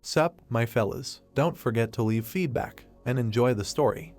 Sup, my fellas, don't forget to leave feedback and enjoy the story.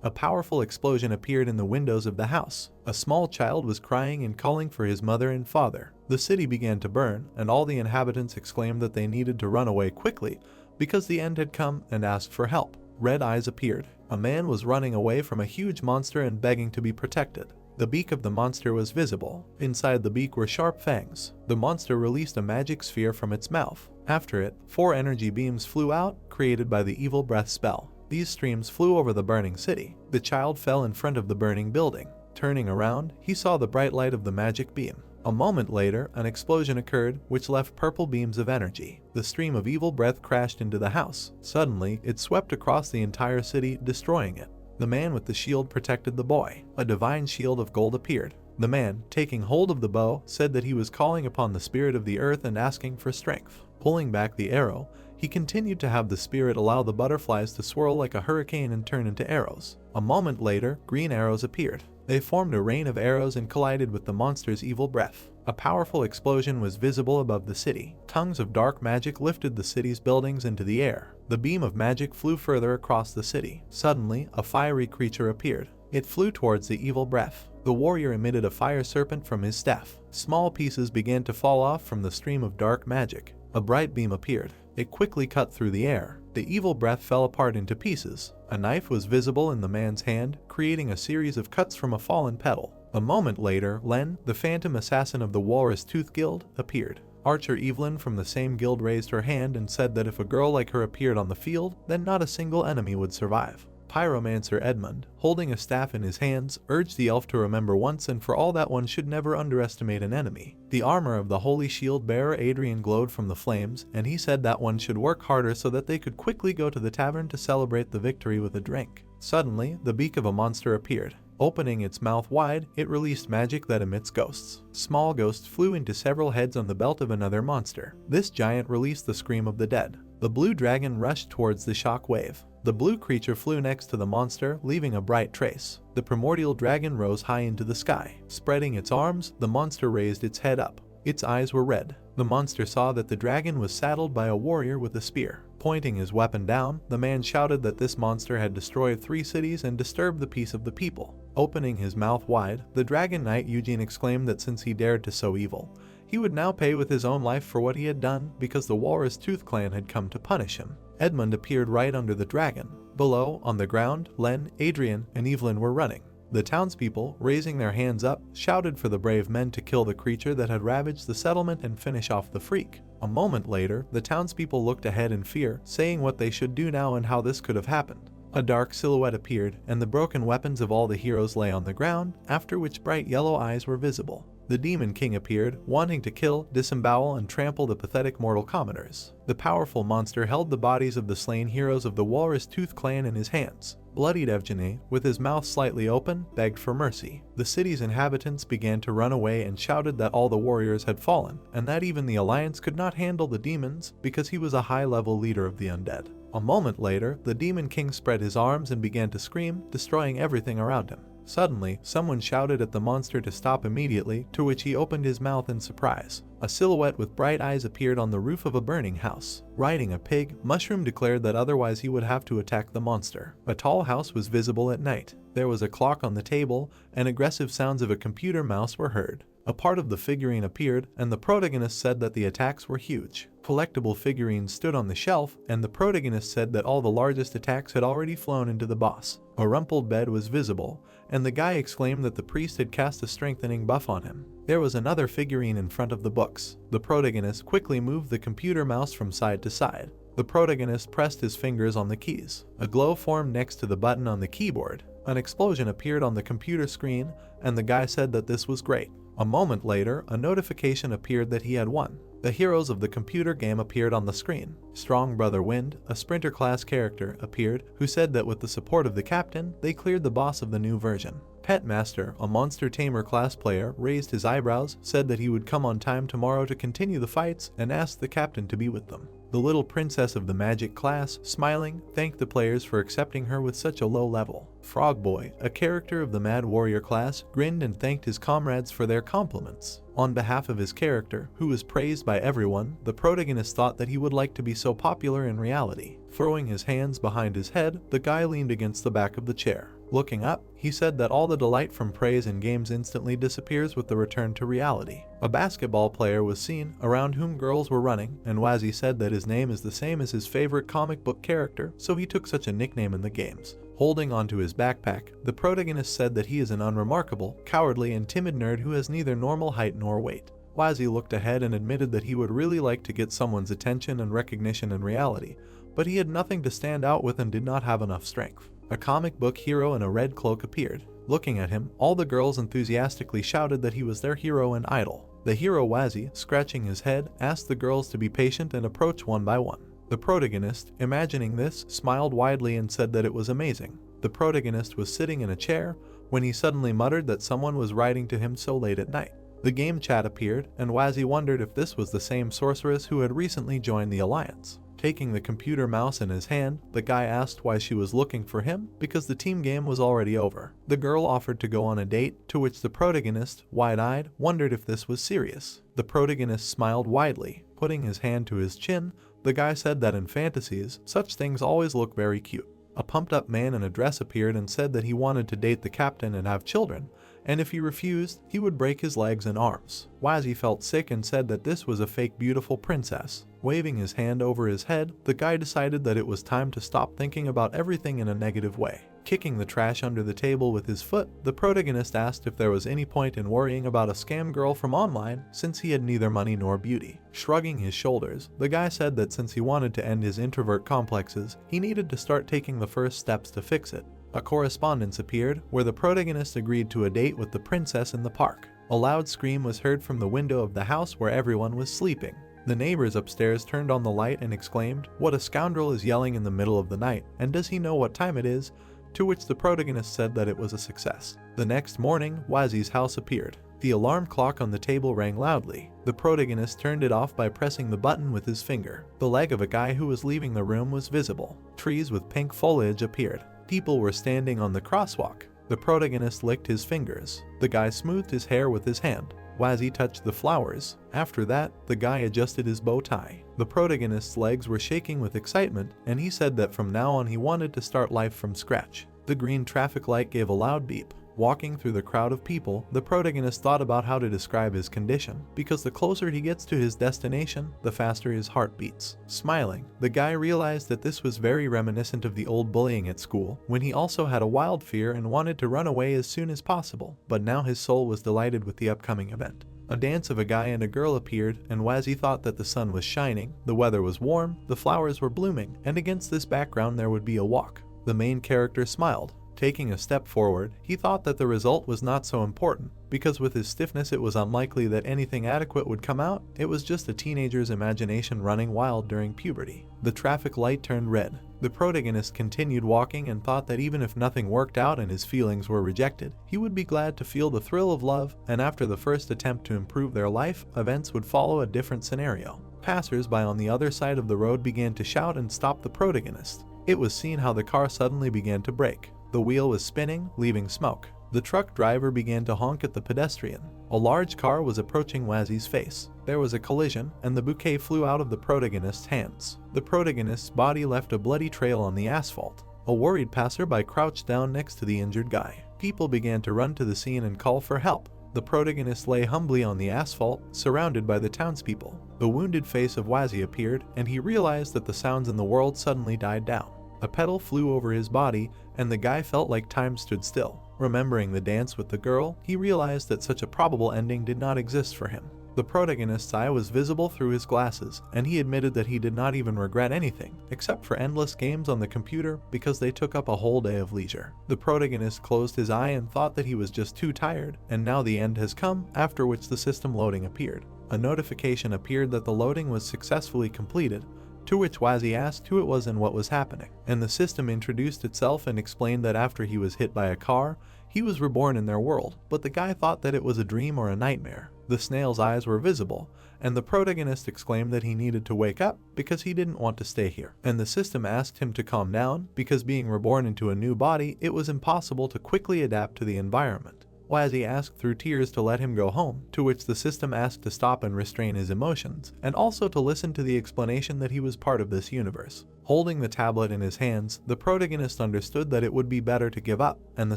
A powerful explosion appeared in the windows of the house. A small child was crying and calling for his mother and father. The city began to burn, and all the inhabitants exclaimed that they needed to run away quickly because the end had come, and asked for help. Red eyes appeared. A man was running away from a huge monster and begging to be protected. The beak of the monster was visible. Inside the beak were sharp fangs. The monster released a magic sphere from its mouth. After it, 4 energy beams flew out, created by the evil breath spell. These streams flew over the burning city. The child fell in front of the burning building. Turning around, he saw the bright light of the magic beam. A moment later, an explosion occurred, which left purple beams of energy. The stream of evil breath crashed into the house. Suddenly, it swept across the entire city, destroying it. The man with the shield protected the boy. A divine shield of gold appeared. The man, taking hold of the bow, said that he was calling upon the spirit of the earth and asking for strength. Pulling back the arrow, he continued to have the spirit allow the butterflies to swirl like a hurricane and turn into arrows. A moment later, green arrows appeared. They formed a rain of arrows and collided with the monster's evil breath. A powerful explosion was visible above the city. Tongues of dark magic lifted the city's buildings into the air. The beam of magic flew further across the city. Suddenly, a fiery creature appeared. It flew towards the evil breath. The warrior emitted a fire serpent from his staff. Small pieces began to fall off from the stream of dark magic. A bright beam appeared. It quickly cut through the air. The evil breath fell apart into pieces. A knife was visible in the man's hand, creating a series of cuts from a fallen petal. A moment later, Len, the phantom assassin of the Walrus Tooth Guild, appeared. Archer Evelyn from the same guild raised her hand and said that if a girl like her appeared on the field, then not a single enemy would survive. Pyromancer Edmund, holding a staff in his hands, urged the elf to remember once and for all that one should never underestimate an enemy. The armor of the holy shield bearer Adrian glowed from the flames, and he said that one should work harder so that they could quickly go to the tavern to celebrate the victory with a drink. Suddenly, the beak of a monster appeared. Opening its mouth wide, it released magic that emits ghosts. Small ghosts flew into several heads on the belt of another monster. This giant released the scream of the dead. The blue dragon rushed towards the shock wave. The blue creature flew next to the monster, leaving a bright trace. The primordial dragon rose high into the sky. Spreading its arms, the monster raised its head up. Its eyes were red. The monster saw that the dragon was saddled by a warrior with a spear. Pointing his weapon down, the man shouted that this monster had destroyed 3 cities and disturbed the peace of the people. Opening his mouth wide, the dragon knight Eugene exclaimed that since he dared to sow evil, he would now pay with his own life for what he had done because the Walrus Tooth clan had come to punish him. Edmund appeared right under the dragon. Below, on the ground, Len, Adrian, and Evelyn were running. The townspeople, raising their hands up, shouted for the brave men to kill the creature that had ravaged the settlement and finish off the freak. A moment later, the townspeople looked ahead in fear, saying what they should do now and how this could have happened. A dark silhouette appeared, and the broken weapons of all the heroes lay on the ground, after which bright yellow eyes were visible. The Demon King appeared, wanting to kill, disembowel, and trample the pathetic mortal commoners. The powerful monster held the bodies of the slain heroes of the Walrus Tooth clan in his hands. Bloodied Evgeny, with his mouth slightly open, begged for mercy. The city's inhabitants began to run away and shouted that all the warriors had fallen, and that even the Alliance could not handle the demons because he was a high-level leader of the undead. A moment later, the Demon King spread his arms and began to scream, destroying everything around him. Suddenly, someone shouted at the monster to stop immediately, to which he opened his mouth in surprise. A silhouette with bright eyes appeared on the roof of a burning house. Riding a pig, Mushroom declared that otherwise he would have to attack the monster. A tall house was visible at night. There was a clock on the table, and aggressive sounds of a computer mouse were heard. A part of the figurine appeared, and the protagonist said that the attacks were huge. Collectible figurines stood on the shelf, and the protagonist said that all the largest attacks had already flown into the boss. A rumpled bed was visible, and the guy exclaimed that the priest had cast a strengthening buff on him. There was another figurine in front of the books. The protagonist quickly moved the computer mouse from side to side. The protagonist pressed his fingers on the keys. A glow formed next to the button on the keyboard. An explosion appeared on the computer screen, and the guy said that this was great. A moment later, a notification appeared that he had won. The heroes of the computer game appeared on the screen. Strong Brother Wind, a sprinter class character, appeared, who said that with the support of the captain, they cleared the boss of the new version. Pet Master, a monster tamer class player, raised his eyebrows, said that he would come on time tomorrow to continue the fights, and asked the captain to be with them. The little princess of the magic class, smiling, thanked the players for accepting her with such a low level. Frog Boy, a character of the Mad Warrior class, grinned and thanked his comrades for their compliments. On behalf of his character, who was praised by everyone, the protagonist thought that he would like to be so popular in reality. Throwing his hands behind his head, the guy leaned against the back of the chair. Looking up, he said that all the delight from praise in games instantly disappears with the return to reality. A basketball player was seen, around whom girls were running, and Wazzy said that his name is the same as his favorite comic book character, so he took such a nickname in the games. Holding onto his backpack, the protagonist said that he is an unremarkable, cowardly, and timid nerd who has neither normal height nor weight. Wazzy looked ahead and admitted that he would really like to get someone's attention and recognition in reality, but he had nothing to stand out with and did not have enough strength. A comic book hero in a red cloak appeared. Looking at him, all the girls enthusiastically shouted that he was their hero and idol. The hero Wazzy, scratching his head, asked the girls to be patient and approach one by one. The protagonist, imagining this, smiled widely and said that it was amazing. The protagonist was sitting in a chair when he suddenly muttered that someone was writing to him so late at night. The game chat appeared, and Wazzy wondered if this was the same sorceress who had recently joined the alliance. Taking the computer mouse in his hand, the guy asked why she was looking for him, because the team game was already over. The girl offered to go on a date, to which the protagonist, wide-eyed, wondered if this was serious. The protagonist smiled widely. Putting his hand to his chin, the guy said that in fantasies, such things always look very cute. A pumped-up man in a dress appeared and said that he wanted to date the captain and have children, and if he refused, he would break his legs and arms. Wazzy felt sick and said that this was a fake beautiful princess. Waving his hand over his head, the guy decided that it was time to stop thinking about everything in a negative way. Kicking the trash under the table with his foot, the protagonist asked if there was any point in worrying about a scam girl from online since he had neither money nor beauty. Shrugging his shoulders, the guy said that since he wanted to end his introvert complexes, he needed to start taking the first steps to fix it. A correspondence appeared where the protagonist agreed to a date with the princess in the park. A loud scream was heard from the window of the house where everyone was sleeping. The neighbors upstairs turned on the light and exclaimed, "What a scoundrel is yelling in the middle of the night, and does he know what time it is?" To which the protagonist said that it was a success. The next morning, Wazzy's house appeared. The alarm clock on the table rang loudly. The protagonist turned it off by pressing the button with his finger. The leg of a guy who was leaving the room was visible. Trees with pink foliage appeared. People were standing on the crosswalk. The protagonist licked his fingers. The guy smoothed his hair with his hand. Wazzy touched the flowers. After that, the guy adjusted his bow tie. The protagonist's legs were shaking with excitement, and he said that from now on he wanted to start life from scratch. The green traffic light gave a loud beep. Walking through the crowd of people, the protagonist thought about how to describe his condition, because the closer he gets to his destination, the faster his heart beats. Smiling, the guy realized that this was very reminiscent of the old bullying at school, when he also had a wild fear and wanted to run away as soon as possible, but now his soul was delighted with the upcoming event. A dance of a guy and a girl appeared, and Wazzy thought that the sun was shining, the weather was warm, the flowers were blooming, and against this background there would be a walk. The main character smiled. Taking a step forward, he thought that the result was not so important, because with his stiffness it was unlikely that anything adequate would come out. It was just a teenager's imagination running wild during puberty. The traffic light turned red. The protagonist continued walking and thought that even if nothing worked out and his feelings were rejected, he would be glad to feel the thrill of love, and after the first attempt to improve their life, events would follow a different scenario. Passers-by on the other side of the road began to shout and stop the protagonist. It was seen how the car suddenly began to brake. The wheel was spinning, leaving smoke. The truck driver began to honk at the pedestrian. A large car was approaching Wazzy's face. There was a collision, and the bouquet flew out of the protagonist's hands. The protagonist's body left a bloody trail on the asphalt. A worried passerby crouched down next to the injured guy. People began to run to the scene and call for help. The protagonist lay humbly on the asphalt, surrounded by the townspeople. The wounded face of Wazzy appeared, and he realized that the sounds in the world suddenly died down. A petal flew over his body, and the guy felt like time stood still. Remembering the dance with the girl, he realized that such a probable ending did not exist for him. The protagonist's eye was visible through his glasses, and he admitted that he did not even regret anything, except for endless games on the computer because they took up a whole day of leisure. The protagonist closed his eye and thought that he was just too tired, and now the end has come, after which the system loading appeared. A notification appeared that the loading was successfully completed, to which Wazzy asked who it was and what was happening, and the system introduced itself and explained that after he was hit by a car, He was reborn in their world, but the guy thought that it was a dream or a nightmare. The snail's eyes were visible, and the protagonist exclaimed that he needed to wake up because he didn't want to stay here. And the system asked him to calm down because being reborn into a new body, it was impossible to quickly adapt to the environment. Wazzy asked through tears to let him go home, to which the system asked to stop and restrain his emotions, and also to listen to the explanation that he was part of this universe. Holding the tablet in his hands, the protagonist understood that it would be better to give up, and the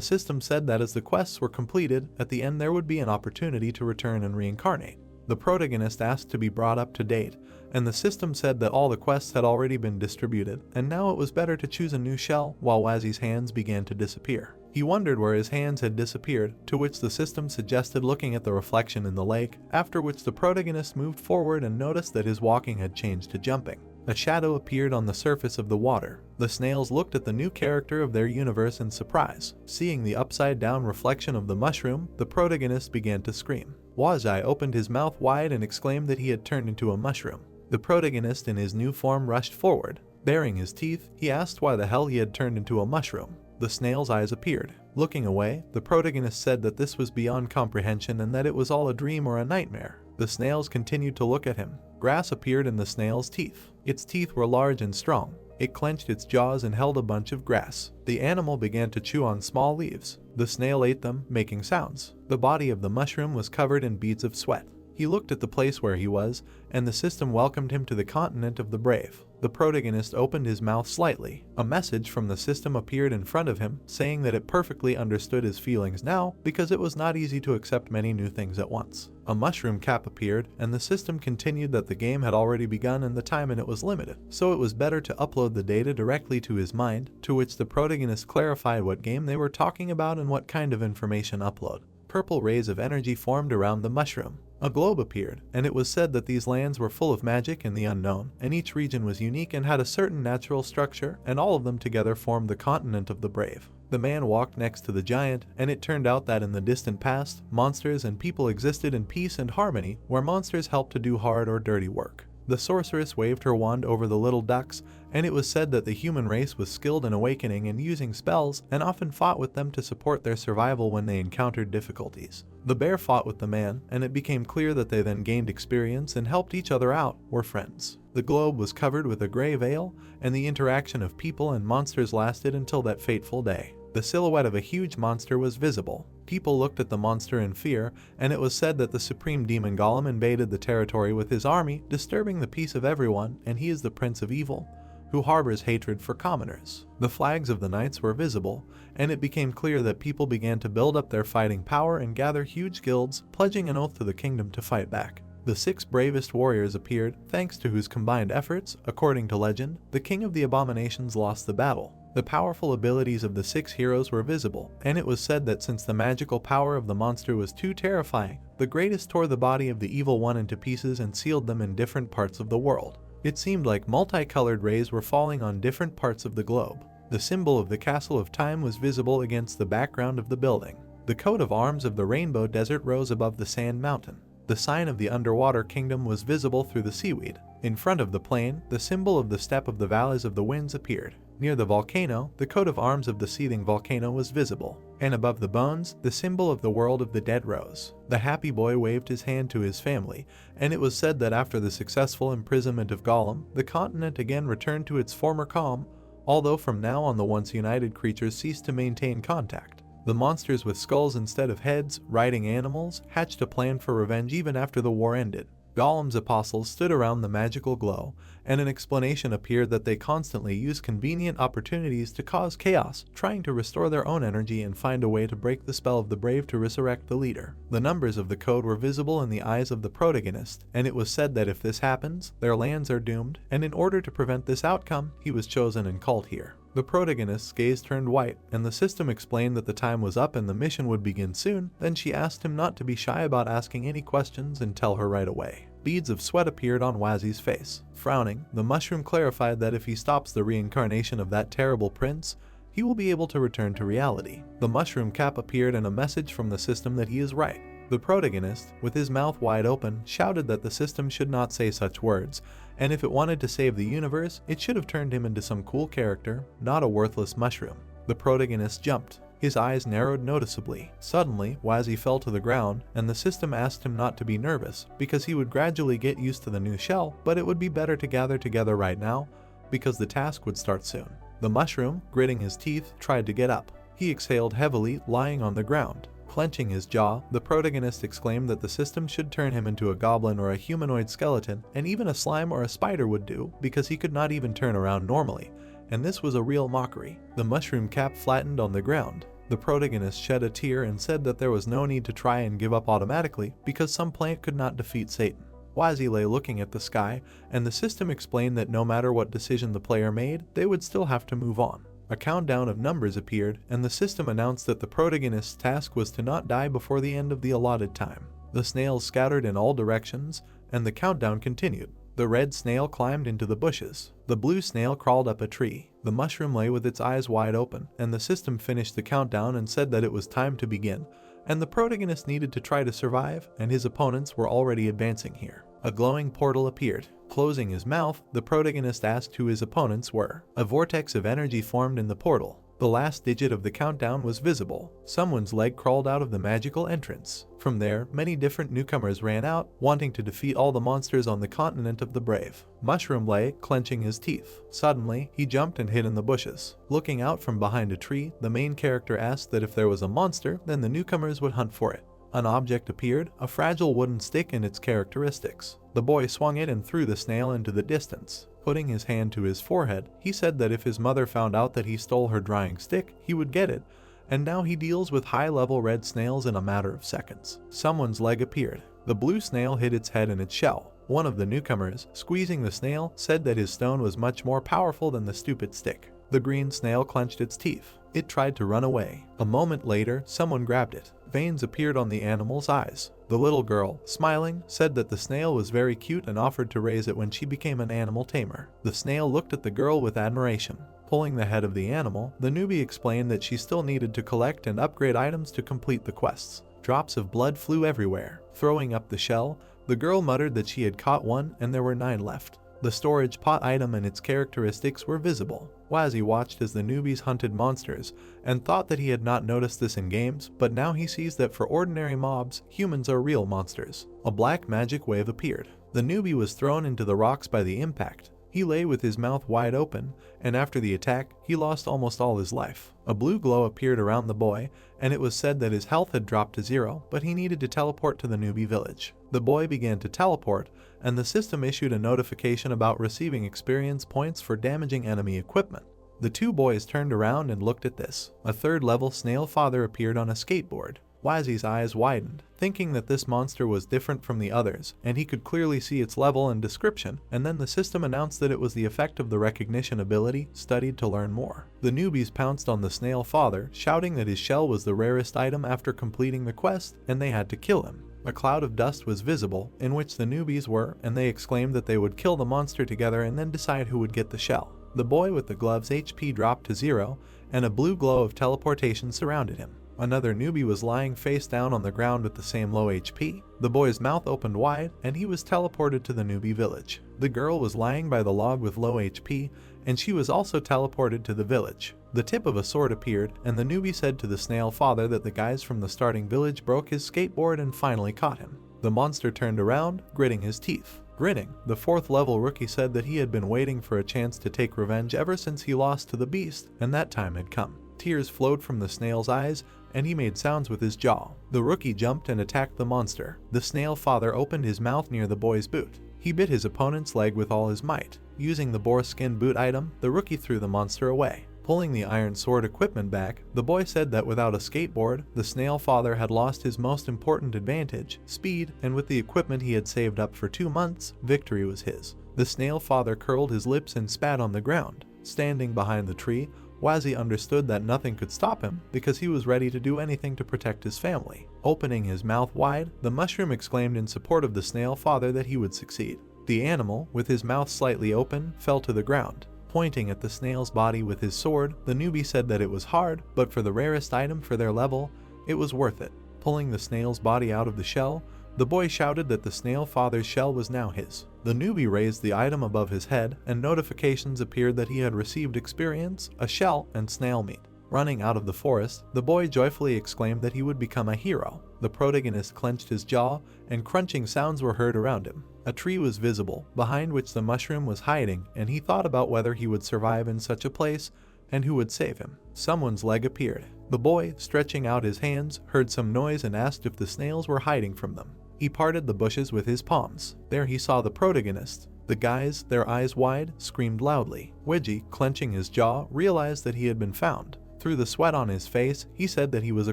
system said that as the quests were completed, at the end there would be an opportunity to return and reincarnate. The protagonist asked to be brought up to date, and the system said that all the quests had already been distributed, and now it was better to choose a new shell, while Wazzy's hands began to disappear. He wondered where his hands had disappeared, to which the system suggested looking at the reflection in the lake, after which the protagonist moved forward and noticed that his walking had changed to jumping. A shadow appeared on the surface of the water. The snails looked at the new character of their universe in surprise. Seeing the upside-down reflection of the mushroom, the protagonist began to scream. Wazai opened his mouth wide and exclaimed that he had turned into a mushroom. The protagonist in his new form rushed forward. Baring his teeth, he asked why the hell he had turned into a mushroom. The snail's eyes appeared. Looking away, the protagonist said that this was beyond comprehension and that it was all a dream or a nightmare. The snails continued to look at him. Grass appeared in the snail's teeth. Its teeth were large and strong. It clenched its jaws and held a bunch of grass. The animal began to chew on small leaves. The snail ate them, making sounds. The body of the mushroom was covered in beads of sweat. He looked at the place where he was, and the system welcomed him to the continent of the brave. The protagonist opened his mouth slightly. A message from the system appeared in front of him, saying that it perfectly understood his feelings now because it was not easy to accept many new things at once. A mushroom cap appeared, and the system continued that the game had already begun and the time in it was limited, so it was better to upload the data directly to his mind, to which the protagonist clarified what game they were talking about and what kind of information upload. Purple rays of energy formed around the mushroom. A globe appeared, and it was said that these lands were full of magic and the unknown, and each region was unique and had a certain natural structure, and all of them together formed the continent of the brave. The man walked next to the giant, and it turned out that in the distant past, monsters and people existed in peace and harmony, where monsters helped to do hard or dirty work. The sorceress waved her wand over the little ducks, and it was said that the human race was skilled in awakening and using spells, and often fought with them to support their survival when they encountered difficulties. The bear fought with the man, and it became clear that they then gained experience and helped each other out, were friends. The globe was covered with a gray veil, and the interaction of people and monsters lasted until that fateful day. The silhouette of a huge monster was visible. People looked at the monster in fear, and it was said that the supreme demon Golem invaded the territory with his army, disturbing the peace of everyone, and he is the prince of evil, who harbors hatred for commoners. The flags of the knights were visible, and it became clear that people began to build up their fighting power and gather huge guilds, pledging an oath to the kingdom to fight back. The 6 bravest warriors appeared, thanks to whose combined efforts, according to legend, the king of the abominations lost the battle. The powerful abilities of the 6 heroes were visible, and it was said that since the magical power of the monster was too terrifying, the greatest tore the body of the evil one into pieces and sealed them in different parts of the world. It seemed like multicolored rays were falling on different parts of the globe. The symbol of the Castle of Time was visible against the background of the building. The coat of arms of the Rainbow Desert rose above the Sand Mountain. The sign of the underwater kingdom was visible through the seaweed. In front of the plain, the symbol of the Step of the Valleys of the Winds appeared. Near the volcano, the coat of arms of the seething volcano was visible, and above the bones, the symbol of the world of the dead rose. The happy boy waved his hand to his family, and it was said that after the successful imprisonment of Gollum, the continent again returned to its former calm, although from now on the once united creatures ceased to maintain contact. The monsters with skulls instead of heads, riding animals, hatched a plan for revenge even after the war ended. Gollum's apostles stood around the magical glow, and an explanation appeared that they constantly use convenient opportunities to cause chaos, trying to restore their own energy and find a way to break the spell of the brave to resurrect the leader. The numbers of the code were visible in the eyes of the protagonist, and it was said that if this happens, their lands are doomed, and in order to prevent this outcome, he was chosen and called here. The protagonist's gaze turned white, and the system explained that the time was up and the mission would begin soon. Then she asked him not to be shy about asking any questions and tell her right away. Beads of sweat appeared on Wazzy's face. Frowning, the mushroom clarified that if he stops the reincarnation of that terrible prince, he will be able to return to reality. The mushroom cap appeared and a message from the system that he is right. The protagonist, with his mouth wide open, shouted that the system should not say such words, and if it wanted to save the universe, it should have turned him into some cool character, not a worthless mushroom. The protagonist jumped. His eyes narrowed noticeably. Suddenly, Wazzy fell to the ground, and the system asked him not to be nervous, because he would gradually get used to the new shell, but it would be better to gather together right now, because the task would start soon. The mushroom, gritting his teeth, tried to get up. He exhaled heavily, lying on the ground. Clenching his jaw, the protagonist exclaimed that the system should turn him into a goblin or a humanoid skeleton, and even a slime or a spider would do, because he could not even turn around normally, and this was a real mockery. The mushroom cap flattened on the ground. The protagonist shed a tear and said that there was no need to try and give up automatically, because some plant could not defeat Satan. Wazzy lay looking at the sky, and the system explained that no matter what decision the player made, they would still have to move on. A countdown of numbers appeared, and the system announced that the protagonist's task was to not die before the end of the allotted time. The snails scattered in all directions, and the countdown continued. The red snail climbed into the bushes. The blue snail crawled up a tree. The mushroom lay with its eyes wide open, and the system finished the countdown and said that it was time to begin, and the protagonist needed to try to survive, and his opponents were already advancing here. A glowing portal appeared. Closing his mouth, the protagonist asked who his opponents were. A vortex of energy formed in the portal. The last digit of the countdown was visible. Someone's leg crawled out of the magical entrance. From there, many different newcomers ran out, wanting to defeat all the monsters on the continent of the brave. Mushroom lay, clenching his teeth. Suddenly, he jumped and hid in the bushes. Looking out from behind a tree, the main character asked that if there was a monster, then the newcomers would hunt for it. An object appeared, a fragile wooden stick in its characteristics. The boy swung it and threw the snail into the distance. Putting his hand to his forehead, he said that if his mother found out that he stole her drying stick, he would get it, and now he deals with high-level red snails in a matter of seconds. Someone's leg appeared. The blue snail hid its head in its shell. One of the newcomers, squeezing the snail, said that his stone was much more powerful than the stupid stick. The green snail clenched its teeth. It tried to run away. A moment later, someone grabbed it. Veins appeared on the animal's eyes. The little girl, smiling, said that the snail was very cute and offered to raise it when she became an animal tamer. The snail looked at the girl with admiration. Pulling the head of the animal, the newbie explained that she still needed to collect and upgrade items to complete the quests. Drops of blood flew everywhere. Throwing up the shell, the girl muttered that she had caught one and there were 9 left. The storage pot item and its characteristics were visible. Wazzy watched as the newbies hunted monsters and thought that he had not noticed this in games, but now he sees that for ordinary mobs, humans are real monsters. A black magic wave appeared. The newbie was thrown into the rocks by the impact. He lay with his mouth wide open, and after the attack, he lost almost all his life. A blue glow appeared around the boy, and it was said that his health had dropped to 0, but he needed to teleport to the newbie village. The boy began to teleport, and the system issued a notification about receiving experience points for damaging enemy equipment. The two boys turned around and looked at this. A third-level snail father appeared on a skateboard. Wazzy's eyes widened, thinking that this monster was different from the others, and he could clearly see its level and description, and then the system announced that it was the effect of the recognition ability, studied to learn more. The newbies pounced on the snail father, shouting that his shell was the rarest item after completing the quest, and they had to kill him. A cloud of dust was visible, in which the newbies were, and they exclaimed that they would kill the monster together and then decide who would get the shell. The boy with the gloves' HP dropped to 0, and a blue glow of teleportation surrounded him. Another newbie was lying face down on the ground with the same low HP. The boy's mouth opened wide, and he was teleported to the newbie village. The girl was lying by the log with low HP, and she was also teleported to the village. The tip of a sword appeared, and the newbie said to the snail father that the guys from the starting village broke his skateboard and finally caught him. The monster turned around, gritting his teeth. Grinning, the 4th level rookie said that he had been waiting for a chance to take revenge ever since he lost to the beast, and that time had come. Tears flowed from the snail's eyes, and he made sounds with his jaw. The rookie jumped and attacked the monster. The snail father opened his mouth near the boy's boot. He bit his opponent's leg with all his might. Using the boar skin boot item, the rookie threw the monster away. Pulling the iron sword equipment back, the boy said that without a skateboard, the snail father had lost his most important advantage, speed, and with the equipment he had saved up for 2 months, victory was his. The snail father curled his lips and spat on the ground. Standing behind the tree, Wazzy understood that nothing could stop him because he was ready to do anything to protect his family. Opening his mouth wide, the mushroom exclaimed in support of the snail father that he would succeed. The animal, with his mouth slightly open, fell to the ground. Pointing at the snail's body with his sword, the newbie said that it was hard, but for the rarest item for their level, it was worth it. Pulling the snail's body out of the shell, the boy shouted that the snail father's shell was now his. The newbie raised the item above his head, and notifications appeared that he had received experience, a shell, and snail meat. Running out of the forest, the boy joyfully exclaimed that he would become a hero. The protagonist clenched his jaw, and crunching sounds were heard around him. A tree was visible, behind which the mushroom was hiding, and he thought about whether he would survive in such a place and who would save him. Someone's leg appeared. The boy, stretching out his hands, heard some noise and asked if the snails were hiding from them. He parted the bushes with his palms. There he saw the protagonist. The guys, their eyes wide, screamed loudly. Wedgie, clenching his jaw, realized that he had been found. Through the sweat on his face, he said that he was a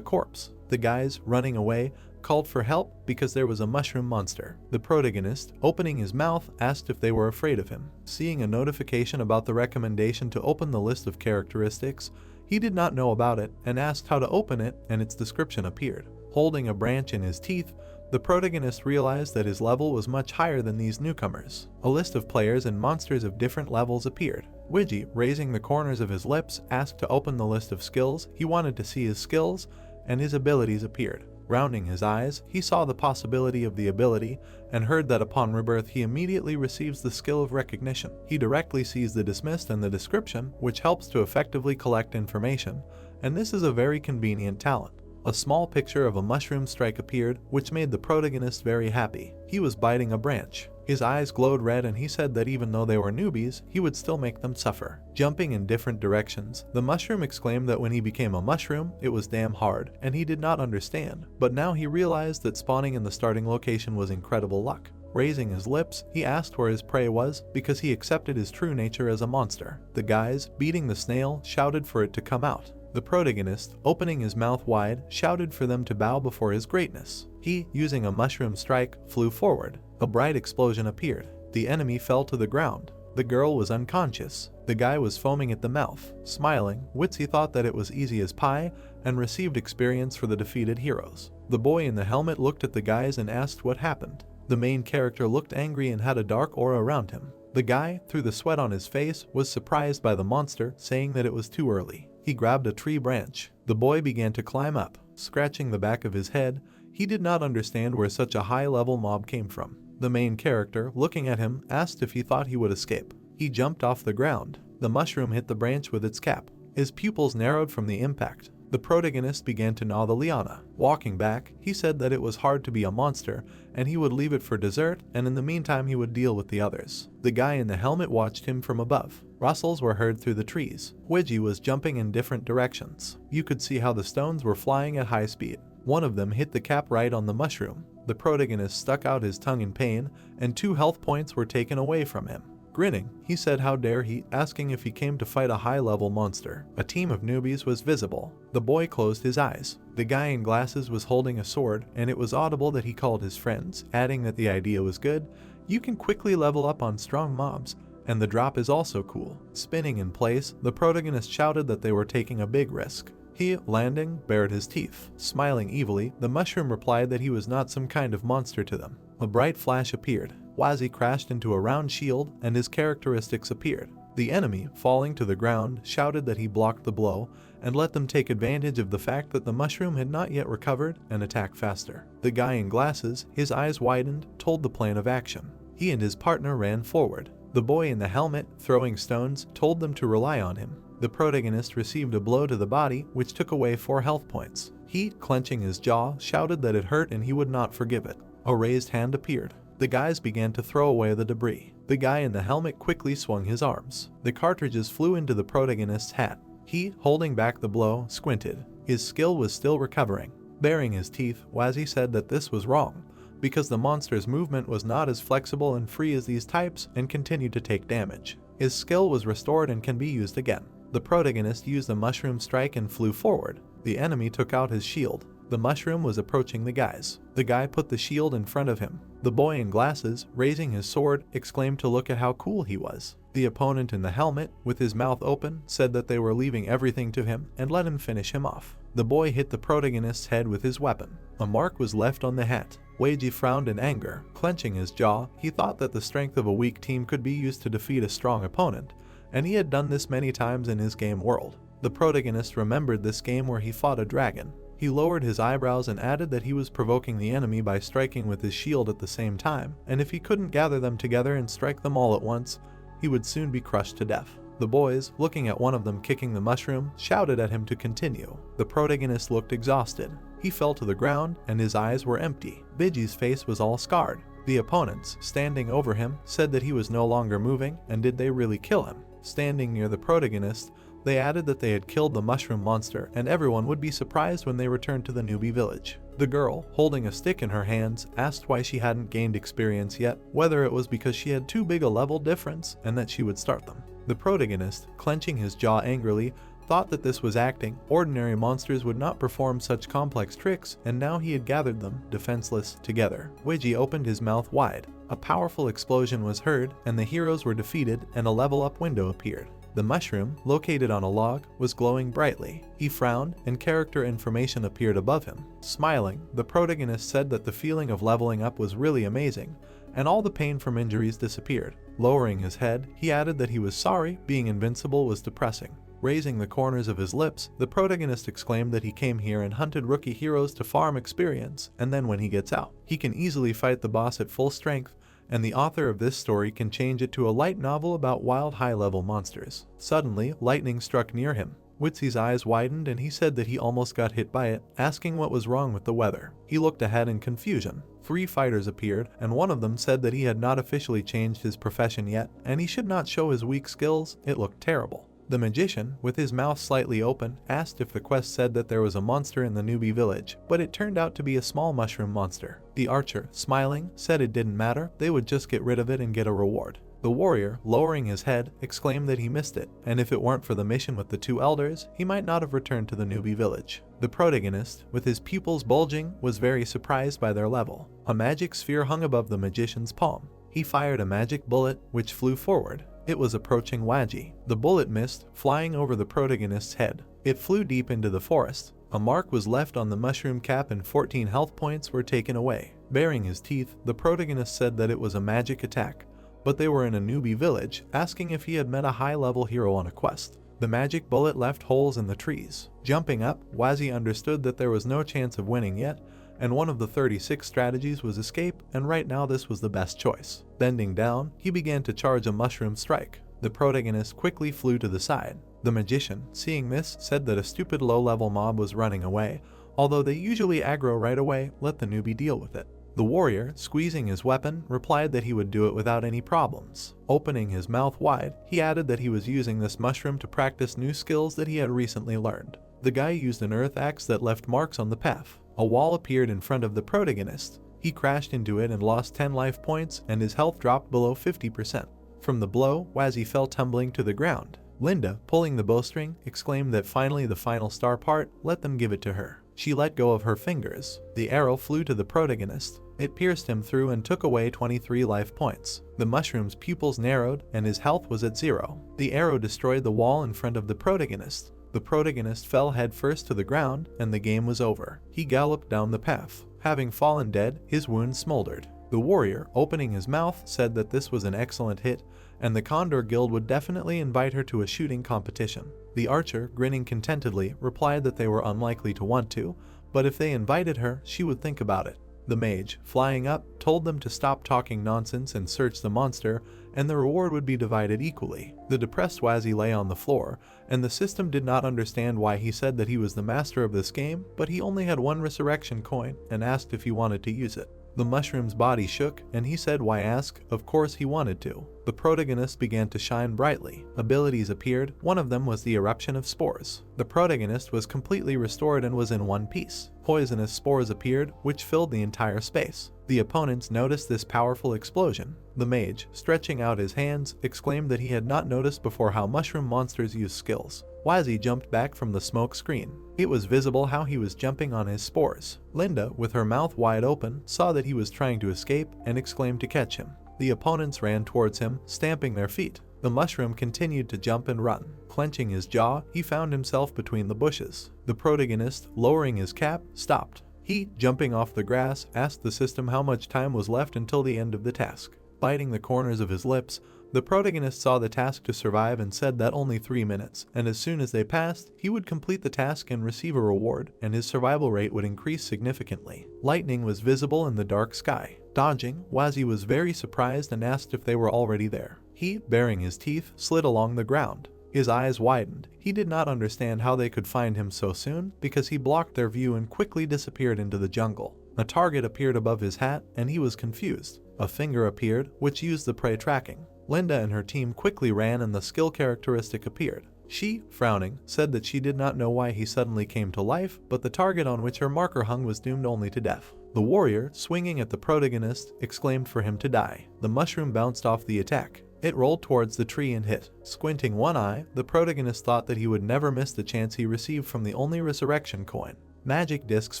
corpse. The guys, running away, called for help because there was a mushroom monster. The protagonist, opening his mouth, asked if they were afraid of him. Seeing a notification about the recommendation to open the list of characteristics, he did not know about it and asked how to open it, and its description appeared. Holding a branch in his teeth, the protagonist realized that his level was much higher than these newcomers. A list of players and monsters of different levels appeared. Wedgie, raising the corners of his lips, asked to open the list of skills. He wanted to see his skills, and his abilities appeared. Rounding his eyes, he saw the possibility of the ability and heard that upon rebirth he immediately receives the skill of recognition. He directly sees the dismissed and the description, which helps to effectively collect information, and this is a very convenient talent. A small picture of a mushroom strike appeared, which made the protagonist very happy. He was biting a branch. His eyes glowed red, and he said that even though they were newbies, he would still make them suffer. Jumping in different directions, the mushroom exclaimed that when he became a mushroom, it was damn hard, and he did not understand. But now he realized that spawning in the starting location was incredible luck. Raising his lips, he asked where his prey was because he accepted his true nature as a monster. The guys, beating the snail, shouted for it to come out. The protagonist, opening his mouth wide, shouted for them to bow before his greatness. He, using a mushroom strike, flew forward. A bright explosion appeared. The enemy fell to the ground. The girl was unconscious. The guy was foaming at the mouth. Smiling, Witsy thought that it was easy as pie and received experience for the defeated heroes. The boy in the helmet looked at the guys and asked what happened. The main character looked angry and had a dark aura around him. The guy, through the sweat on his face, was surprised by the monster, saying that it was too early. He grabbed a tree branch. The boy began to climb up. Scratching the back of his head, he did not understand where such a high-level mob came from. The main character, looking at him, asked if he thought he would escape. He jumped off the ground. The mushroom hit the branch with its cap. His pupils narrowed from the impact. The protagonist began to gnaw the liana. Walking back, he said that it was hard to be a monster, and he would leave it for dessert, and in the meantime he would deal with the others. The guy in the helmet watched him from above. Rustles were heard through the trees. Wedgie was jumping in different directions. You could see how the stones were flying at high speed. One of them hit the cap right on the mushroom. The protagonist stuck out his tongue in pain, and 2 health points were taken away from him. Grinning, he said how dare he, asking if he came to fight a high-level monster. A team of newbies was visible. The boy closed his eyes. The guy in glasses was holding a sword, and it was audible that he called his friends, adding that the idea was good. You can quickly level up on strong mobs, and the drop is also cool. Spinning in place, the protagonist shouted that they were taking a big risk. He, landing, bared his teeth. Smiling evilly, the mushroom replied that he was not some kind of monster to them. A bright flash appeared. Wazzy crashed into a round shield, and his characteristics appeared. The enemy, falling to the ground, shouted that he blocked the blow, and let them take advantage of the fact that the mushroom had not yet recovered and attack faster. The guy in glasses, his eyes widened, told the plan of action. He and his partner ran forward. The boy in the helmet, throwing stones, told them to rely on him. The protagonist received a blow to the body, which took away 4 health points. He, clenching his jaw, shouted that it hurt and he would not forgive it. A raised hand appeared. The guys began to throw away the debris. The guy in the helmet quickly swung his arms. The cartridges flew into the protagonist's hat. He, holding back the blow, squinted. His skill was still recovering. Baring his teeth, Wazzy said that this was wrong, because the monster's movement was not as flexible and free as these types and continued to take damage. His skill was restored and can be used again. The protagonist used a mushroom strike and flew forward. The enemy took out his shield. The mushroom was approaching the guys. The guy put the shield in front of him. The boy in glasses, raising his sword, exclaimed to look at how cool he was. The opponent in the helmet, with his mouth open, said that they were leaving everything to him and let him finish him off. The boy hit the protagonist's head with his weapon. A mark was left on the hat. Weiji frowned in anger. Clenching his jaw, he thought that the strength of a weak team could be used to defeat a strong opponent, and he had done this many times in his game world. The protagonist remembered this game where he fought a dragon. He lowered his eyebrows and added that he was provoking the enemy by striking with his shield at the same time, and if he couldn't gather them together and strike them all at once, he would soon be crushed to death. The boys, looking at one of them kicking the mushroom, shouted at him to continue. The protagonist looked exhausted. He fell to the ground and his eyes were empty. Biji's face was all scarred. The opponents, standing over him, said that he was no longer moving, and did they really kill him? Standing near the protagonist, they added that they had killed the mushroom monster and everyone would be surprised when they returned to the newbie village. The girl, holding a stick in her hands, asked why she hadn't gained experience yet, whether it was because she had too big a level difference and that she would start them. The protagonist, clenching his jaw angrily, thought that this was acting. Ordinary monsters would not perform such complex tricks, and now he had gathered them, defenseless, together. Weiji opened his mouth wide. A powerful explosion was heard, and the heroes were defeated, and a level-up window appeared. The mushroom, located on a log, was glowing brightly. He frowned, and character information appeared above him. Smiling, the protagonist said that the feeling of leveling up was really amazing, and all the pain from injuries disappeared. Lowering his head, he added that he was sorry, being invincible was depressing. Raising the corners of his lips, the protagonist exclaimed that he came here and hunted rookie heroes to farm experience, and then when he gets out, he can easily fight the boss at full strength, and the author of this story can change it to a light novel about wild high-level monsters. Suddenly, lightning struck near him. Witsy's eyes widened and he said that he almost got hit by it, asking what was wrong with the weather. He looked ahead in confusion. 3 fighters appeared, and one of them said that he had not officially changed his profession yet, and he should not show his weak skills. It looked terrible. The magician, with his mouth slightly open, asked if the quest said that there was a monster in the newbie village, but it turned out to be a small mushroom monster. The archer, smiling, said it didn't matter, they would just get rid of it and get a reward. The warrior, lowering his head, exclaimed that he missed it, and if it weren't for the mission with the 2 elders, he might not have returned to the newbie village. The protagonist, with his pupils bulging, was very surprised by their level. A magic sphere hung above the magician's palm. He fired a magic bullet, which flew forward. It was approaching Waji. The bullet missed, flying over the protagonist's head. It flew deep into the forest. A mark was left on the mushroom cap and 14 health points were taken away. Baring his teeth, the protagonist said that it was a magic attack, but they were in a newbie village, asking if he had met a high-level hero on a quest. The magic bullet left holes in the trees. Jumping up, Waji understood that there was no chance of winning yet, and one of the 36 strategies was escape, and right now this was the best choice. Bending down, he began to charge a mushroom strike. The protagonist quickly flew to the side. The magician, seeing this, said that a stupid low-level mob was running away. Although they usually aggro right away, let the newbie deal with it. The warrior, squeezing his weapon, replied that he would do it without any problems. Opening his mouth wide, he added that he was using this mushroom to practice new skills that he had recently learned. The guy used an earth axe that left marks on the path. A wall appeared in front of the protagonist. He crashed into it and lost 10 life points, and his health dropped below 50%. From the blow, Waji fell tumbling to the ground. Linda, pulling the bowstring, exclaimed that finally the final star part, let them give it to her. She let go of her fingers. The arrow flew to the protagonist. It pierced him through and took away 23 life points. The mushroom's pupils narrowed, and his health was at 0. The arrow destroyed the wall in front of the protagonist. The protagonist fell headfirst to the ground, and the game was over. He galloped down the path. Having fallen dead, his wounds smoldered. The warrior, opening his mouth, said that this was an excellent hit, and the Condor Guild would definitely invite her to a shooting competition. The archer, grinning contentedly, replied that they were unlikely to want to, but if they invited her, she would think about it. The mage, flying up, told them to stop talking nonsense and search the monster, and the reward would be divided equally. The depressed Wazi lay on the floor, and the system did not understand why he said that he was the master of this game, but he only had 1 resurrection coin, and asked if he wanted to use it. The mushroom's body shook, and he said why ask, of course he wanted to. The protagonist began to shine brightly. Abilities appeared, one of them was the eruption of spores. The protagonist was completely restored and was in one piece. Poisonous spores appeared, which filled the entire space. The opponents noticed this powerful explosion. The mage, stretching out his hands, exclaimed that he had not noticed before how mushroom monsters use skills. Wazi jumped back from the smoke screen. It was visible how he was jumping on his spores. Linda, with her mouth wide open, saw that he was trying to escape and exclaimed to catch him. The opponents ran towards him, stamping their feet. The mushroom continued to jump and run. Clenching his jaw, he found himself between the bushes. The protagonist, lowering his cap, stopped. He, jumping off the grass, asked the system how much time was left until the end of the task. Biting the corners of his lips, the protagonist saw the task to survive and said that only 3 minutes, and as soon as they passed, he would complete the task and receive a reward, and his survival rate would increase significantly. Lightning was visible in the dark sky. Dodging, Wazi was very surprised and asked if they were already there. He, baring his teeth, slid along the ground. His eyes widened. He did not understand how they could find him so soon because he blocked their view and quickly disappeared into the jungle. A target appeared above his hat and he was confused. A finger appeared, which used the prey tracking. Linda and her team quickly ran and the skill characteristic appeared. She, frowning, said that she did not know why he suddenly came to life, but the target on which her marker hung was doomed only to death. The warrior, swinging at the protagonist, exclaimed for him to die. The mushroom bounced off the attack. It rolled towards the tree and hit. Squinting one eye, the protagonist thought that he would never miss the chance he received from the only resurrection coin. Magic discs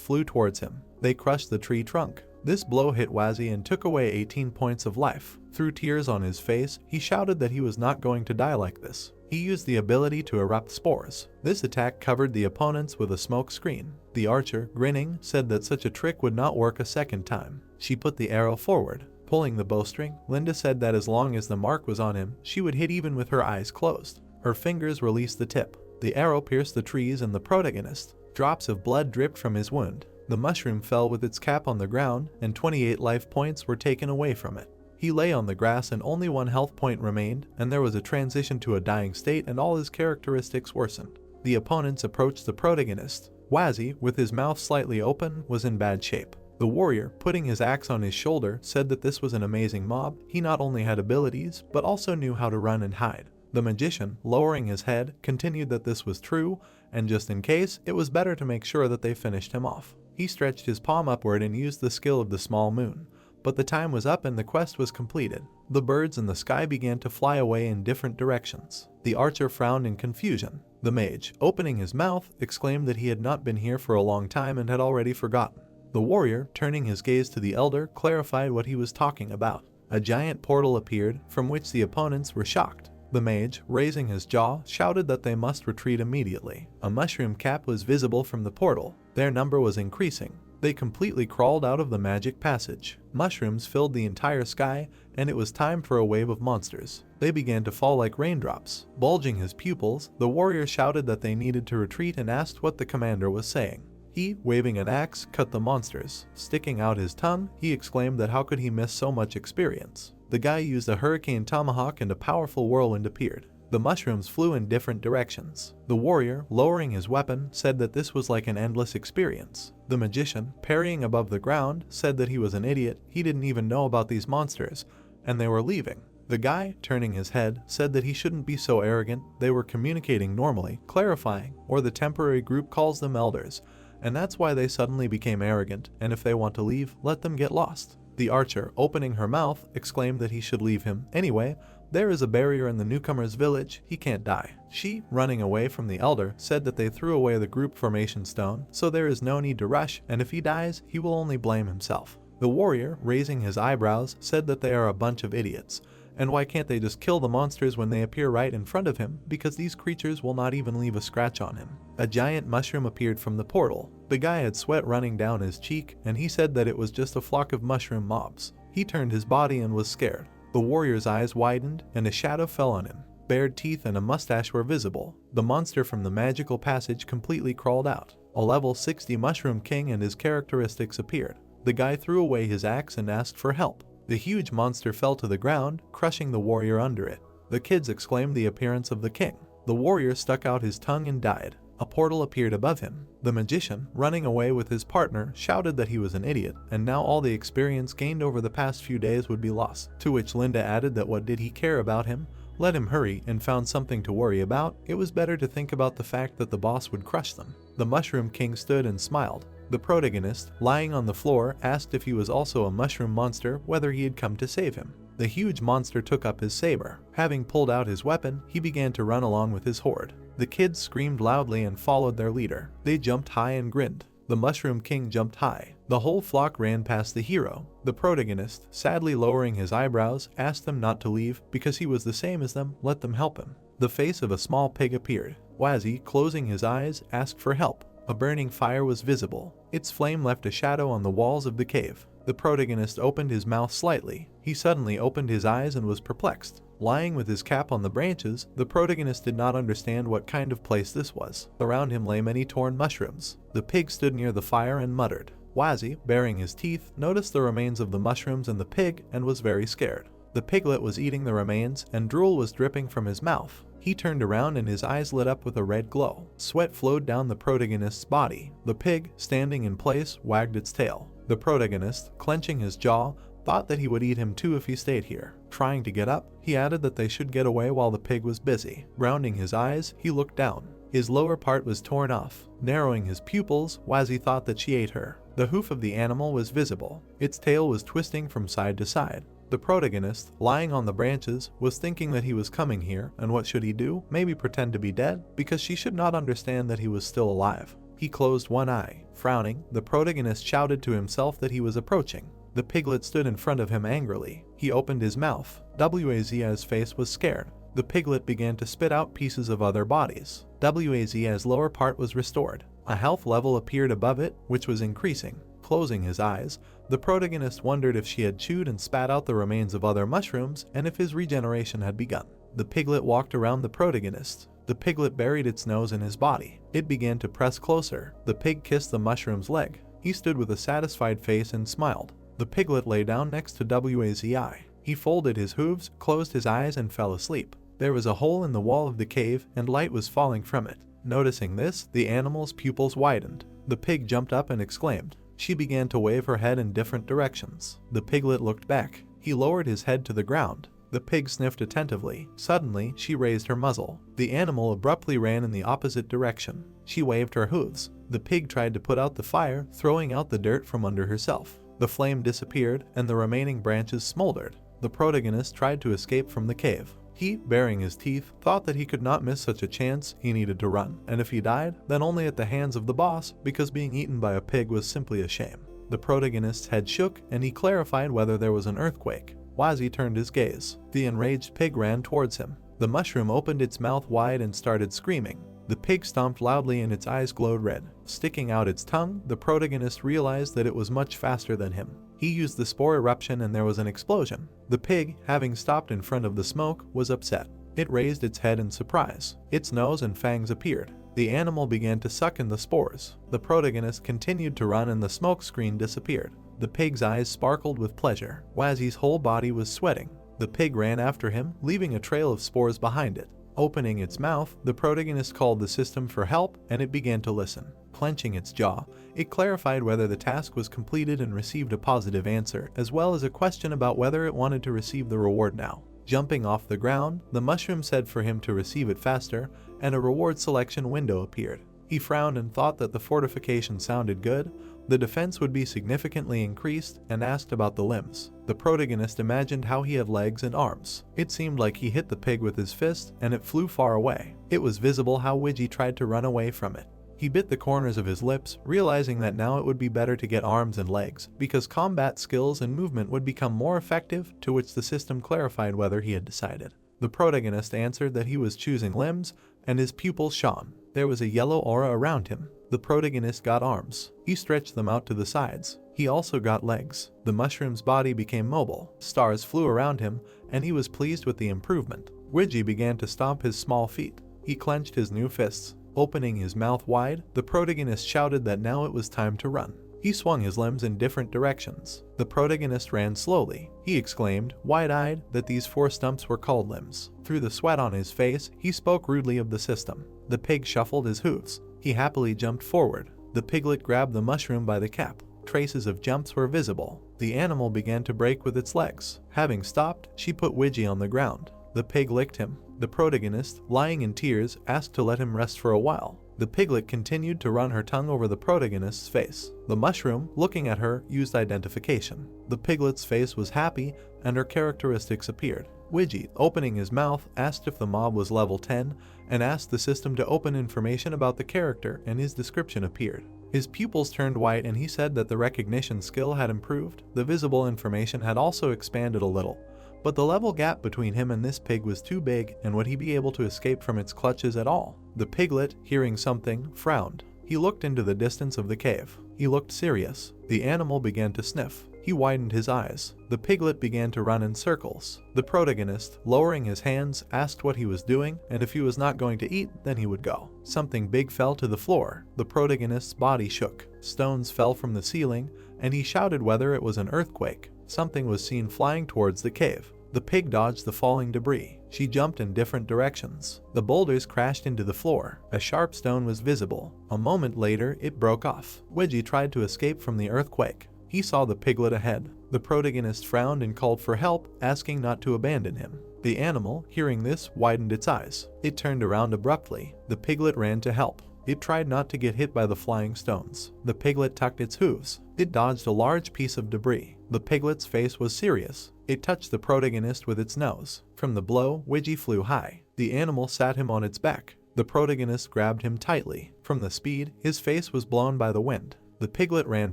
flew towards him. They crushed the tree trunk. This blow hit Wazzy and took away 18 points of life. Through tears on his face, he shouted that he was not going to die like this. He used the ability to erupt spores. This attack covered the opponents with a smoke screen. The archer, grinning, said that such a trick would not work a second time. She put the arrow forward. Pulling the bowstring, Linda said that as long as the mark was on him, she would hit even with her eyes closed. Her fingers released the tip. The arrow pierced the trees and the protagonist. Drops of blood dripped from his wound. The mushroom fell with its cap on the ground, and 28 life points were taken away from it. He lay on the grass and only 1 health point remained, and there was a transition to a dying state and all his characteristics worsened. The opponents approached the protagonist. Wazzy, with his mouth slightly open, was in bad shape. The warrior, putting his axe on his shoulder, said that this was an amazing mob. He not only had abilities, but also knew how to run and hide. The magician, lowering his head, continued that this was true, and just in case, it was better to make sure that they finished him off. He stretched his palm upward and used the skill of the small moon. But the time was up and the quest was completed. The birds in the sky began to fly away in different directions. The archer frowned in confusion. The mage, opening his mouth, exclaimed that he had not been here for a long time and had already forgotten. The warrior, turning his gaze to the elder, clarified what he was talking about. A giant portal appeared, from which the opponents were shocked. The mage, raising his jaw, shouted that they must retreat immediately. A mushroom cap was visible from the portal. Their number was increasing. They completely crawled out of the magic passage. Mushrooms filled the entire sky, and it was time for a wave of monsters. They began to fall like raindrops. Bulging his pupils, the warrior shouted that they needed to retreat and asked what the commander was saying. He, waving an axe, cut the monsters. Sticking out his tongue, he exclaimed that how could he miss so much experience. The guy used a hurricane tomahawk and a powerful whirlwind appeared. The mushrooms flew in different directions. The warrior, lowering his weapon, said that this was like an endless experience. The magician, parrying above the ground, said that he was an idiot, he didn't even know about these monsters, and they were leaving. The guy, turning his head, said that he shouldn't be so arrogant, they were communicating normally, clarifying, or the temporary group calls them elders, and that's why they suddenly became arrogant, and if they want to leave, let them get lost. The archer, opening her mouth, exclaimed that he should leave him. Anyway, there is a barrier in the newcomer's village, he can't die. She, running away from the elder, said that they threw away the group formation stone, so there is no need to rush, and if he dies, he will only blame himself. The warrior, raising his eyebrows, said that they are a bunch of idiots. And why can't they just kill the monsters when they appear right in front of him, because these creatures will not even leave a scratch on him. A giant mushroom appeared from the portal. The guy had sweat running down his cheek, and he said that it was just a flock of mushroom mobs. He turned his body and was scared. The warrior's eyes widened, and a shadow fell on him. Bared teeth and a mustache were visible. The monster from the magical passage completely crawled out. A level 60 mushroom king and his characteristics appeared. The guy threw away his axe and asked for help. The huge monster fell to the ground, crushing the warrior under it. The kids exclaimed the appearance of the king. The warrior stuck out his tongue and died. A portal appeared above him. The magician, running away with his partner, shouted that he was an idiot, and now all the experience gained over the past few days would be lost. To which Linda added that what did he care about him? Let him hurry and found something to worry about. It was better to think about the fact that the boss would crush them. The Mushroom King stood and smiled. The protagonist, lying on the floor, asked if he was also a mushroom monster, whether he had come to save him. The huge monster took up his saber. Having pulled out his weapon, he began to run along with his horde. The kids screamed loudly and followed their leader. They jumped high and grinned. The Mushroom King jumped high. The whole flock ran past the hero. The protagonist, sadly lowering his eyebrows, asked them not to leave because he was the same as them, let them help him. The face of a small pig appeared. Wazzy, closing his eyes, asked for help. A burning fire was visible. Its flame left a shadow on the walls of the cave. The protagonist opened his mouth slightly. He suddenly opened his eyes and was perplexed. Lying with his cap on the branches, the protagonist did not understand what kind of place this was. Around him lay many torn mushrooms. The pig stood near the fire and muttered. Wazzy, baring his teeth, noticed the remains of the mushrooms and the pig and was very scared. The piglet was eating the remains and drool was dripping from his mouth. He turned around and his eyes lit up with a red glow. Sweat flowed down the protagonist's body. The pig, standing in place, wagged its tail. The protagonist, clenching his jaw, thought that he would eat him too if he stayed here. Trying to get up, he added that they should get away while the pig was busy. Rounding his eyes, he looked down. His lower part was torn off, narrowing his pupils, Wazzy thought that she ate her. The hoof of the animal was visible. Its tail was twisting from side to side. The protagonist, lying on the branches, was thinking that he was coming here, and what should he do? Maybe pretend to be dead, because she should not understand that he was still alive. He closed one eye. Frowning, the protagonist shouted to himself that he was approaching. The piglet stood in front of him angrily. He opened his mouth. Waz's face was scared. The piglet began to spit out pieces of other bodies. Waz's lower part was restored. A health level appeared above it, which was increasing. Closing his eyes, the protagonist wondered if she had chewed and spat out the remains of other mushrooms and if his regeneration had begun. The piglet walked around the protagonist. The piglet buried its nose in his body. It began to press closer. The pig kissed the mushroom's leg. He stood with a satisfied face and smiled. The piglet lay down next to Wazi. He folded his hooves, closed his eyes, and fell asleep. There was a hole in the wall of the cave, and light was falling from it. Noticing this, the animal's pupils widened. The pig jumped up and exclaimed. She began to wave her head in different directions. The piglet looked back. He lowered his head to the ground. The pig sniffed attentively. Suddenly, she raised her muzzle. The animal abruptly ran in the opposite direction. She waved her hooves. The pig tried to put out the fire, throwing out the dirt from under herself. The flame disappeared, and the remaining branches smoldered. The protagonist tried to escape from the cave. He, baring his teeth, thought that he could not miss such a chance. He needed to run, and if he died, then only at the hands of the boss, because being eaten by a pig was simply a shame. The protagonist's head shook, and he clarified whether there was an earthquake. Wazzy turned his gaze. The enraged pig ran towards him. The mushroom opened its mouth wide and started screaming. The pig stomped loudly and its eyes glowed red. Sticking out its tongue, the protagonist realized that it was much faster than him. He used the spore eruption and there was an explosion. The pig, having stopped in front of the smoke, was upset. It raised its head in surprise. Its nose and fangs appeared. The animal began to suck in the spores. The protagonist continued to run and the smoke screen disappeared. The pig's eyes sparkled with pleasure. Wazzy's whole body was sweating. The pig ran after him, leaving a trail of spores behind it. Opening its mouth, the protagonist called the system for help and it began to listen. Clenching its jaw, it clarified whether the task was completed and received a positive answer, as well as a question about whether it wanted to receive the reward now. Jumping off the ground, the mushroom said for him to receive it faster, and a reward selection window appeared. He frowned and thought that the fortification sounded good, the defense would be significantly increased, and asked about the limbs. The protagonist imagined how he had legs and arms. It seemed like he hit the pig with his fist, and it flew far away. It was visible how Widgie tried to run away from it. He bit the corners of his lips, realizing that now it would be better to get arms and legs, because combat skills and movement would become more effective, to which the system clarified whether he had decided. The protagonist answered that he was choosing limbs, and his pupils shone. There was a yellow aura around him. The protagonist got arms. He stretched them out to the sides. He also got legs. The mushroom's body became mobile. Stars flew around him, and he was pleased with the improvement. Widgie began to stomp his small feet. He clenched his new fists. Opening his mouth wide, the protagonist shouted that now it was time to run. He swung his limbs in different directions. The protagonist ran slowly. He exclaimed, wide-eyed, that these 4 stumps were called limbs. Through the sweat on his face, he spoke rudely of the system. The pig shuffled his hooves. He happily jumped forward. The piglet grabbed the mushroom by the cap. Traces of jumps were visible. The animal began to break with its legs. Having stopped, she put Widgie on the ground. The pig licked him. The protagonist, lying in tears, asked to let him rest for a while. The piglet continued to run her tongue over the protagonist's face. The mushroom, looking at her, used identification. The piglet's face was happy, and her characteristics appeared. Widgie, opening his mouth, asked if the mob was level 10, and asked the system to open information about the character, and his description appeared. His pupils turned white and he said that the recognition skill had improved. The visible information had also expanded a little. But the level gap between him and this pig was too big, and would he be able to escape from its clutches at all? The piglet, hearing something, frowned. He looked into the distance of the cave. He looked serious. The animal began to sniff. He widened his eyes. The piglet began to run in circles. The protagonist, lowering his hands, asked what he was doing, and if he was not going to eat, then he would go. Something big fell to the floor. The protagonist's body shook. Stones fell from the ceiling, and he shouted whether it was an earthquake. Something was seen flying towards the cave. The pig dodged the falling debris. She jumped in different directions. The boulders crashed into the floor. A sharp stone was visible. A moment later, it broke off. Wedgie tried to escape from the earthquake. He saw the piglet ahead. The protagonist frowned and called for help, asking not to abandon him. The animal, hearing this, widened its eyes. It turned around abruptly. The piglet ran to help. It tried not to get hit by the flying stones. The piglet tucked its hooves. It dodged a large piece of debris. The piglet's face was serious. It touched the protagonist with its nose. From the blow, Wedgie flew high. The animal sat him on its back. The protagonist grabbed him tightly. From the speed, his face was blown by the wind. The piglet ran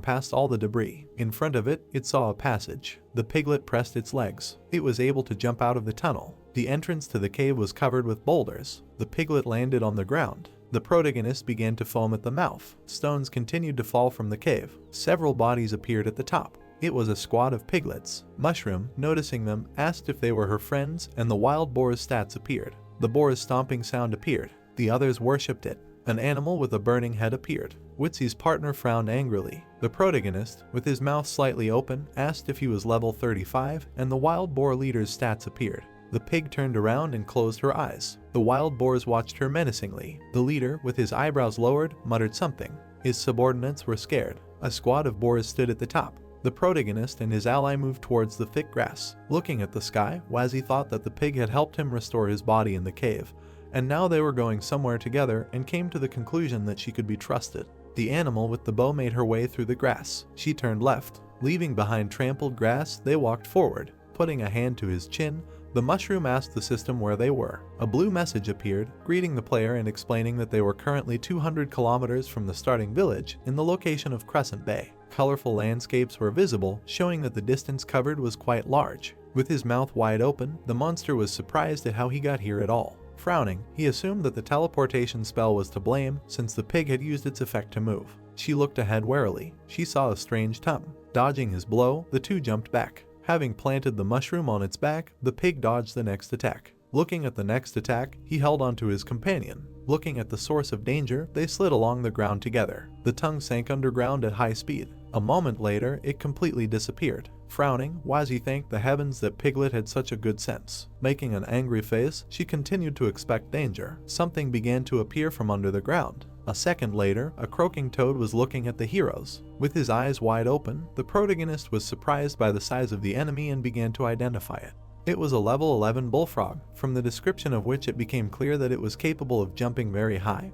past all the debris. In front of it, it saw a passage. The piglet pressed its legs. It was able to jump out of the tunnel. The entrance to the cave was covered with boulders. The piglet landed on the ground. The protagonist began to foam at the mouth. Stones continued to fall from the cave. Several bodies appeared at the top. It was a squad of piglets. Mushroom, noticing them, asked if they were her friends, and the wild boar's stats appeared. The boar's stomping sound appeared. The others worshipped it. An animal with a burning head appeared. Witsy's partner frowned angrily. The protagonist, with his mouth slightly open, asked if he was level 35, and the wild boar leader's stats appeared. The pig turned around and closed her eyes. The wild boars watched her menacingly. The leader, with his eyebrows lowered, muttered something. His subordinates were scared. A squad of boars stood at the top. The protagonist and his ally moved towards the thick grass. Looking at the sky, Wazi thought that the pig had helped him restore his body in the cave, and now they were going somewhere together, and came to the conclusion that she could be trusted. The animal with the bow made her way through the grass. She turned left. Leaving behind trampled grass, they walked forward. Putting a hand to his chin, the mushroom asked the system where they were. A blue message appeared, greeting the player and explaining that they were currently 200 kilometers from the starting village, in the location of Crescent Bay. Colorful landscapes were visible, showing that the distance covered was quite large. With his mouth wide open, the monster was surprised at how he got here at all. Frowning, he assumed that the teleportation spell was to blame, since the pig had used its effect to move. She looked ahead warily. She saw a strange tongue. Dodging his blow, the two jumped back. Having planted the mushroom on its back, the pig dodged the next attack. Looking at the next attack, he held onto his companion. Looking at the source of danger, they slid along the ground together. The tongue sank underground at high speed. A moment later, it completely disappeared. Frowning, Wazi thanked the heavens that Piglet had such a good sense. Making an angry face, she continued to expect danger. Something began to appear from under the ground. A second later, a croaking toad was looking at the heroes. With his eyes wide open, the protagonist was surprised by the size of the enemy and began to identify it. It was a level 11 bullfrog, from the description of which it became clear that it was capable of jumping very high,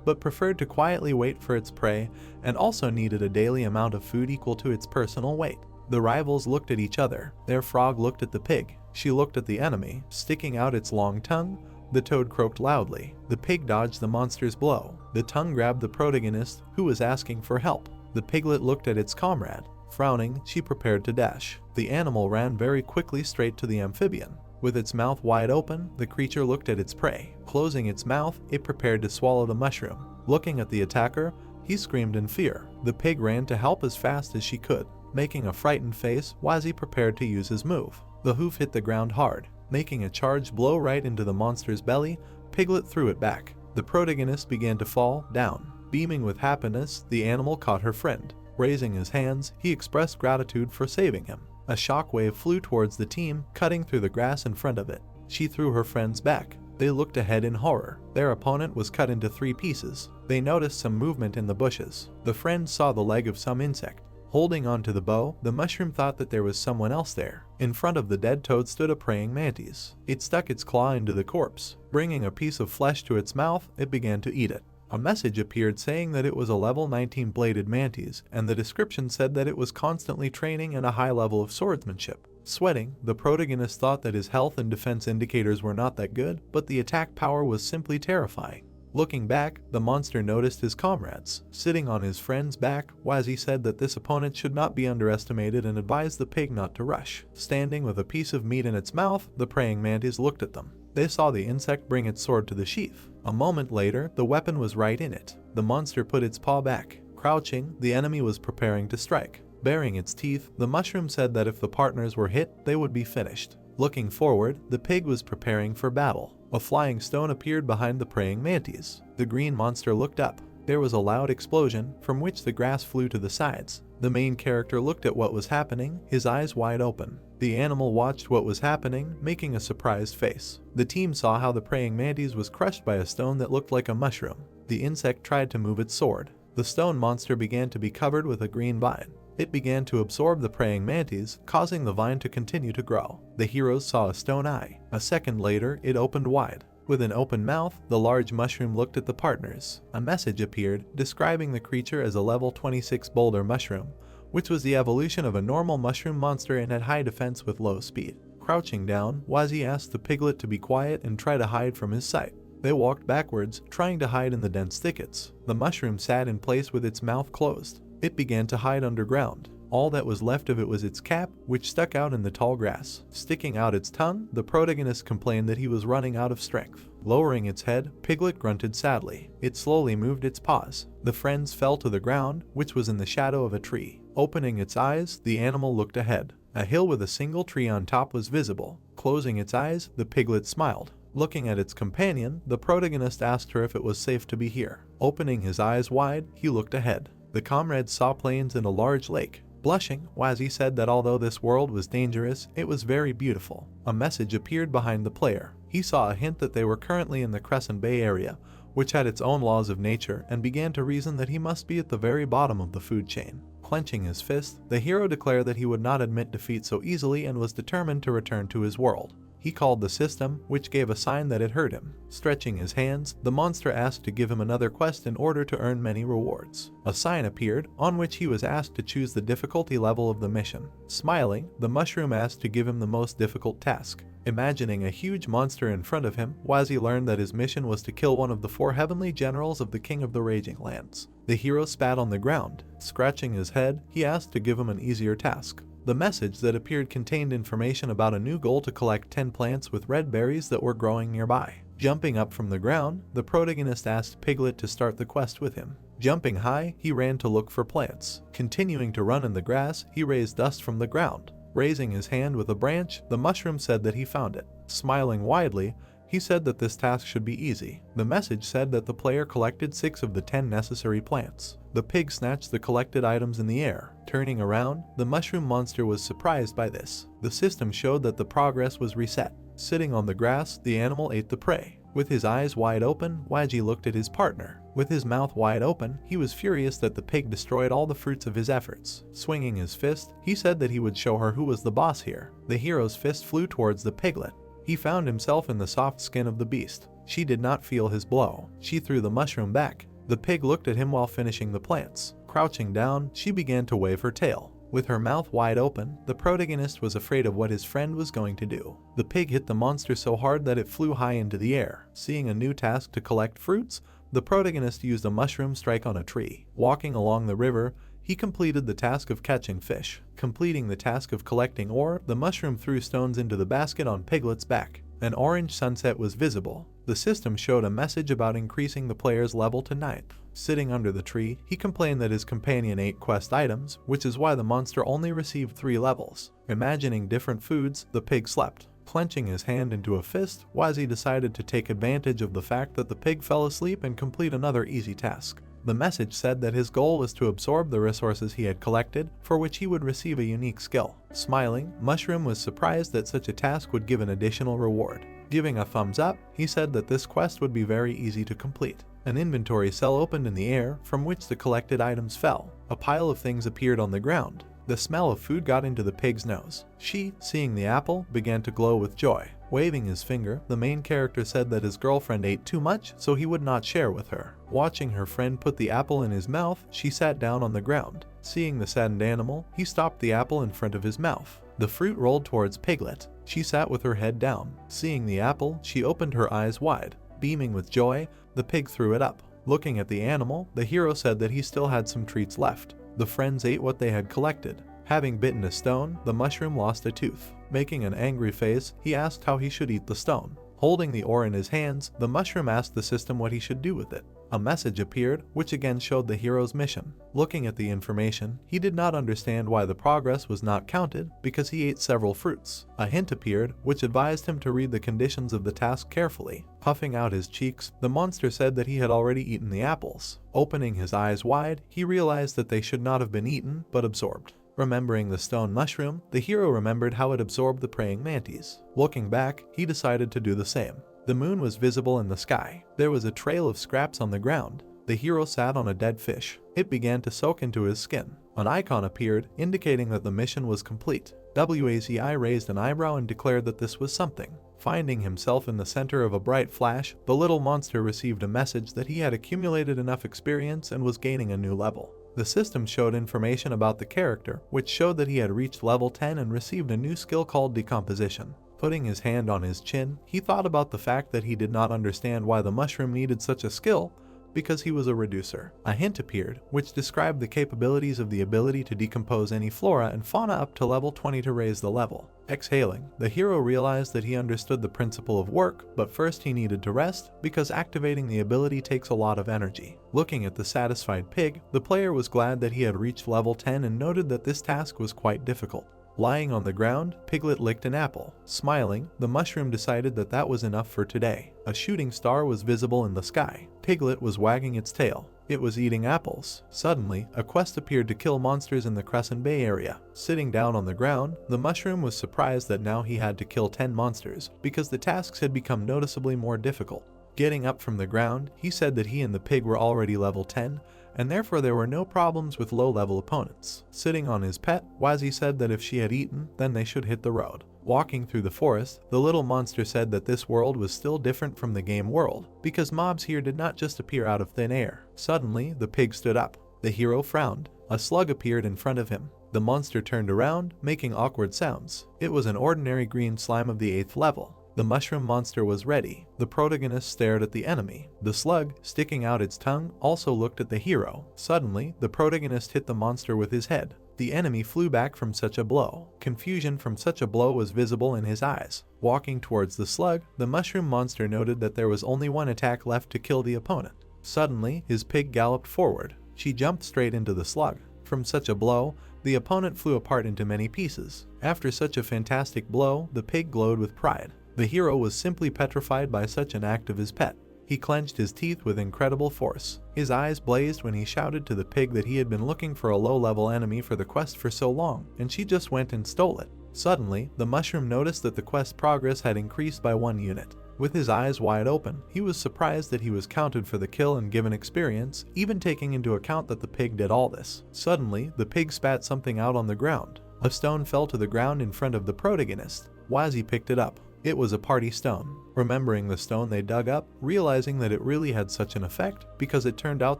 but preferred to quietly wait for its prey, and also needed a daily amount of food equal to its personal weight. The rivals looked at each other. Their frog looked at the pig. She looked at the enemy, sticking out its long tongue. The toad croaked loudly. The pig dodged the monster's blow. The tongue grabbed the protagonist, who was asking for help. The piglet looked at its comrade. Frowning, she prepared to dash. The animal ran very quickly straight to the amphibian. With its mouth wide open, the creature looked at its prey. Closing its mouth, it prepared to swallow the mushroom. Looking at the attacker, he screamed in fear. The pig ran to help as fast as she could. Making a frightened face, Wazi prepared to use his move. The hoof hit the ground hard. Making a charged blow right into the monster's belly, Piglet threw it back. The protagonist began to fall down. Beaming with happiness, the animal caught her friend. Raising his hands, he expressed gratitude for saving him. A shockwave flew towards the team, cutting through the grass in front of it. She threw her friends back. They looked ahead in horror. Their opponent was cut into 3 pieces. They noticed some movement in the bushes. The friends saw the leg of some insect. Holding onto the bow, the mushroom thought that there was someone else there. In front of the dead toad stood a praying mantis. It stuck its claw into the corpse. Bringing a piece of flesh to its mouth, it began to eat it. A message appeared saying that it was a level 19 bladed mantis, and the description said that it was constantly training at a high level of swordsmanship. Sweating, the protagonist thought that his health and defense indicators were not that good, but the attack power was simply terrifying. Looking back, the monster noticed his comrades. Sitting on his friend's back, Wazi said that this opponent should not be underestimated and advised the pig not to rush. Standing with a piece of meat in its mouth, the praying mantis looked at them. They saw the insect bring its sword to the sheath. A moment later, the weapon was right in it. The monster put its paw back. Crouching, the enemy was preparing to strike. Baring its teeth, the mushroom said that if the partners were hit, they would be finished. Looking forward, the pig was preparing for battle. A flying stone appeared behind the praying mantis. The green monster looked up. There was a loud explosion, from which the grass flew to the sides. The main character looked at what was happening, his eyes wide open. The animal watched what was happening, making a surprised face. The team saw how the praying mantis was crushed by a stone that looked like a mushroom. The insect tried to move its sword. The stone monster began to be covered with a green vine. It began to absorb the praying mantis, causing the vine to continue to grow. The heroes saw a stone eye. A second later, it opened wide. With an open mouth, the large mushroom looked at the partners. A message appeared, describing the creature as a level 26 boulder mushroom, which was the evolution of a normal mushroom monster and had high defense with low speed. Crouching down, Wazi asked the piglet to be quiet and try to hide from his sight. They walked backwards, trying to hide in the dense thickets. The mushroom sat in place with its mouth closed. It began to hide underground. All that was left of it was its cap, which stuck out in the tall grass. Sticking out its tongue, the protagonist complained that he was running out of strength. Lowering its head, Piglet grunted sadly. It slowly moved its paws. The friends fell to the ground, which was in the shadow of a tree. Opening its eyes, the animal looked ahead. A hill with a single tree on top was visible. Closing its eyes, the piglet smiled. Looking at its companion, the protagonist asked her if it was safe to be here. Opening his eyes wide, he looked ahead. The comrades saw plains and a large lake. Blushing, Wazi said that although this world was dangerous, it was very beautiful. A message appeared behind the player. He saw a hint that they were currently in the Crescent Bay area, which had its own laws of nature, and began to reason that he must be at the very bottom of the food chain. Clenching his fist, the hero declared that he would not admit defeat so easily and was determined to return to his world. He called the system, which gave a sign that it heard him. Stretching his hands, the monster asked to give him another quest in order to earn many rewards. A sign appeared, on which he was asked to choose the difficulty level of the mission. Smiling, the mushroom asked to give him the most difficult task. Imagining a huge monster in front of him, Wazi learned that his mission was to kill one of the 4 heavenly generals of the King of the Raging Lands. The hero spat on the ground. Scratching his head, he asked to give him an easier task. The message that appeared contained information about a new goal to collect 10 plants with red berries that were growing nearby. Jumping up from the ground, the protagonist asked Piglet to start the quest with him. Jumping high, he ran to look for plants. Continuing to run in the grass, he raised dust from the ground. Raising his hand with a branch, the mushroom said that he found it. Smiling widely, he said that this task should be easy. The message said that the player collected 6 of the 10 necessary plants. The pig snatched the collected items in the air. Turning around, the mushroom monster was surprised by this. The system showed that the progress was reset. Sitting on the grass, the animal ate the prey. With his eyes wide open, Waji looked at his partner. With his mouth wide open, he was furious that the pig destroyed all the fruits of his efforts. Swinging his fist, he said that he would show her who was the boss here. The hero's fist flew towards the piglet. He found himself in the soft skin of the beast. She did not feel his blow. She threw the mushroom back. The pig looked at him while finishing the plants. Crouching down, she began to wave her tail. With her mouth wide open, the protagonist was afraid of what his friend was going to do. The pig hit the monster so hard that it flew high into the air. Seeing a new task to collect fruits, the protagonist used a mushroom strike on a tree. Walking along the river, he completed the task of catching fish. Completing the task of collecting ore, the mushroom threw stones into the basket on Piglet's back. An orange sunset was visible. The system showed a message about increasing the player's level to 9th. Sitting under the tree, he complained that his companion ate quest items, which is why the monster only received 3 levels. Imagining different foods, the pig slept. Clenching his hand into a fist, Wazi decided to take advantage of the fact that the pig fell asleep and complete another easy task. The message said that his goal was to absorb the resources he had collected, for which he would receive a unique skill. Smiling, Mushroom was surprised that such a task would give an additional reward. Giving a thumbs up, he said that this quest would be very easy to complete. An inventory cell opened in the air, from which the collected items fell. A pile of things appeared on the ground. The smell of food got into the pig's nose. She, seeing the apple, began to glow with joy. Waving his finger, the main character said that his girlfriend ate too much, so he would not share with her. Watching her friend put the apple in his mouth, she sat down on the ground. Seeing the saddened animal, he stopped the apple in front of his mouth. The fruit rolled towards Piglet. She sat with her head down. Seeing the apple, she opened her eyes wide. Beaming with joy, the pig threw it up. Looking at the animal, the hero said that he still had some treats left. The friends ate what they had collected. Having bitten a stone, the mushroom lost a tooth. Making an angry face, he asked how he should eat the stone. Holding the ore in his hands, the mushroom asked the system what he should do with it. A message appeared, which again showed the hero's mission. Looking at the information, he did not understand why the progress was not counted because he ate several fruits. A hint appeared, which advised him to read the conditions of the task carefully. Puffing out his cheeks, the monster said that he had already eaten the apples. Opening his eyes wide, he realized that they should not have been eaten, but absorbed. Remembering the stone mushroom, the hero remembered how it absorbed the praying mantis. Looking back, he decided to do the same. The moon was visible in the sky. There was a trail of scraps on the ground. The hero sat on a dead fish. It began to soak into his skin. An icon appeared, indicating that the mission was complete. Wazi raised an eyebrow and declared that this was something. Finding himself in the center of a bright flash, the little monster received a message that he had accumulated enough experience and was gaining a new level. The system showed information about the character, which showed that he had reached level 10 and received a new skill called decomposition. Putting his hand on his chin, he thought about the fact that he did not understand why the mushroom needed such a skill, because he was a reducer. A hint appeared, which described the capabilities of the ability to decompose any flora and fauna up to level 20 to raise the level. Exhaling, the hero realized that he understood the principle of work, but first he needed to rest, because activating the ability takes a lot of energy. Looking at the satisfied pig, the player was glad that he had reached level 10 and noted that this task was quite difficult. Lying on the ground, Piglet licked an apple. Smiling, the mushroom decided that that was enough for today. A shooting star was visible in the sky. Piglet was wagging its tail. It was eating apples. Suddenly, a quest appeared to kill monsters in the Crescent Bay area. Sitting down on the ground, the mushroom was surprised that now he had to kill 10 monsters, because the tasks had become noticeably more difficult. Getting up from the ground, he said that he and the pig were already level 10, and therefore there were no problems with low-level opponents. Sitting on his pet, Wazi said that if she had eaten, then they should hit the road. Walking through the forest, the little monster said that this world was still different from the game world, because mobs here did not just appear out of thin air. Suddenly, the pig stood up. The hero frowned. A slug appeared in front of him. The monster turned around, making awkward sounds. It was an ordinary green slime of the 8th level. The mushroom monster was ready. The protagonist stared at the enemy. The slug, sticking out its tongue, also looked at the hero. Suddenly, the protagonist hit the monster with his head. The enemy flew back from such a blow. Confusion from such a blow was visible in his eyes. Walking towards the slug, the mushroom monster noted that there was only one attack left to kill the opponent. Suddenly, his pig galloped forward. She jumped straight into the slug. From such a blow, the opponent flew apart into many pieces. After such a fantastic blow, the pig glowed with pride. The hero was simply petrified by such an act of his pet. He clenched his teeth with incredible force. His eyes blazed when he shouted to the pig that he had been looking for a low-level enemy for the quest for so long, and she just went and stole it. Suddenly, the mushroom noticed that the quest progress had increased by 1 unit. With his eyes wide open, he was surprised that he was counted for the kill and given experience, even taking into account that the pig did all this. Suddenly, the pig spat something out on the ground. A stone fell to the ground in front of the protagonist. Wazi picked it up. It was a party stone. Remembering the stone they dug up, realizing that it really had such an effect, because it turned out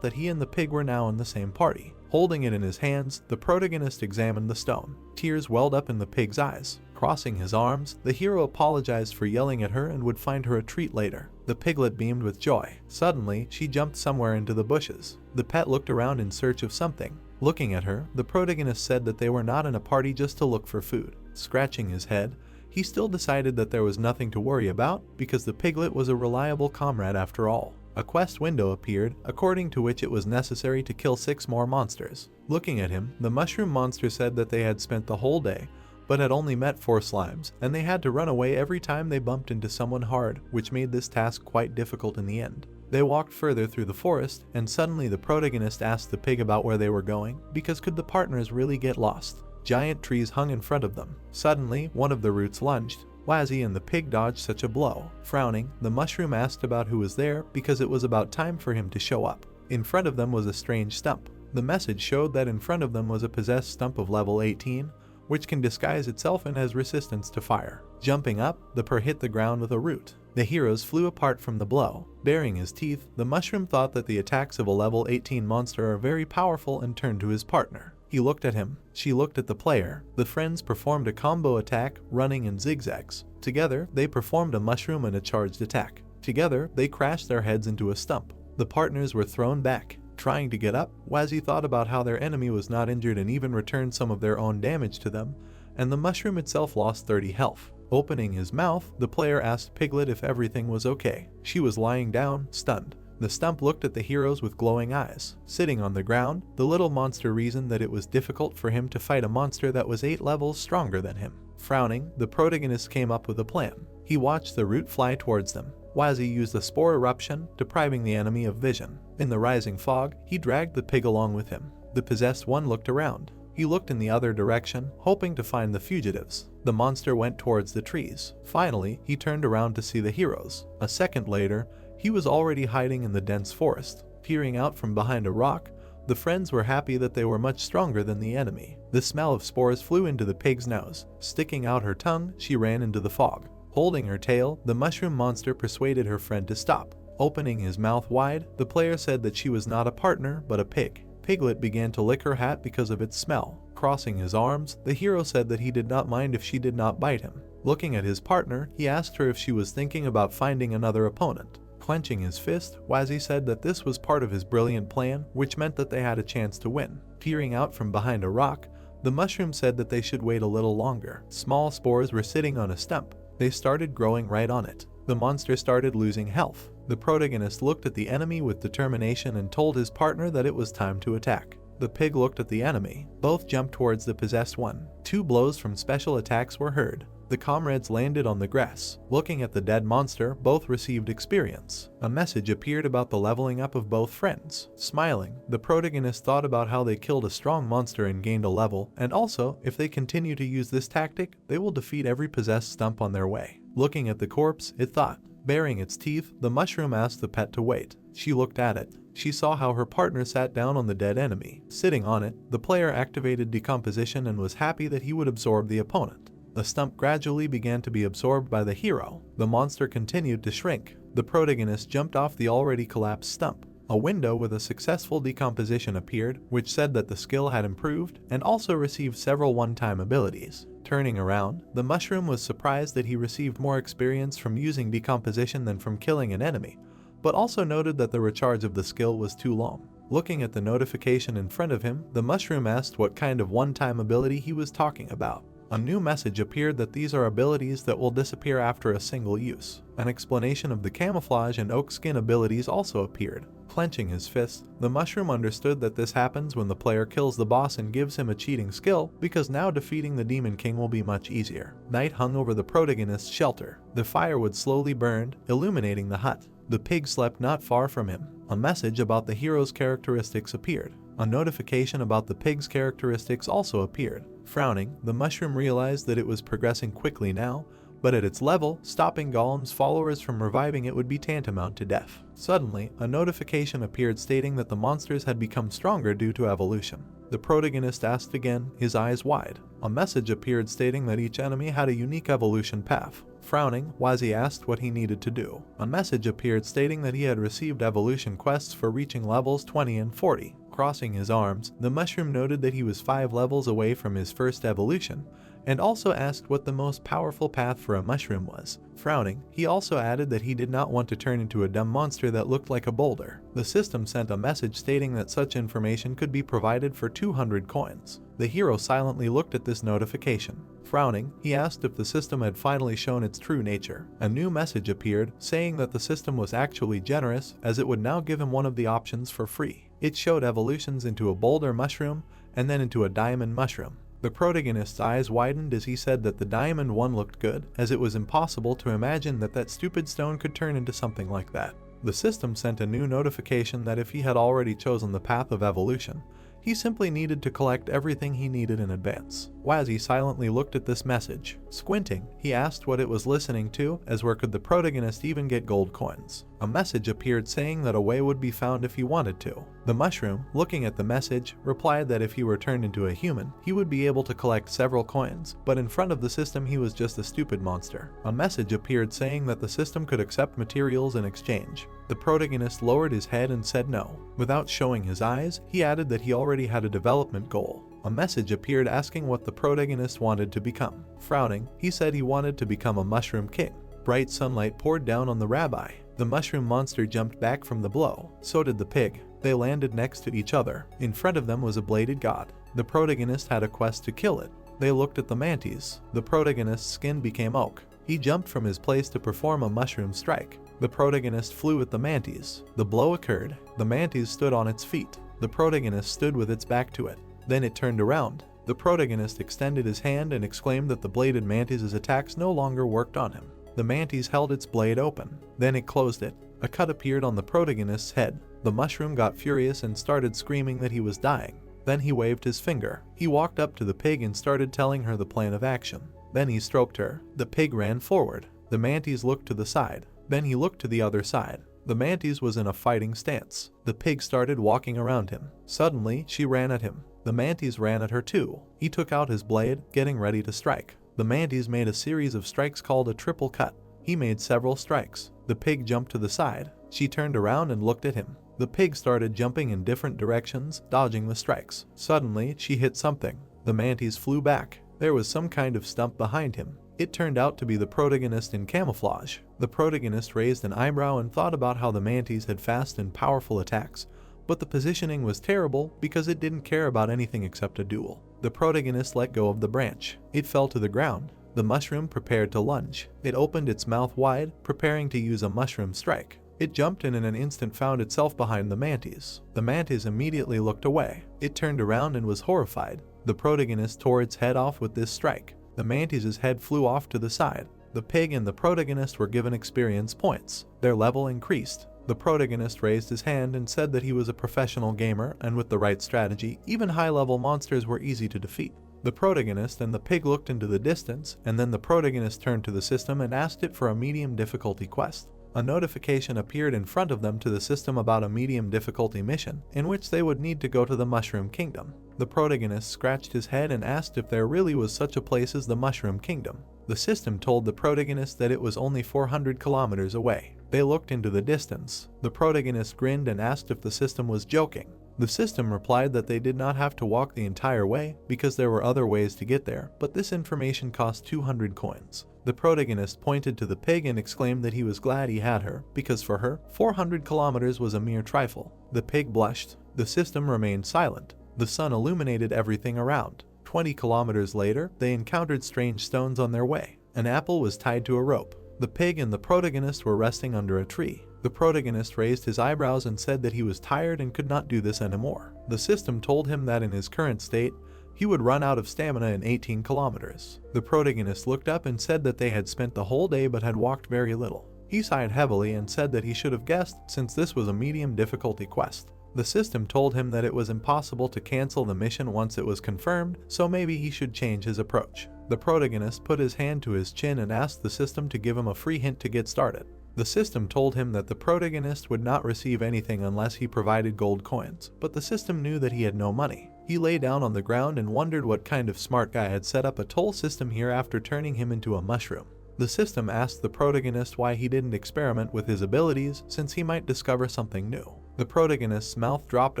that he and the pig were now in the same party. Holding it in his hands, the protagonist examined the stone. Tears welled up in the pig's eyes. Crossing his arms, the hero apologized for yelling at her and would find her a treat later. The piglet beamed with joy. Suddenly, she jumped somewhere into the bushes. The pet looked around in search of something. Looking at her, the protagonist said that they were not in a party just to look for food. Scratching his head, he still decided that there was nothing to worry about because the piglet was a reliable comrade after all. A quest window appeared, according to which it was necessary to kill 6 more monsters. Looking at him, the mushroom monster said that they had spent the whole day, but had only met 4 slimes, and they had to run away every time they bumped into someone hard, which made this task quite difficult in the end. They walked further through the forest, and suddenly the protagonist asked the pig about where they were going, because could the partners really get lost? Giant trees hung in front of them. Suddenly, one of the roots lunged. Wazi and the pig dodged such a blow. Frowning, the mushroom asked about who was there because it was about time for him to show up. In front of them was a strange stump. The message showed that in front of them was a possessed stump of level 18, which can disguise itself and has resistance to fire. Jumping up, the per hit the ground with a root. The heroes flew apart from the blow. Baring his teeth, the mushroom thought that the attacks of a level 18 monster are very powerful and turned to his partner. He looked at him. She looked at the player. The friends performed a combo attack, running in zigzags. Together, they performed a mushroom and a charged attack. Together, they crashed their heads into a stump. The partners were thrown back. Trying to get up, Wazi thought about how their enemy was not injured and even returned some of their own damage to them, and the mushroom itself lost 30 health. Opening his mouth, the player asked Piglet if everything was okay. She was lying down, stunned. The stump looked at the heroes with glowing eyes. Sitting on the ground, the little monster reasoned that it was difficult for him to fight a monster that was 8 levels stronger than him. Frowning, the protagonist came up with a plan. He watched the root fly towards them. Wazi used a spore eruption, depriving the enemy of vision. In the rising fog, he dragged the pig along with him. The possessed one looked around. He looked in the other direction, hoping to find the fugitives. The monster went towards the trees. Finally, he turned around to see the heroes. A second later, he was already hiding in the dense forest. Peering out from behind a rock, the friends were happy that they were much stronger than the enemy. The smell of spores flew into the pig's nose. Sticking out her tongue, she ran into the fog. Holding her tail, the mushroom monster persuaded her friend to stop. Opening his mouth wide, the player said that she was not a partner, but a pig. Piglet began to lick her hat because of its smell. Crossing his arms, the hero said that he did not mind if she did not bite him. Looking at his partner, he asked her if she was thinking about finding another opponent. Clenching his fist, Wazi said that this was part of his brilliant plan, which meant that they had a chance to win. Peering out from behind a rock, the mushroom said that they should wait a little longer. Small spores were sitting on a stump. They started growing right on it. The monster started losing health. The protagonist looked at the enemy with determination and told his partner that it was time to attack. The pig looked at the enemy. Both jumped towards the possessed one. 2 blows from special attacks were heard. The comrades landed on the grass. Looking at the dead monster, both received experience. A message appeared about the leveling up of both friends. Smiling, the protagonist thought about how they killed a strong monster and gained a level, and also, if they continue to use this tactic, they will defeat every possessed stump on their way. Looking at the corpse, it thought. Baring its teeth, the mushroom asked the pet to wait. She looked at it. She saw how her partner sat down on the dead enemy. Sitting on it, the player activated decomposition and was happy that he would absorb the opponent. The stump gradually began to be absorbed by the hero. The monster continued to shrink. The protagonist jumped off the already collapsed stump. A window with a successful decomposition appeared, which said that the skill had improved and also received several one-time abilities. Turning around, the mushroom was surprised that he received more experience from using decomposition than from killing an enemy, but also noted that the recharge of the skill was too long. Looking at the notification in front of him, the mushroom asked what kind of one-time ability he was talking about. A new message appeared that these are abilities that will disappear after a single use. An explanation of the camouflage and oak skin abilities also appeared. Clenching his fist, the mushroom understood that this happens when the player kills the boss and gives him a cheating skill, because now defeating the Demon King will be much easier. Night hung over the protagonist's shelter. The firewood slowly burned, illuminating the hut. The pig slept not far from him. A message about the hero's characteristics appeared. A notification about the pig's characteristics also appeared. Frowning, the mushroom realized that it was progressing quickly now, but at its level, stopping Golem's followers from reviving it would be tantamount to death. Suddenly, a notification appeared stating that the monsters had become stronger due to evolution. The protagonist asked again, his eyes wide. A message appeared stating that each enemy had a unique evolution path. Frowning, Wazi asked what he needed to do. A message appeared stating that he had received evolution quests for reaching levels 20 and 40. Crossing his arms, the mushroom noted that he was 5 levels away from his first evolution, and also asked what the most powerful path for a mushroom was. Frowning, he also added that he did not want to turn into a dumb monster that looked like a boulder. The system sent a message stating that such information could be provided for 200 coins. The hero silently looked at this notification. Frowning, he asked if the system had finally shown its true nature. A new message appeared, saying that the system was actually generous, as it would now give him one of the options for free. It showed evolutions into a boulder mushroom, and then into a diamond mushroom. The protagonist's eyes widened as he said that the diamond one looked good, as it was impossible to imagine that that stupid stone could turn into something like that. The system sent a new notification that if he had already chosen the path of evolution, he simply needed to collect everything he needed in advance. Wazi silently looked at this message. Squinting, he asked what it was listening to, as where could the protagonist even get gold coins. A message appeared saying that a way would be found if he wanted to. The mushroom, looking at the message, replied that if he were turned into a human, he would be able to collect several coins, but in front of the system he was just a stupid monster. A message appeared saying that the system could accept materials in exchange. The protagonist lowered his head and said no. Without showing his eyes, he added that he already had a development goal. A message appeared asking what the protagonist wanted to become. Frowning, he said he wanted to become a mushroom king. Bright sunlight poured down on the rabbi. The mushroom monster jumped back from the blow. So did the pig. They landed next to each other. In front of them was a bladed god. The protagonist had a quest to kill it. They looked at the mantis. The protagonist's skin became oak. He jumped from his place to perform a mushroom strike. The protagonist flew at the mantis. The blow occurred. The mantis stood on its feet. The protagonist stood with its back to it. Then it turned around. The protagonist extended his hand and exclaimed that the bladed mantis' attacks no longer worked on him. The mantis held its blade open. Then it closed it. A cut appeared on the protagonist's head. The mushroom got furious and started screaming that he was dying. Then he waved his finger. He walked up to the pig and started telling her the plan of action. Then he stroked her. The pig ran forward. The mantis looked to the side. Then he looked to the other side. The mantis was in a fighting stance. The pig started walking around him. Suddenly, she ran at him. The mantis ran at her too. He took out his blade, getting ready to strike. The mantis made a series of strikes called a triple cut. He made several strikes. The pig jumped to the side. She turned around and looked at him. The pig started jumping in different directions, dodging the strikes. Suddenly, she hit something. The mantis flew back. There was some kind of stump behind him. It turned out to be the protagonist in camouflage. The protagonist raised an eyebrow and thought about how the mantis had fast and powerful attacks, but the positioning was terrible because it didn't care about anything except a duel. The protagonist let go of the branch. It fell to the ground. The mushroom prepared to lunge. It opened its mouth wide, preparing to use a mushroom strike. It jumped and in an instant found itself behind the mantis. The mantis immediately looked away. It turned around and was horrified. The protagonist tore its head off with this strike. The mantis' head flew off to the side. The pig and the protagonist were given experience points. Their level increased. The protagonist raised his hand and said that he was a professional gamer, and with the right strategy, even high-level monsters were easy to defeat. The protagonist and the pig looked into the distance, and then the protagonist turned to the system and asked it for a medium difficulty quest. A notification appeared in front of them to the system about a medium difficulty mission, in which they would need to go to the Mushroom Kingdom. The protagonist scratched his head and asked if there really was such a place as the Mushroom Kingdom. The system told the protagonist that it was only 400 kilometers away. They looked into the distance. The protagonist grinned and asked if the system was joking. The system replied that they did not have to walk the entire way because there were other ways to get there, but this information cost 200 coins. The protagonist pointed to the pig and exclaimed that he was glad he had her, because for her, 400 kilometers was a mere trifle. The pig blushed. The system remained silent. The sun illuminated everything around. 20 kilometers later, they encountered strange stones on their way. An apple was tied to a rope. The pig and the protagonist were resting under a tree. The protagonist raised his eyebrows and said that he was tired and could not do this anymore. The system told him that in his current state, he would run out of stamina in 18 kilometers. The protagonist looked up and said that they had spent the whole day but had walked very little. He sighed heavily and said that he should have guessed since this was a medium difficulty quest. The system told him that it was impossible to cancel the mission once it was confirmed, so maybe he should change his approach. The protagonist put his hand to his chin and asked the system to give him a free hint to get started. The system told him that the protagonist would not receive anything unless he provided gold coins, but the system knew that he had no money. He lay down on the ground and wondered what kind of smart guy had set up a toll system here after turning him into a mushroom. The system asked the protagonist why he didn't experiment with his abilities since he might discover something new. The protagonist's mouth dropped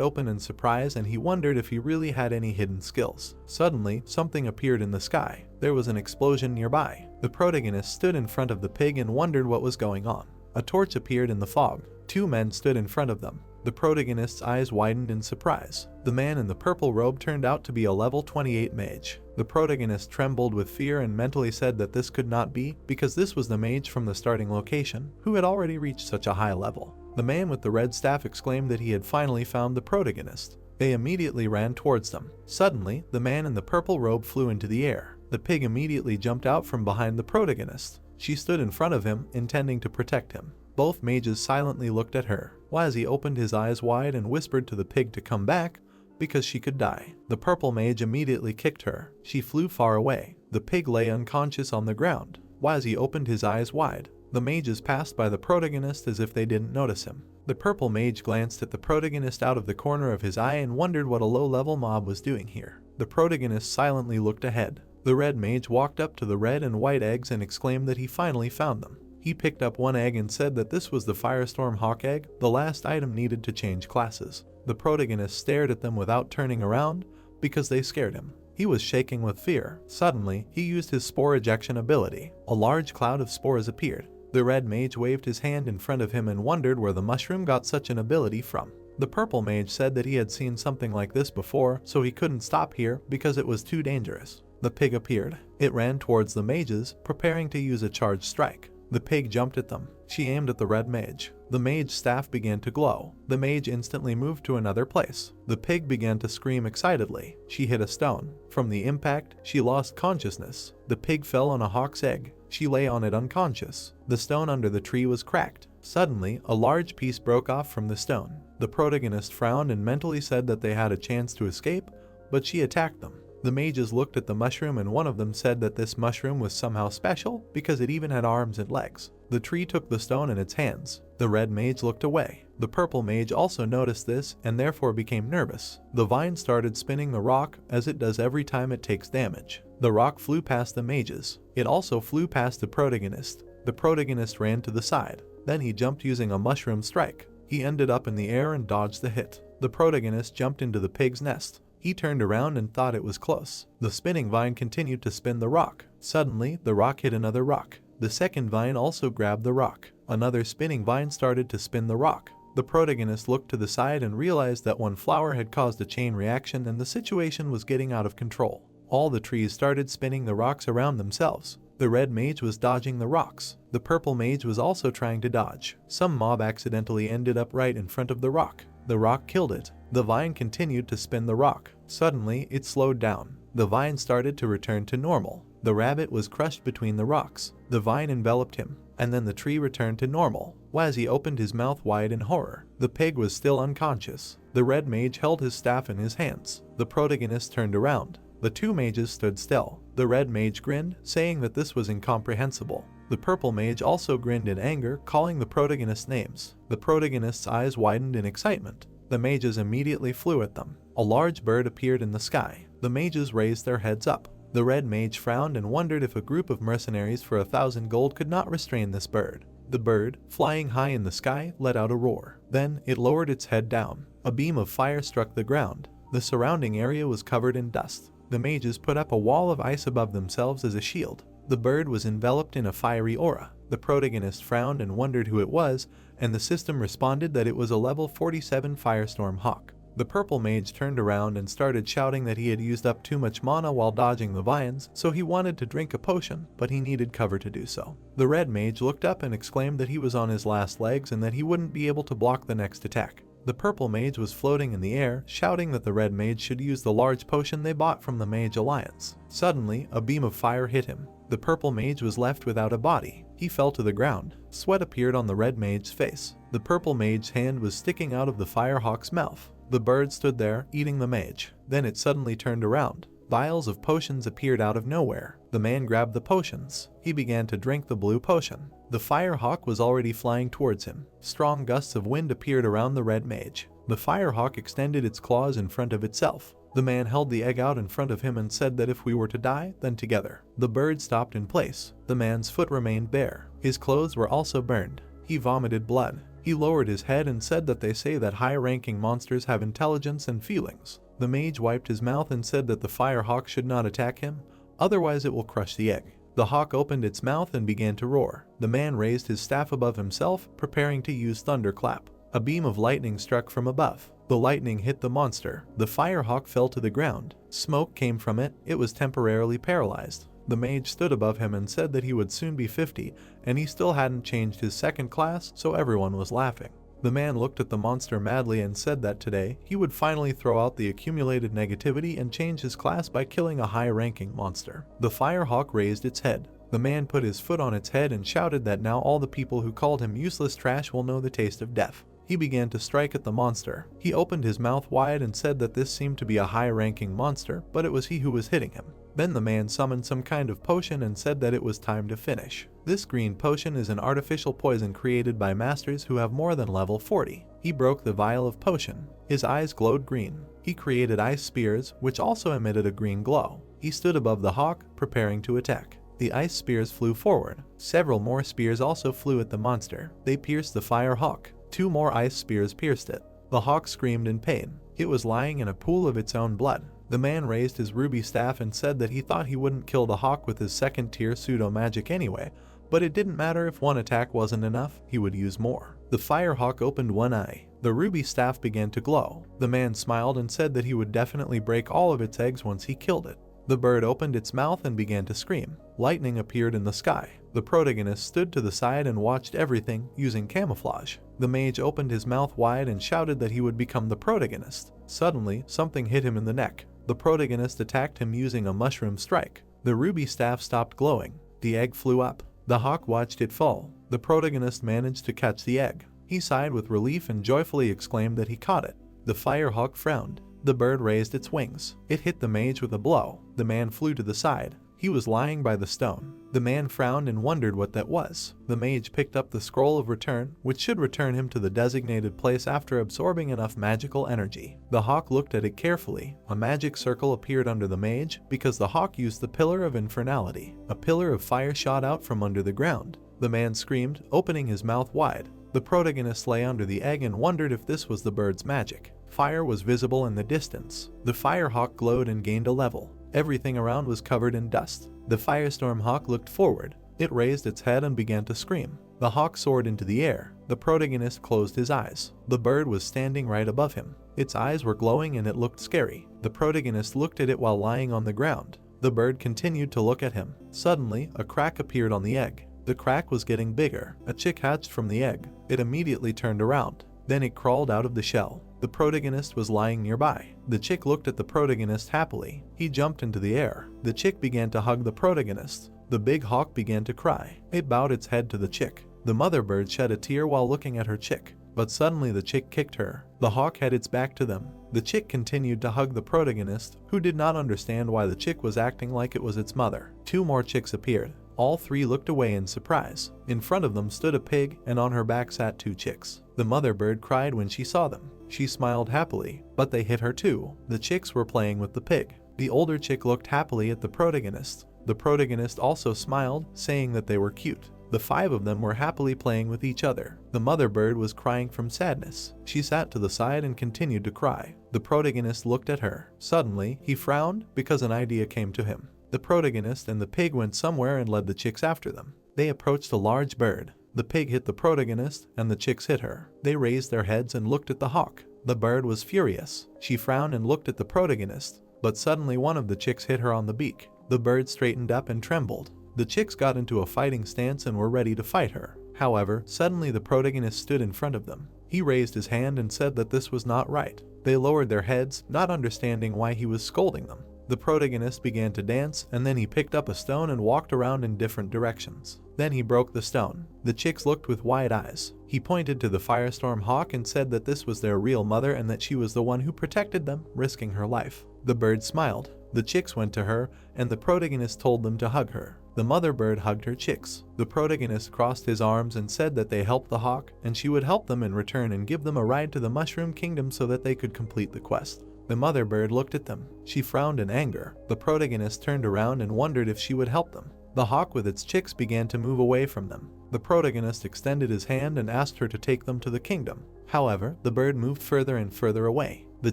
open in surprise and he wondered if he really had any hidden skills. Suddenly, something appeared in the sky. There was an explosion nearby. The protagonist stood in front of the pig and wondered what was going on. A torch appeared in the fog. Two men stood in front of them. The protagonist's eyes widened in surprise. The man in the purple robe turned out to be a level 28 mage. The protagonist trembled with fear and mentally said that this could not be because this was the mage from the starting location who had already reached such a high level. The man with the red staff exclaimed that he had finally found the protagonist. They immediately ran towards them. Suddenly, the man in the purple robe flew into the air. The pig immediately jumped out from behind the protagonist. She stood in front of him, intending to protect him. Both mages silently looked at her. Wazzy opened his eyes wide and whispered to the pig to come back because she could die. The purple mage immediately kicked her. She flew far away. The pig lay unconscious on the ground. Wazzy opened his eyes wide. The mages passed by the protagonist as if they didn't notice him. The purple mage glanced at the protagonist out of the corner of his eye and wondered what a low-level mob was doing here. The protagonist silently looked ahead. The red mage walked up to the red and white eggs and exclaimed that he finally found them. He picked up one egg and said that this was the firestorm hawk egg, the last item needed to change classes. The protagonist stared at them without turning around because they scared him. He was shaking with fear. Suddenly, he used his spore ejection ability. A large cloud of spores appeared. The red mage waved his hand in front of him and wondered where the mushroom got such an ability from. The purple mage said that he had seen something like this before, so he couldn't stop here because it was too dangerous. The pig appeared. It ran towards the mages, preparing to use a charge strike. The pig jumped at them. She aimed at the red mage. The mage's staff began to glow. The mage instantly moved to another place. The pig began to scream excitedly. She hit a stone. From the impact, she lost consciousness. The pig fell on a hawk's egg. She lay on it unconscious. The stone under the tree was cracked. Suddenly, a large piece broke off from the stone. The protagonist frowned and mentally said that they had a chance to escape, but she attacked them. The mages looked at the mushroom and one of them said that this mushroom was somehow special because it even had arms and legs. The tree took the stone in its hands. The red mage looked away. The purple mage also noticed this and therefore became nervous. The vine started spinning the rock as it does every time it takes damage. The rock flew past the mages. It also flew past the protagonist. The protagonist ran to the side. Then he jumped using a mushroom strike. He ended up in the air and dodged the hit. The protagonist jumped into the pig's nest. He turned around and thought it was close. The spinning vine continued to spin the rock. Suddenly, the rock hit another rock. The second vine also grabbed the rock. Another spinning vine started to spin the rock. The protagonist looked to the side and realized that one flower had caused a chain reaction and the situation was getting out of control. All the trees started spinning the rocks around themselves. The red mage was dodging the rocks. The purple mage was also trying to dodge. Some mob accidentally ended up right in front of the rock. The rock killed it. The vine continued to spin the rock. Suddenly, it slowed down. The vine started to return to normal. The rabbit was crushed between the rocks. The vine enveloped him, and then the tree returned to normal. Wazzy opened his mouth wide in horror. The pig was still unconscious. The red mage held his staff in his hands. The protagonist turned around. The two mages stood still. The red mage grinned, saying that this was incomprehensible. The purple mage also grinned in anger, calling the protagonist names. The protagonist's eyes widened in excitement. The mages immediately flew at them. A large bird appeared in the sky. The mages raised their heads up. The red mage frowned and wondered if a group of mercenaries for 1,000 gold could not restrain this bird. The bird, flying high in the sky, let out a roar. Then, it lowered its head down. A beam of fire struck the ground. The surrounding area was covered in dust. The mages put up a wall of ice above themselves as a shield. The bird was enveloped in a fiery aura. The protagonist frowned and wondered who it was, and the system responded that it was a level 47 firestorm hawk. The purple mage turned around and started shouting that he had used up too much mana while dodging the vines, so he wanted to drink a potion, but he needed cover to do so. The red mage looked up and exclaimed that he was on his last legs and that he wouldn't be able to block the next attack. The purple mage was floating in the air, shouting that the red mage should use the large potion they bought from the Mage Alliance. Suddenly, a beam of fire hit him. The purple mage was left without a body. He fell to the ground. Sweat appeared on the red mage's face. The purple mage's hand was sticking out of the firehawk's mouth. The bird stood there, eating the mage. Then it suddenly turned around. Vials of potions appeared out of nowhere. The man grabbed the potions. He began to drink the blue potion. The firehawk was already flying towards him. Strong gusts of wind appeared around the red mage. The firehawk extended its claws in front of itself. The man held the egg out in front of him and said that if we were to die, then together. The bird stopped in place. The man's foot remained bare. His clothes were also burned. He vomited blood. He lowered his head and said that they say that high-ranking monsters have intelligence and feelings. The mage wiped his mouth and said that the firehawk should not attack him, otherwise it will crush the egg. The hawk opened its mouth and began to roar. The man raised his staff above himself, preparing to use thunderclap. A beam of lightning struck from above. The lightning hit the monster. The firehawk fell to the ground. Smoke came from it. It was temporarily paralyzed. The mage stood above him and said that he would soon be 50, and he still hadn't changed his second class, so everyone was laughing. The man looked at the monster madly and said that today, he would finally throw out the accumulated negativity and change his class by killing a high-ranking monster. The firehawk raised its head. The man put his foot on its head and shouted that now all the people who called him useless trash will know the taste of death. He began to strike at the monster. He opened his mouth wide and said that this seemed to be a high-ranking monster, but it was he who was hitting him. Then the man summoned some kind of potion and said that it was time to finish. This green potion is an artificial poison created by masters who have more than level 40. He broke the vial of potion. His eyes glowed green. He created ice spears, which also emitted a green glow. He stood above the hawk, preparing to attack. The ice spears flew forward. Several more spears also flew at the monster. They pierced the fire hawk. 2 more ice spears pierced it. The hawk screamed in pain. It was lying in a pool of its own blood. The man raised his ruby staff and said that he thought he wouldn't kill the hawk with his second-tier pseudo-magic anyway, but it didn't matter if one attack wasn't enough, he would use more. The firehawk opened one eye. The ruby staff began to glow. The man smiled and said that he would definitely break all of its eggs once he killed it. The bird opened its mouth and began to scream. Lightning appeared in the sky. The protagonist stood to the side and watched everything using camouflage. The mage opened his mouth wide and shouted that he would become the protagonist. Suddenly, something hit him in the neck. The protagonist attacked him using a mushroom strike. The ruby staff stopped glowing. The egg flew up. The hawk watched it fall. The protagonist managed to catch the egg. He sighed with relief and joyfully exclaimed that he caught it. The fire hawk frowned. The bird raised its wings. It hit the mage with a blow. The man flew to the side. He was lying by the stone. The man frowned and wondered what that was. The mage picked up the scroll of return, which should return him to the designated place after absorbing enough magical energy. The hawk looked at it carefully. A magic circle appeared under the mage because the hawk used the pillar of infernality. A pillar of fire shot out from under the ground. The man screamed, opening his mouth wide. The protagonist lay under the egg and wondered if this was the bird's magic. Fire was visible in the distance. The fire hawk glowed and gained a level. Everything around was covered in dust. The firestorm hawk looked forward. It raised its head and began to scream. The hawk soared into the air. The protagonist closed his eyes. The bird was standing right above him. Its eyes were glowing and it looked scary. The protagonist looked at it while lying on the ground. The bird continued to look at him. Suddenly, a crack appeared on the egg. The crack was getting bigger. A chick hatched from the egg. It immediately turned around. Then it crawled out of the shell. The protagonist was lying nearby. The chick looked at the protagonist happily. He jumped into the air. The chick began to hug the protagonist. The big hawk began to cry. It bowed its head to the chick. The mother bird shed a tear while looking at her chick. But suddenly the chick kicked her. The hawk had its back to them. The chick continued to hug the protagonist, who did not understand why the chick was acting like it was its mother. 2 more chicks appeared. All 3 looked away in surprise. In front of them stood a pig, and on her back sat 2 chicks. The mother bird cried when she saw them. She smiled happily, but they hit her too. The chicks were playing with the pig. The older chick looked happily at the protagonist. The protagonist also smiled, saying that they were cute. The 5 of them were happily playing with each other. The mother bird was crying from sadness. She sat to the side and continued to cry. The protagonist looked at her. Suddenly, he frowned because an idea came to him. The protagonist and the pig went somewhere and led the chicks after them. They approached a large bird. The pig hit the protagonist, and the chicks hit her. They raised their heads and looked at the hawk. The bird was furious. She frowned and looked at the protagonist, but suddenly one of the chicks hit her on the beak. The bird straightened up and trembled. The chicks got into a fighting stance and were ready to fight her. However, suddenly the protagonist stood in front of them. He raised his hand and said that this was not right. They lowered their heads, not understanding why he was scolding them. The protagonist began to dance, and then he picked up a stone and walked around in different directions. Then he broke the stone. The chicks looked with wide eyes. He pointed to the firestorm hawk and said that this was their real mother and that she was the one who protected them, risking her life. The bird smiled. The chicks went to her, and the protagonist told them to hug her. The mother bird hugged her chicks. The protagonist crossed his arms and said that they helped the hawk, and she would help them in return and give them a ride to the Mushroom Kingdom so that they could complete the quest. The mother bird looked at them. She frowned in anger. The protagonist turned around and wondered if she would help them. The hawk with its chicks began to move away from them. The protagonist extended his hand and asked her to take them to the kingdom. However, the bird moved further and further away. The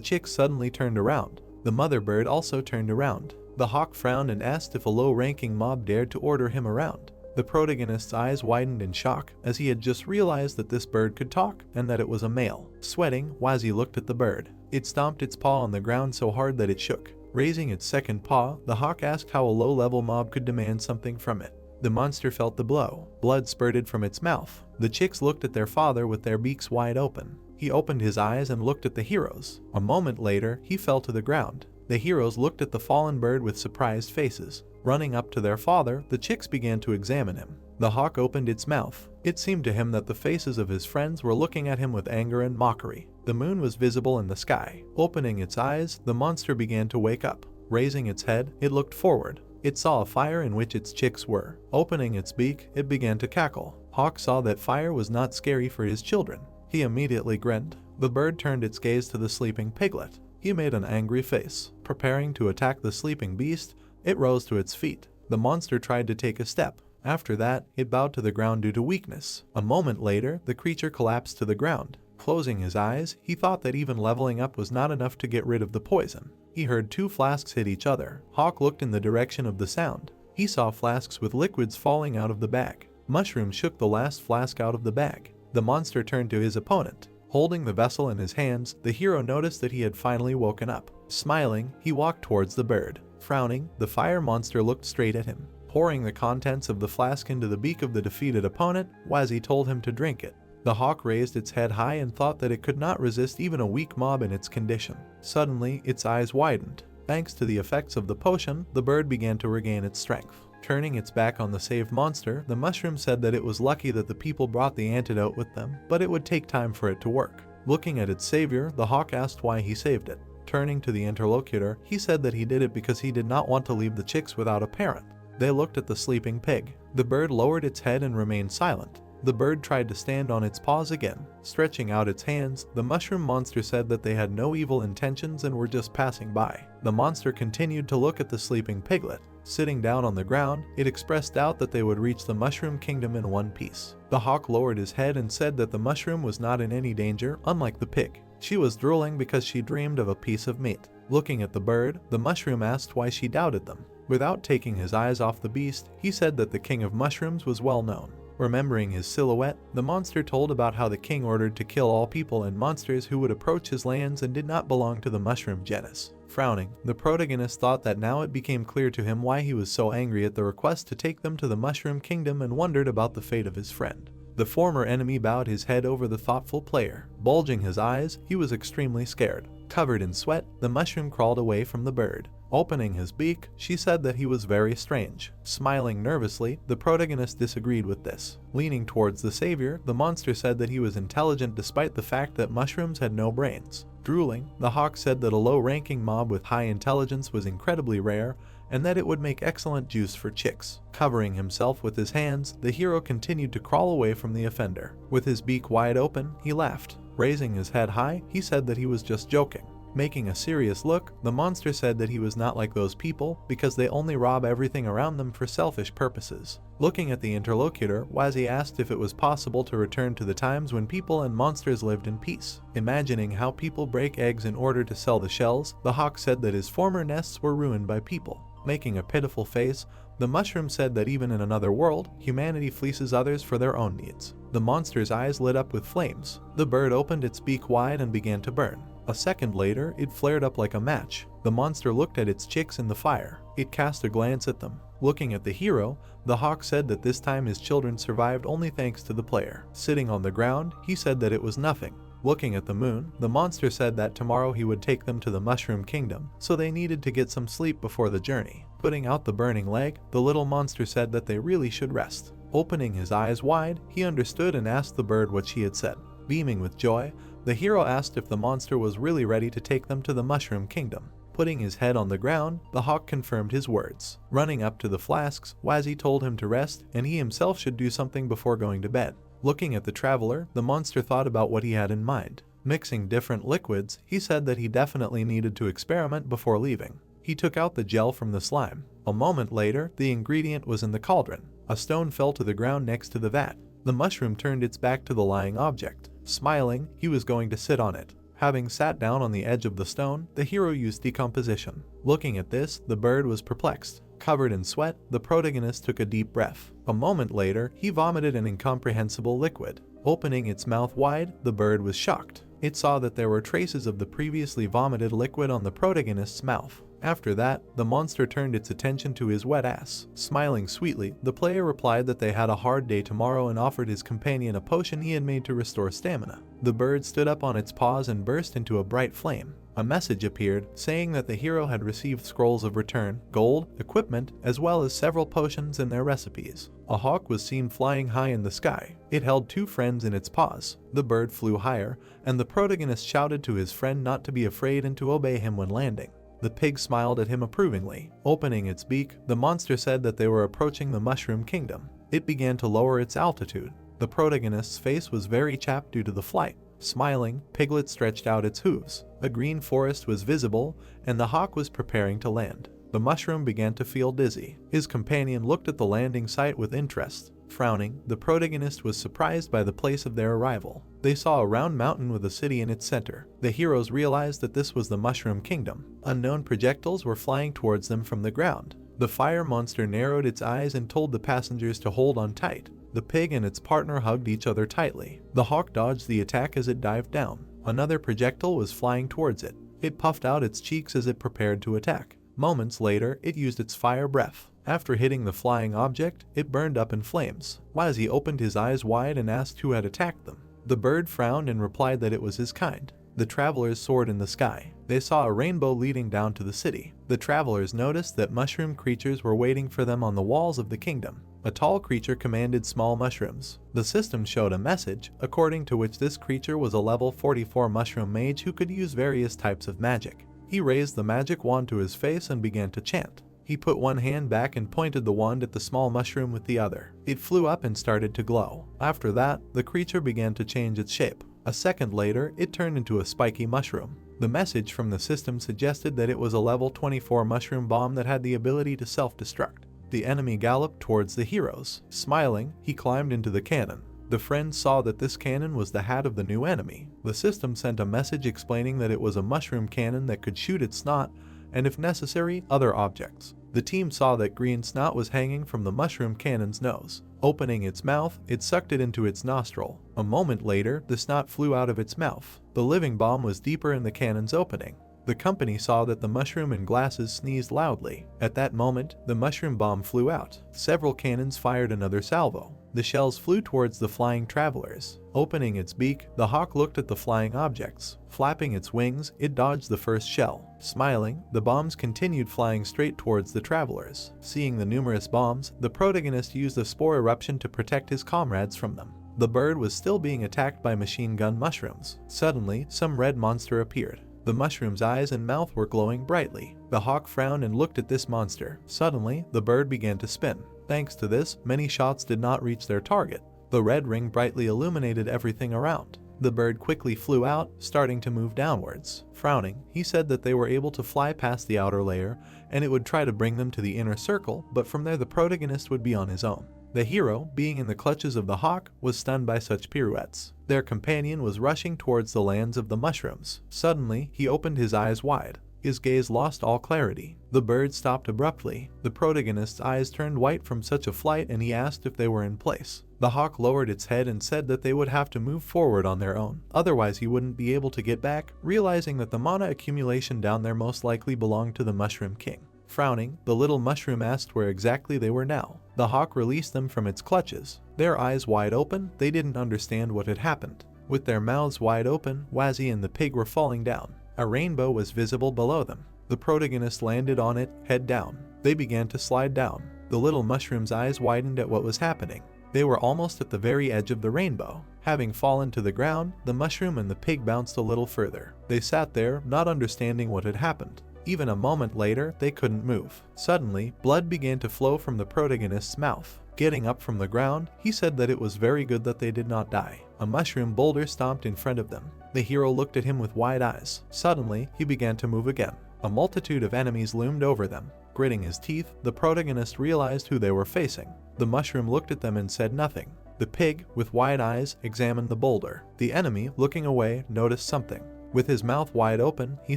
chicks suddenly turned around. The mother bird also turned around. The hawk frowned and asked if a low-ranking mob dared to order him around. The protagonist's eyes widened in shock, as he had just realized that this bird could talk and that it was a male. Sweating, Wazi looked at the bird. It stomped its paw on the ground so hard that it shook. Raising its second paw, the hawk asked how a low-level mob could demand something from it. The monster felt the blow. Blood spurted from its mouth. The chicks looked at their father with their beaks wide open. He opened his eyes and looked at the heroes. A moment later, he fell to the ground. The heroes looked at the fallen bird with surprised faces. Running up to their father, the chicks began to examine him. The hawk opened its mouth. It seemed to him that the faces of his friends were looking at him with anger and mockery. The moon was visible in the sky. Opening its eyes, the monster began to wake up. Raising its head, it looked forward. It saw a fire in which its chicks were. Opening its beak, it began to cackle. Hawk saw that fire was not scary for his children. He immediately grinned. The bird turned its gaze to the sleeping piglet. He made an angry face. Preparing to attack the sleeping beast, it rose to its feet. The monster tried to take a step. After that, it bowed to the ground due to weakness. A moment later, the creature collapsed to the ground. Closing his eyes, he thought that even leveling up was not enough to get rid of the poison. He heard 2 flasks hit each other. Hawk looked in the direction of the sound. He saw flasks with liquids falling out of the bag. Mushroom shook the last flask out of the bag. The monster turned to his opponent. Holding the vessel in his hands, the hero noticed that he had finally woken up. Smiling, he walked towards the bird. Frowning, the fire monster looked straight at him. Pouring the contents of the flask into the beak of the defeated opponent, Wazzy told him to drink it. The hawk raised its head high and thought that it could not resist even a weak mob in its condition. Suddenly, its eyes widened. Thanks to the effects of the potion, the bird began to regain its strength. Turning its back on the saved monster, the mushroom said that it was lucky that the people brought the antidote with them, but it would take time for it to work. Looking at its savior, the hawk asked why he saved it. Turning to the interlocutor, he said that he did it because he did not want to leave the chicks without a parent. They looked at the sleeping pig. The bird lowered its head and remained silent. The bird tried to stand on its paws again. Stretching out its hands, the mushroom monster said that they had no evil intentions and were just passing by. The monster continued to look at the sleeping piglet. Sitting down on the ground, it expressed doubt that they would reach the mushroom kingdom in one piece. The hawk lowered his head and said that the mushroom was not in any danger, unlike the pig. She was drooling because she dreamed of a piece of meat. Looking at the bird, the mushroom asked why she doubted them. Without taking his eyes off the beast, he said that the king of mushrooms was well known. Remembering his silhouette, the monster told about how the king ordered to kill all people and monsters who would approach his lands and did not belong to the mushroom genus. Frowning, the protagonist thought that now it became clear to him why he was so angry at the request to take them to the mushroom kingdom and wondered about the fate of his friend. The former enemy bowed his head over the thoughtful player. Bulging his eyes, he was extremely scared. Covered in sweat, the mushroom crawled away from the bird. Opening his beak, she said that he was very strange. Smiling nervously, the protagonist disagreed with this. Leaning towards the savior, the monster said that he was intelligent despite the fact that mushrooms had no brains. Drooling, the hawk said that a low-ranking mob with high intelligence was incredibly rare and that it would make excellent juice for chicks. Covering himself with his hands, the hero continued to crawl away from the offender. With his beak wide open, he laughed. Raising his head high, he said that he was just joking. Making a serious look, the monster said that he was not like those people because they only rob everything around them for selfish purposes. Looking at the interlocutor, Wazzy asked if it was possible to return to the times when people and monsters lived in peace. Imagining how people break eggs in order to sell the shells, the hawk said that his former nests were ruined by people. Making a pitiful face, the mushroom said that even in another world, humanity fleeces others for their own needs. The monster's eyes lit up with flames. The bird opened its beak wide and began to burn. A second later, it flared up like a match. The monster looked at its chicks in the fire. It cast a glance at them. Looking at the hero, the hawk said that this time his children survived only thanks to the player. Sitting on the ground, he said that it was nothing. Looking at the moon, the monster said that tomorrow he would take them to the mushroom kingdom, so they needed to get some sleep before the journey. Putting out the burning leg, the little monster said that they really should rest. Opening his eyes wide, he understood and asked the bird what she had said. Beaming with joy, the hero asked if the monster was really ready to take them to the mushroom kingdom. Putting his head on the ground, the hawk confirmed his words. Running up to the flasks, Wazzy told him to rest and he himself should do something before going to bed. Looking at the traveler, the monster thought about what he had in mind. Mixing different liquids, he said that he definitely needed to experiment before leaving. He took out the gel from the slime. A moment later, the ingredient was in the cauldron. A stone fell to the ground next to the vat. The mushroom turned its back to the lying object. Smiling, he was going to sit on it. Having sat down on the edge of the stone, the hero used decomposition. Looking at this, the bird was perplexed. Covered in sweat, the protagonist took a deep breath. A moment later, he vomited an incomprehensible liquid. Opening its mouth wide, the bird was shocked. It saw that there were traces of the previously vomited liquid on the protagonist's mouth. After that, the monster turned its attention to his wet ass. Smiling sweetly, the player replied that they had a hard day tomorrow and offered his companion a potion he had made to restore stamina. The bird stood up on its paws and burst into a bright flame. A message appeared saying that the hero had received scrolls of return, gold, equipment, as well as several potions and their recipes. A hawk was seen flying high in the sky. It held two friends in its paws. The bird flew higher, and the protagonist shouted to his friend not to be afraid and to obey him when landing. The pig smiled at him approvingly. Opening its beak, the monster said that they were approaching the mushroom kingdom. It began to lower its altitude. The protagonist's face was very chapped due to the flight. Smiling, Piglet stretched out its hooves. A green forest was visible, and the hawk was preparing to land. The mushroom began to feel dizzy. His companion looked at the landing site with interest. Frowning, the protagonist was surprised by the place of their arrival. They saw a round mountain with a city in its center. The heroes realized that this was the Mushroom Kingdom. Unknown projectiles were flying towards them from the ground. The fire monster narrowed its eyes and told the passengers to hold on tight. The pig and its partner hugged each other tightly. The hawk dodged the attack as it dived down. Another projectile was flying towards it. It puffed out its cheeks as it prepared to attack. Moments later, it used its fire breath. After hitting the flying object, it burned up in flames. Wazi opened his eyes wide and asked who had attacked them. The bird frowned and replied that it was his kind. The travelers soared in the sky. They saw a rainbow leading down to the city. The travelers noticed that mushroom creatures were waiting for them on the walls of the kingdom. A tall creature commanded small mushrooms. The system showed a message, according to which this creature was a level 44 mushroom mage who could use various types of magic. He raised the magic wand to his face and began to chant. He put one hand back and pointed the wand at the small mushroom with the other. It flew up and started to glow. After that, the creature began to change its shape. A second later, it turned into a spiky mushroom. The message from the system suggested that it was a level 24 mushroom bomb that had the ability to self-destruct. The enemy galloped towards the heroes. Smiling, he climbed into the cannon. The friends saw that this cannon was the hat of the new enemy. The system sent a message explaining that it was a mushroom cannon that could shoot its snot, and if necessary, other objects. The team saw that green snot was hanging from the mushroom cannon's nose. Opening its mouth, it sucked it into its nostril. A moment later, the snot flew out of its mouth. The living bomb was deeper in the cannon's opening. The company saw that the mushroom in glasses sneezed loudly. At that moment, the mushroom bomb flew out. Several cannons fired another salvo. The shells flew towards the flying travelers. Opening its beak, the hawk looked at the flying objects. Flapping its wings, it dodged the first shell. Smiling, the bombs continued flying straight towards the travelers. Seeing the numerous bombs, the protagonist used a spore eruption to protect his comrades from them. The bird was still being attacked by machine gun mushrooms. Suddenly, some red monster appeared. The mushroom's eyes and mouth were glowing brightly. The hawk frowned and looked at this monster. Suddenly, the bird began to spin. Thanks to this, many shots did not reach their target. The red ring brightly illuminated everything around. The bird quickly flew out, starting to move downwards. Frowning, he said that they were able to fly past the outer layer, and it would try to bring them to the inner circle, but from there the protagonist would be on his own. The hero, being in the clutches of the hawk, was stunned by such pirouettes. Their companion was rushing towards the lands of the mushrooms. Suddenly, he opened his eyes wide. His gaze lost all clarity. The bird stopped abruptly. The protagonist's eyes turned white from such a flight and he asked if they were in place. The hawk lowered its head and said that they would have to move forward on their own, otherwise he wouldn't be able to get back, realizing that the mana accumulation down there most likely belonged to the Mushroom King. Frowning, the little mushroom asked where exactly they were now. The hawk released them from its clutches. Their eyes wide open, they didn't understand what had happened. With their mouths wide open, Wazi and the pig were falling down. A rainbow was visible below them. The protagonist landed on it, head down. They began to slide down. The little mushroom's eyes widened at what was happening. They were almost at the very edge of the rainbow. Having fallen to the ground, the mushroom and the pig bounced a little further. They sat there, not understanding what had happened. Even a moment later, they couldn't move. Suddenly, blood began to flow from the protagonist's mouth. Getting up from the ground, he said that it was very good that they did not die. A mushroom boulder stomped in front of them. The hero looked at him with wide eyes. Suddenly, he began to move again. A multitude of enemies loomed over them. Gritting his teeth, the protagonist realized who they were facing. The mushroom looked at them and said nothing. The pig, with wide eyes, examined the boulder. The enemy, looking away, noticed something. With his mouth wide open, he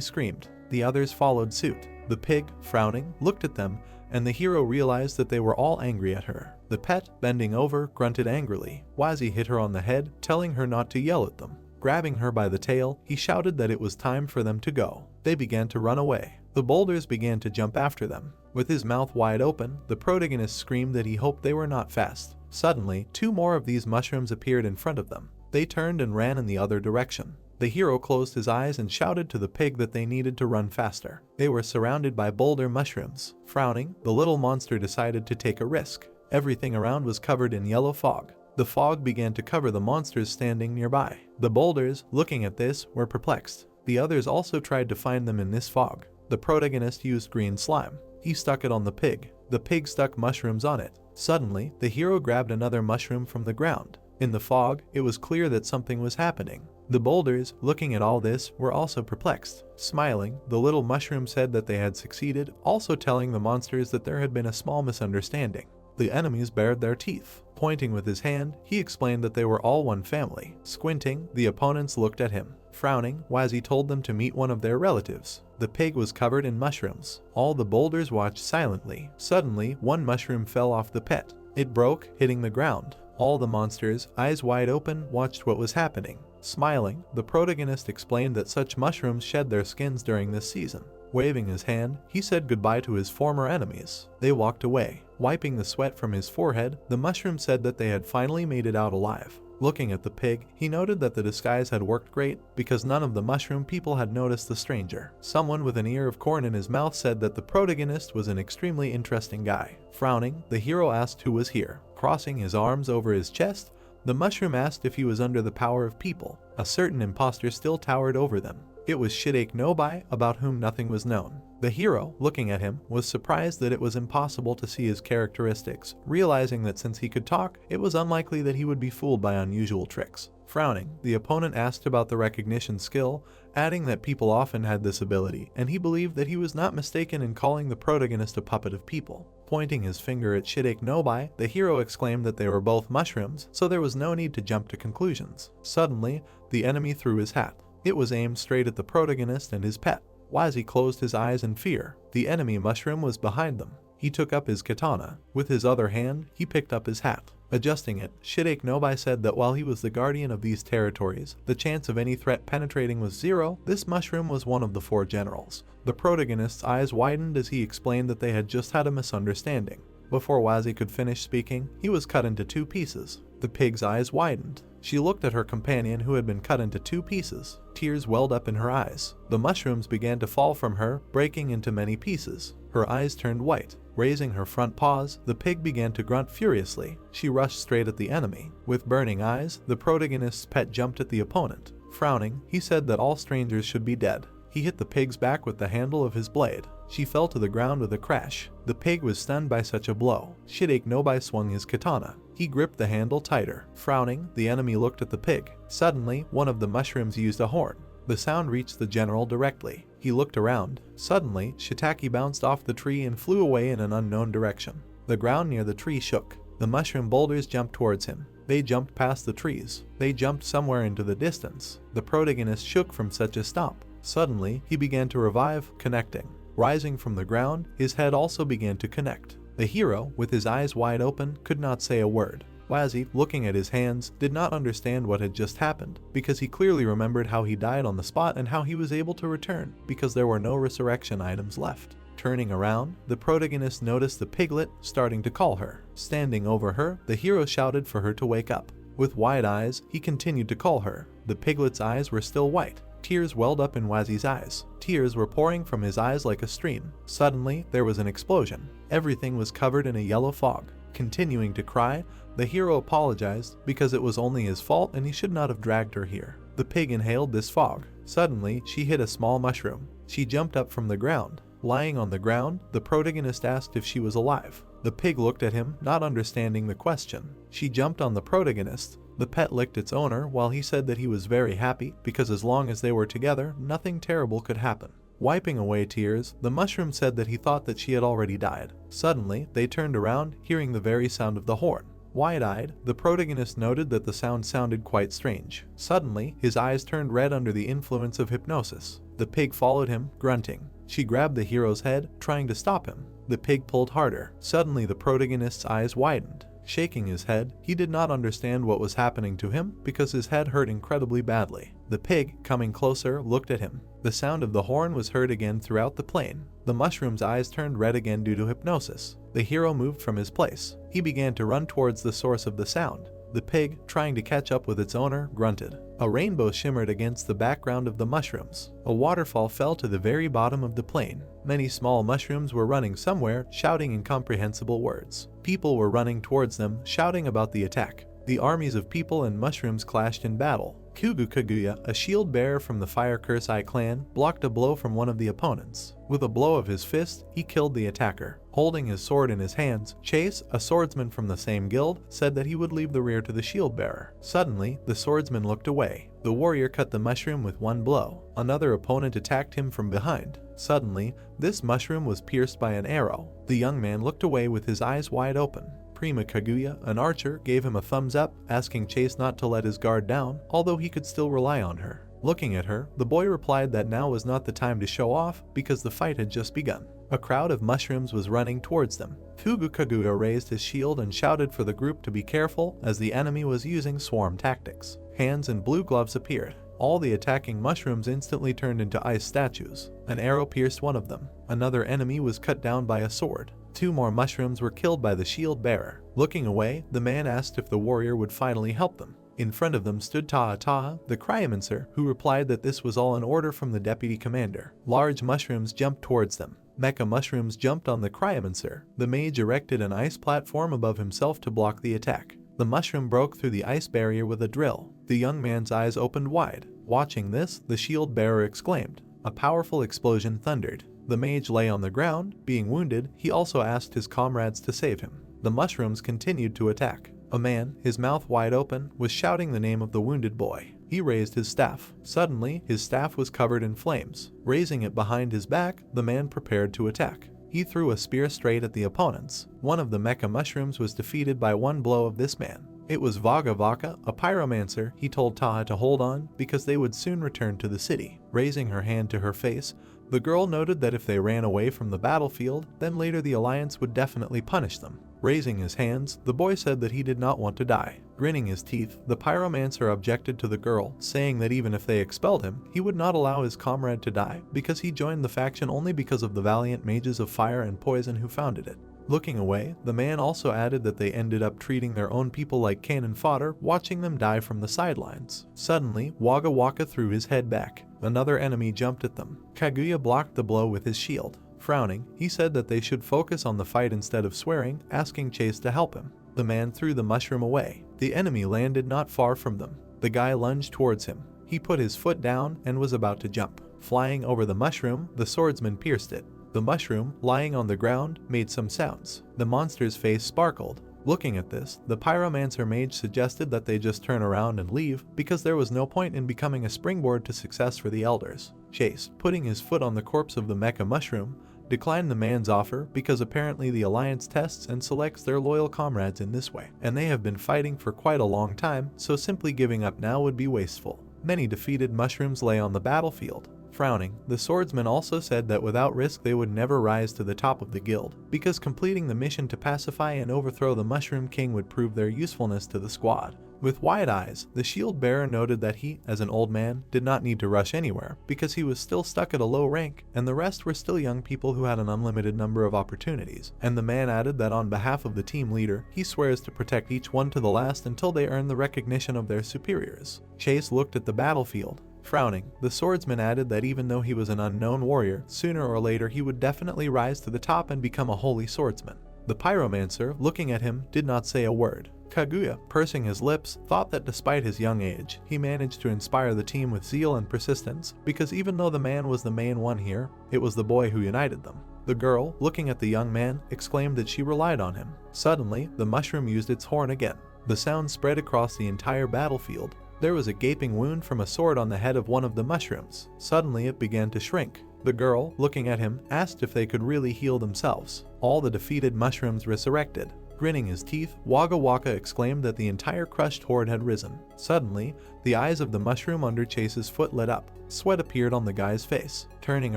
screamed. The others followed suit. The pig, frowning, looked at them, and the hero realized that they were all angry at her. The pet, bending over, grunted angrily. Wazi hit her on the head, telling her not to yell at them. Grabbing her by the tail, he shouted that it was time for them to go. They began to run away. The boulders began to jump after them. With his mouth wide open, the protagonist screamed that he hoped they were not fast. Suddenly, two more of these mushrooms appeared in front of them. They turned and ran in the other direction. The hero closed his eyes and shouted to the pig that they needed to run faster. They were surrounded by boulder mushrooms. Frowning, the little monster decided to take a risk. Everything around was covered in yellow fog. The fog began to cover the monsters standing nearby. The boulders, looking at this, were perplexed. The others also tried to find them in this fog. The protagonist used green slime. He stuck it on the pig. The pig stuck mushrooms on it. Suddenly, the hero grabbed another mushroom from the ground. In the fog, it was clear that something was happening. The boulders, looking at all this, were also perplexed. Smiling, the little mushroom said that they had succeeded, also telling the monsters that there had been a small misunderstanding. The enemies bared their teeth. Pointing with his hand, he explained that they were all one family. Squinting, the opponents looked at him. Frowning, Wazi told them to meet one of their relatives. The pig was covered in mushrooms. All the boulders watched silently. Suddenly, one mushroom fell off the pet. It broke, hitting the ground. All the monsters, eyes wide open, watched what was happening. Smiling, the protagonist explained that such mushrooms shed their skins during this season. Waving his hand, he said goodbye to his former enemies. They walked away. Wiping the sweat from his forehead, the mushroom said that they had finally made it out alive. Looking at the pig, he noted that the disguise had worked great because none of the mushroom people had noticed the stranger. Someone with an ear of corn in his mouth said that the protagonist was an extremely interesting guy. Frowning, the hero asked who was here. Crossing his arms over his chest, the mushroom asked if he was under the power of people. A certain imposter still towered over them. It was Shirake Nobai, about whom nothing was known. The hero, looking at him, was surprised that it was impossible to see his characteristics, realizing that since he could talk, it was unlikely that he would be fooled by unusual tricks. Frowning, the opponent asked about the recognition skill, adding that people often had this ability, and he believed that he was not mistaken in calling the protagonist a puppet of people. Pointing his finger at Shirake Nobai, the hero exclaimed that they were both mushrooms, so there was no need to jump to conclusions. Suddenly, the enemy threw his hat. It was aimed straight at the protagonist and his pet. Wazi closed his eyes in fear. The enemy mushroom was behind them. He took up his katana. With his other hand, he picked up his hat. Adjusting it, Shirake Nobai said that while he was the guardian of these territories, the chance of any threat penetrating was 0. This mushroom was one of the 4 generals. The protagonist's eyes widened as he explained that they had just had a misunderstanding. Before Wazi could finish speaking, he was cut into 2 pieces. The pig's eyes widened. She looked at her companion who had been cut into 2 pieces. Tears welled up in her eyes. The mushrooms began to fall from her, breaking into many pieces. Her eyes turned white. Raising her front paws, the pig began to grunt furiously. She rushed straight at the enemy. With burning eyes, the protagonist's pet jumped at the opponent. Frowning, he said that all strangers should be dead. He hit the pig's back with the handle of his blade. She fell to the ground with a crash. The pig was stunned by such a blow. Shirake Nobai swung his katana. He gripped the handle tighter. Frowning, the enemy looked at the pig. Suddenly, one of the mushrooms used a horn. The sound reached the general directly. He looked around. Suddenly, Shiitake bounced off the tree and flew away in an unknown direction. The ground near the tree shook. The mushroom boulders jumped towards him. They jumped past the trees. They jumped somewhere into the distance. The protagonist shook from such a stomp. Suddenly, he began to revive, connecting. Rising from the ground, his head also began to connect. The hero, with his eyes wide open, could not say a word. Wazi, looking at his hands, did not understand what had just happened, because he clearly remembered how he died on the spot and how he was able to return, because there were no resurrection items left. Turning around, the protagonist noticed the piglet starting to call her. Standing over her, the hero shouted for her to wake up. With wide eyes, he continued to call her. The piglet's eyes were still white. Tears welled up in Wazi's eyes. Tears were pouring from his eyes like a stream. Suddenly, there was an explosion. Everything was covered in a yellow fog. Continuing to cry, the hero apologized because it was only his fault and he should not have dragged her here. The pig inhaled this fog. Suddenly, she hit a small mushroom. She jumped up from the ground. Lying on the ground, the protagonist asked if she was alive. The pig looked at him, not understanding the question. She jumped on the protagonist. The pet licked its owner while he said that he was very happy because as long as they were together, nothing terrible could happen. Wiping away tears, the mushroom said that he thought that she had already died. Suddenly, they turned around, hearing the very sound of the horn. Wide-eyed, the protagonist noted that the sound sounded quite strange. Suddenly, his eyes turned red under the influence of hypnosis. The pig followed him, grunting. She grabbed the hero's head, trying to stop him. The pig pulled harder. Suddenly, the protagonist's eyes widened. Shaking his head, he did not understand what was happening to him because his head hurt incredibly badly. The pig, coming closer, looked at him. The sound of the horn was heard again throughout the plain. The mushroom's eyes turned red again due to hypnosis. The hero moved from his place. He began to run towards the source of the sound. The pig, trying to catch up with its owner, grunted. A rainbow shimmered against the background of the mushrooms. A waterfall fell to the very bottom of the plain. Many small mushrooms were running somewhere, shouting incomprehensible words. People were running towards them, shouting about the attack. The armies of people and mushrooms clashed in battle. Kugu Kaguya, a shield bearer from the Fire Curse Eye clan, blocked a blow from one of the opponents. With a blow of his fist, he killed the attacker. Holding his sword in his hands, Chase, a swordsman from the same guild, said that he would leave the rear to the shield bearer. Suddenly, the swordsman looked away. The warrior cut the mushroom with one blow. Another opponent attacked him from behind. Suddenly, this mushroom was pierced by an arrow. The young man looked away with his eyes wide open. Prima Kaguya, an archer, gave him a thumbs up, asking Chase not to let his guard down, although he could still rely on her. Looking at her, the boy replied that now was not the time to show off because the fight had just begun. A crowd of mushrooms was running towards them. Kugu Kaguya raised his shield and shouted for the group to be careful as the enemy was using swarm tactics. Hands and blue gloves appeared. All the attacking mushrooms instantly turned into ice statues. An arrow pierced one of them. Another enemy was cut down by a sword. 2 more mushrooms were killed by the shield bearer. Looking away, the man asked if the warrior would finally help them. In front of them stood Taha, the cryomancer, who replied that this was all an order from the deputy commander. Large mushrooms jumped towards them. Mecha mushrooms jumped on the cryomancer. The mage erected an ice platform above himself to block the attack. The mushroom broke through the ice barrier with a drill. The young man's eyes opened wide. Watching this, the shield bearer exclaimed. A powerful explosion thundered. The mage lay on the ground, being wounded. He also asked his comrades to save him. The mushrooms continued to attack. A man, his mouth wide open, was shouting the name of the wounded boy. He raised his staff. Suddenly, his staff was covered in flames. Raising it behind his back, the man prepared to attack. He threw a spear straight at the opponents. One of the mecha mushrooms was defeated by one blow of this man. It was Vaka, a pyromancer. He told Taha to hold on because they would soon return to the city. Raising her hand to her face, the girl noted that if they ran away from the battlefield, then later the Alliance would definitely punish them. Raising his hands, the boy said that he did not want to die. Grinning his teeth, the pyromancer objected to the girl, saying that even if they expelled him, he would not allow his comrade to die because he joined the faction only because of the valiant mages of fire and poison who founded it. Looking away, the man also added that they ended up treating their own people like cannon fodder, watching them die from the sidelines. Suddenly, Waka threw his head back. Another enemy jumped at them. Kaguya blocked the blow with his shield. Frowning, he said that they should focus on the fight instead of swearing, asking Chase to help him. The man threw the mushroom away. The enemy landed not far from them. The guy lunged towards him. He put his foot down and was about to jump. Flying over the mushroom, the swordsman pierced it. The mushroom, lying on the ground, made some sounds. The monster's face sparkled. Looking at this, the pyromancer mage suggested that they just turn around and leave because there was no point in becoming a springboard to success for the elders. Chase, putting his foot on the corpse of the mecha mushroom, declined the man's offer because apparently the Alliance tests and selects their loyal comrades in this way, and they have been fighting for quite a long time, so simply giving up now would be wasteful. Many defeated mushrooms lay on the battlefield. Frowning, the swordsman also said that without risk they would never rise to the top of the guild, because completing the mission to pacify and overthrow the Mushroom King would prove their usefulness to the squad. With wide eyes, the shield bearer noted that he, as an old man, did not need to rush anywhere, because he was still stuck at a low rank, and the rest were still young people who had an unlimited number of opportunities. And the man added that on behalf of the team leader, he swears to protect each one to the last until they earn the recognition of their superiors. Chase looked at the battlefield. Frowning, the swordsman added that even though he was an unknown warrior, sooner or later he would definitely rise to the top and become a holy swordsman. The pyromancer, looking at him, did not say a word. Kaguya, pursing his lips, thought that despite his young age, he managed to inspire the team with zeal and persistence, because even though the man was the main one here, it was the boy who united them. The girl, looking at the young man, exclaimed that she relied on him. Suddenly, the mushroom used its horn again. The sound spread across the entire battlefield. There was a gaping wound from a sword on the head of one of the mushrooms. Suddenly it began to shrink. The girl, looking at him, asked if they could really heal themselves. All the defeated mushrooms resurrected. Grinning his teeth, Waka exclaimed that the entire crushed horde had risen. Suddenly, the eyes of the mushroom under Chase's foot lit up. Sweat appeared on the guy's face. Turning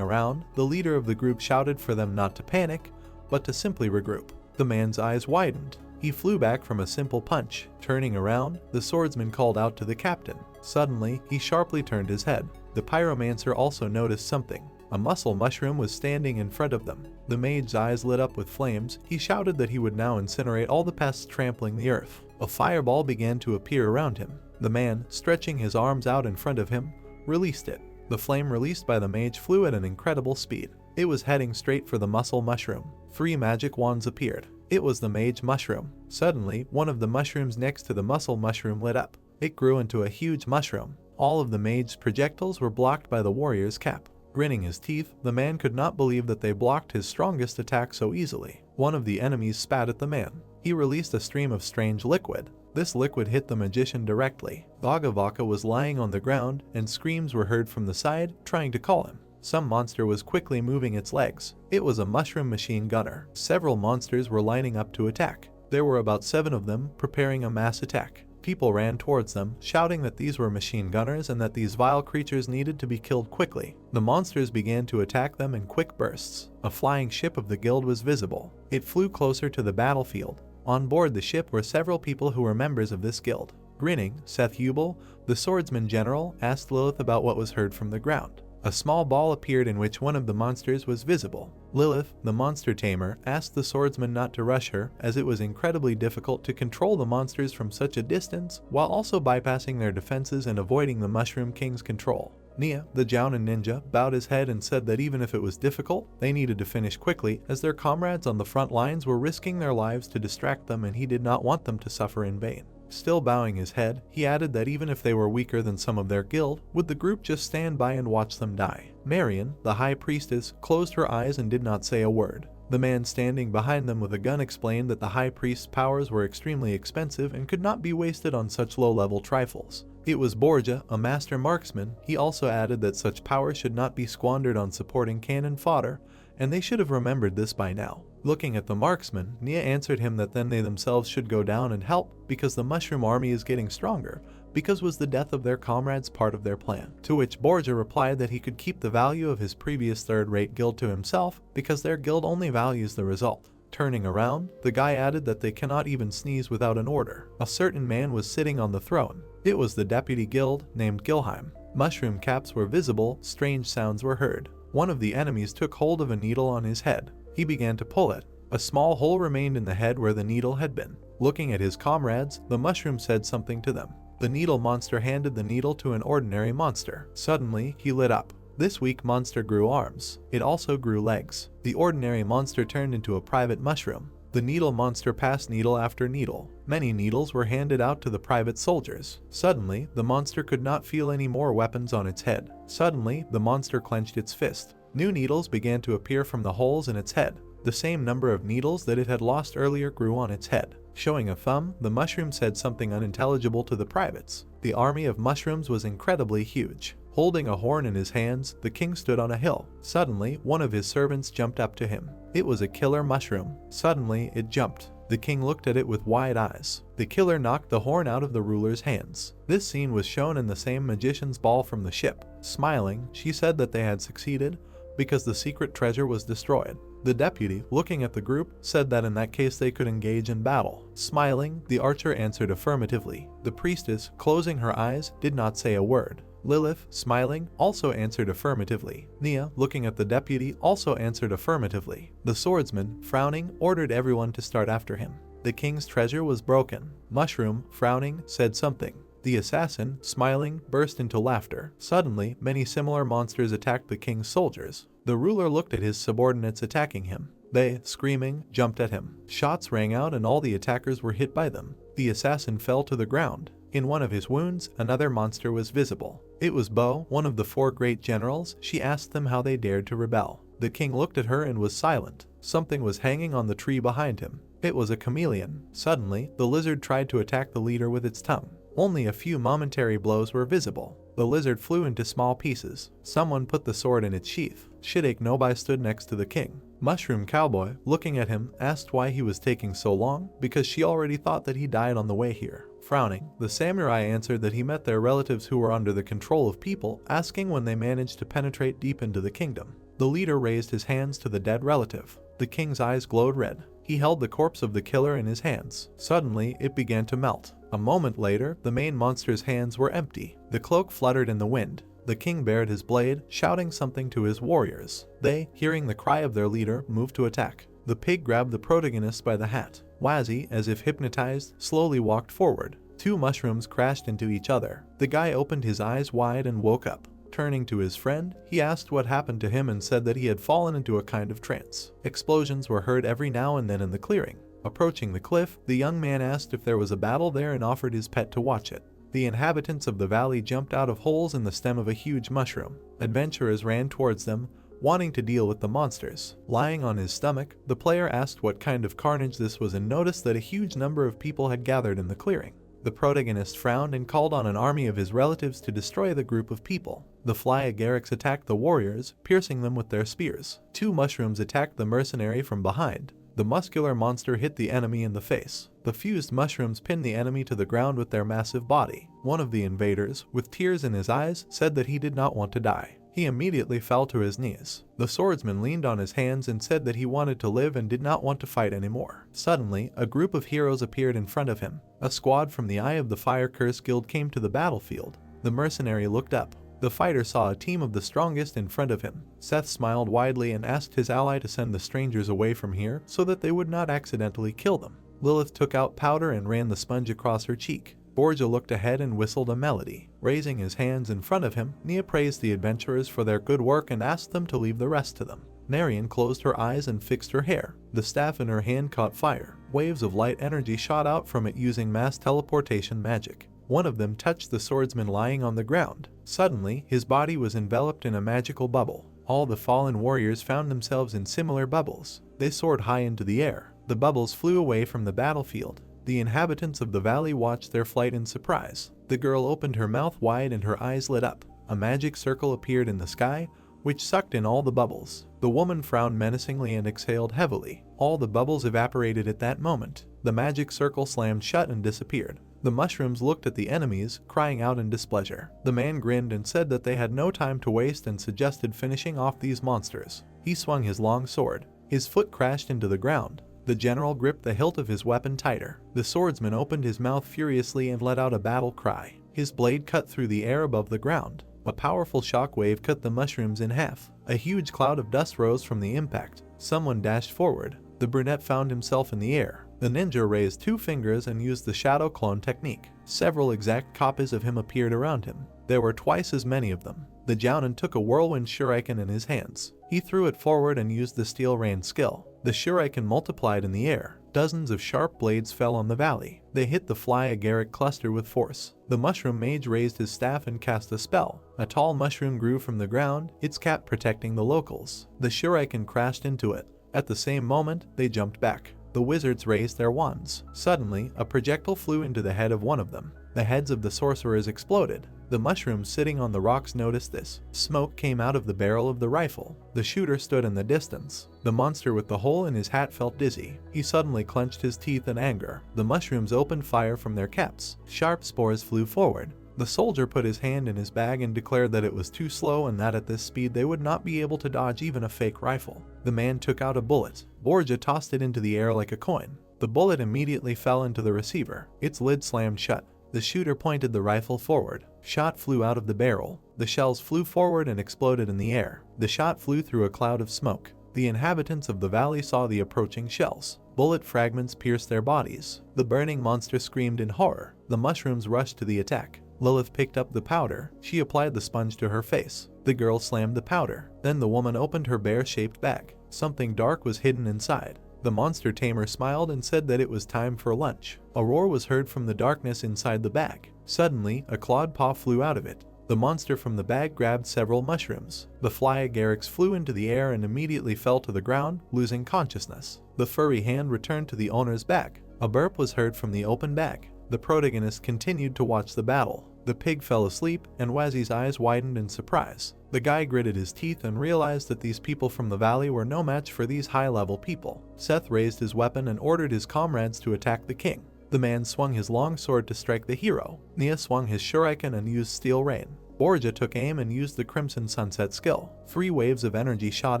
around, the leader of the group shouted for them not to panic, but to simply regroup. The man's eyes widened. He flew back from a simple punch. Turning around, the swordsman called out to the captain. Suddenly, he sharply turned his head. The pyromancer also noticed something. A muscle mushroom was standing in front of them. The mage's eyes lit up with flames. He shouted that he would now incinerate all the pests trampling the earth. A fireball began to appear around him. The man, stretching his arms out in front of him, released it. The flame released by the mage flew at an incredible speed. It was heading straight for the muscle mushroom. 3 magic wands appeared. It was the mage mushroom. Suddenly, one of the mushrooms next to the muscle mushroom lit up. It grew into a huge mushroom. All of the mage's projectiles were blocked by the warrior's cap. Grinning his teeth, the man could not believe that they blocked his strongest attack so easily. One of the enemies spat at the man. He released a stream of strange liquid. This liquid hit the magician directly. Vaka was lying on the ground, and screams were heard from the side, trying to call him. Some monster was quickly moving its legs. It was a mushroom machine gunner. Several monsters were lining up to attack. There were about 7 of them, preparing a mass attack. People ran towards them, shouting that these were machine gunners and that these vile creatures needed to be killed quickly. The monsters began to attack them in quick bursts. A flying ship of the guild was visible. It flew closer to the battlefield. On board the ship were several people who were members of this guild. Grinning, Seth Hubel, the swordsman general, asked Lilith about what was heard from the ground. A small ball appeared in which one of the monsters was visible. Lilith, the monster tamer, asked the swordsman not to rush her, as it was incredibly difficult to control the monsters from such a distance, while also bypassing their defenses and avoiding the Mushroom King's control. Nia, the Jounin ninja, bowed his head and said that even if it was difficult, they needed to finish quickly, as their comrades on the front lines were risking their lives to distract them and he did not want them to suffer in vain. Still bowing his head, he added that even if they were weaker than some of their guild, would the group just stand by and watch them die. Marion, the high priestess, closed her eyes and did not say a word. The man standing behind them with a gun explained that the high priest's powers were extremely expensive and could not be wasted on such low-level trifles. It was Borgia, a master marksman. He also added that such power should not be squandered on supporting cannon fodder, and they should have remembered this by now. Looking at the marksman, Nia answered him that then they themselves should go down and help, because the mushroom army is getting stronger, because was the death of their comrades part of their plan. To which Borgia replied that he could keep the value of his previous third-rate guild to himself, because their guild only values the result. Turning around, the guy added that they cannot even sneeze without an order. A certain man was sitting on the throne. It was the deputy guild, named Gilheim. Mushroom caps were visible, strange sounds were heard. One of the enemies took hold of a needle on his head. He began to pull it. A small hole remained in the head where the needle had been. Looking at his comrades, the mushroom said something to them. The needle monster handed the needle to an ordinary monster. Suddenly, he lit up. This weak monster grew arms. It also grew legs. The ordinary monster turned into a private mushroom. The needle monster passed needle after needle. Many needles were handed out to the private soldiers. Suddenly, the monster could not feel any more weapons on its head. Suddenly, the monster clenched its fist. New needles began to appear from the holes in its head. The same number of needles that it had lost earlier grew on its head. Showing a thumb, the mushroom said something unintelligible to the privates. The army of mushrooms was incredibly huge. Holding a horn in his hands, the king stood on a hill. Suddenly, one of his servants jumped up to him. It was a killer mushroom. Suddenly, it jumped. The king looked at it with wide eyes. The killer knocked the horn out of the ruler's hands. This scene was shown in the same magician's ball from the ship. Smiling, she said that they had succeeded because the secret treasure was destroyed. The deputy, looking at the group, said that in that case they could engage in battle. Smiling, the archer answered affirmatively. The priestess, closing her eyes, did not say a word. Lilith, smiling, also answered affirmatively. Nia, looking at the deputy, also answered affirmatively. The swordsman, frowning, ordered everyone to start after him. The king's treasure was broken. Mushroom, frowning, said something. The assassin, smiling, burst into laughter. Suddenly, many similar monsters attacked the king's soldiers. The ruler looked at his subordinates attacking him. They, screaming, jumped at him. Shots rang out and all the attackers were hit by them. The assassin fell to the ground. In one of his wounds, another monster was visible. It was Bo, one of the 4 great generals. She asked them how they dared to rebel. The king looked at her and was silent. Something was hanging on the tree behind him. It was a chameleon. Suddenly, the lizard tried to attack the leader with its tongue. Only a few momentary blows were visible. The lizard flew into small pieces. Someone put the sword in its sheath. Shidake Nobai stood next to the king. Mushroom Cowboy, looking at him, asked why he was taking so long, because she already thought that he died on the way here. Frowning, the samurai answered that he met their relatives who were under the control of people, asking when they managed to penetrate deep into the kingdom. The leader raised his hands to the dead relative. The king's eyes glowed red. He held the corpse of the killer in his hands. Suddenly, it began to melt. A moment later, the main monster's hands were empty. The cloak fluttered in the wind. The king bared his blade, shouting something to his warriors. They, hearing the cry of their leader, moved to attack. The pig grabbed the protagonist by the hat. Wazzy, as if hypnotized, slowly walked forward. 2 mushrooms crashed into each other. The guy opened his eyes wide and woke up. Turning to his friend, he asked what happened to him and said that he had fallen into a kind of trance. Explosions were heard every now and then in the clearing. Approaching the cliff, the young man asked if there was a battle there and offered his pet to watch it. The inhabitants of the valley jumped out of holes in the stem of a huge mushroom. Adventurers ran towards them, wanting to deal with the monsters. Lying on his stomach, the player asked what kind of carnage this was and noticed that a huge number of people had gathered in the clearing. The protagonist frowned and called on an army of his relatives to destroy the group of people. The fly agarics attacked the warriors, piercing them with their spears. 2 mushrooms attacked the mercenary from behind. The muscular monster hit the enemy in the face. The fused mushrooms pinned the enemy to the ground with their massive body. One of the invaders, with tears in his eyes, said that he did not want to die. He immediately fell to his knees. The swordsman leaned on his hands and said that he wanted to live and did not want to fight anymore. Suddenly, a group of heroes appeared in front of him. A squad from the Eye of the Fire Curse Guild came to the battlefield. The mercenary looked up. The fighter saw a team of the strongest in front of him. Seth smiled widely and asked his ally to send the strangers away from here so that they would not accidentally kill them. Lilith took out powder and ran the sponge across her cheek. Borgia looked ahead and whistled a melody. Raising his hands in front of him, Nia praised the adventurers for their good work and asked them to leave the rest to them. Narian closed her eyes and fixed her hair. The staff in her hand caught fire. Waves of light energy shot out from it using mass teleportation magic. One of them touched the swordsman lying on the ground. Suddenly, his body was enveloped in a magical bubble. All the fallen warriors found themselves in similar bubbles. They soared high into the air. The bubbles flew away from the battlefield. The inhabitants of the valley watched their flight in surprise. The girl opened her mouth wide and her eyes lit up. A magic circle appeared in the sky, which sucked in all the bubbles. The woman frowned menacingly and exhaled heavily. All the bubbles evaporated at that moment. The magic circle slammed shut and disappeared. The mushrooms looked at the enemies, crying out in displeasure. The man grinned and said that they had no time to waste and suggested finishing off these monsters. He swung his long sword. His foot crashed into the ground. The general gripped the hilt of his weapon tighter. The swordsman opened his mouth furiously and let out a battle cry. His blade cut through the air above the ground. A powerful shock wave cut the mushrooms in half. A huge cloud of dust rose from the impact. Someone dashed forward. The brunette found himself in the air. The ninja raised 2 fingers and used the shadow clone technique. Several exact copies of him appeared around him. There were twice as many of them. The Jounin took a whirlwind shuriken in his hands. He threw it forward and used the steel rain skill. The shuriken multiplied in the air. Dozens of sharp blades fell on the valley. They hit the fly agaric cluster with force. The mushroom mage raised his staff and cast a spell. A tall mushroom grew from the ground, its cap protecting the locals. The shuriken crashed into it. At the same moment, they jumped back. The wizards raised their wands. Suddenly, a projectile flew into the head of one of them. The heads of the sorcerers exploded. The mushrooms sitting on the rocks noticed this. Smoke came out of the barrel of the rifle. The shooter stood in the distance. The monster with the hole in his hat felt dizzy. He suddenly clenched his teeth in anger. The mushrooms opened fire from their caps. Sharp spores flew forward. The soldier put his hand in his bag and declared that it was too slow and that at this speed they would not be able to dodge even a fake rifle. The man took out a bullet. Borgia tossed it into the air like a coin. The bullet immediately fell into the receiver. Its lid slammed shut. The shooter pointed the rifle forward. Shot flew out of the barrel. The shells flew forward and exploded in the air. The shot flew through a cloud of smoke. The inhabitants of the valley saw the approaching shells. Bullet fragments pierced their bodies. The burning monster screamed in horror. The mushrooms rushed to the attack. Lilith picked up the powder. She applied the sponge to her face. The girl slammed the powder. Then the woman opened her bear-shaped bag. Something dark was hidden inside. The monster tamer smiled and said that it was time for lunch. A roar was heard from the darkness inside the bag. Suddenly, a clawed paw flew out of it. The monster from the bag grabbed several mushrooms. The fly agarics flew into the air and immediately fell to the ground, losing consciousness. The furry hand returned to the owner's bag. A burp was heard from the open bag. The protagonist continued to watch the battle. The pig fell asleep, and Wazzy's eyes widened in surprise. The guy gritted his teeth and realized that these people from the valley were no match for these high-level people. Seth raised his weapon and ordered his comrades to attack the king. The man swung his long sword to strike the hero. Nia swung his shuriken and used steel rain. Borgia took aim and used the crimson sunset skill. 3 waves of energy shot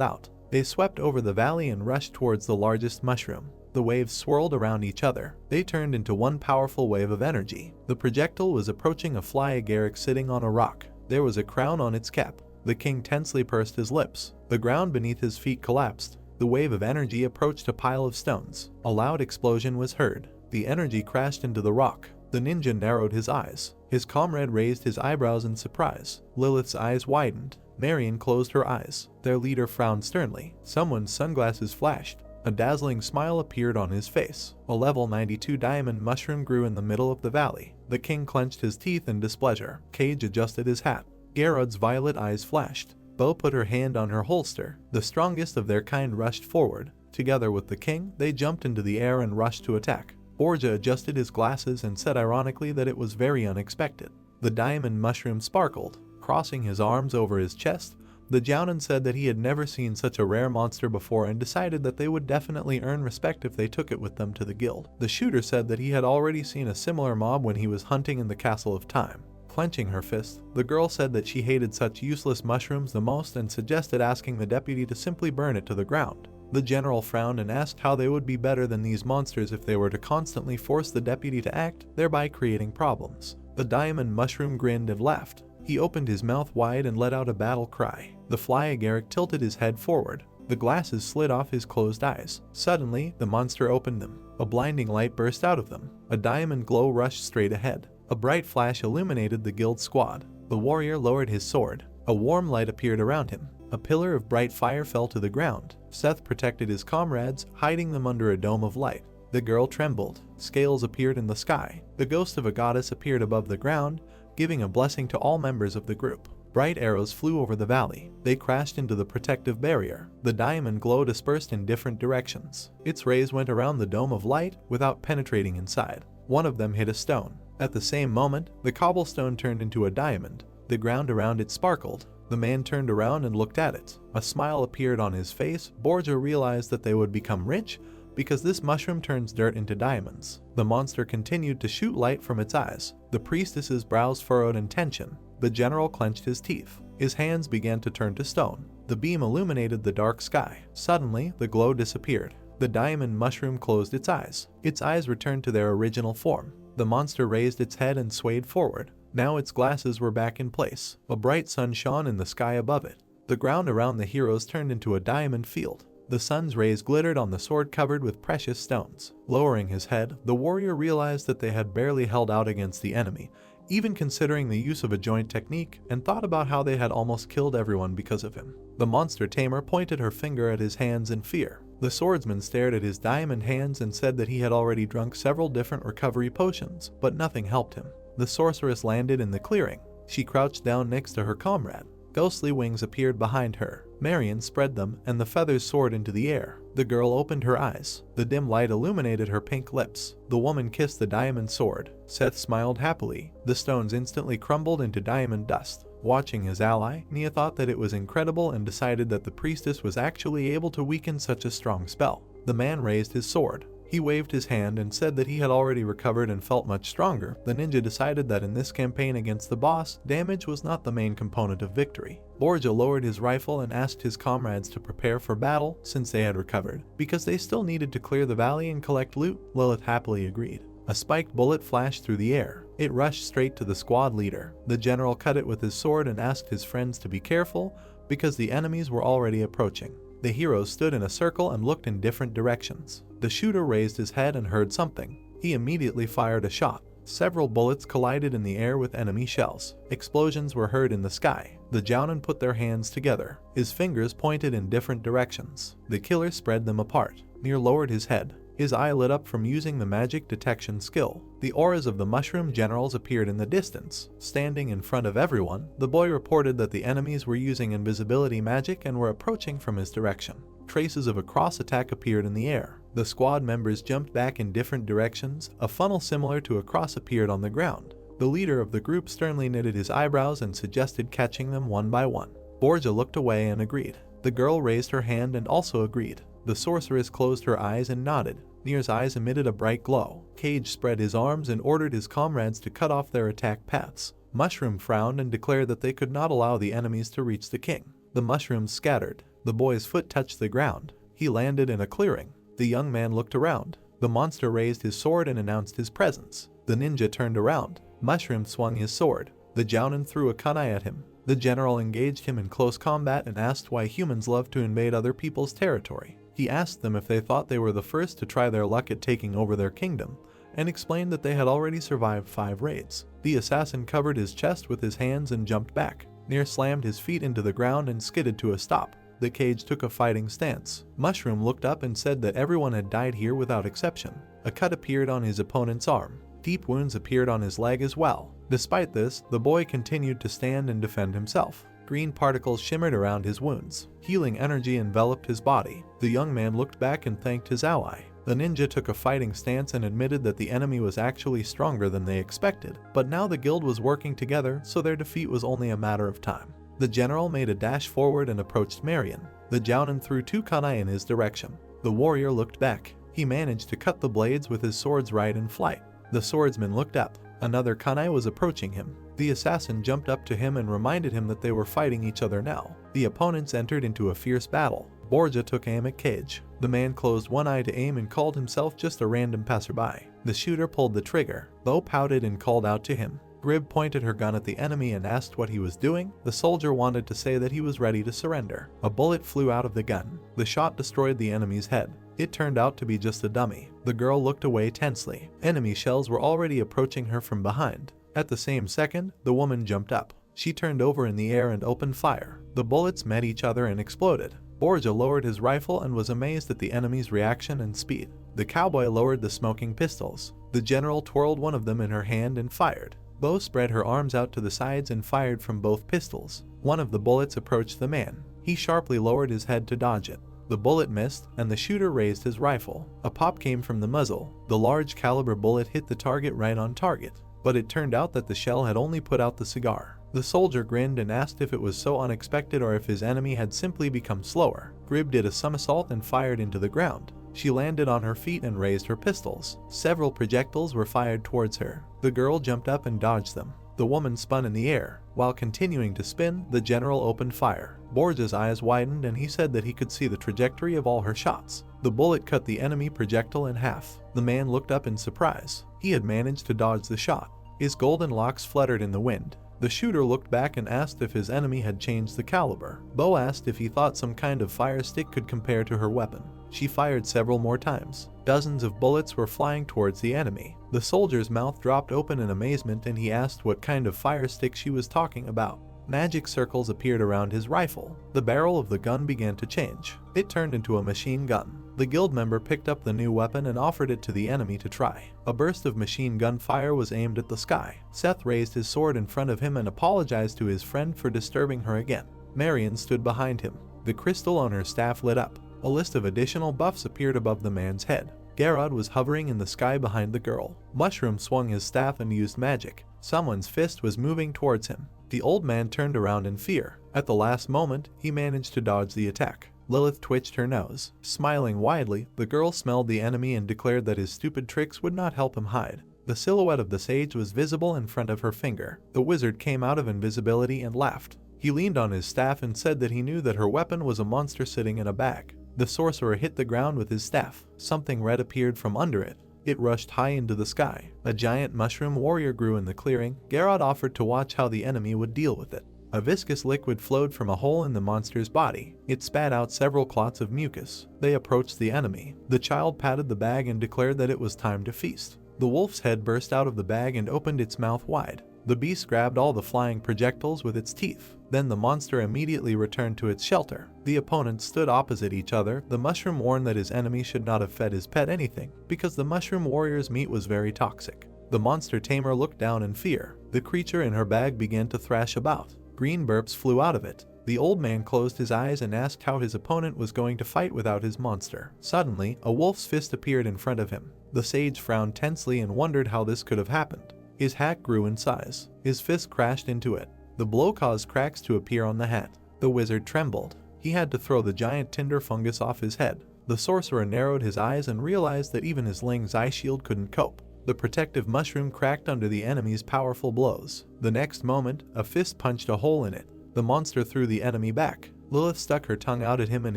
out. They swept over the valley and rushed towards the largest mushroom. The waves swirled around each other. They turned into one powerful wave of energy. The projectile was approaching a fly agaric sitting on a rock. There was a crown on its cap. The king tensely pursed his lips. The ground beneath his feet collapsed. The wave of energy approached a pile of stones. A loud explosion was heard. The energy crashed into the rock. The ninja narrowed his eyes. His comrade raised his eyebrows in surprise. Lilith's eyes widened. Marion closed her eyes. Their leader frowned sternly. Someone's sunglasses flashed. A dazzling smile appeared on his face. A level 92 diamond mushroom grew in the middle of the valley. The king clenched his teeth in displeasure. Cage adjusted his hat. Gerard's violet eyes flashed. Bo put her hand on her holster. The strongest of their kind rushed forward. Together with the king, they jumped into the air and rushed to attack. Borgia adjusted his glasses and said ironically that it was very unexpected. The diamond mushroom sparkled. Crossing his arms over his chest, the Jounin said that he had never seen such a rare monster before and decided that they would definitely earn respect if they took it with them to the guild. The shooter said that he had already seen a similar mob when he was hunting in the Castle of Time. Clenching her fist, the girl said that she hated such useless mushrooms the most and suggested asking the deputy to simply burn it to the ground. The general frowned and asked how they would be better than these monsters if they were to constantly force the deputy to act, thereby creating problems. The diamond mushroom grinned and laughed. He opened his mouth wide and let out a battle cry. The fly agaric tilted his head forward. The glasses slid off his closed eyes. Suddenly, the monster opened them. A blinding light burst out of them. A diamond glow rushed straight ahead. A bright flash illuminated the guild squad. The warrior lowered his sword. A warm light appeared around him. A pillar of bright fire fell to the ground. Seth protected his comrades, hiding them under a dome of light. The girl trembled. Scales appeared in the sky. The ghost of a goddess appeared above the ground, giving a blessing to all members of the group. Bright arrows flew over the valley. They crashed into the protective barrier. The diamond glow dispersed in different directions. Its rays went around the dome of light without penetrating inside. One of them hit a stone. At the same moment, the cobblestone turned into a diamond. The ground around it sparkled. The man turned around and looked at it. A smile appeared on his face. Borgia realized that they would become rich because this mushroom turns dirt into diamonds. The monster continued to shoot light from its eyes. The priestess's brows furrowed in tension. The general clenched his teeth. His hands began to turn to stone. The beam illuminated the dark sky. Suddenly, the glow disappeared. The diamond mushroom closed its eyes. Its eyes returned to their original form. The monster raised its head and swayed forward. Now its glasses were back in place. A bright sun shone in the sky above it. The ground around the heroes turned into a diamond field. The sun's rays glittered on the sword covered with precious stones. Lowering his head, the warrior realized that they had barely held out against the enemy, even considering the use of a joint technique, and thought about how they had almost killed everyone because of him. The monster tamer pointed her finger at his hands in fear. The swordsman stared at his diamond hands and said that he had already drunk several different recovery potions, but nothing helped him. The sorceress landed in the clearing. She crouched down next to her comrade. Ghostly wings appeared behind her. Marion spread them, and the feathers soared into the air. The girl opened her eyes. The dim light illuminated her pink lips. The woman kissed the diamond sword. Seth smiled happily. The stones instantly crumbled into diamond dust. Watching his ally, Nia thought that it was incredible and decided that the priestess was actually able to weaken such a strong spell. The man raised his sword. He waved his hand and said that he had already recovered and felt much stronger. The ninja decided that in this campaign against the boss, damage was not the main component of victory. Borgia lowered his rifle and asked his comrades to prepare for battle since they had recovered, because they still needed to clear the valley and collect loot. Lilith happily agreed. A spiked bullet flashed through the air. It rushed straight to the squad leader. The general cut it with his sword and asked his friends to be careful because the enemies were already approaching. The heroes stood in a circle and looked in different directions. The shooter raised his head and heard something. He immediately fired a shot. Several bullets collided in the air with enemy shells. Explosions were heard in the sky. The Jounin put their hands together. His fingers pointed in different directions. The killer spread them apart. Nier lowered his head. His eye lit up from using the magic detection skill. The auras of the mushroom generals appeared in the distance. Standing in front of everyone, the boy reported that the enemies were using invisibility magic and were approaching from his direction. Traces of a cross attack appeared in the air. The squad members jumped back in different directions. A funnel similar to a cross appeared on the ground. The leader of the group sternly knitted his eyebrows and suggested catching them one by one. Borgia looked away and agreed. The girl raised her hand and also agreed. The sorceress closed her eyes and nodded. Nier's eyes emitted a bright glow. Cage spread his arms and ordered his comrades to cut off their attack paths. Mushroom frowned and declared that they could not allow the enemies to reach the king. The mushrooms scattered. The boy's foot touched the ground. He landed in a clearing. The young man looked around. The monster raised his sword and announced his presence. The ninja turned around. Mushroom swung his sword. The Jounin threw a kunai at him. The general engaged him in close combat and asked why humans love to invade other people's territory. He asked them if they thought they were the first to try their luck at taking over their kingdom, and explained that they had already survived 5 raids. The assassin covered his chest with his hands and jumped back. Nier slammed his feet into the ground and skidded to a stop. The cage took a fighting stance. Mushroom looked up and said that everyone had died here without exception. A cut appeared on his opponent's arm. Deep wounds appeared on his leg as well. Despite this, the boy continued to stand and defend himself. Green particles shimmered around his wounds. Healing energy enveloped his body. The young man looked back and thanked his ally. The ninja took a fighting stance and admitted that the enemy was actually stronger than they expected, but now the guild was working together, so their defeat was only a matter of time. The general made a dash forward and approached Marion. The Jounin threw 2 kunai in his direction. The warrior looked back. He managed to cut the blades with his swords right in flight. The swordsman looked up. Another kunai was approaching him. The assassin jumped up to him and reminded him that they were fighting each other now. The opponents entered into a fierce battle. Borgia took aim at Cage. The man closed one eye to aim and called himself just a random passerby. The shooter pulled the trigger. Bo pouted and called out to him. Grib pointed her gun at the enemy and asked what he was doing. The soldier wanted to say that he was ready to surrender. A bullet flew out of the gun. The shot destroyed the enemy's head. It turned out to be just a dummy. The girl looked away tensely. Enemy shells were already approaching her from behind. At the same second, the woman jumped up. She turned over in the air and opened fire. The bullets met each other and exploded. Borgia lowered his rifle and was amazed at the enemy's reaction and speed. The cowboy lowered the smoking pistols. The general twirled one of them in her hand and fired. Bo spread her arms out to the sides and fired from both pistols. One of the bullets approached the man. He sharply lowered his head to dodge it. The bullet missed, and the shooter raised his rifle. A pop came from the muzzle. The large caliber bullet hit the target right on target, but it turned out that the shell had only put out the cigar. The soldier grinned and asked if it was so unexpected or if his enemy had simply become slower. Grib did a somersault and fired into the ground. She landed on her feet and raised her pistols. Several projectiles were fired towards her. The girl jumped up and dodged them. The woman spun in the air. While continuing to spin, the general opened fire. Borgia's eyes widened and he said that he could see the trajectory of all her shots. The bullet cut the enemy projectile in half. The man looked up in surprise. He had managed to dodge the shot. His golden locks fluttered in the wind. The shooter looked back and asked if his enemy had changed the caliber. Bo asked if he thought some kind of fire stick could compare to her weapon. She fired several more times. Dozens of bullets were flying towards the enemy. The soldier's mouth dropped open in amazement and he asked what kind of fire stick she was talking about. Magic circles appeared around his rifle. The barrel of the gun began to change. It turned into a machine gun. The guild member picked up the new weapon and offered it to the enemy to try. A burst of machine gun fire was aimed at the sky. Seth raised his sword in front of him and apologized to his friend for disturbing her again. Marion stood behind him. The crystal on her staff lit up. A list of additional buffs appeared above the man's head. Garrod was hovering in the sky behind the girl. Mushroom swung his staff and used magic. Someone's fist was moving towards him. The old man turned around in fear. At the last moment, he managed to dodge the attack. Lilith twitched her nose. Smiling widely, the girl smelled the enemy and declared that his stupid tricks would not help him hide. The silhouette of the sage was visible in front of her finger. The wizard came out of invisibility and laughed. He leaned on his staff and said that he knew that her weapon was a monster sitting in a bag. The sorcerer hit the ground with his staff. Something red appeared from under it. It rushed high into the sky. A giant mushroom warrior grew in the clearing. Garrod offered to watch how the enemy would deal with it. A viscous liquid flowed from a hole in the monster's body. It spat out several clots of mucus. They approached the enemy. The child patted the bag and declared that it was time to feast. The wolf's head burst out of the bag and opened its mouth wide. The beast grabbed all the flying projectiles with its teeth. Then the monster immediately returned to its shelter. The opponents stood opposite each other. The mushroom warned that his enemy should not have fed his pet anything, because the mushroom warrior's meat was very toxic. The monster tamer looked down in fear. The creature in her bag began to thrash about. Green burps flew out of it. The old man closed his eyes and asked how his opponent was going to fight without his monster. Suddenly, a wolf's fist appeared in front of him. The sage frowned tensely and wondered how this could have happened. His hat grew in size. His fist crashed into it. The blow caused cracks to appear on the hat. The wizard trembled. He had to throw the giant tinder fungus off his head. The sorcerer narrowed his eyes and realized that even his Ling's eye shield couldn't cope. The protective mushroom cracked under the enemy's powerful blows. The next moment, a fist punched a hole in it. The monster threw the enemy back. Lilith stuck her tongue out at him and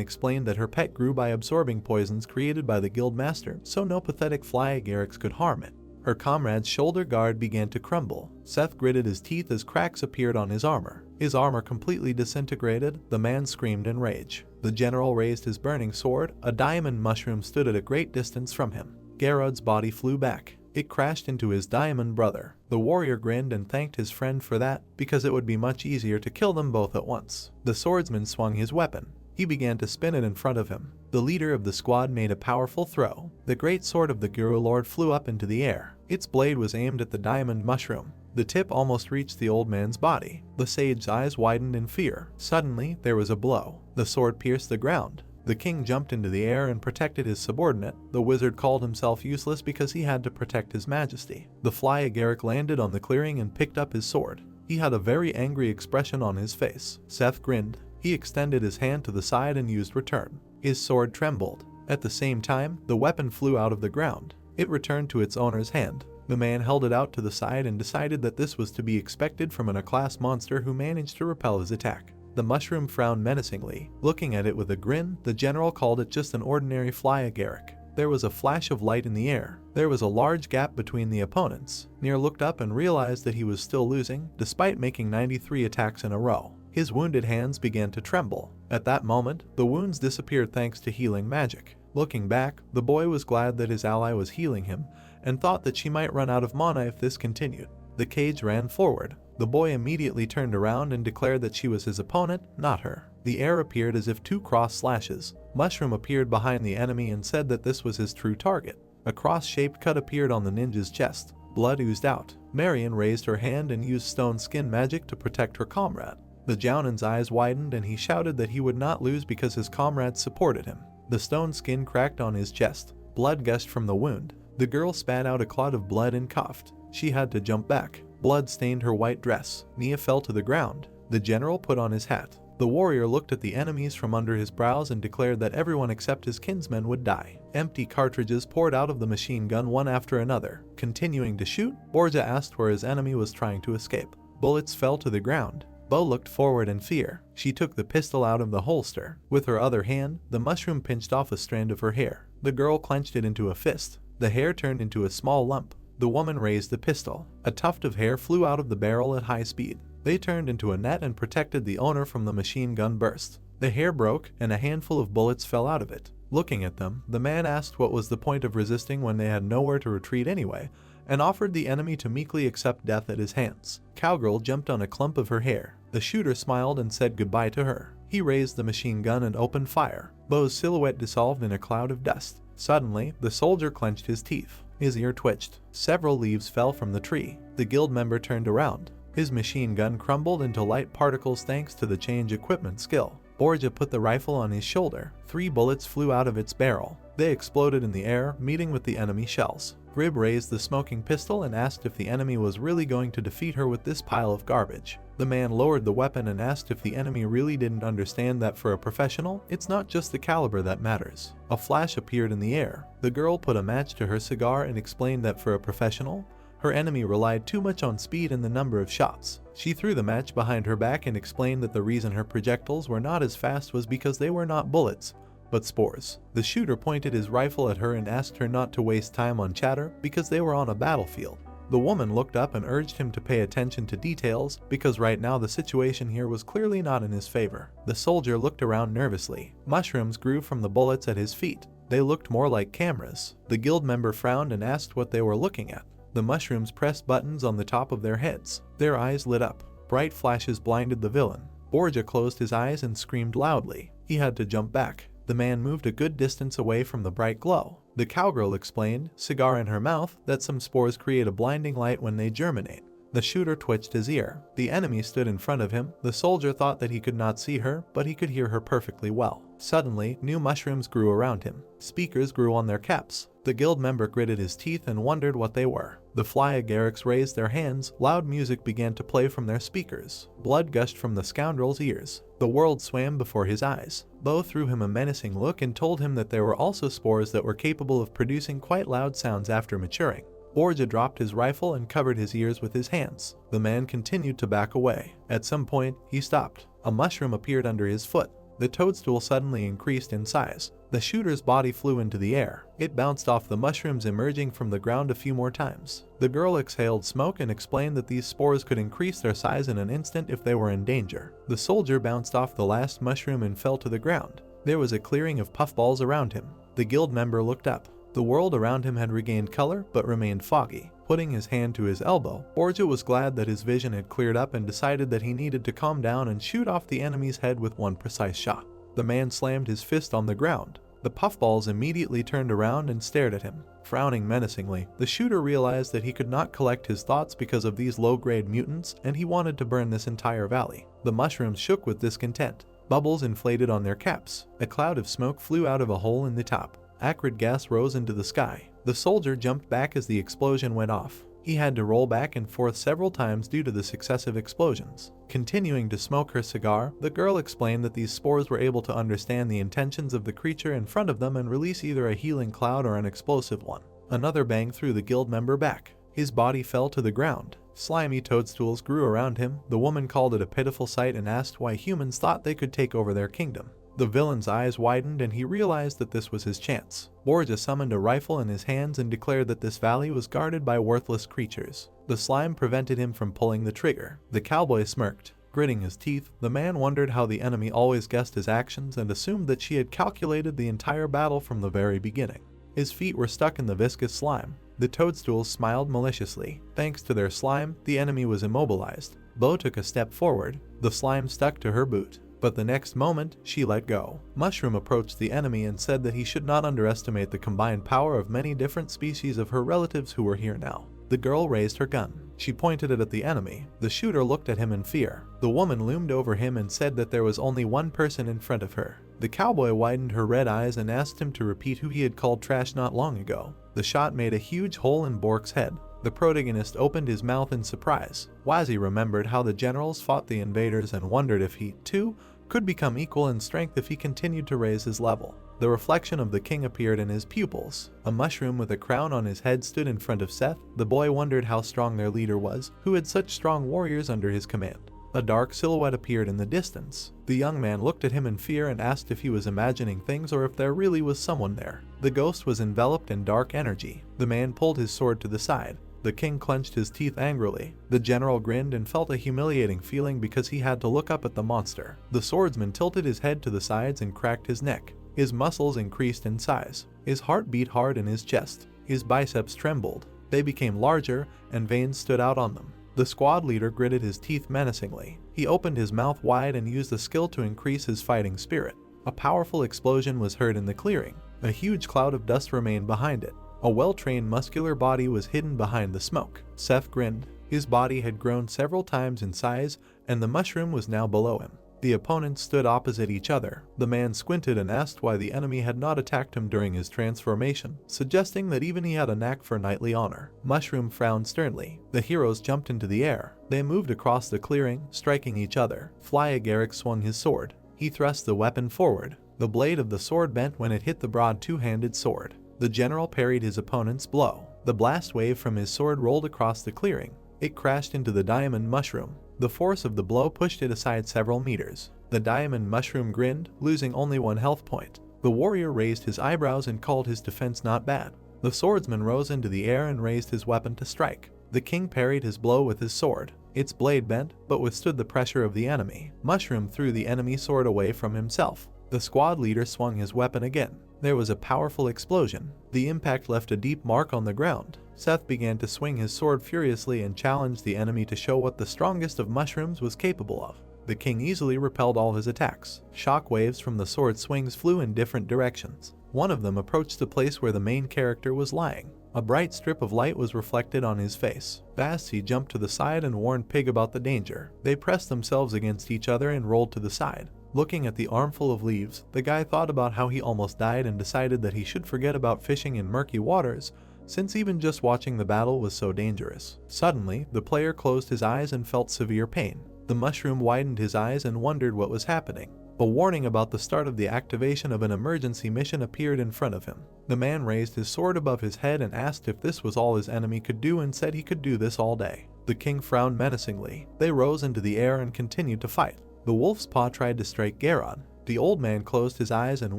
explained that her pet grew by absorbing poisons created by the guild master, so no pathetic fly agarics could harm it. Her comrade's shoulder guard began to crumble. Seth gritted his teeth as cracks appeared on his armor. His armor completely disintegrated. The man screamed in rage. The general raised his burning sword. A diamond mushroom stood at a great distance from him. Garrod's body flew back. It crashed into his diamond brother. The warrior grinned and thanked his friend for that, because it would be much easier to kill them both at once. The swordsman swung his weapon. He began to spin it in front of him. The leader of the squad made a powerful throw. The great sword of the Guru Lord flew up into the air. Its blade was aimed at the diamond mushroom. The tip almost reached the old man's body. The sage's eyes widened in fear. Suddenly, there was a blow. The sword pierced the ground. The king jumped into the air and protected his subordinate. The wizard called himself useless because he had to protect his majesty. The fly agaric landed on the clearing and picked up his sword. He had a very angry expression on his face. Seth grinned. He extended his hand to the side and used return. His sword trembled. At the same time, the weapon flew out of the ground. It returned to its owner's hand. The man held it out to the side and decided that this was to be expected from an A-class monster who managed to repel his attack. The mushroom frowned menacingly. Looking at it with a grin, the general called it just an ordinary fly agaric. There was a flash of light in the air. There was a large gap between the opponents. Nier looked up and realized that he was still losing, despite making 93 attacks in a row. His wounded hands began to tremble. At that moment, the wounds disappeared thanks to healing magic. Looking back, the boy was glad that his ally was healing him, and thought that she might run out of mana if this continued. The cage ran forward. The boy immediately turned around and declared that she was his opponent, not her. The air appeared as if two cross slashes. Mushroom appeared behind the enemy and said that this was his true target. A cross-shaped cut appeared on the ninja's chest. Blood oozed out. Marion raised her hand and used stone skin magic to protect her comrade. The Jounin's eyes widened and he shouted that he would not lose because his comrades supported him. The stone skin cracked on his chest. Blood gushed from the wound. The girl spat out a clot of blood and coughed. She had to jump back. Blood stained her white dress. Nia fell to the ground. The general put on his hat. The warrior looked at the enemies from under his brows and declared that everyone except his kinsmen would die. Empty cartridges poured out of the machine gun one after another. Continuing to shoot, Borja asked where his enemy was trying to escape. Bullets fell to the ground. Bo looked forward in fear. She took the pistol out of the holster. With her other hand, the mushroom pinched off a strand of her hair. The girl clenched it into a fist. The hair turned into a small lump. The woman raised the pistol. A tuft of hair flew out of the barrel at high speed. They turned into a net and protected the owner from the machine gun burst. The hair broke and a handful of bullets fell out of it. Looking at them, the man asked what was the point of resisting when they had nowhere to retreat anyway, and offered the enemy to meekly accept death at his hands. Cowgirl jumped on a clump of her hair. The shooter smiled and said goodbye to her. He raised the machine gun and opened fire. Bo's silhouette dissolved in a cloud of dust. Suddenly, the soldier clenched his teeth. His ear twitched. Several leaves fell from the tree. The guild member turned around. His machine gun crumbled into light particles thanks to the change equipment skill. Borja put the rifle on his shoulder. 3 bullets flew out of its barrel. They exploded in the air, meeting with the enemy shells. Grib raised the smoking pistol and asked if the enemy was really going to defeat her with this pile of garbage. The man lowered the weapon and asked if the enemy really didn't understand that for a professional, it's not just the caliber that matters. A flash appeared in the air. The girl put a match to her cigar and explained that for a professional, her enemy relied too much on speed and the number of shots. She threw the match behind her back and explained that the reason her projectiles were not as fast was because they were not bullets, but spores. The shooter pointed his rifle at her and asked her not to waste time on chatter because they were on a battlefield. The woman looked up and urged him to pay attention to details because right now the situation here was clearly not in his favor. The soldier looked around nervously. Mushrooms grew from the bullets at his feet. They looked more like cameras. The guild member frowned and asked what they were looking at. The mushrooms pressed buttons on the top of their heads. Their eyes lit up. Bright flashes blinded the villain. Borja closed his eyes and screamed loudly. He had to jump back. The man moved a good distance away from the bright glow. The cowgirl explained, cigar in her mouth, that some spores create a blinding light when they germinate. The shooter twitched his ear. The enemy stood in front of him. The soldier thought that he could not see her, but he could hear her perfectly well. Suddenly, new mushrooms grew around him. Speakers grew on their caps. The guild member gritted his teeth and wondered what they were. The fly agarics raised their hands. Loud music began to play from their speakers. Blood gushed from the scoundrel's ears. The world swam before his eyes. Bo threw him a menacing look and told him that there were also spores that were capable of producing quite loud sounds after maturing. Borja dropped his rifle and covered his ears with his hands. The man continued to back away. At some point, he stopped. A mushroom appeared under his foot. The toadstool suddenly increased in size. The shooter's body flew into the air. It bounced off the mushrooms emerging from the ground a few more times. The girl exhaled smoke and explained that these spores could increase their size in an instant if they were in danger. The soldier bounced off the last mushroom and fell to the ground. There was a clearing of puffballs around him. The guild member looked up. The world around him had regained color but remained foggy. Putting his hand to his elbow, Borja was glad that his vision had cleared up and decided that he needed to calm down and shoot off the enemy's head with one precise shot. The man slammed his fist on the ground. The puffballs immediately turned around and stared at him. Frowning menacingly, the shooter realized that he could not collect his thoughts because of these low-grade mutants, and he wanted to burn this entire valley. The mushrooms shook with discontent. Bubbles inflated on their caps. A cloud of smoke flew out of a hole in the top. Acrid gas rose into the sky. The soldier jumped back as the explosion went off. He had to roll back and forth several times due to the successive explosions. Continuing to smoke her cigar, the girl explained that these spores were able to understand the intentions of the creature in front of them and release either a healing cloud or an explosive one. Another bang threw the guild member back. His body fell to the ground. Slimy toadstools grew around him. The woman called it a pitiful sight and asked why humans thought they could take over their kingdom. The villain's eyes widened and he realized that this was his chance. Borgia summoned a rifle in his hands and declared that this valley was guarded by worthless creatures. The slime prevented him from pulling the trigger. The cowboy smirked, gritting his teeth. The man wondered how the enemy always guessed his actions and assumed that she had calculated the entire battle from the very beginning. His feet were stuck in the viscous slime. The toadstools smiled maliciously. Thanks to their slime, the enemy was immobilized. Bo took a step forward. The slime stuck to her boot. But the next moment, she let go. Mushroom approached the enemy and said that he should not underestimate the combined power of many different species of her relatives who were here now. The girl raised her gun. She pointed it at the enemy. The shooter looked at him in fear. The woman loomed over him and said that there was only one person in front of her. The cowboy widened her red eyes and asked him to repeat who he had called trash not long ago. The shot made a huge hole in Bork's head. The protagonist opened his mouth in surprise. Wazi remembered how the generals fought the invaders and wondered if he, too, could become equal in strength if he continued to raise his level. The reflection of the king appeared in his pupils. A mushroom with a crown on his head stood in front of Seth. The boy wondered how strong their leader was, who had such strong warriors under his command. A dark silhouette appeared in the distance. The young man looked at him in fear and asked if he was imagining things or if there really was someone there. The ghost was enveloped in dark energy. The man pulled his sword to the side. The king clenched his teeth angrily. The general grinned and felt a humiliating feeling because he had to look up at the monster. The swordsman tilted his head to the sides and cracked his neck. His muscles increased in size. His heart beat hard in his chest. His biceps trembled. They became larger, and veins stood out on them. The squad leader gritted his teeth menacingly. He opened his mouth wide and used the skill to increase his fighting spirit. A powerful explosion was heard in the clearing. A huge cloud of dust remained behind it. A well-trained muscular body was hidden behind the smoke. Seth grinned. His body had grown several times in size, and the mushroom was now below him. The opponents stood opposite each other. The man squinted and asked why the enemy had not attacked him during his transformation, suggesting that even he had a knack for knightly honor. Mushroom frowned sternly. The heroes jumped into the air. They moved across the clearing, striking each other. Fly-Agaric swung his sword. He thrust the weapon forward. The blade of the sword bent when it hit the broad two-handed sword. The general parried his opponent's blow. The blast wave from his sword rolled across the clearing. It crashed into the diamond mushroom. The force of the blow pushed it aside several meters. The diamond mushroom grinned, losing only 1 health point. The warrior raised his eyebrows and called his defense not bad. The swordsman rose into the air and raised his weapon to strike. The king parried his blow with his sword. Its blade bent, but withstood the pressure of the enemy. Mushroom threw the enemy sword away from himself. The squad leader swung his weapon again. There was a powerful explosion. The impact left a deep mark on the ground. Seth began to swing his sword furiously and challenged the enemy to show what the strongest of mushrooms was capable of. The king easily repelled all his attacks. Shock waves from the sword swings flew in different directions. One of them approached the place where the main character was lying. A bright strip of light was reflected on his face. Fast he jumped to the side and warned Pig about the danger. They pressed themselves against each other and rolled to the side. Looking at the armful of leaves, the guy thought about how he almost died and decided that he should forget about fishing in murky waters, since even just watching the battle was so dangerous. Suddenly, the player closed his eyes and felt severe pain. The mushroom widened his eyes and wondered what was happening. A warning about the start of the activation of an emergency mission appeared in front of him. The man raised his sword above his head and asked if this was all his enemy could do and said he could do this all day. The king frowned menacingly. They rose into the air and continued to fight. The wolf's paw tried to strike Garrod. The old man closed his eyes and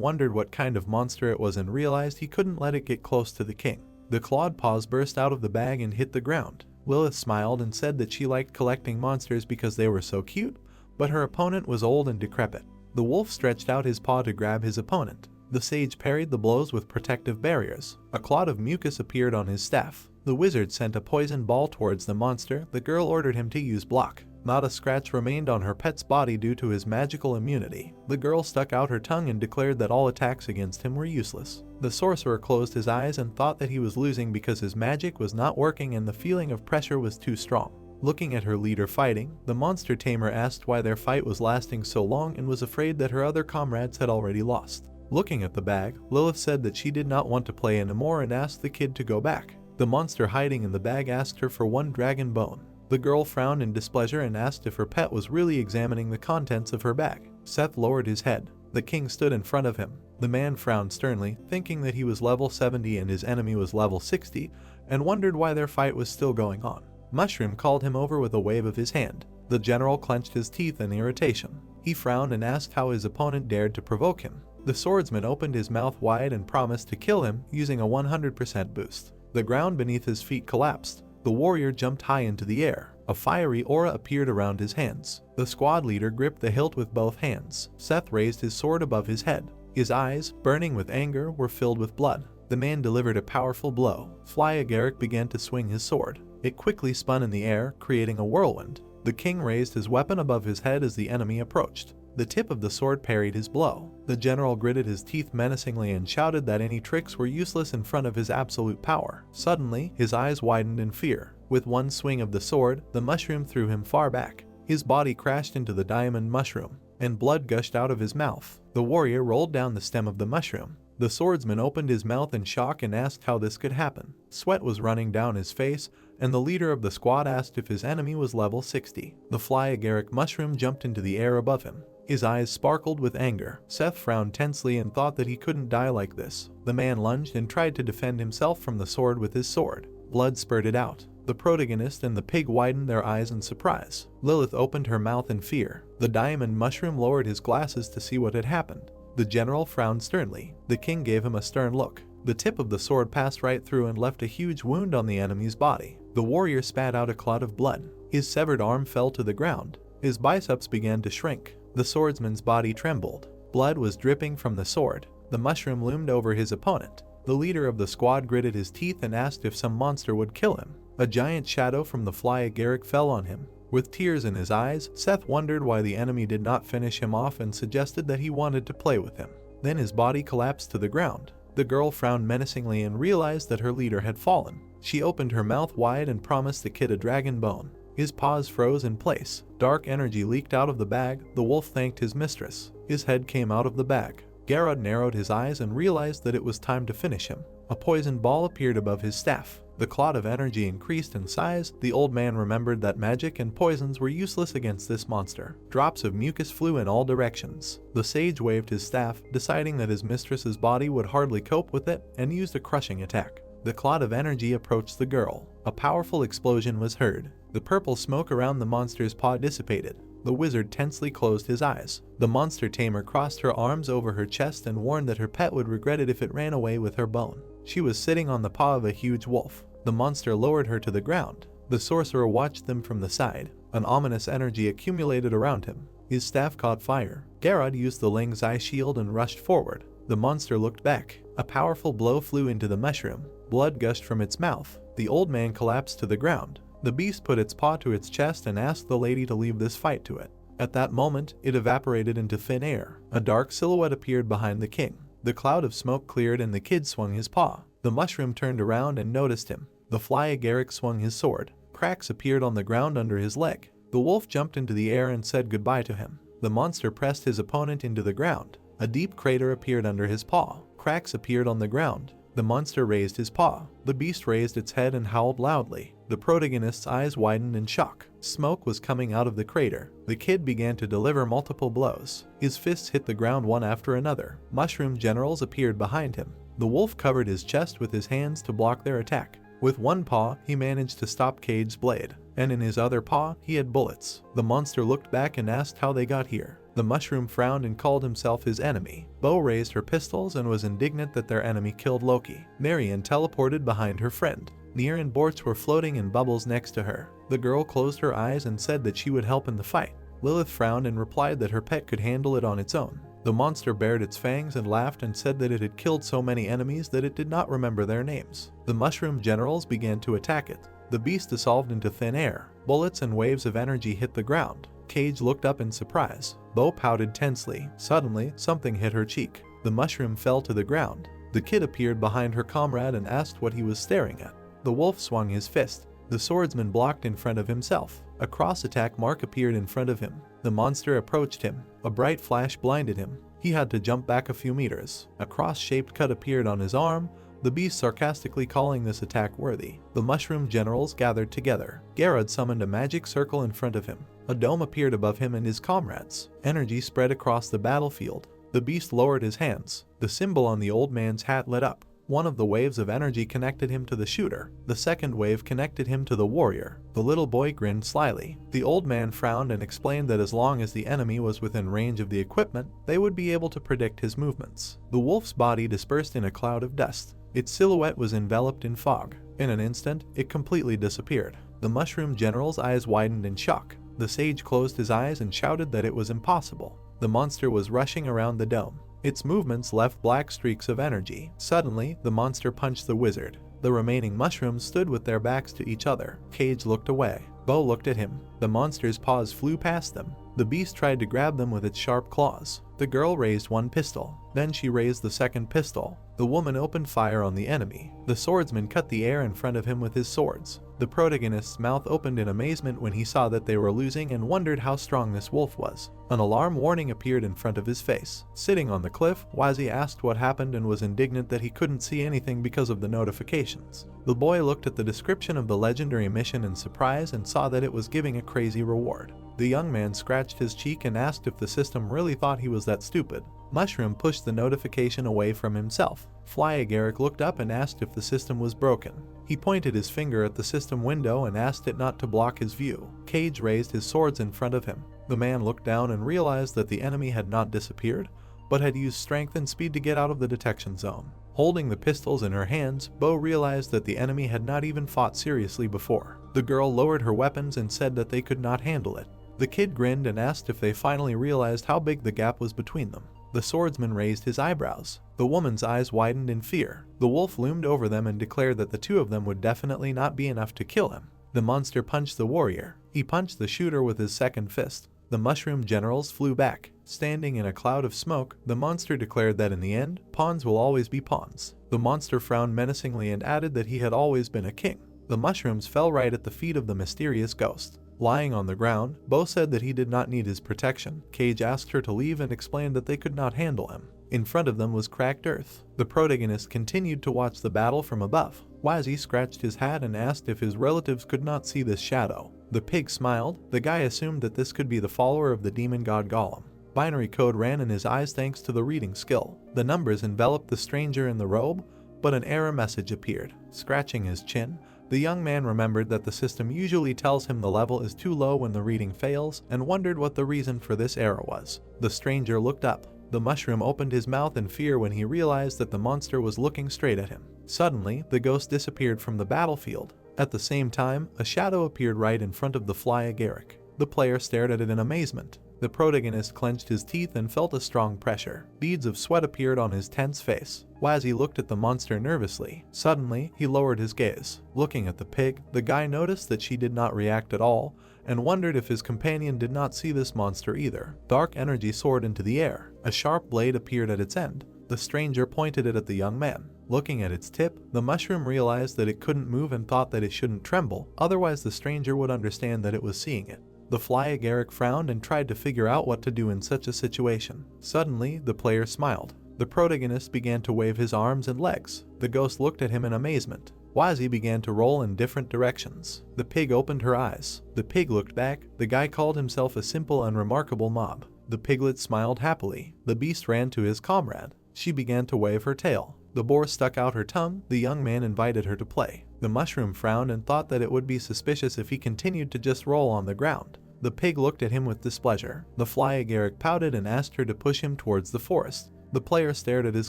wondered what kind of monster it was and realized he couldn't let it get close to the king. The clawed paws burst out of the bag and hit the ground. Lilith smiled and said that she liked collecting monsters because they were so cute, but her opponent was old and decrepit. The wolf stretched out his paw to grab his opponent. The sage parried the blows with protective barriers. A clot of mucus appeared on his staff. The wizard sent a poison ball towards the monster. The girl ordered him to use block. Not a scratch remained on her pet's body due to his magical immunity. The girl stuck out her tongue and declared that all attacks against him were useless. The sorcerer closed his eyes and thought that he was losing because his magic was not working and the feeling of pressure was too strong. Looking at her leader fighting, the monster tamer asked why their fight was lasting so long and was afraid that her other comrades had already lost. Looking at the bag, Lilith said that she did not want to play anymore and asked the kid to go back. The monster hiding in the bag asked her for 1 dragon bone. The girl frowned in displeasure and asked if her pet was really examining the contents of her bag. Seth lowered his head. The king stood in front of him. The man frowned sternly, thinking that he was level 70 and his enemy was level 60, and wondered why their fight was still going on. Mushroom called him over with a wave of his hand. The general clenched his teeth in irritation. He frowned and asked how his opponent dared to provoke him. The swordsman opened his mouth wide and promised to kill him using a 100% boost. The ground beneath his feet collapsed. The warrior jumped high into the air. A fiery aura appeared around his hands. The squad leader gripped the hilt with both hands. Seth raised his sword above his head. His eyes, burning with anger, were filled with blood. The man delivered a powerful blow. Flyagaric began to swing his sword. It quickly spun in the air, creating a whirlwind. The king raised his weapon above his head as the enemy approached. The tip of the sword parried his blow. The general gritted his teeth menacingly and shouted that any tricks were useless in front of his absolute power. Suddenly, his eyes widened in fear. With one swing of the sword, the mushroom threw him far back. His body crashed into the diamond mushroom, and blood gushed out of his mouth. The warrior rolled down the stem of the mushroom. The swordsman opened his mouth in shock and asked how this could happen. Sweat was running down his face, and the leader of the squad asked if his enemy was level 60. The flyagaric mushroom jumped into the air above him. His eyes sparkled with anger. Seth frowned tensely and thought that he couldn't die like this. The man lunged and tried to defend himself from the sword with his sword. Blood spurted out. The protagonist and the pig widened their eyes in surprise. Lilith opened her mouth in fear. The diamond mushroom lowered his glasses to see what had happened. The general frowned sternly. The king gave him a stern look. The tip of the sword passed right through and left a huge wound on the enemy's body. The warrior spat out a clot of blood. His severed arm fell to the ground. His biceps began to shrink. The swordsman's body trembled. Blood was dripping from the sword. The mushroom loomed over his opponent. The leader of the squad gritted his teeth and asked if some monster would kill him. A giant shadow from the flyagaric fell on him. With tears in his eyes, Seth wondered why the enemy did not finish him off and suggested that he wanted to play with him. Then his body collapsed to the ground. The girl frowned menacingly and realized that her leader had fallen. She opened her mouth wide and promised the kid a dragon bone. His paws froze in place. Dark energy leaked out of the bag. The wolf thanked his mistress. His head came out of the bag. Garrod narrowed his eyes and realized that it was time to finish him. A poison ball appeared above his staff. The clot of energy increased in size. The old man remembered that magic and poisons were useless against this monster. Drops of mucus flew in all directions. The sage waved his staff, deciding that his mistress's body would hardly cope with it, and used a crushing attack. The clot of energy approached the girl. A powerful explosion was heard. The purple smoke around the monster's paw dissipated. The wizard tensely closed his eyes. The monster tamer crossed her arms over her chest and warned that her pet would regret it if it ran away with her bone. She was sitting on the paw of a huge wolf. The monster lowered her to the ground. The sorcerer watched them from the side. An ominous energy accumulated around him. His staff caught fire. Garrod used the Ling's eye shield and rushed forward. The monster looked back. A powerful blow flew into the mushroom. Blood gushed from its mouth. The old man collapsed to the ground. The beast put its paw to its chest and asked the lady to leave this fight to it. At that moment, it evaporated into thin air. A dark silhouette appeared behind the king. The cloud of smoke cleared and the kid swung his paw. The mushroom turned around and noticed him. The flyagaric swung his sword. Cracks appeared on the ground under his leg. The wolf jumped into the air and said goodbye to him. The monster pressed his opponent into the ground. A deep crater appeared under his paw. Cracks appeared on the ground. The monster raised his paw. The beast raised its head and howled loudly. The protagonist's eyes widened in shock. Smoke was coming out of the crater. The kid began to deliver multiple blows. His fists hit the ground one after another. Mushroom generals appeared behind him. The wolf covered his chest with his hands to block their attack. With one paw, he managed to stop Cage's blade, and in his other paw, he had bullets. The monster looked back and asked how they got here. The mushroom frowned and called himself his enemy. Bo raised her pistols and was indignant that their enemy killed Loki. Marion teleported behind her friend. Nier and Borch were floating in bubbles next to her. The girl closed her eyes and said that she would help in the fight. Lilith frowned and replied that her pet could handle it on its own. The monster bared its fangs and laughed and said that it had killed so many enemies that it did not remember their names. The mushroom generals began to attack it. The beast dissolved into thin air. Bullets and waves of energy hit the ground. Cage looked up in surprise. Bo pouted tensely. Suddenly, something hit her cheek. The mushroom fell to the ground. The kid appeared behind her comrade and asked what he was staring at. The wolf swung his fist. The swordsman blocked in front of himself. A cross-attack mark appeared in front of him. The monster approached him. A bright flash blinded him. He had to jump back a few meters. A cross-shaped cut appeared on his arm, the beast sarcastically calling this attack worthy. The mushroom generals gathered together. Garrod summoned a magic circle in front of him. A dome appeared above him and his comrades. Energy spread across the battlefield. The beast lowered his hands. The symbol on the old man's hat lit up. One of the waves of energy connected him to the shooter. The second wave connected him to the warrior. The little boy grinned slyly. The old man frowned and explained that as long as the enemy was within range of the equipment, they would be able to predict his movements. The wolf's body dispersed in a cloud of dust. Its silhouette was enveloped in fog. In an instant, it completely disappeared. The mushroom general's eyes widened in shock. The sage closed his eyes and shouted that it was impossible. The monster was rushing around the dome. Its movements left black streaks of energy. Suddenly, the monster punched the wizard. The remaining mushrooms stood with their backs to each other. Cage looked away. Bo looked at him. The monster's paws flew past them. The beast tried to grab them with its sharp claws. The girl raised one pistol. Then she raised the second pistol. The woman opened fire on the enemy. The swordsman cut the air in front of him with his swords. The protagonist's mouth opened in amazement when he saw that they were losing and wondered how strong this wolf was. An alarm warning appeared in front of his face. Sitting on the cliff, Wazi asked what happened and was indignant that he couldn't see anything because of the notifications. The boy looked at the description of the legendary mission in surprise and saw that it was giving a crazy reward. The young man scratched his cheek and asked if the system really thought he was that stupid. Mushroom pushed the notification away from himself. Fly Agaric looked up and asked if the system was broken. He pointed his finger at the system window and asked it not to block his view. Cage raised his swords in front of him. The man looked down and realized that the enemy had not disappeared, but had used strength and speed to get out of the detection zone. Holding the pistols in her hands, Bo realized that the enemy had not even fought seriously before. The girl lowered her weapons and said that they could not handle it. The kid grinned and asked if they finally realized how big the gap was between them. The swordsman raised his eyebrows. The woman's eyes widened in fear. The wolf loomed over them and declared that the two of them would definitely not be enough to kill him. The monster punched the warrior. He punched the shooter with his second fist. The mushroom generals flew back. Standing in a cloud of smoke, the monster declared that in the end, pawns will always be pawns. The monster frowned menacingly and added that he had always been a king. The mushrooms fell right at the feet of the mysterious ghost. Lying on the ground, Bo said that he did not need his protection. Cage asked her to leave and explained that they could not handle him. In front of them was cracked earth. The protagonist continued to watch the battle from above. Wazi scratched his hat and asked if his relatives could not see this shadow. The pig smiled. The guy assumed that this could be the follower of the demon god Golem. Binary code ran in his eyes thanks to the reading skill. The numbers enveloped the stranger in the robe, but an error message appeared. Scratching his chin, the young man remembered that the system usually tells him the level is too low when the reading fails and wondered what the reason for this error was. The stranger looked up. The mushroom opened his mouth in fear when he realized that the monster was looking straight at him. Suddenly, the ghost disappeared from the battlefield. At the same time, a shadow appeared right in front of the Fly Agaric. The player stared at it in amazement. The protagonist clenched his teeth and felt a strong pressure. Beads of sweat appeared on his tense face. Wazi looked at the monster nervously. Suddenly, he lowered his gaze. Looking at the pig, the guy noticed that she did not react at all, and wondered if his companion did not see this monster either. Dark energy soared into the air. A sharp blade appeared at its end. The stranger pointed it at the young man. Looking at its tip, the mushroom realized that it couldn't move and thought that it shouldn't tremble, otherwise the stranger would understand that it was seeing it. The Fly Agaric frowned and tried to figure out what to do in such a situation. Suddenly, the player smiled. The protagonist began to wave his arms and legs. The ghost looked at him in amazement. Wazi began to roll in different directions. The pig opened her eyes. The pig looked back. The guy called himself a simple and remarkable mob. The piglet smiled happily. The beast ran to his comrade. She began to wave her tail. The boar stuck out her tongue. The young man invited her to play. The mushroom frowned and thought that it would be suspicious if he continued to just roll on the ground. The pig looked at him with displeasure. The Fly Agaric pouted and asked her to push him towards the forest. The player stared at his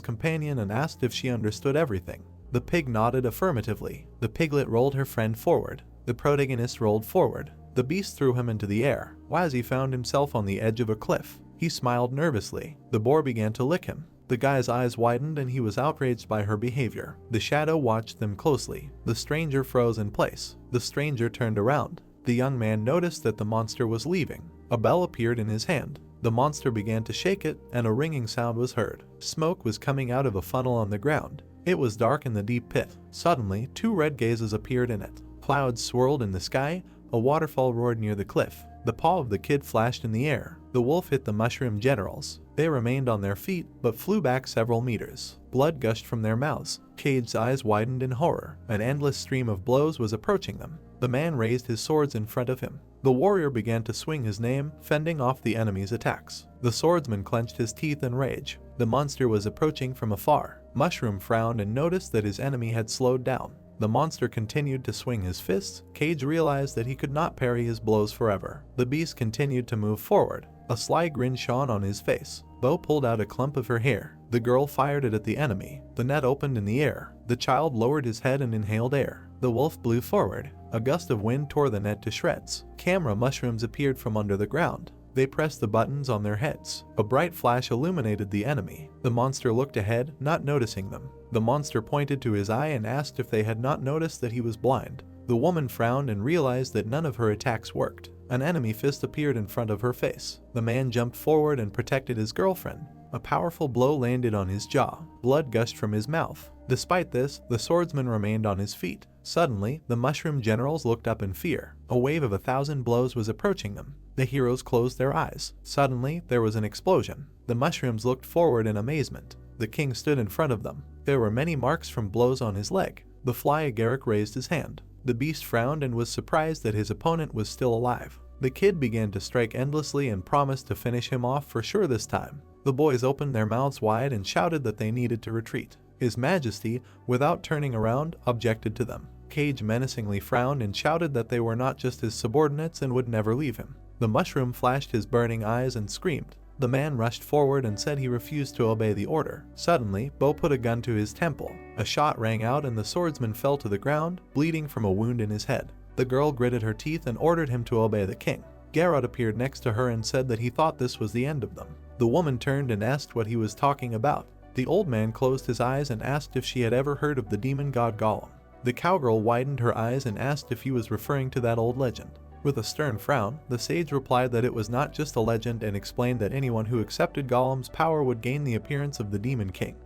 companion and asked if she understood everything. The pig nodded affirmatively. The piglet rolled her friend forward. The protagonist rolled forward. The beast threw him into the air. Wazi found himself on the edge of a cliff. He smiled nervously. The boar began to lick him. The guy's eyes widened and he was outraged by her behavior. The shadow watched them closely. The stranger froze in place. The stranger turned around. The young man noticed that the monster was leaving. A bell appeared in his hand. The monster began to shake it, and a ringing sound was heard. Smoke was coming out of a funnel on the ground. It was dark in the deep pit. Suddenly, two red gazes appeared in it. Clouds swirled in the sky. A waterfall roared near the cliff. The paw of the kid flashed in the air. The wolf hit the mushroom generals. They remained on their feet, but flew back several meters. Blood gushed from their mouths. Cage's eyes widened in horror. An endless stream of blows was approaching them. The man raised his swords in front of him. The warrior began to swing his name, fending off the enemy's attacks. The swordsman clenched his teeth in rage. The monster was approaching from afar. Mushroom frowned and noticed that his enemy had slowed down. The monster continued to swing his fists. Cage realized that he could not parry his blows forever. The beast continued to move forward. A sly grin shone on his face. Bo pulled out a clump of her hair. The girl fired it at the enemy. The net opened in the air. The child lowered his head and inhaled air. The wolf blew forward. A gust of wind tore the net to shreds. Camera mushrooms appeared from under the ground. They pressed the buttons on their heads. A bright flash illuminated the enemy. The monster looked ahead, not noticing them. The monster pointed to his eye and asked if they had not noticed that he was blind. The woman frowned and realized that none of her attacks worked. An enemy fist appeared in front of her face. The man jumped forward and protected his girlfriend. A powerful blow landed on his jaw. Blood gushed from his mouth. Despite this, the swordsman remained on his feet. Suddenly, the mushroom generals looked up in fear. A wave of 1,000 blows was approaching them. The heroes closed their eyes. Suddenly, there was an explosion. The mushrooms looked forward in amazement. The king stood in front of them. There were many marks from blows on his leg. The fly agaric raised his hand. The beast frowned and was surprised that his opponent was still alive. The kid began to strike endlessly and promised to finish him off for sure this time. The boys opened their mouths wide and shouted that they needed to retreat. His Majesty, without turning around, objected to them. Cage menacingly frowned and shouted that they were not just his subordinates and would never leave him. The mushroom flashed his burning eyes and screamed. The man rushed forward and said he refused to obey the order. Suddenly, Bo put a gun to his temple. A shot rang out and the swordsman fell to the ground, bleeding from a wound in his head. The girl gritted her teeth and ordered him to obey the king. Garrod appeared next to her and said that he thought this was the end of them. The woman turned and asked what he was talking about. The old man closed his eyes and asked if she had ever heard of the demon god Gollum. The cowgirl widened her eyes and asked if he was referring to that old legend. With a stern frown, the sage replied that it was not just a legend and explained that anyone who accepted Gollum's power would gain the appearance of the demon king,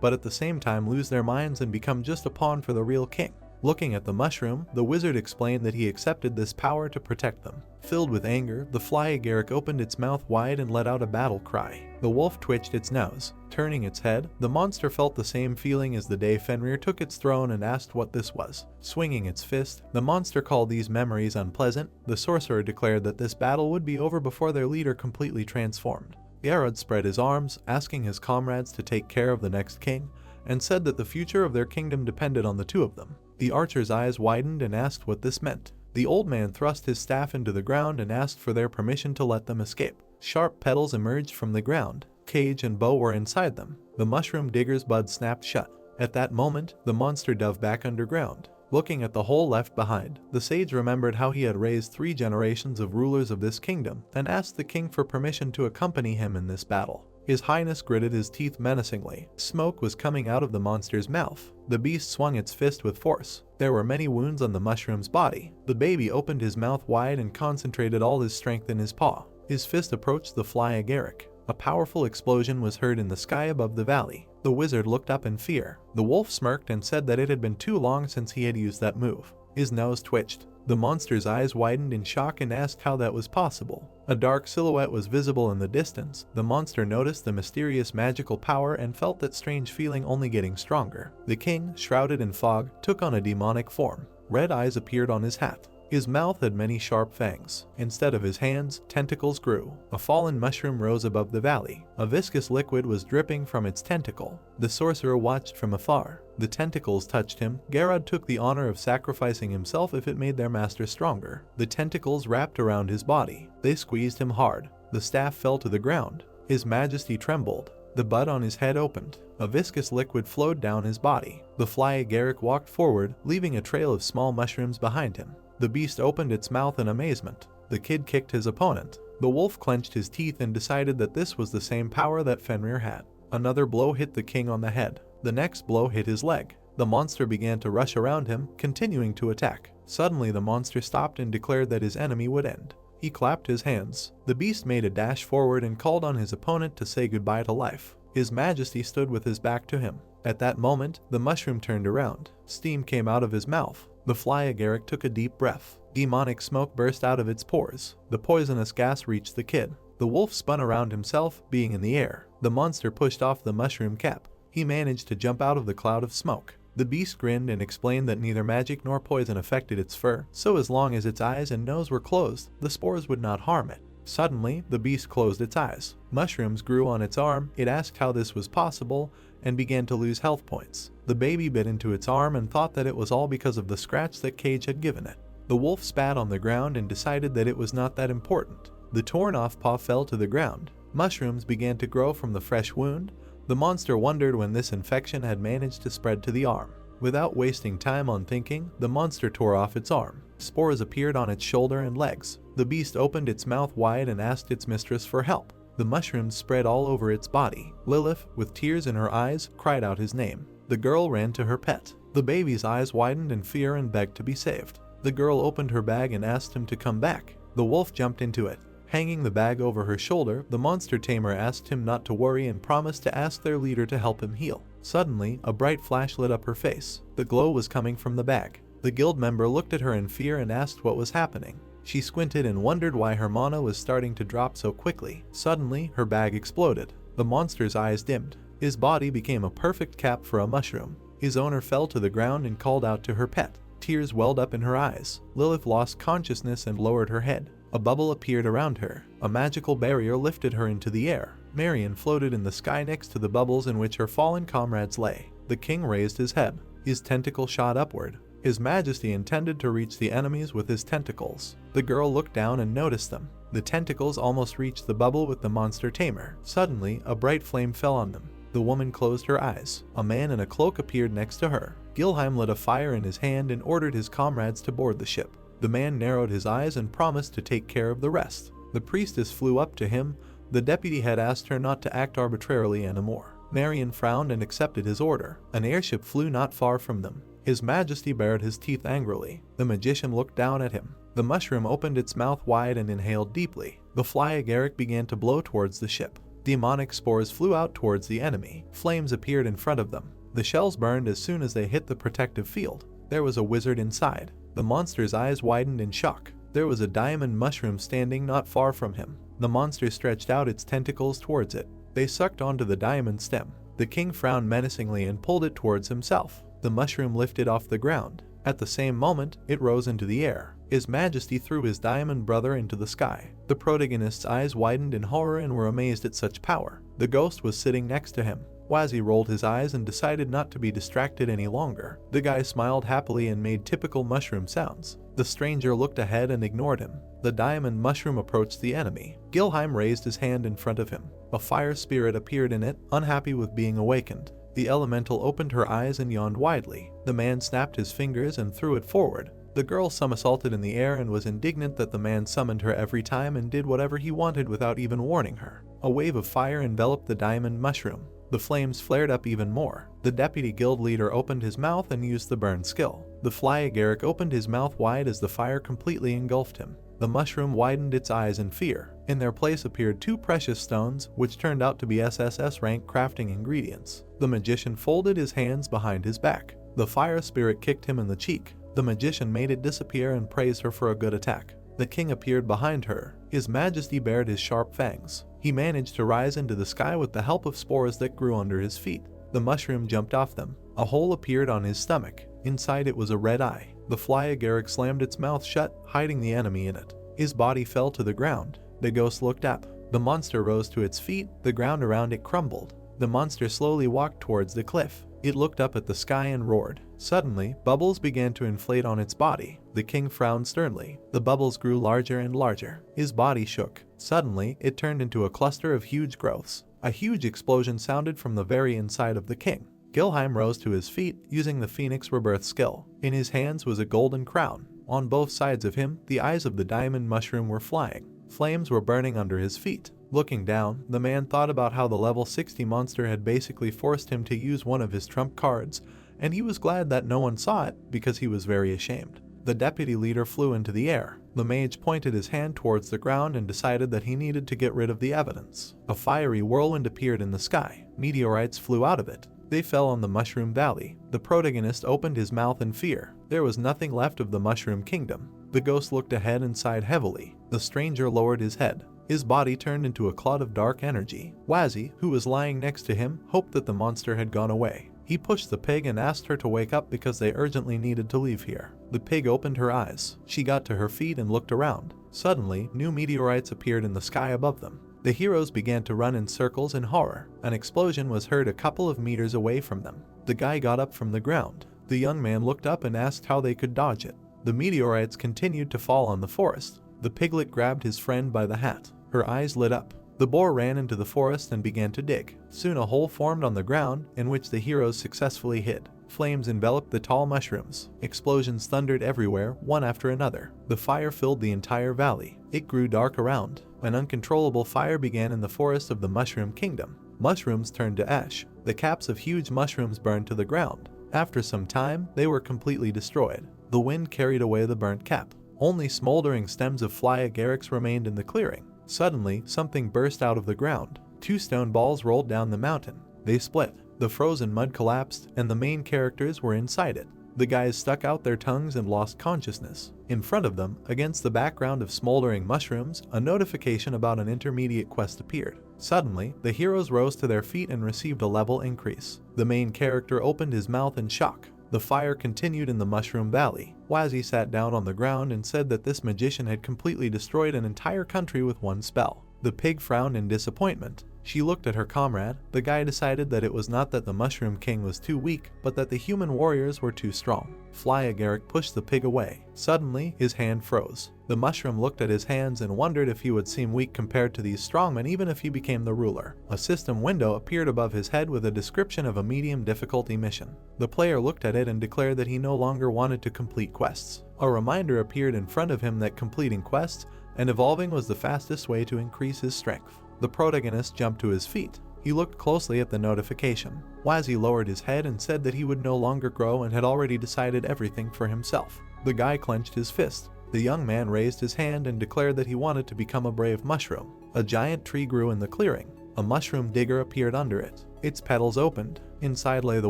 but at the same time lose their minds and become just a pawn for the real king. Looking at the mushroom, the wizard explained that he accepted this power to protect them. Filled with anger, the fly agaric opened its mouth wide and let out a battle cry. The wolf twitched its nose. Turning its head, the monster felt the same feeling as the day Fenrir took its throne and asked what this was. Swinging its fist, the monster called these memories unpleasant. The sorcerer declared that this battle would be over before their leader completely transformed. Garrod spread his arms, asking his comrades to take care of the next king, and said that the future of their kingdom depended on the two of them. The archer's eyes widened and asked what this meant. The old man thrust his staff into the ground and asked for their permission to let them escape. Sharp petals emerged from the ground. Cage and Bo were inside them. The mushroom digger's bud snapped shut. At that moment, the monster dove back underground. Looking at the hole left behind, the sage remembered how he had raised 3 generations of rulers of this kingdom and asked the king for permission to accompany him in this battle. His Highness gritted his teeth menacingly. Smoke was coming out of the monster's mouth. The beast swung its fist with force. There were many wounds on the mushroom's body. The baby opened his mouth wide and concentrated all his strength in his paw. His fist approached the fly agaric. A powerful explosion was heard in the sky above the valley. The wizard looked up in fear. The wolf smirked and said that it had been too long since he had used that move. His nose twitched. The monster's eyes widened in shock and asked how that was possible. A dark silhouette was visible in the distance. The monster noticed the mysterious magical power and felt that strange feeling only getting stronger. The king, shrouded in fog, took on a demonic form. Red eyes appeared on his hat. His mouth had many sharp fangs. Instead of his hands, tentacles grew. A fallen mushroom rose above the valley. A viscous liquid was dripping from its tentacle. The sorcerer watched from afar. The tentacles touched him. Garrod took the honor of sacrificing himself if it made their master stronger. The tentacles wrapped around his body. They squeezed him hard. The staff fell to the ground. His Majesty trembled. The bud on his head opened. A viscous liquid flowed down his body. The fly agaric walked forward, leaving a trail of small mushrooms behind him. The beast opened its mouth in amazement. The kid kicked his opponent. The wolf clenched his teeth and decided that this was the same power that Fenrir had. Another blow hit the king on the head. The next blow hit his leg. The monster began to rush around him, continuing to attack. Suddenly the monster stopped and declared that his enemy would end. He clapped his hands. The beast made a dash forward and called on his opponent to say goodbye to life. His Majesty stood with his back to him. At that moment, the mushroom turned around. Steam came out of his mouth. The fly agaric took a deep breath. Demonic smoke burst out of its pores. The poisonous gas reached the kid. The wolf spun around himself, being in the air. The monster pushed off the mushroom cap. He managed to jump out of the cloud of smoke. The beast grinned and explained that neither magic nor poison affected its fur, so as long as its eyes and nose were closed, the spores would not harm it. Suddenly, the beast closed its eyes. Mushrooms grew on its arm. It asked how this was possible and began to lose health points. The baby bit into its arm and thought that it was all because of the scratch that Cage had given it. The wolf spat on the ground and decided that it was not that important. The torn-off paw fell to the ground. Mushrooms began to grow from the fresh wound. The monster wondered when this infection had managed to spread to the arm. Without wasting time on thinking, the monster tore off its arm. Spores appeared on its shoulder and legs. The beast opened its mouth wide and asked its mistress for help. The mushrooms spread all over its body. Lilith, with tears in her eyes, cried out his name. The girl ran to her pet. The baby's eyes widened in fear and begged to be saved. The girl opened her bag and asked him to come back. The wolf jumped into it. Hanging the bag over her shoulder, the monster tamer asked him not to worry and promised to ask their leader to help him heal. Suddenly, a bright flash lit up her face. The glow was coming from the bag. The guild member looked at her in fear and asked what was happening. She squinted and wondered why her mana was starting to drop so quickly. Suddenly, her bag exploded. The monster's eyes dimmed. His body became a perfect cap for a mushroom. His owner fell to the ground and called out to her pet. Tears welled up in her eyes. Lilith lost consciousness and lowered her head. A bubble appeared around her. A magical barrier lifted her into the air. Marion floated in the sky next to the bubbles in which her fallen comrades lay. The king raised his head. His tentacle shot upward. His Majesty intended to reach the enemies with his tentacles. The girl looked down and noticed them. The tentacles almost reached the bubble with the monster tamer. Suddenly, a bright flame fell on them. The woman closed her eyes. A man in a cloak appeared next to her. Gilheim lit a fire in his hand and ordered his comrades to board the ship. The man narrowed his eyes and promised to take care of the rest. The priestess flew up to him. The deputy had asked her not to act arbitrarily anymore. Marion frowned and accepted his order. An airship flew not far from them. His Majesty bared his teeth angrily. The magician looked down at him. The mushroom opened its mouth wide and inhaled deeply. The fly agaric began to blow towards the ship. Demonic spores flew out towards the enemy. Flames appeared in front of them. The shells burned as soon as they hit the protective field. There was a wizard inside. The monster's eyes widened in shock. There was a diamond mushroom standing not far from him. The monster stretched out its tentacles towards it. They sucked onto the diamond stem. The king frowned menacingly and pulled it towards himself. The mushroom lifted off the ground. At the same moment, it rose into the air. His Majesty threw his diamond brother into the sky. The protagonist's eyes widened in horror and were amazed at such power. The ghost was sitting next to him. Wazi rolled his eyes and decided not to be distracted any longer. The guy smiled happily and made typical mushroom sounds. The stranger looked ahead and ignored him. The diamond mushroom approached the enemy. Gilheim raised his hand in front of him. A fire spirit appeared in it, unhappy with being awakened. The elemental opened her eyes and yawned widely. The man snapped his fingers and threw it forward. The girl somersaulted in the air and was indignant that the man summoned her every time and did whatever he wanted without even warning her. A wave of fire enveloped the diamond mushroom. The flames flared up even more. The deputy guild leader opened his mouth and used the burn skill. The fly agaric opened his mouth wide as the fire completely engulfed him. The mushroom widened its eyes in fear. In their place appeared two precious stones, which turned out to be SSS rank crafting ingredients. The magician folded his hands behind his back. The fire spirit kicked him in the cheek. The magician made it disappear and praised her for a good attack. The king appeared behind her. His Majesty bared his sharp fangs. He managed to rise into the sky with the help of spores that grew under his feet. The mushroom jumped off them. A hole appeared on his stomach. Inside it was a red eye. The fly agaric slammed its mouth shut, hiding the enemy in it. His body fell to the ground. The ghost looked up. The monster rose to its feet. The ground around it crumbled. The monster slowly walked towards the cliff. It looked up at the sky and roared. Suddenly, bubbles began to inflate on its body. The king frowned sternly. The bubbles grew larger and larger. His body shook. Suddenly, it turned into a cluster of huge growths. A huge explosion sounded from the very inside of the king. Gilheim rose to his feet, using the Phoenix Rebirth skill. In his hands was a golden crown. On both sides of him, the eyes of the diamond mushroom were flying. Flames were burning under his feet. Looking down, the man thought about how the level 60 monster had basically forced him to use one of his trump cards, and he was glad that no one saw it because he was very ashamed. The deputy leader flew into the air. The mage pointed his hand towards the ground and decided that he needed to get rid of the evidence. A fiery whirlwind appeared in the sky. Meteorites flew out of it. They fell on the Mushroom Valley. The protagonist opened his mouth in fear. There was nothing left of the Mushroom Kingdom. The ghost looked ahead and sighed heavily. The stranger lowered his head. His body turned into a cloud of dark energy. Wazi, who was lying next to him, hoped that the monster had gone away. He pushed the pig and asked her to wake up because they urgently needed to leave here. The pig opened her eyes. She got to her feet and looked around. Suddenly, new meteorites appeared in the sky above them. The heroes began to run in circles in horror. An explosion was heard a couple of meters away from them. The guy got up from the ground. The young man looked up and asked how they could dodge it. The meteorites continued to fall on the forest. The piglet grabbed his friend by the hat. Her eyes lit up. The boar ran into the forest and began to dig. Soon a hole formed on the ground, in which the heroes successfully hid. Flames enveloped the tall mushrooms. Explosions thundered everywhere, one after another. The fire filled the entire valley. It grew dark around. An uncontrollable fire began in the forest of the Mushroom Kingdom. Mushrooms turned to ash. The caps of huge mushrooms burned to the ground. After some time, they were completely destroyed. The wind carried away the burnt cap. Only smoldering stems of fly agarics remained in the clearing. Suddenly, something burst out of the ground. 2 stone balls rolled down the mountain. They split. The frozen mud collapsed, and the main characters were inside it. The guys stuck out their tongues and lost consciousness. In front of them, against the background of smoldering mushrooms, a notification about an intermediate quest appeared. Suddenly, the heroes rose to their feet and received a level increase. The main character opened his mouth in shock. The fire continued in the Mushroom Valley. Wazzy sat down on the ground and said that this magician had completely destroyed an entire country with one spell. The pig frowned in disappointment. She looked at her comrade. The guy decided that it was not that the Mushroom King was too weak, but that the human warriors were too strong. Fly Agaric pushed the pig away. Suddenly, his hand froze. The mushroom looked at his hands and wondered if he would seem weak compared to these strongmen even if he became the ruler. A system window appeared above his head with a description of a medium difficulty mission. The player looked at it and declared that he no longer wanted to complete quests. A reminder appeared in front of him that completing quests and evolving was the fastest way to increase his strength. The protagonist jumped to his feet. He looked closely at the notification. Wazzy lowered his head and said that he would no longer grow and had already decided everything for himself. The guy clenched his fist. The young man raised his hand and declared that he wanted to become a brave mushroom. A giant tree grew in the clearing. A mushroom digger appeared under it. Its petals opened. Inside lay the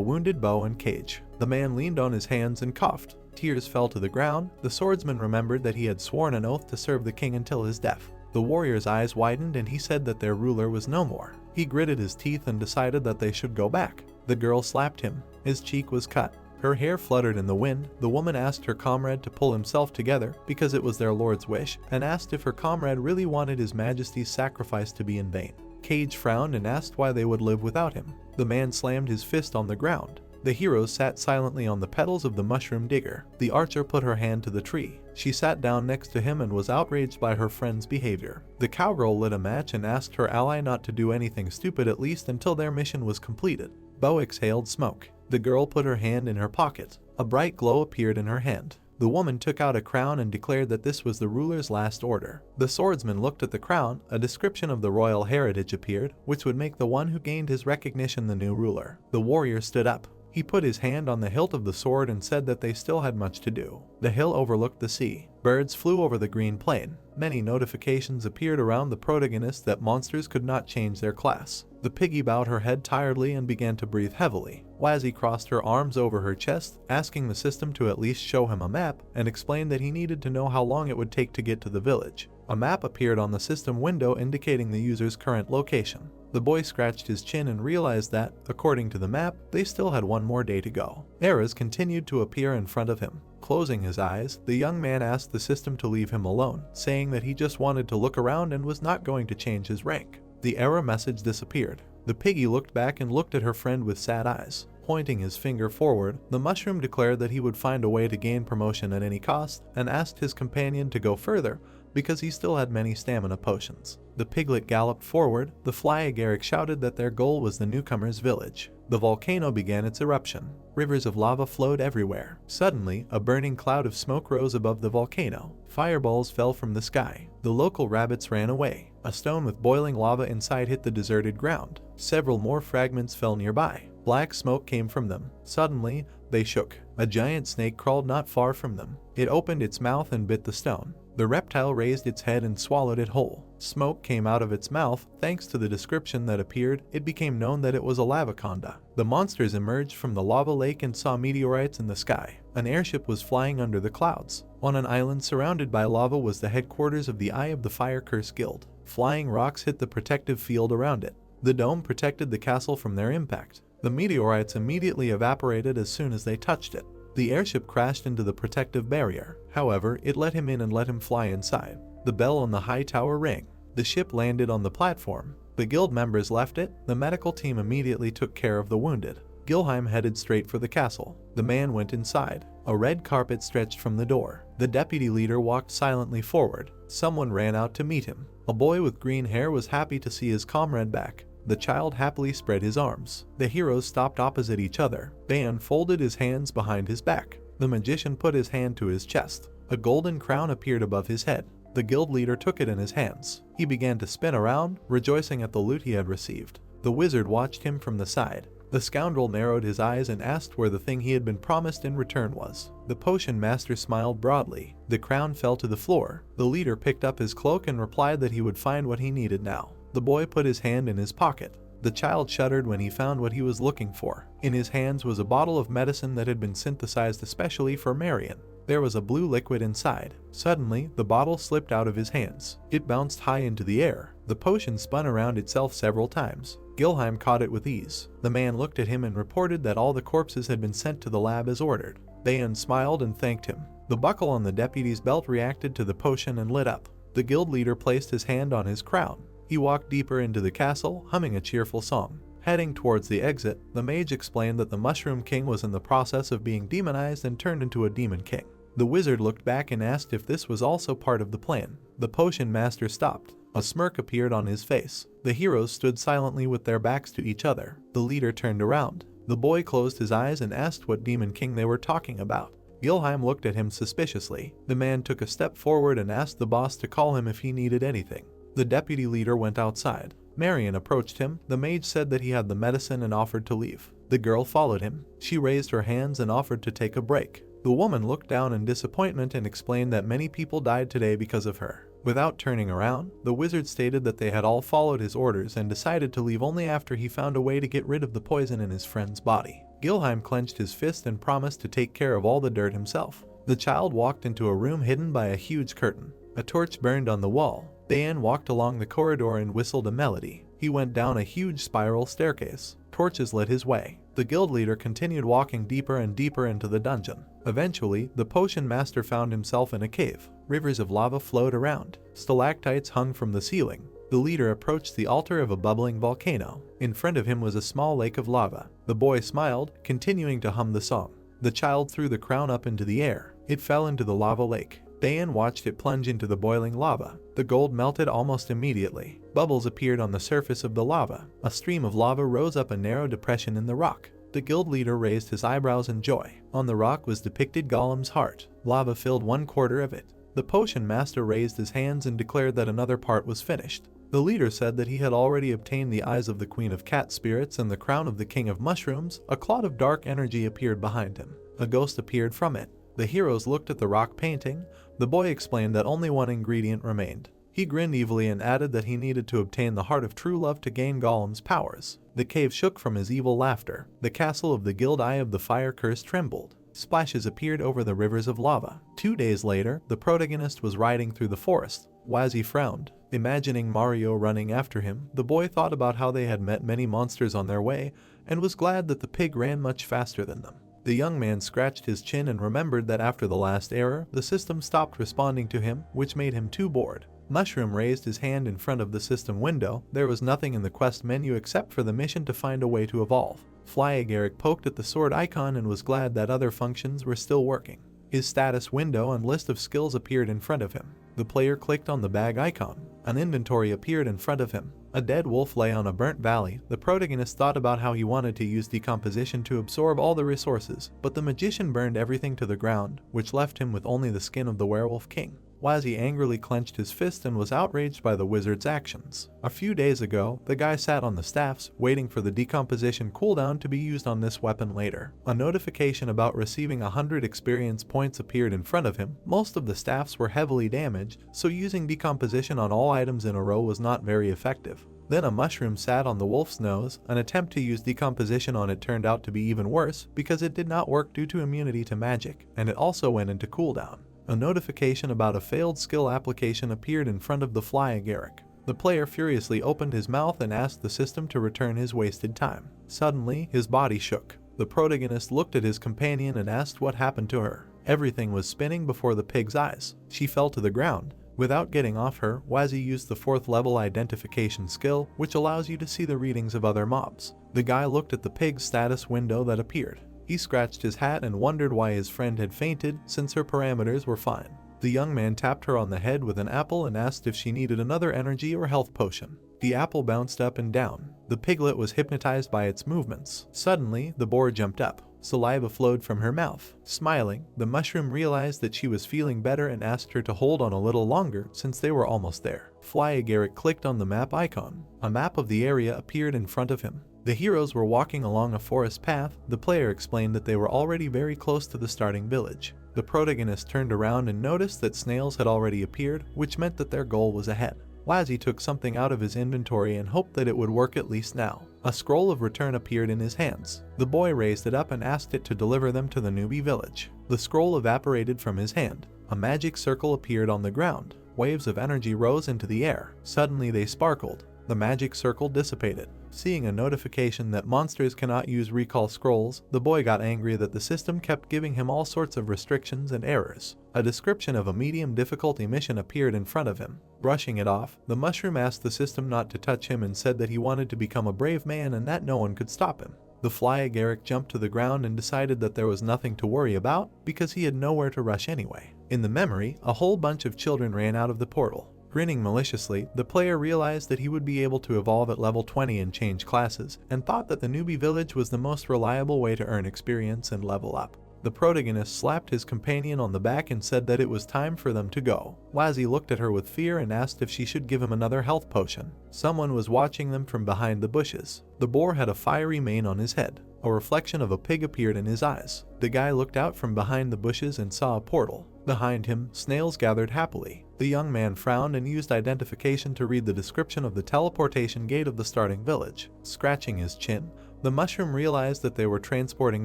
wounded bow and cage. The man leaned on his hands and coughed. Tears fell to the ground. The swordsman remembered that he had sworn an oath to serve the king until his death. The warrior's eyes widened and he said that their ruler was no more. He gritted his teeth and decided that they should go back. The girl slapped him. His cheek was cut. Her hair fluttered in the wind. The woman asked her comrade to pull himself together because it was their lord's wish, and asked if her comrade really wanted his majesty's sacrifice to be in vain. Cage frowned and asked why they would live without him. The man slammed his fist on the ground. The heroes sat silently on the petals of the mushroom digger. The archer put her hand to the tree. She sat down next to him and was outraged by her friend's behavior. The cowgirl lit a match and asked her ally not to do anything stupid at least until their mission was completed. Bo exhaled smoke. The girl put her hand in her pocket. A bright glow appeared in her hand. The woman took out a crown and declared that this was the ruler's last order. The swordsman looked at the crown. A description of the royal heritage appeared, which would make the one who gained his recognition the new ruler. The warrior stood up. He put his hand on the hilt of the sword and said that they still had much to do. The hill overlooked the sea. Birds flew over the green plain. Many notifications appeared around the protagonist that monsters could not change their class. The piggy bowed her head tiredly and began to breathe heavily. Wazzy crossed her arms over her chest, asking the system to at least show him a map, and explained that he needed to know how long it would take to get to the village. A map appeared on the system window indicating the user's current location. The boy scratched his chin and realized that, according to the map, they still had one more day to go. Errors continued to appear in front of him. Closing his eyes, the young man asked the system to leave him alone, saying that he just wanted to look around and was not going to change his rank. The error message disappeared. The piggy looked back and looked at her friend with sad eyes. Pointing his finger forward, the mushroom declared that he would find a way to gain promotion at any cost, and asked his companion to go further because he still had many stamina potions. The piglet galloped forward. The fly agaric shouted that their goal was the newcomer's village. The volcano began its eruption. Rivers of lava flowed everywhere. Suddenly, a burning cloud of smoke rose above the volcano. Fireballs fell from the sky. The local rabbits ran away. A stone with boiling lava inside hit the deserted ground. Several more fragments fell nearby. Black smoke came from them. Suddenly, they shook. A giant snake crawled not far from them. It opened its mouth and bit the stone. The reptile raised its head and swallowed it whole. Smoke came out of its mouth. Thanks to the description that appeared, it became known that it was a lavaconda. The monsters emerged from the lava lake and saw meteorites in the sky. An airship was flying under the clouds. On an island surrounded by lava was the headquarters of the Eye of the Fire Curse Guild. Flying rocks hit the protective field around it. The dome protected the castle from their impact. The meteorites immediately evaporated as soon as they touched it. The airship crashed into the protective barrier. However, it let him in and let him fly inside. The bell on the high tower rang. The ship landed on the platform. The guild members left it. The medical team immediately took care of the wounded. Gilheim headed straight for the castle. The man went inside. A red carpet stretched from the door. The deputy leader walked silently forward. Someone ran out to meet him. A boy with green hair was happy to see his comrade back. The child happily spread his arms. The heroes stopped opposite each other. Ban folded his hands behind his back. The magician put his hand to his chest. A golden crown appeared above his head. The guild leader took it in his hands. He began to spin around, rejoicing at the loot he had received. The wizard watched him from the side. The scoundrel narrowed his eyes and asked where the thing he had been promised in return was. The potion master smiled broadly. The crown fell to the floor. The leader picked up his cloak and replied that he would find what he needed now. The boy put his hand in his pocket. The child shuddered when he found what he was looking for. In his hands was a bottle of medicine that had been synthesized especially for Marion. There was a blue liquid inside. Suddenly, the bottle slipped out of his hands. It bounced high into the air. The potion spun around itself several times. Gilheim caught it with ease. The man looked at him and reported that all the corpses had been sent to the lab as ordered. Bayan smiled and thanked him. The buckle on the deputy's belt reacted to the potion and lit up. The guild leader placed his hand on his crown. He walked deeper into the castle, humming a cheerful song. Heading towards the exit, the mage explained that the Mushroom King was in the process of being demonized and turned into a demon king. The wizard looked back and asked if this was also part of the plan. The potion master stopped. A smirk appeared on his face. The heroes stood silently with their backs to each other. The leader turned around. The boy closed his eyes and asked what demon king they were talking about. Gilheim looked at him suspiciously. The man took a step forward and asked the boss to call him if he needed anything. The deputy leader went outside. Marion approached him. The mage said that he had the medicine and offered to leave. The girl followed him. She raised her hands and offered to take a break. The woman looked down in disappointment and explained that many people died today because of her. Without turning around, the wizard stated that they had all followed his orders and decided to leave only after he found a way to get rid of the poison in his friend's body. Gilheim clenched his fist and promised to take care of all the dirt himself. The child walked into a room hidden by a huge curtain. A torch burned on the wall. Dan walked along the corridor and whistled a melody. He went down a huge spiral staircase. Torches lit his way. The guild leader continued walking deeper and deeper into the dungeon. Eventually, the potion master found himself in a cave. Rivers of lava flowed around. Stalactites hung from the ceiling. The leader approached the altar of a bubbling volcano. In front of him was a small lake of lava. The boy smiled, continuing to hum the song. The child threw the crown up into the air. It fell into the lava lake. Bayan watched it plunge into the boiling lava. The gold melted almost immediately. Bubbles appeared on the surface of the lava. A stream of lava rose up a narrow depression in the rock. The guild leader raised his eyebrows in joy. On the rock was depicted Golem's heart. Lava filled 1/4 of it. The potion master raised his hands and declared that another part was finished. The leader said that he had already obtained the eyes of the Queen of Cat Spirits and the crown of the King of Mushrooms. A cloud of dark energy appeared behind him. A ghost appeared from it. The heroes looked at the rock painting. The boy explained that only one ingredient remained. He grinned evilly and added that he needed to obtain the heart of true love to gain Golem's powers. The cave shook from his evil laughter. The castle of the Guild Eye of the Fire Curse trembled. Splashes appeared over the rivers of lava. 2 days later, the protagonist was riding through the forest. Wazzy frowned. Imagining Mario running after him, the boy thought about how they had met many monsters on their way and was glad that the pig ran much faster than them. The young man scratched his chin and remembered that after the last error, the system stopped responding to him, which made him too bored. Mushroom raised his hand in front of the system window. There was nothing in the quest menu except for the mission to find a way to evolve. Flyagaric poked at the sword icon and was glad that other functions were still working. His status window and list of skills appeared in front of him. The player clicked on the bag icon. An inventory appeared in front of him. A dead wolf lay on a burnt valley. The protagonist thought about how he wanted to use decomposition to absorb all the resources, but the magician burned everything to the ground, which left him with only the skin of the werewolf king. Wazzy angrily clenched his fist and was outraged by the wizard's actions. A few days ago, the guy sat on the staffs, waiting for the decomposition cooldown to be used on this weapon later. A notification about receiving 100 experience points appeared in front of him. Most of the staffs were heavily damaged, so using decomposition on all items in a row was not very effective. Then a mushroom sat on the wolf's nose. An attempt to use decomposition on it turned out to be even worse because it did not work due to immunity to magic, and it also went into cooldown. A notification about a failed skill application appeared in front of the Flyagaric. The player furiously opened his mouth and asked the system to return his wasted time. Suddenly, his body shook. The protagonist looked at his companion and asked what happened to her. Everything was spinning before the pig's eyes. She fell to the ground. Without getting off her, Wazzy used the 4th level identification skill, which allows you to see the readings of other mobs. The guy looked at the pig's status window that appeared. He scratched his hat and wondered why his friend had fainted since her parameters were fine. The young man tapped her on the head with an apple and asked if she needed another energy or health potion. The apple bounced up and down. The piglet was hypnotized by its movements. Suddenly, the boar jumped up. Saliva flowed from her mouth. Smiling, the mushroom realized that she was feeling better and asked her to hold on a little longer since they were almost there. Flyagaric clicked on the map icon. A map of the area appeared in front of him. The heroes were walking along a forest path. The player explained that they were already very close to the starting village. The protagonist turned around and noticed that snails had already appeared, which meant that their goal was ahead. Wazzy took something out of his inventory and hoped that it would work at least now. A scroll of return appeared in his hands. The boy raised it up and asked it to deliver them to the newbie village. The scroll evaporated from his hand. A magic circle appeared on the ground. Waves of energy rose into the air. Suddenly they sparkled. The magic circle dissipated. Seeing a notification that monsters cannot use recall scrolls, the boy got angry that the system kept giving him all sorts of restrictions and errors. A description of a medium difficulty mission appeared in front of him. Brushing it off, the mushroom asked the system not to touch him and said that he wanted to become a brave man and that no one could stop him. The flyagaric jumped to the ground and decided that there was nothing to worry about because he had nowhere to rush anyway. In the memory, a whole bunch of children ran out of the portal. Grinning maliciously, the player realized that he would be able to evolve at level 20 and change classes, and thought that the newbie village was the most reliable way to earn experience and level up. The protagonist slapped his companion on the back and said that it was time for them to go. Wazzy looked at her with fear and asked if she should give him another health potion. Someone was watching them from behind the bushes. The boar had a fiery mane on his head. A reflection of a pig appeared in his eyes. The guy looked out from behind the bushes and saw a portal. Behind him, snails gathered happily. The young man frowned and used identification to read the description of the teleportation gate of the starting village. Scratching his chin, the mushroom realized that they were transporting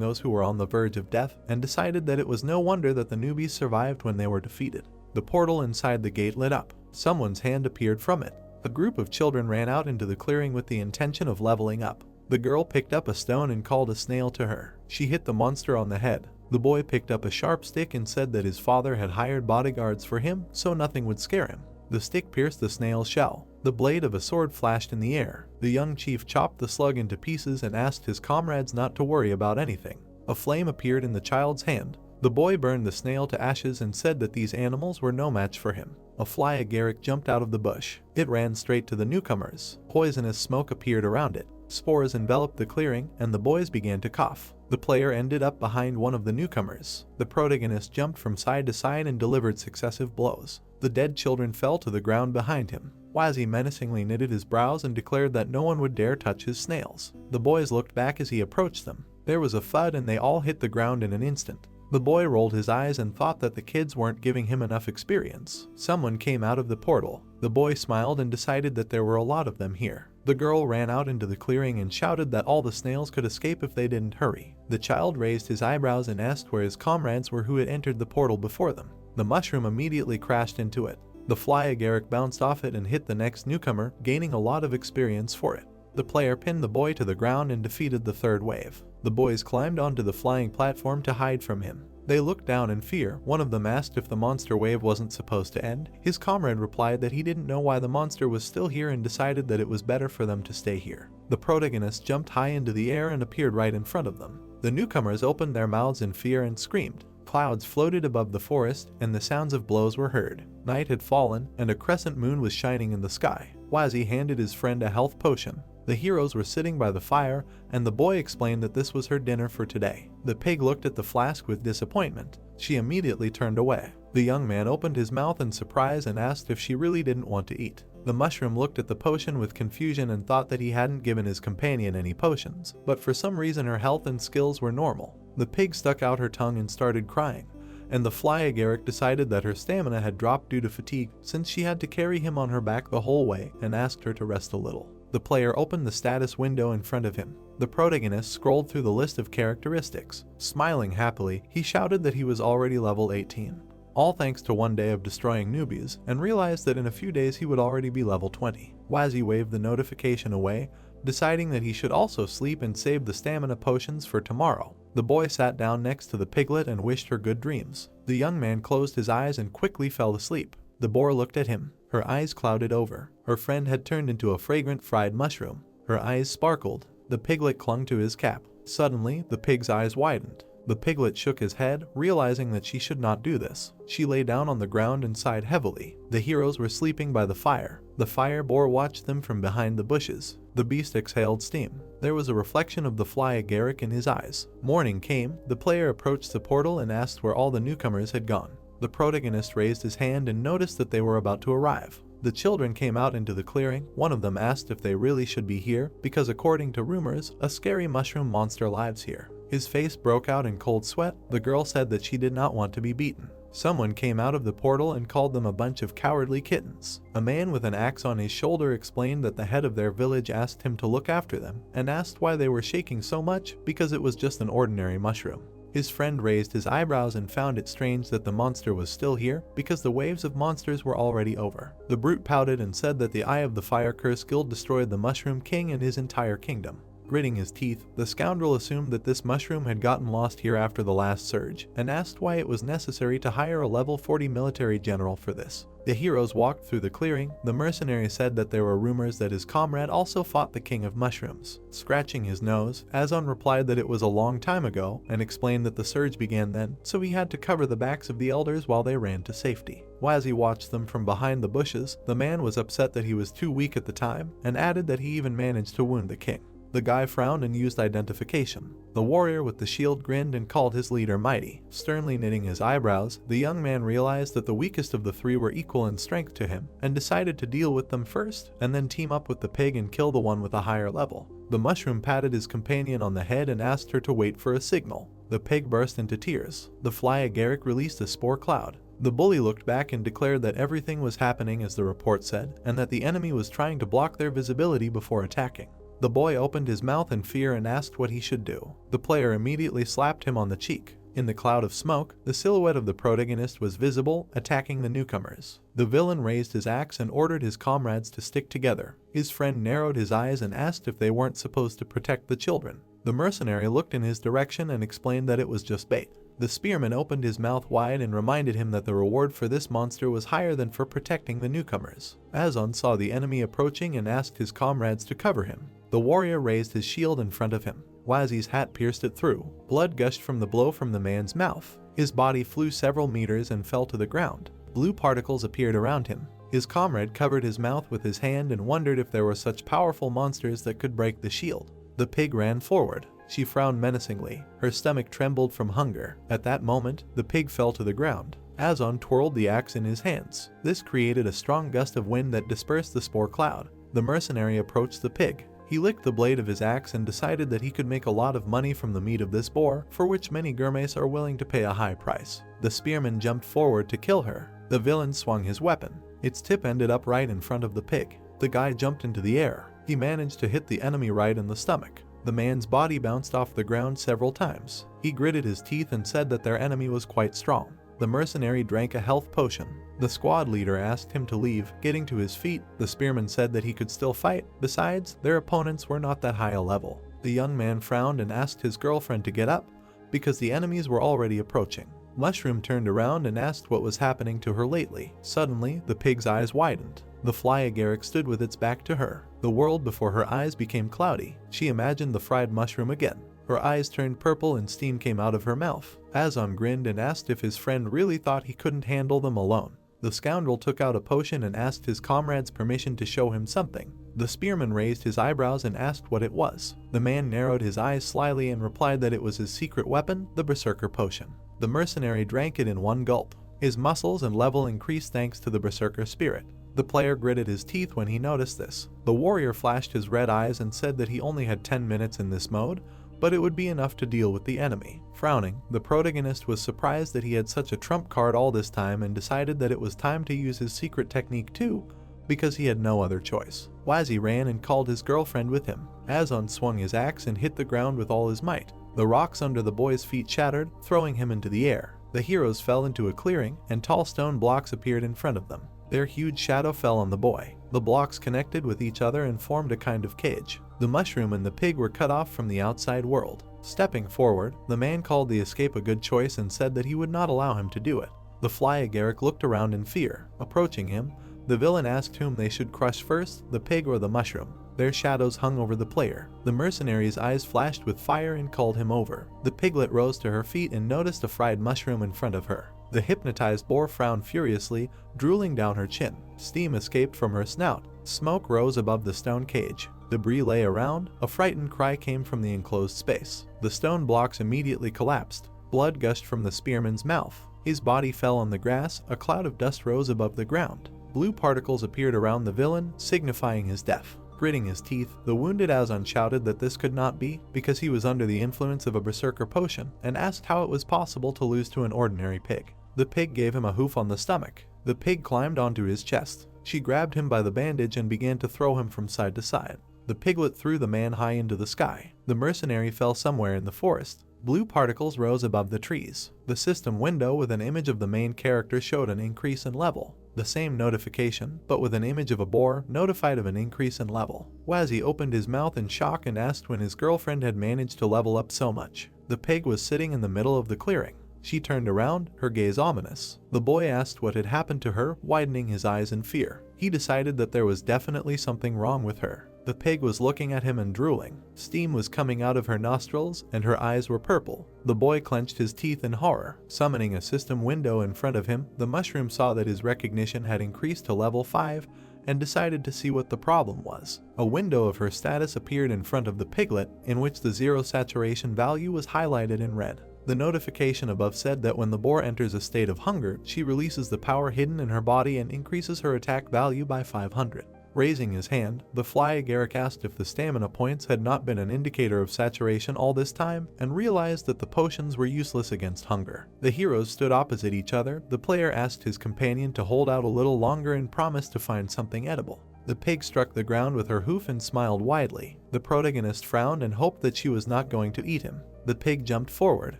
those who were on the verge of death and decided that it was no wonder that the newbies survived when they were defeated. The portal inside the gate lit up. Someone's hand appeared from it. A group of children ran out into the clearing with the intention of leveling up. The girl picked up a stone and called a snail to her. She hit the monster on the head. The boy picked up a sharp stick and said that his father had hired bodyguards for him so nothing would scare him. The stick pierced the snail's shell. The blade of a sword flashed in the air. The young chief chopped the slug into pieces and asked his comrades not to worry about anything. A flame appeared in the child's hand. The boy burned the snail to ashes and said that these animals were no match for him. A flyagaric jumped out of the bush. It ran straight to the newcomers. Poisonous smoke appeared around it. Spores enveloped the clearing, and the boys began to cough. The player ended up behind one of the newcomers. The protagonist jumped from side to side and delivered successive blows. The dead children fell to the ground behind him. Wazzy menacingly knitted his brows and declared that no one would dare touch his snails. The boys looked back as he approached them. There was a thud and they all hit the ground in an instant. The boy rolled his eyes and thought that the kids weren't giving him enough experience. Someone came out of the portal. The boy smiled and decided that there were a lot of them here. The girl ran out into the clearing and shouted that all the snails could escape if they didn't hurry. The child raised his eyebrows and asked where his comrades were who had entered the portal before them. The mushroom immediately crashed into it. The flyagaric bounced off it and hit the next newcomer, gaining a lot of experience for it. The player pinned the boy to the ground and defeated the third wave. The boys climbed onto the flying platform to hide from him. They looked down in fear. One of them asked if the monster wave wasn't supposed to end. His comrade replied that he didn't know why the monster was still here and decided that it was better for them to stay here. The protagonist jumped high into the air and appeared right in front of them. The newcomers opened their mouths in fear and screamed. Clouds floated above the forest, and the sounds of blows were heard. Night had fallen, and a crescent moon was shining in the sky. Wazzy handed his friend a health potion. The heroes were sitting by the fire, and the boy explained that this was her dinner for today. The pig looked at the flask with disappointment. She immediately turned away. The young man opened his mouth in surprise and asked if she really didn't want to eat. The mushroom looked at the potion with confusion and thought that he hadn't given his companion any potions, but for some reason her health and skills were normal. The pig stuck out her tongue and started crying, and the flyagaric decided that her stamina had dropped due to fatigue since she had to carry him on her back the whole way and asked her to rest a little. The player opened the status window in front of him. The protagonist scrolled through the list of characteristics. Smiling happily, he shouted that he was already level 18. all thanks to one day of destroying newbies, and realized that in a few days he would already be level 20. Wazzy waved the notification away, deciding that he should also sleep and save the stamina potions for tomorrow. The boy sat down next to the piglet and wished her good dreams. The young man closed his eyes and quickly fell asleep. The boar looked at him. Her eyes clouded over. Her friend had turned into a fragrant fried mushroom. Her eyes sparkled. The piglet clung to his cap. Suddenly, the pig's eyes widened. The piglet shook his head, realizing that she should not do this. She lay down on the ground and sighed heavily. The heroes were sleeping by the fire. The fire boar watched them from behind the bushes. The beast exhaled steam. There was a reflection of the fly agaric in his eyes. Morning came. The player approached the portal and asked where all the newcomers had gone. The protagonist raised his hand and noticed that they were about to arrive. The children came out into the clearing. One of them asked if they really should be here, because according to rumors, a scary mushroom monster lives here. His face broke out in cold sweat. The girl said that she did not want to be beaten. Someone came out of the portal and called them a bunch of cowardly kittens. A man with an axe on his shoulder explained that the head of their village asked him to look after them, and asked why they were shaking so much, because it was just an ordinary mushroom. His friend raised his eyebrows and found it strange that the monster was still here, because the waves of monsters were already over. The brute pouted and said that the Eye of the Fire Curse Guild destroyed the Mushroom King and his entire kingdom. Gritting his teeth, the scoundrel assumed that this mushroom had gotten lost here after the last surge, and asked why it was necessary to hire a level 40 military general for this. The heroes walked through the clearing. The mercenary said that there were rumors that his comrade also fought the King of Mushrooms. Scratching his nose, Azon replied that it was a long time ago, and explained that the surge began then, so he had to cover the backs of the elders while they ran to safety. Wazzy watched them from behind the bushes. The man was upset that he was too weak at the time, and added that he even managed to wound the king. The guy frowned and used identification. The warrior with the shield grinned and called his leader mighty. Sternly knitting his eyebrows, the young man realized that the weakest of the three were equal in strength to him, and decided to deal with them first, and then team up with the pig and kill the one with a higher level. The mushroom patted his companion on the head and asked her to wait for a signal. The pig burst into tears. The fly agaric released a spore cloud. The bully looked back and declared that everything was happening as the report said, and that the enemy was trying to block their visibility before attacking. The boy opened his mouth in fear and asked what he should do. The player immediately slapped him on the cheek. In the cloud of smoke, the silhouette of the protagonist was visible, attacking the newcomers. The villain raised his axe and ordered his comrades to stick together. His friend narrowed his eyes and asked if they weren't supposed to protect the children. The mercenary looked in his direction and explained that it was just bait. The spearman opened his mouth wide and reminded him that the reward for this monster was higher than for protecting the newcomers. Azon saw the enemy approaching and asked his comrades to cover him. The warrior raised his shield in front of him. Wazzy's hat pierced it through. Blood gushed from the blow from the man's mouth. His body flew several meters and fell to the ground. Blue particles appeared around him. His comrade covered his mouth with his hand and wondered if there were such powerful monsters that could break the shield. The pig ran forward. She frowned menacingly. Her stomach trembled from hunger. At that moment, the pig fell to the ground. Azon twirled the axe in his hands. This created a strong gust of wind that dispersed the spore cloud. The mercenary approached the pig. He licked the blade of his axe and decided that he could make a lot of money from the meat of this boar, for which many gourmets are willing to pay a high price. The spearman jumped forward to kill her. The villain swung his weapon. Its tip ended up right in front of the pig. The guy jumped into the air. He managed to hit the enemy right in the stomach. The man's body bounced off the ground several times. He gritted his teeth and said that their enemy was quite strong. The mercenary drank a health potion. The squad leader asked him to leave. Getting to his feet, the spearman said that he could still fight. Besides, their opponents were not that high a level. The young man frowned and asked his girlfriend to get up, because the enemies were already approaching. Mushroom turned around and asked what was happening to her lately. Suddenly, the pig's eyes widened. The fly agaric stood with its back to her. The world before her eyes became cloudy. She imagined the fried mushroom again. Her eyes turned purple and steam came out of her mouth. Azon grinned and asked if his friend really thought he couldn't handle them alone. The scoundrel took out a potion and asked his comrades permission to show him something. The spearman raised his eyebrows and asked what it was. The man narrowed his eyes slyly and replied that it was his secret weapon, the Berserker Potion. The mercenary drank it in one gulp. His muscles and level increased thanks to the Berserker spirit. The player gritted his teeth when he noticed this. The warrior flashed his red eyes and said that he only had 10 minutes in this mode, but it would be enough to deal with the enemy. Frowning, the protagonist was surprised that he had such a trump card all this time and decided that it was time to use his secret technique too, because he had no other choice. Wazzy ran and called his girlfriend with him. Azon swung his axe and hit the ground with all his might. The rocks under the boy's feet shattered, throwing him into the air. The heroes fell into a clearing, and tall stone blocks appeared in front of them. Their huge shadow fell on the boy. The blocks connected with each other and formed a kind of cage. The mushroom and the pig were cut off from the outside world. Stepping forward, the man called the escape a good choice and said that he would not allow him to do it. The fly agaric looked around in fear. Approaching him, the villain asked whom they should crush first, the pig or the mushroom. Their shadows hung over the player. The mercenary's eyes flashed with fire and called him over. The piglet rose to her feet and noticed a fried mushroom in front of her. The hypnotized boar frowned furiously, drooling down her chin. Steam escaped from her snout. Smoke rose above the stone cage. Debris lay around. A frightened cry came from the enclosed space. The stone blocks immediately collapsed. Blood gushed from the spearman's mouth. His body fell on the grass. A cloud of dust rose above the ground. Blue particles appeared around the villain, signifying his death. Gritting his teeth, the wounded Azan shouted that this could not be, because he was under the influence of a berserker potion, and asked how it was possible to lose to an ordinary pig. The pig gave him a hoof on the stomach. The pig climbed onto his chest. She grabbed him by the bandage and began to throw him from side to side. The piglet threw the man high into the sky. The mercenary fell somewhere in the forest. Blue particles rose above the trees. The system window with an image of the main character showed an increase in level. The same notification, but with an image of a boar, notified of an increase in level. Wazzy opened his mouth in shock and asked when his girlfriend had managed to level up so much. The pig was sitting in the middle of the clearing. She turned around, her gaze ominous. The boy asked what had happened to her, widening his eyes in fear. He decided that there was definitely something wrong with her. The pig was looking at him and drooling. Steam was coming out of her nostrils, and her eyes were purple. The boy clenched his teeth in horror. Summoning a system window in front of him, the mushroom saw that his recognition had increased to level 5 and decided to see what the problem was. A window of her status appeared in front of the piglet, in which the 0 saturation value was highlighted in red. The notification above said that when the boar enters a state of hunger, she releases the power hidden in her body and increases her attack value by 500. Raising his hand, the fly agaric asked if the stamina points had not been an indicator of saturation all this time, and realized that the potions were useless against hunger. The heroes stood opposite each other. The player asked his companion to hold out a little longer and promised to find something edible. The pig struck the ground with her hoof and smiled widely. The protagonist frowned and hoped that she was not going to eat him. The pig jumped forward.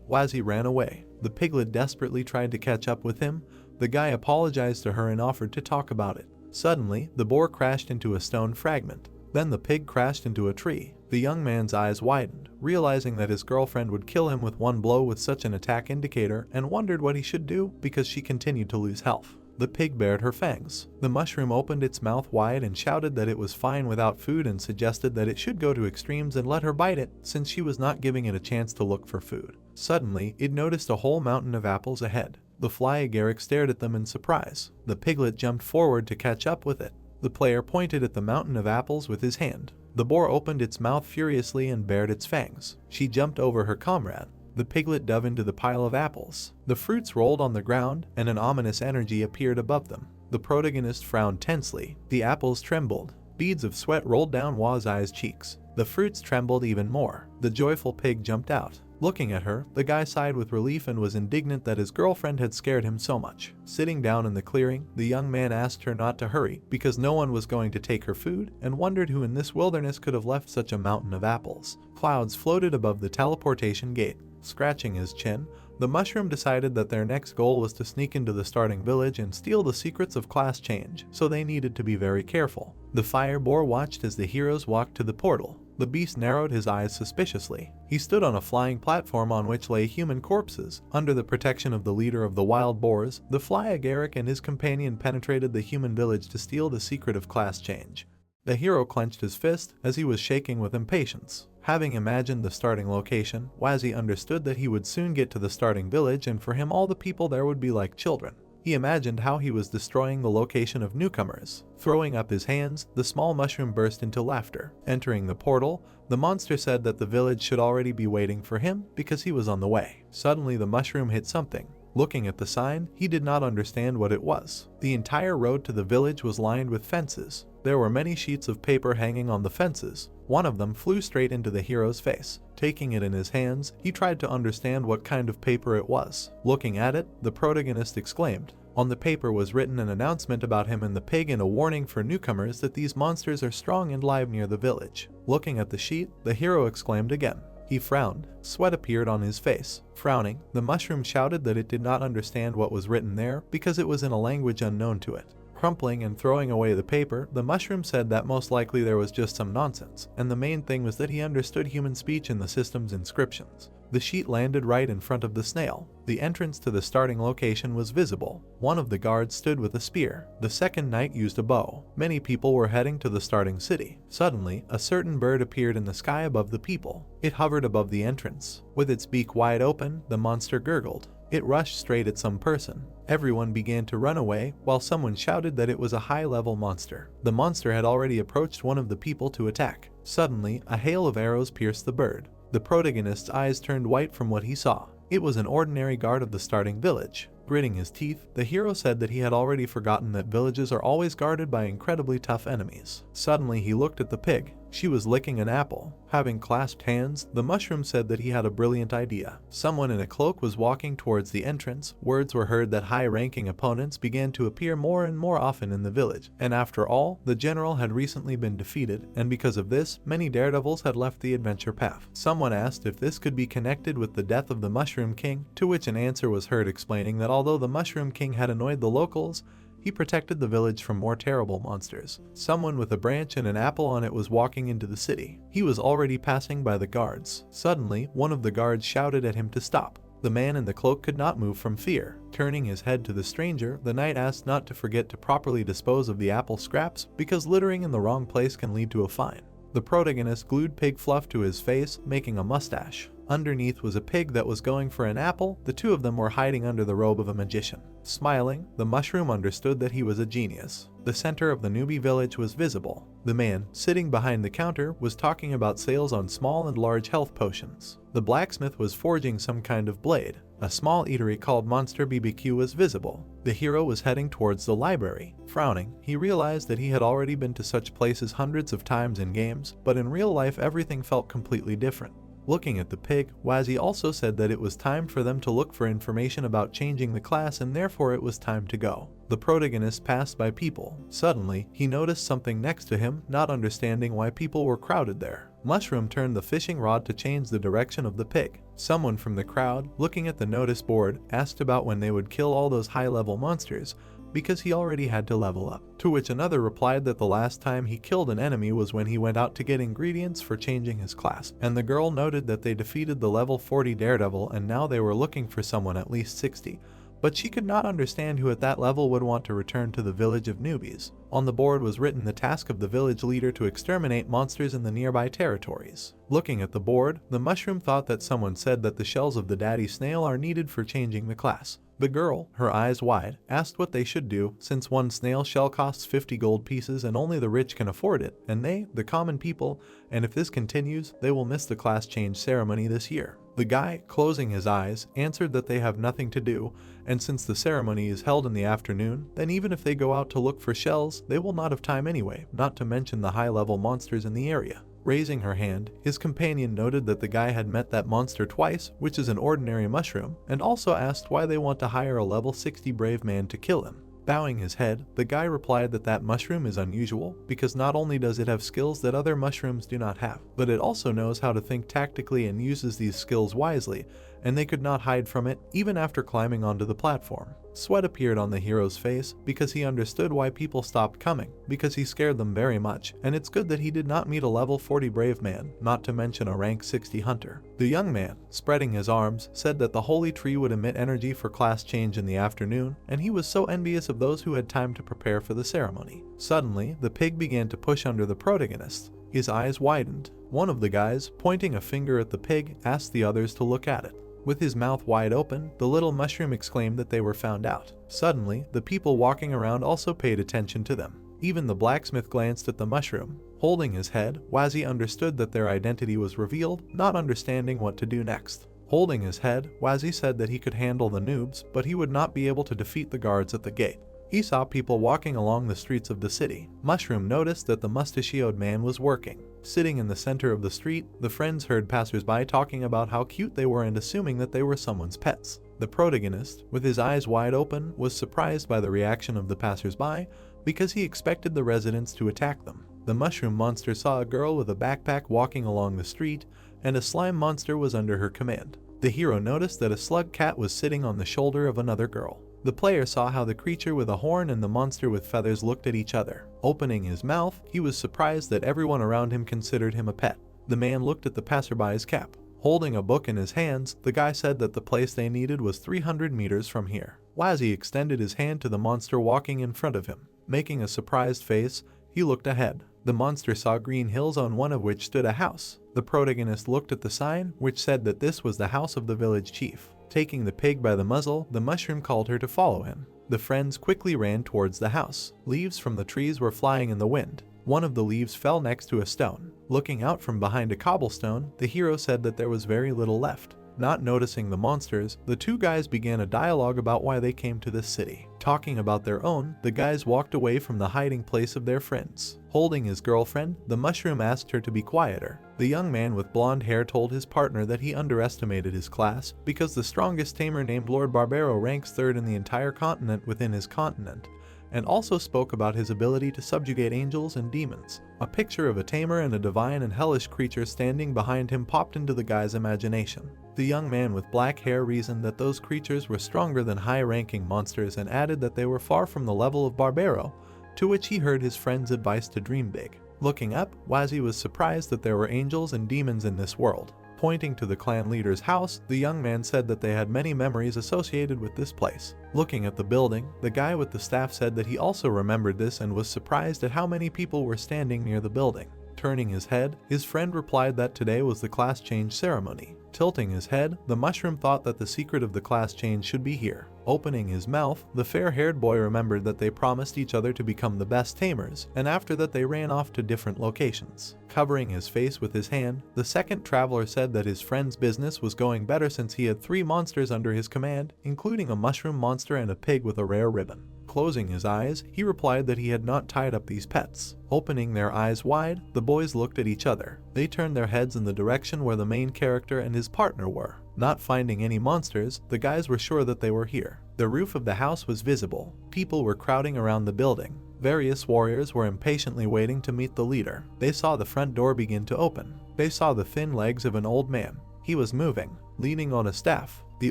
Wazzy ran away. The piglet desperately tried to catch up with him. The guy apologized to her and offered to talk about it. Suddenly, the boar crashed into a stone fragment. Then the pig crashed into a tree. The young man's eyes widened, realizing that his girlfriend would kill him with one blow with such an attack indicator, and wondered what he should do because she continued to lose health. The pig bared her fangs. The mushroom opened its mouth wide and shouted that it was fine without food and suggested that it should go to extremes and let her bite it, since she was not giving it a chance to look for food. Suddenly, it noticed a whole mountain of apples ahead. The fly agaric stared at them in surprise. The piglet jumped forward to catch up with it. The player pointed at the mountain of apples with his hand. The boar opened its mouth furiously and bared its fangs. She jumped over her comrade. The piglet dove into the pile of apples. The fruits rolled on the ground, and an ominous energy appeared above them. The protagonist frowned tensely. The apples trembled. Beads of sweat rolled down Wazai's cheeks. The fruits trembled even more. The joyful pig jumped out. Looking at her, the guy sighed with relief and was indignant that his girlfriend had scared him so much. Sitting down in the clearing, the young man asked her not to hurry because no one was going to take her food, and wondered who in this wilderness could have left such a mountain of apples. Clouds floated above the teleportation gate. Scratching his chin, the mushroom decided that their next goal was to sneak into the starting village and steal the secrets of class change, so they needed to be very careful. The fire boar watched as the heroes walked to the portal. The beast narrowed his eyes suspiciously. He stood on a flying platform on which lay human corpses. Under the protection of the leader of the wild boars, the fly agaric and his companion penetrated the human village to steal the secret of class change. The hero clenched his fist as he was shaking with impatience. Having imagined the starting location, Wazzy understood that he would soon get to the starting village, and for him all the people there would be like children. He imagined how he was destroying the location of newcomers. Throwing up his hands, the small mushroom burst into laughter. Entering the portal, the monster said that the village should already be waiting for him because he was on the way. Suddenly the mushroom hit something. Looking at the sign, he did not understand what it was. The entire road to the village was lined with fences. There were many sheets of paper hanging on the fences. One of them flew straight into the hero's face. Taking it in his hands, he tried to understand what kind of paper it was. Looking at it, the protagonist exclaimed. On the paper was written an announcement about him and the pig and a warning for newcomers that these monsters are strong and live near the village. Looking at the sheet, the hero exclaimed again. He frowned. Sweat appeared on his face. Frowning, the mushroom shouted that it did not understand what was written there because it was in a language unknown to it. Crumpling and throwing away the paper, the mushroom said that most likely there was just some nonsense, and the main thing was that he understood human speech in the system's inscriptions. The sheet landed right in front of the snail. The entrance to the starting location was visible. One of the guards stood with a spear. The second knight used a bow. Many people were heading to the starting city. Suddenly, a certain bird appeared in the sky above the people. It hovered above the entrance. With its beak wide open, the monster gurgled. It rushed straight at some person. Everyone began to run away, while someone shouted that it was a high-level monster. The monster had already approached one of the people to attack. Suddenly, a hail of arrows pierced the bird. The protagonist's eyes turned white from what he saw. It was an ordinary guard of the starting village. Gritting his teeth, the hero said that he had already forgotten that villages are always guarded by incredibly tough enemies. Suddenly he looked at the pig. She was licking an apple. Having clasped hands, the mushroom said that he had a brilliant idea. Someone in a cloak was walking towards the entrance. Words were heard that high-ranking opponents began to appear more and more often in the village, and after all, the general had recently been defeated, and because of this, many daredevils had left the adventure path. Someone asked if this could be connected with the death of the Mushroom King, to which an answer was heard explaining that although the Mushroom King had annoyed the locals, he protected the village from more terrible monsters. Someone with a branch and an apple on it was walking into the city. He was already passing by the guards. Suddenly, one of the guards shouted at him to stop. The man in the cloak could not move from fear. Turning his head to the stranger, the knight asked not to forget to properly dispose of the apple scraps because littering in the wrong place can lead to a fine. The protagonist glued pig fluff to his face, making a mustache. Underneath was a pig that was going for an apple. The two of them were hiding under the robe of a magician. Smiling, the mushroom understood that he was a genius. The center of the newbie village was visible. The man, sitting behind the counter, was talking about sales on small and large health potions. The blacksmith was forging some kind of blade. A small eatery called Monster BBQ was visible. The hero was heading towards the library. Frowning, he realized that he had already been to such places hundreds of times in games, but in real life everything felt completely different. Looking at the pig, Wazzy also said that it was time for them to look for information about changing the class and therefore it was time to go. The protagonist passed by people. Suddenly, he noticed something next to him, not understanding why people were crowded there. Mushroom turned the fishing rod to change the direction of the pig. Someone from the crowd, looking at the notice board, asked about when they would kill all those high-level monsters, because he already had to level up. To which another replied that the last time he killed an enemy was when he went out to get ingredients for changing his class, and the girl noted that they defeated the level 40 daredevil and now they were looking for someone at least 60. But she could not understand who at that level would want to return to the village of newbies. On the board was written the task of the village leader to exterminate monsters in the nearby territories. Looking at the board, the mushroom thought that someone said that the shells of the daddy snail are needed for changing the class. The girl, her eyes wide, asked what they should do since one snail shell costs 50 gold pieces and only the rich can afford it, and they, the common people, and if this continues, they will miss the class change ceremony this year. The guy, closing his eyes, answered that they have nothing to do, and since the ceremony is held in the afternoon, then even if they go out to look for shells, they will not have time anyway, not to mention the high-level monsters in the area. Raising her hand, his companion noted that the guy had met that monster twice, which is an ordinary mushroom, and also asked why they want to hire a level 60 brave man to kill him. Bowing his head, the guy replied that that mushroom is unusual because not only does it have skills that other mushrooms do not have, but it also knows how to think tactically and uses these skills wisely, and they could not hide from it even after climbing onto the platform. Sweat appeared on the hero's face because he understood why people stopped coming, because he scared them very much, and it's good that he did not meet a level 40 brave man, not to mention a rank 60 hunter. The young man, spreading his arms, said that the holy tree would emit energy for class change in the afternoon, and he was so envious of those who had time to prepare for the ceremony. Suddenly, the pig began to push under the protagonist. His eyes widened. One of the guys, pointing a finger at the pig, asked the others to look at it. With his mouth wide open, the little mushroom exclaimed that they were found out. Suddenly, the people walking around also paid attention to them. Even the blacksmith glanced at the mushroom. Holding his head, Wazzy understood that their identity was revealed, not understanding what to do next. Holding his head, Wazzy said that he could handle the noobs, but he would not be able to defeat the guards at the gate. He saw people walking along the streets of the city. Mushroom noticed that the mustachioed man was working. Sitting in the center of the street, the friends heard passersby talking about how cute they were and assuming that they were someone's pets. The protagonist, with his eyes wide open, was surprised by the reaction of the passersby because he expected the residents to attack them. The mushroom monster saw a girl with a backpack walking along the street, and a slime monster was under her command. The hero noticed that a slug cat was sitting on the shoulder of another girl. The player saw how the creature with a horn and the monster with feathers looked at each other. Opening his mouth, he was surprised that everyone around him considered him a pet. The man looked at the passerby's cap. Holding a book in his hands, the guy said that the place they needed was 300 meters from here. Wazzy extended his hand to the monster walking in front of him. Making a surprised face, he looked ahead. The monster saw green hills on one of which stood a house. The protagonist looked at the sign, which said that this was the house of the village chief. Taking the pig by the muzzle, the mushroom called her to follow him. The friends quickly ran towards the house. Leaves from the trees were flying in the wind. One of the leaves fell next to a stone. Looking out from behind a cobblestone, the hero said that there was very little left. Not noticing the monsters, the two guys began a dialogue about why they came to this city. Talking about their own, the guys walked away from the hiding place of their friends. Holding his girlfriend, the mushroom asked her to be quieter. The young man with blonde hair told his partner that he underestimated his class because the strongest tamer named Lord Barbaro ranks third in the entire continent within his continent, and also spoke about his ability to subjugate angels and demons. A picture of a tamer and a divine and hellish creature standing behind him popped into the guy's imagination. The young man with black hair reasoned that those creatures were stronger than high-ranking monsters and added that they were far from the level of Barbaro, to which he heard his friend's advice to dream big. Looking up, Wazzy was surprised that there were angels and demons in this world. Pointing to the clan leader's house, the young man said that they had many memories associated with this place. Looking at the building, the guy with the staff said that he also remembered this and was surprised at how many people were standing near the building. Turning his head, his friend replied that today was the class change ceremony. Tilting his head, the mushroom thought that the secret of the class change should be here. Opening his mouth, the fair-haired boy remembered that they promised each other to become the best tamers, and after that they ran off to different locations. Covering his face with his hand, the second traveler said that his friend's business was going better since he had 3 monsters under his command, including a mushroom monster and a pig with a rare ribbon. Closing his eyes, he replied that he had not tied up these pets. Opening their eyes wide, the boys looked at each other. They turned their heads in the direction where the main character and his partner were. Not finding any monsters, the guys were sure that they were here. The roof of the house was visible. People were crowding around the building. Various warriors were impatiently waiting to meet the leader. They saw the front door begin to open. They saw the thin legs of an old man. He was moving, leaning on a staff. The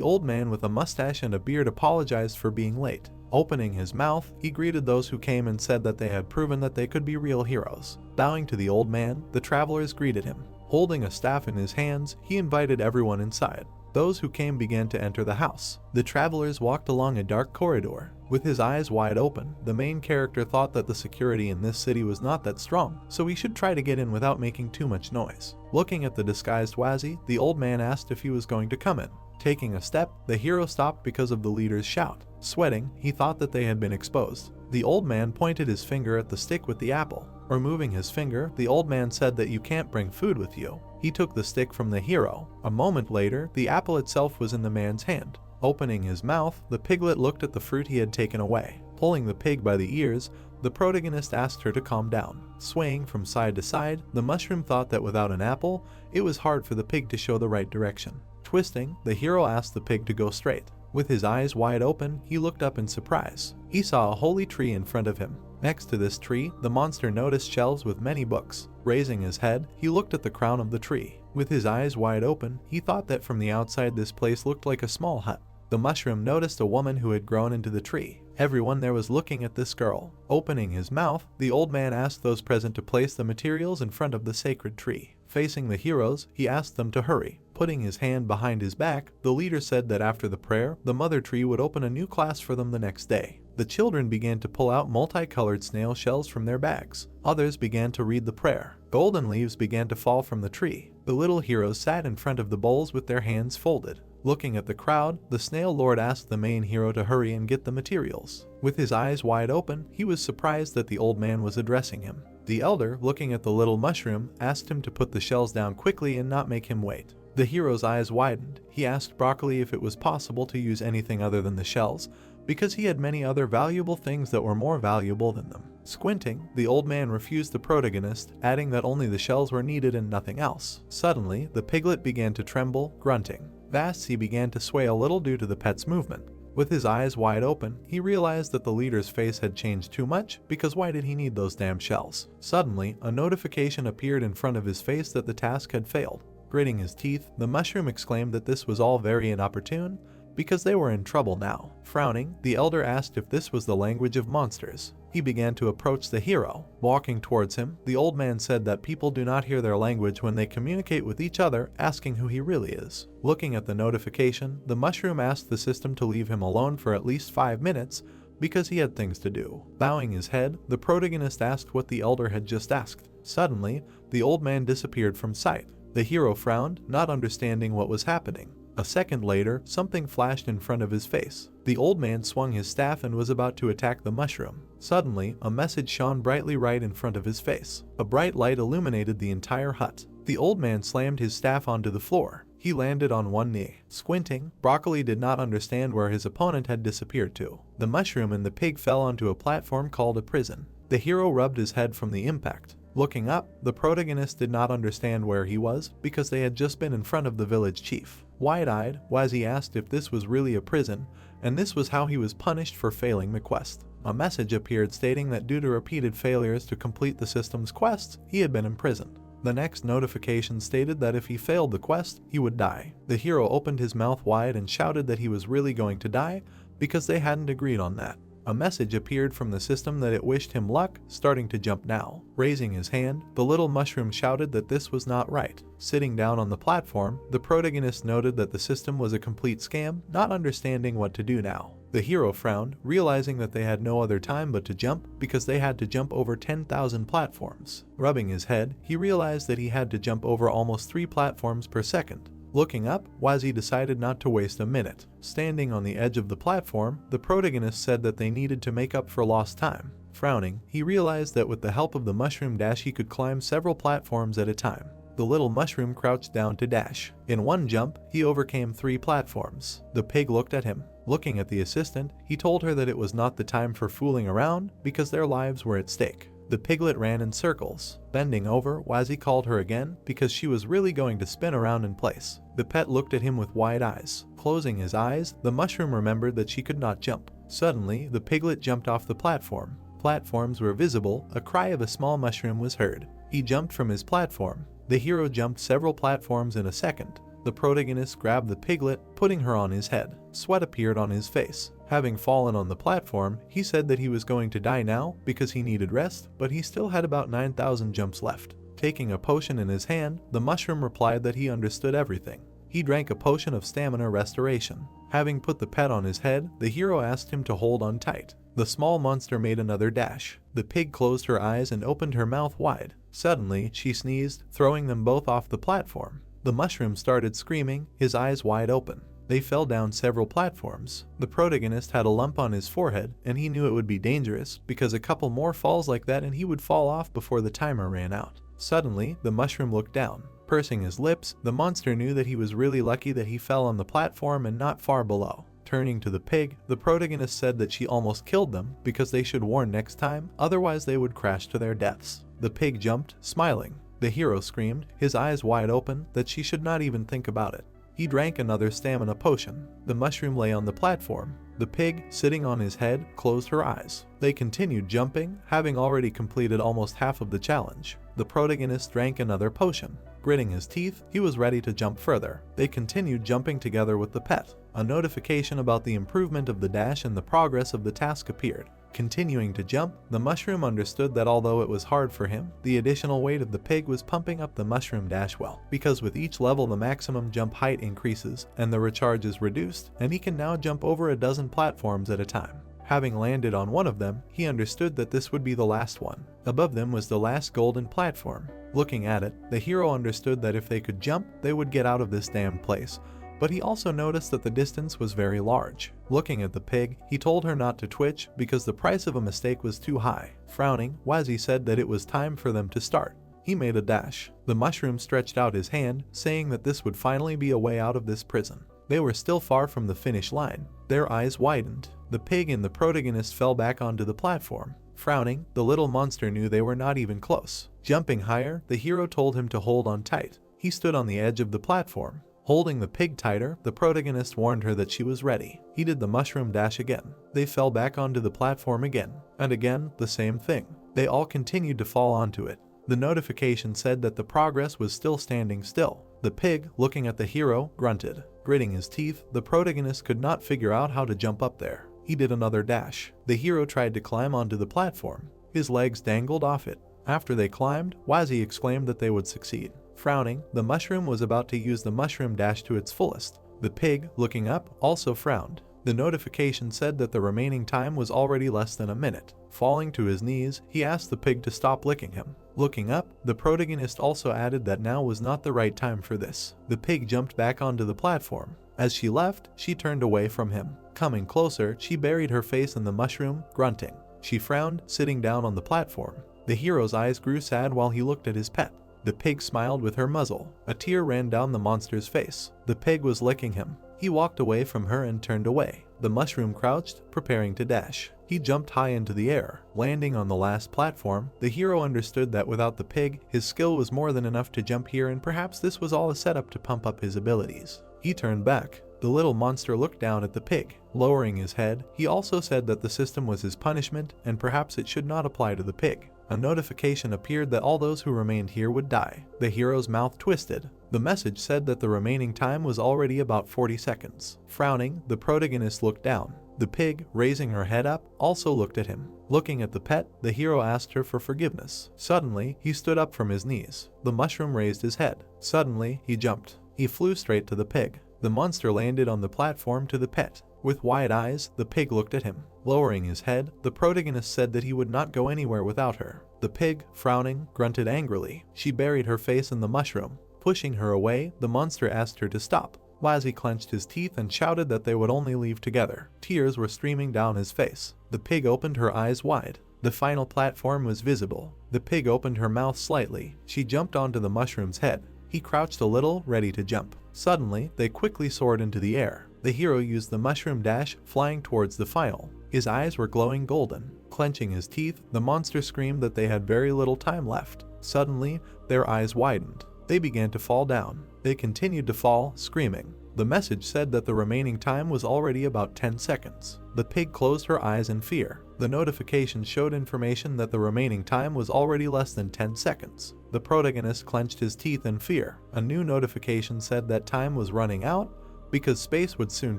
old man with a mustache and a beard apologized for being late. Opening his mouth, he greeted those who came and said that they had proven that they could be real heroes. Bowing to the old man, the travelers greeted him. Holding a staff in his hands, he invited everyone inside. Those who came began to enter the house. The travelers walked along a dark corridor. With his eyes wide open, the main character thought that the security in this city was not that strong, so he should try to get in without making too much noise. Looking at the disguised Wazzy, the old man asked if he was going to come in. Taking a step, the hero stopped because of the leader's shout. Sweating, he thought that they had been exposed. The old man pointed his finger at the stick with the apple. Removing his finger, the old man said that you can't bring food with you. He took the stick from the hero. A moment later, the apple itself was in the man's hand. Opening his mouth, the piglet looked at the fruit he had taken away. Pulling the pig by the ears, the protagonist asked her to calm down. Swaying from side to side, the mushroom thought that without an apple, it was hard for the pig to show the right direction. Twisting, the hero asked the pig to go straight. With his eyes wide open, he looked up in surprise. He saw a holy tree in front of him. Next to this tree, the monster noticed shelves with many books. Raising his head, he looked at the crown of the tree. With his eyes wide open, he thought that from the outside this place looked like a small hut. The mushroom noticed a woman who had grown into the tree. Everyone there was looking at this girl. Opening his mouth, the old man asked those present to place the materials in front of the sacred tree. Facing the heroes, he asked them to hurry. Putting his hand behind his back, the leader said that after the prayer, the mother tree would open a new class for them the next day. The children began to pull out multicolored snail shells from their bags. Others began to read the prayer. Golden leaves began to fall from the tree. The little heroes sat in front of the bowls with their hands folded. Looking at the crowd, the snail lord asked the main hero to hurry and get the materials. With his eyes wide open, he was surprised that the old man was addressing him. The elder, looking at the little mushroom, asked him to put the shells down quickly and not make him wait. The hero's eyes widened. He asked Broccoli if it was possible to use anything other than the shells, because he had many other valuable things that were more valuable than them. Squinting, the old man refused the protagonist, adding that only the shells were needed and nothing else. Suddenly, the piglet began to tremble, grunting. Fast, he began to sway a little due to the pet's movement. With his eyes wide open, he realized that the leader's face had changed too much, because why did he need those damn shells? Suddenly, a notification appeared in front of his face that the task had failed. Gritting his teeth, the mushroom exclaimed that this was all very inopportune because they were in trouble now. Frowning, the elder asked if this was the language of monsters. He began to approach the hero. Walking towards him, the old man said that people do not hear their language when they communicate with each other, asking who he really is. Looking at the notification, the mushroom asked the system to leave him alone for at least 5 minutes because he had things to do. Bowing his head, the protagonist asked what the elder had just asked. Suddenly, the old man disappeared from sight. The hero frowned, not understanding what was happening. A second later, something flashed in front of his face. The old man swung his staff and was about to attack the mushroom. Suddenly, a message shone brightly right in front of his face. A bright light illuminated the entire hut. The old man slammed his staff onto the floor. He landed on one knee. Squinting, Broccoli did not understand where his opponent had disappeared to. The mushroom and the pig fell onto a platform called a prison. The hero rubbed his head from the impact. Looking up, the protagonist did not understand where he was because they had just been in front of the village chief. Wide-eyed, Wazzy asked if this was really a prison, and this was how he was punished for failing the quest. A message appeared stating that due to repeated failures to complete the system's quests, he had been imprisoned. The next notification stated that if he failed the quest, he would die. The hero opened his mouth wide and shouted that he was really going to die because they hadn't agreed on that. A message appeared from the system that it wished him luck, starting to jump now. Raising his hand, the little mushroom shouted that this was not right. Sitting down on the platform, the protagonist noted that the system was a complete scam, not understanding what to do now. The hero frowned, realizing that they had no other time but to jump because they had to jump over 10,000 platforms. Rubbing his head, he realized that he had to jump over almost 3 platforms per second. Looking up, Wazzy decided not to waste a minute. Standing on the edge of the platform, the protagonist said that they needed to make up for lost time. Frowning, he realized that with the help of the mushroom dash he could climb several platforms at a time. The little mushroom crouched down to dash. In one jump, he overcame 3 platforms. The pig looked at him. Looking at the assistant, he told her that it was not the time for fooling around because their lives were at stake. The piglet ran in circles. Bending over, Wazzy called her again because she was really going to spin around in place. The pet looked at him with wide eyes. Closing his eyes, the mushroom remembered that she could not jump. Suddenly, the piglet jumped off the platform. Platforms were visible. A cry of a small mushroom was heard. He jumped from his platform. The hero jumped several platforms in a second. The protagonist grabbed the piglet, putting her on his head. Sweat appeared on his face. Having fallen on the platform, he said that he was going to die now because he needed rest, but he still had about 9,000 jumps left. Taking a potion in his hand, the mushroom replied that he understood everything. He drank a potion of stamina restoration. Having put the pet on his head, the hero asked him to hold on tight. The small monster made another dash. The pig closed her eyes and opened her mouth wide. Suddenly, she sneezed, throwing them both off the platform. The mushroom started screaming, his eyes wide open. They fell down several platforms. The protagonist had a lump on his forehead, and he knew it would be dangerous because a couple more falls like that and he would fall off before the timer ran out. Suddenly, the mushroom looked down. Pursing his lips, the monster knew that he was really lucky that he fell on the platform and not far below. Turning to the pig, the protagonist said that she almost killed them because they should warn next time, otherwise they would crash to their deaths. The pig jumped, smiling. The hero screamed, his eyes wide open, that she should not even think about it. He drank another stamina potion. The mushroom lay on the platform. The pig, sitting on his head, closed her eyes. They continued jumping, having already completed almost half of the challenge. The protagonist drank another potion. Gritting his teeth, he was ready to jump further. They continued jumping together with the pet. A notification about the improvement of the dash and the progress of the task appeared. Continuing to jump, the mushroom understood that although it was hard for him, the additional weight of the pig was pumping up the mushroom dash well, because with each level the maximum jump height increases and the recharge is reduced, and he can now jump over a dozen platforms at a time. Having landed on one of them, he understood that this would be the last one. Above them was the last golden platform. Looking at it, the hero understood that if they could jump, they would get out of this damned place. But he also noticed that the distance was very large. Looking at the pig, he told her not to twitch because the price of a mistake was too high. Frowning, Wazzy said that it was time for them to start. He made a dash. The mushroom stretched out his hand, saying that this would finally be a way out of this prison. They were still far from the finish line. Their eyes widened. The pig and the protagonist fell back onto the platform. Frowning, the little monster knew they were not even close. Jumping higher, the hero told him to hold on tight. He stood on the edge of the platform. Holding the pig tighter, the protagonist warned her that she was ready. He did the mushroom dash again. They fell back onto the platform again, and again, the same thing. They all continued to fall onto it. The notification said that the progress was still standing still. The pig, looking at the hero, grunted. Gritting his teeth, the protagonist could not figure out how to jump up there. He did another dash. The hero tried to climb onto the platform. His legs dangled off it. After they climbed, Wazi exclaimed that they would succeed. Frowning, the mushroom was about to use the mushroom dash to its fullest. The pig, looking up, also frowned. The notification said that the remaining time was already less than a minute. Falling to his knees, he asked the pig to stop licking him. Looking up, the protagonist also added that now was not the right time for this. The pig jumped back onto the platform. As she left, she turned away from him. Coming closer, she buried her face in the mushroom, grunting. She frowned, sitting down on the platform. The hero's eyes grew sad while he looked at his pet. The pig smiled with her muzzle. A tear ran down the monster's face. The pig was licking him. He walked away from her and turned away. The mushroom crouched, preparing to dash. He jumped high into the air. Landing on the last platform, the hero understood that without the pig, his skill was more than enough to jump here, and perhaps this was all a setup to pump up his abilities. He turned back. The little monster looked down at the pig. Lowering his head, he also said that the system was his punishment, and perhaps it should not apply to the pig. A notification appeared that all those who remained here would die. The hero's mouth twisted. The message said that the remaining time was already about 40 seconds. Frowning, the protagonist looked down. The pig, raising her head up, also looked at him. Looking at the pet, the hero asked her for forgiveness. Suddenly, he stood up from his knees. The mushroom raised his head. Suddenly, he jumped. He flew straight to the pig. The monster landed on the platform to the pet. With wide eyes, the pig looked at him. Lowering his head, the protagonist said that he would not go anywhere without her. The pig, frowning, grunted angrily. She buried her face in the mushroom. Pushing her away, the monster asked her to stop. Wazi clenched his teeth and shouted that they would only leave together. Tears were streaming down his face. The pig opened her eyes wide. The final platform was visible. The pig opened her mouth slightly. She jumped onto the mushroom's head. He crouched a little, ready to jump. Suddenly, they quickly soared into the air. The hero used the mushroom dash, flying towards the final. His eyes were glowing golden. Clenching his teeth, the monster screamed that they had very little time left. Suddenly, their eyes widened. They began to fall down. They continued to fall, screaming. The message said that the remaining time was already about 10 seconds. The pig closed her eyes in fear. The notification showed information that the remaining time was already less than 10 seconds. The protagonist clenched his teeth in fear. A new notification said that time was running out because space would soon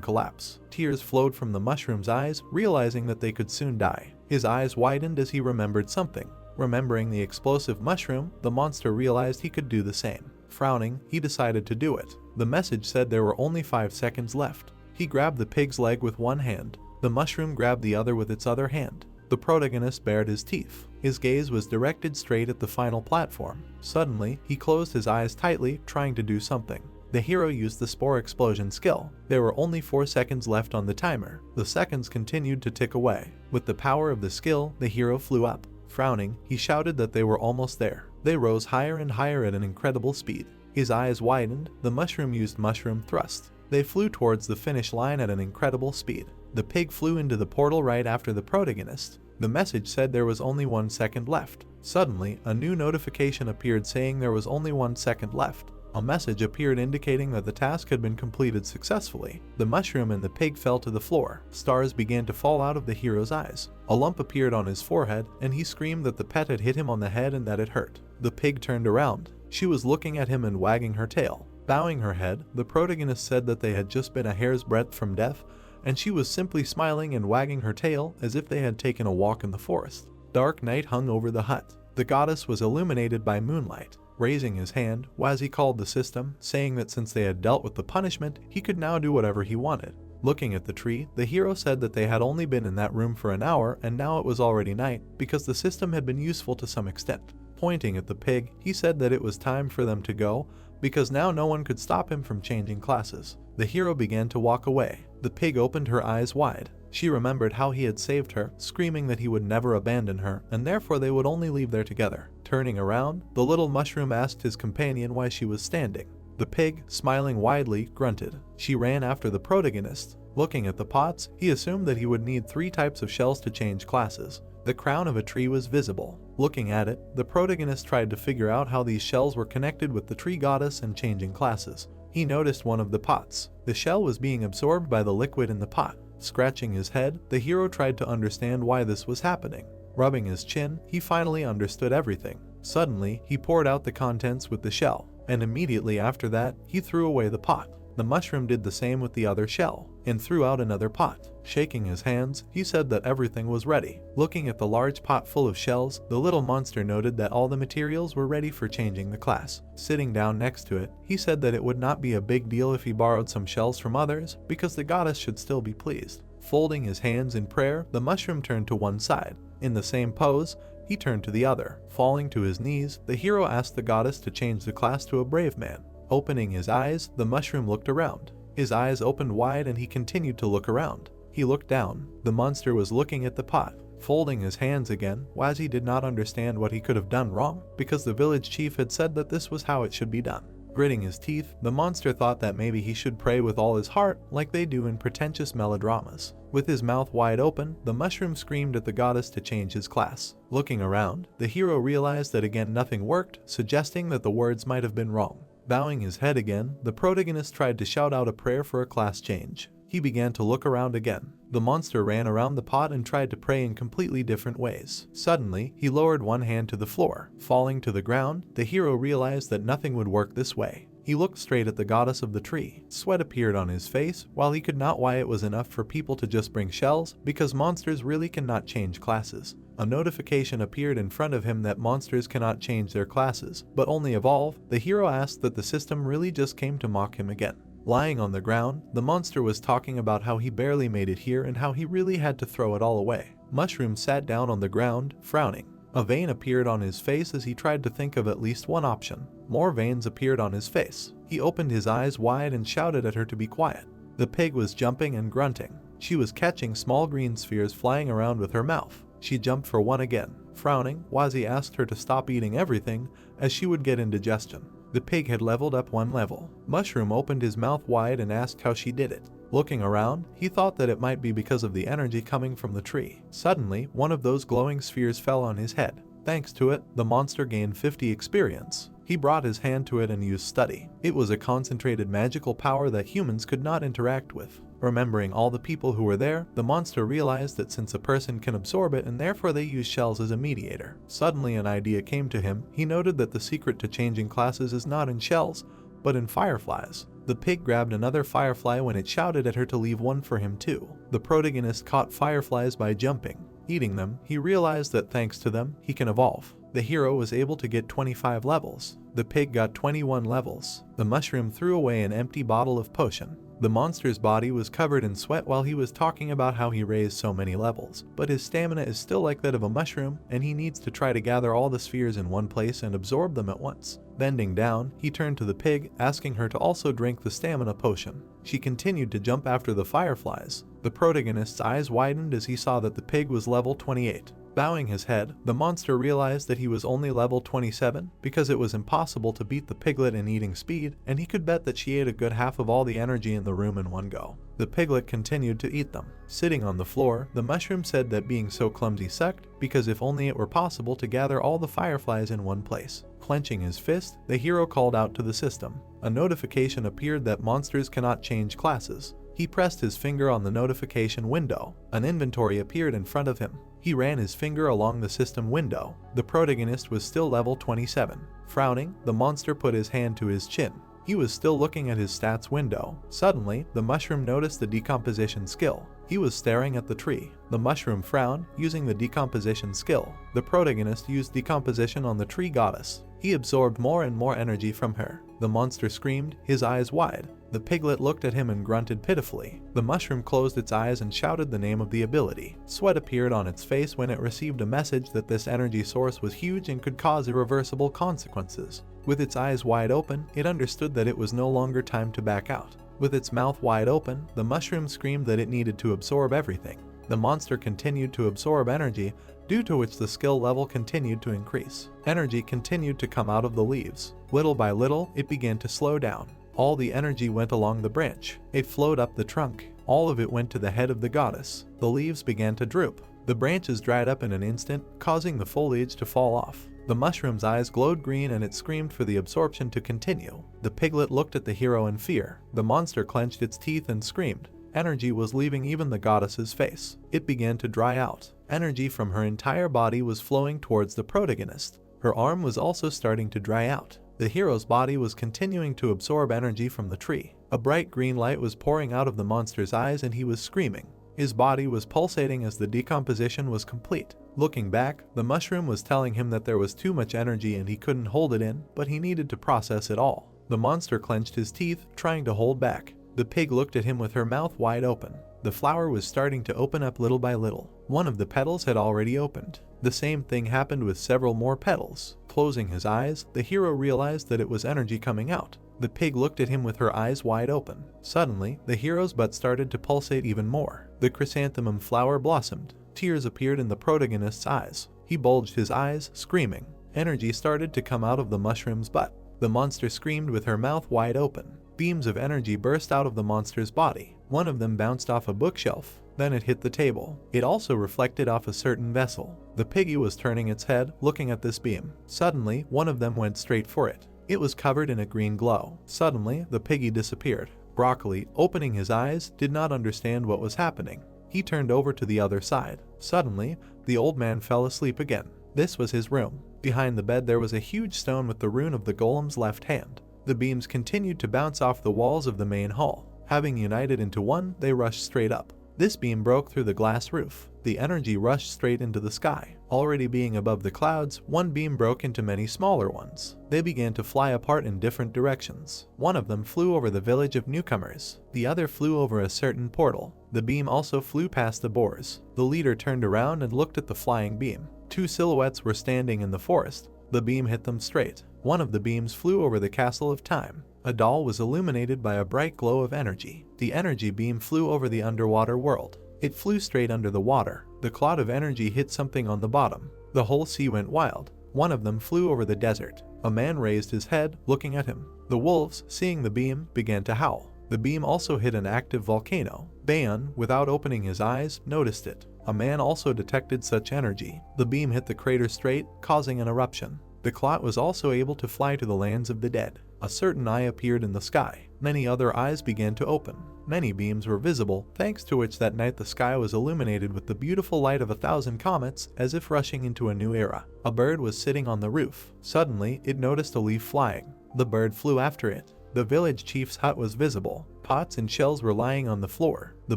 collapse. Tears flowed from the mushroom's eyes, realizing that they could soon die. His eyes widened as he remembered something. Remembering the explosive mushroom, the monster realized he could do the same. Frowning, he decided to do it. The message said there were only 5 seconds left. He grabbed the pig's leg with one hand. The mushroom grabbed the other with its other hand. The protagonist bared his teeth. His gaze was directed straight at the final platform. Suddenly, he closed his eyes tightly, trying to do something. The hero used the spore explosion skill. There were only 4 seconds left on the timer. The seconds continued to tick away. With the power of the skill, the hero flew up. Frowning, he shouted that they were almost there. They rose higher and higher at an incredible speed. His eyes widened. The mushroom used mushroom thrust. They flew towards the finish line at an incredible speed. The pig flew into the portal right after the protagonist. The message said there was only 1 second left. Suddenly, a new notification appeared saying there was only 1 second left. A message appeared indicating that the task had been completed successfully. The mushroom and the pig fell to the floor. Stars began to fall out of the hero's eyes. A lump appeared on his forehead, and he screamed that the pet had hit him on the head and that it hurt. The pig turned around. She was looking at him and wagging her tail. Bowing her head, the protagonist said that they had just been a hair's breadth from death, and she was simply smiling and wagging her tail as if they had taken a walk in the forest. Dark night hung over the hut. The goddess was illuminated by moonlight. Raising his hand, Wazi called the system, saying that since they had dealt with the punishment, he could now do whatever he wanted. Looking at the tree, the hero said that they had only been in that room for an hour and now it was already night because the system had been useful to some extent. Pointing at the pig, he said that it was time for them to go because now no one could stop him from changing classes. The hero began to walk away. The pig opened her eyes wide. She remembered how he had saved her, screaming that he would never abandon her, and therefore they would only leave there together. Turning around, the little mushroom asked his companion why she was standing. The pig, smiling widely, grunted. She ran after the protagonist. Looking at the pots, he assumed that he would need 3 types of shells to change classes. The crown of a tree was visible. Looking at it, the protagonist tried to figure out how these shells were connected with the tree goddess and changing classes. He noticed one of the pots. The shell was being absorbed by the liquid in the pot. Scratching his head, the hero tried to understand why this was happening. Rubbing his chin, he finally understood everything. Suddenly, he poured out the contents with the shell. and immediately after that, he threw away the pot. The mushroom did the same with the other shell, and threw out another pot. Shaking his hands, he said that everything was ready. Looking at the large pot full of shells, the little monster noted that all the materials were ready for changing the class. Sitting down next to it, he said that it would not be a big deal if he borrowed some shells from others, because the goddess should still be pleased. Folding his hands in prayer, the mushroom turned to one side. In the same pose, he turned to the other. Falling to his knees, the hero asked the goddess to change the class to a brave man. Opening his eyes, the mushroom looked around. His eyes opened wide and he continued to look around. He looked down. The monster was looking at the pot. Folding his hands again, Wazi did not understand what he could have done wrong, because the village chief had said that this was how it should be done. Gritting his teeth, the monster thought that maybe he should pray with all his heart, like they do in pretentious melodramas. With his mouth wide open, the mushroom screamed at the goddess to change his class. Looking around, the hero realized that again nothing worked, suggesting that the words might have been wrong. Bowing his head again, the protagonist tried to shout out a prayer for a class change. He began to look around again. The monster ran around the pot and tried to pray in completely different ways. Suddenly, he lowered one hand to the floor. Falling to the ground, the hero realized that nothing would work this way. He looked straight at the goddess of the tree. Sweat appeared on his face, while he could not why it was enough for people to just bring shells, because monsters really cannot change classes. A notification appeared in front of him that monsters cannot change their classes, but only evolve. The hero asked that the system really just came to mock him again. Lying on the ground, the monster was talking about how he barely made it here and how he really had to throw it all away. Mushroom sat down on the ground, frowning. A vein appeared on his face as he tried to think of at least one option. More veins appeared on his face. He opened his eyes wide and shouted at her to be quiet. The pig was jumping and grunting. She was catching small green spheres flying around with her mouth. She jumped for one again. Frowning, Wazi asked her to stop eating everything, as she would get indigestion. The pig had leveled up one level. Mushroom opened his mouth wide and asked how she did it. Looking around, he thought that it might be because of the energy coming from the tree. Suddenly, one of those glowing spheres fell on his head. Thanks to it, the monster gained 50 experience. He brought his hand to it and used study. It was a concentrated magical power that humans could not interact with. Remembering all the people who were there, the monster realized that since a person can absorb it and therefore they use shells as a mediator. Suddenly an idea came to him. He noted that the secret to changing classes is not in shells, but in fireflies. The pig grabbed another firefly when it shouted at her to leave one for him too. The protagonist caught fireflies by jumping. Eating them, he realized that thanks to them, he can evolve. The hero was able to get 25 levels. The pig got 21 levels. The mushroom threw away an empty bottle of potion. The monster's body was covered in sweat while he was talking about how he raised so many levels, but his stamina is still like that of a mushroom, and he needs to try to gather all the spheres in one place and absorb them at once. Bending down, he turned to the pig, asking her to also drink the stamina potion. She continued to jump after the fireflies. The protagonist's eyes widened as he saw that the pig was level 28. Bowing his head, the monster realized that he was only level 27 because it was impossible to beat the piglet in eating speed, and he could bet that she ate a good half of all the energy in the room in one go. The piglet continued to eat them. Sitting on the floor, the mushroom said that being so clumsy sucked, because if only it were possible to gather all the fireflies in one place. Clenching his fist, the hero called out to the system. A notification appeared that monsters cannot change classes. He pressed his finger on the notification window. An inventory appeared in front of him. He ran his finger along the system window. The protagonist was still level 27. Frowning, the monster put his hand to his chin. He was still looking at his stats window. Suddenly, the mushroom noticed the decomposition skill. He was staring at the tree. The mushroom frowned, using the decomposition skill. The protagonist used decomposition on the tree goddess. He absorbed more and more energy from her. The monster screamed, his eyes wide. The piglet looked at him and grunted pitifully. The mushroom closed its eyes and shouted the name of the ability. Sweat appeared on its face when it received a message that this energy source was huge and could cause irreversible consequences. With its eyes wide open, it understood that it was no longer time to back out. With its mouth wide open, the mushroom screamed that it needed to absorb everything. The monster continued to absorb energy, due to which the skill level continued to increase. Energy continued to come out of the leaves. Little by little, it began to slow down. All the energy went along the branch. It flowed up the trunk. All of it went to the head of the goddess. The leaves began to droop. The branches dried up in an instant, causing the foliage to fall off. The mushroom's eyes glowed green and it screamed for the absorption to continue. The piglet looked at the hero in fear. The monster clenched its teeth and screamed. Energy was leaving even the goddess's face. It began to dry out. Energy from her entire body was flowing towards the protagonist. Her arm was also starting to dry out. The hero's body was continuing to absorb energy from the tree. A bright green light was pouring out of the monster's eyes and he was screaming. His body was pulsating as the decomposition was complete. Looking back, the mushroom was telling him that there was too much energy and he couldn't hold it in, but he needed to process it all. The monster clenched his teeth, trying to hold back. The pig looked at him with her mouth wide open. The flower was starting to open up little by little. One of the petals had already opened. The same thing happened with several more petals. Closing his eyes, the hero realized that it was energy coming out. The pig looked at him with her eyes wide open. Suddenly, the hero's butt started to pulsate even more. The chrysanthemum flower blossomed. Tears appeared in the protagonist's eyes. He bulged his eyes, screaming. Energy started to come out of the mushroom's butt. The monster screamed with her mouth wide open. Beams of energy burst out of the monster's body. One of them bounced off a bookshelf. Then it hit the table. It also reflected off a certain vessel. The piggy was turning its head, looking at this beam. Suddenly, one of them went straight for it. It was covered in a green glow. Suddenly, the piggy disappeared. Broccoli, opening his eyes, did not understand what was happening. He turned over to the other side. Suddenly, the old man fell asleep again. This was his room. Behind the bed there was a huge stone with the rune of the golem's left hand. The beams continued to bounce off the walls of the main hall. Having united into one, they rushed straight up. This beam broke through the glass roof. The energy rushed straight into the sky. Already being above the clouds, one beam broke into many smaller ones. They began to fly apart in different directions. One of them flew over the village of newcomers. The other flew over a certain portal. The beam also flew past the boars. The leader turned around and looked at the flying beam. Two silhouettes were standing in the forest. The beam hit them straight. One of the beams flew over the castle of time. A doll was illuminated by a bright glow of energy. The energy beam flew over the underwater world. It flew straight under the water. The cloud of energy hit something on the bottom. The whole sea went wild. One of them flew over the desert. A man raised his head, looking at him. The wolves, seeing the beam, began to howl. The beam also hit an active volcano. Bayon, without opening his eyes, noticed it. A man also detected such energy. The beam hit the crater straight, causing an eruption. The clot was also able to fly to the lands of the dead. A certain eye appeared in the sky. Many other eyes began to open. Many beams were visible, thanks to which that night the sky was illuminated with the beautiful light of 1,000 comets, as if rushing into a new era. A bird was sitting on the roof. Suddenly, it noticed a leaf flying. The bird flew after it. The village chief's hut was visible. Pots and shells were lying on the floor. The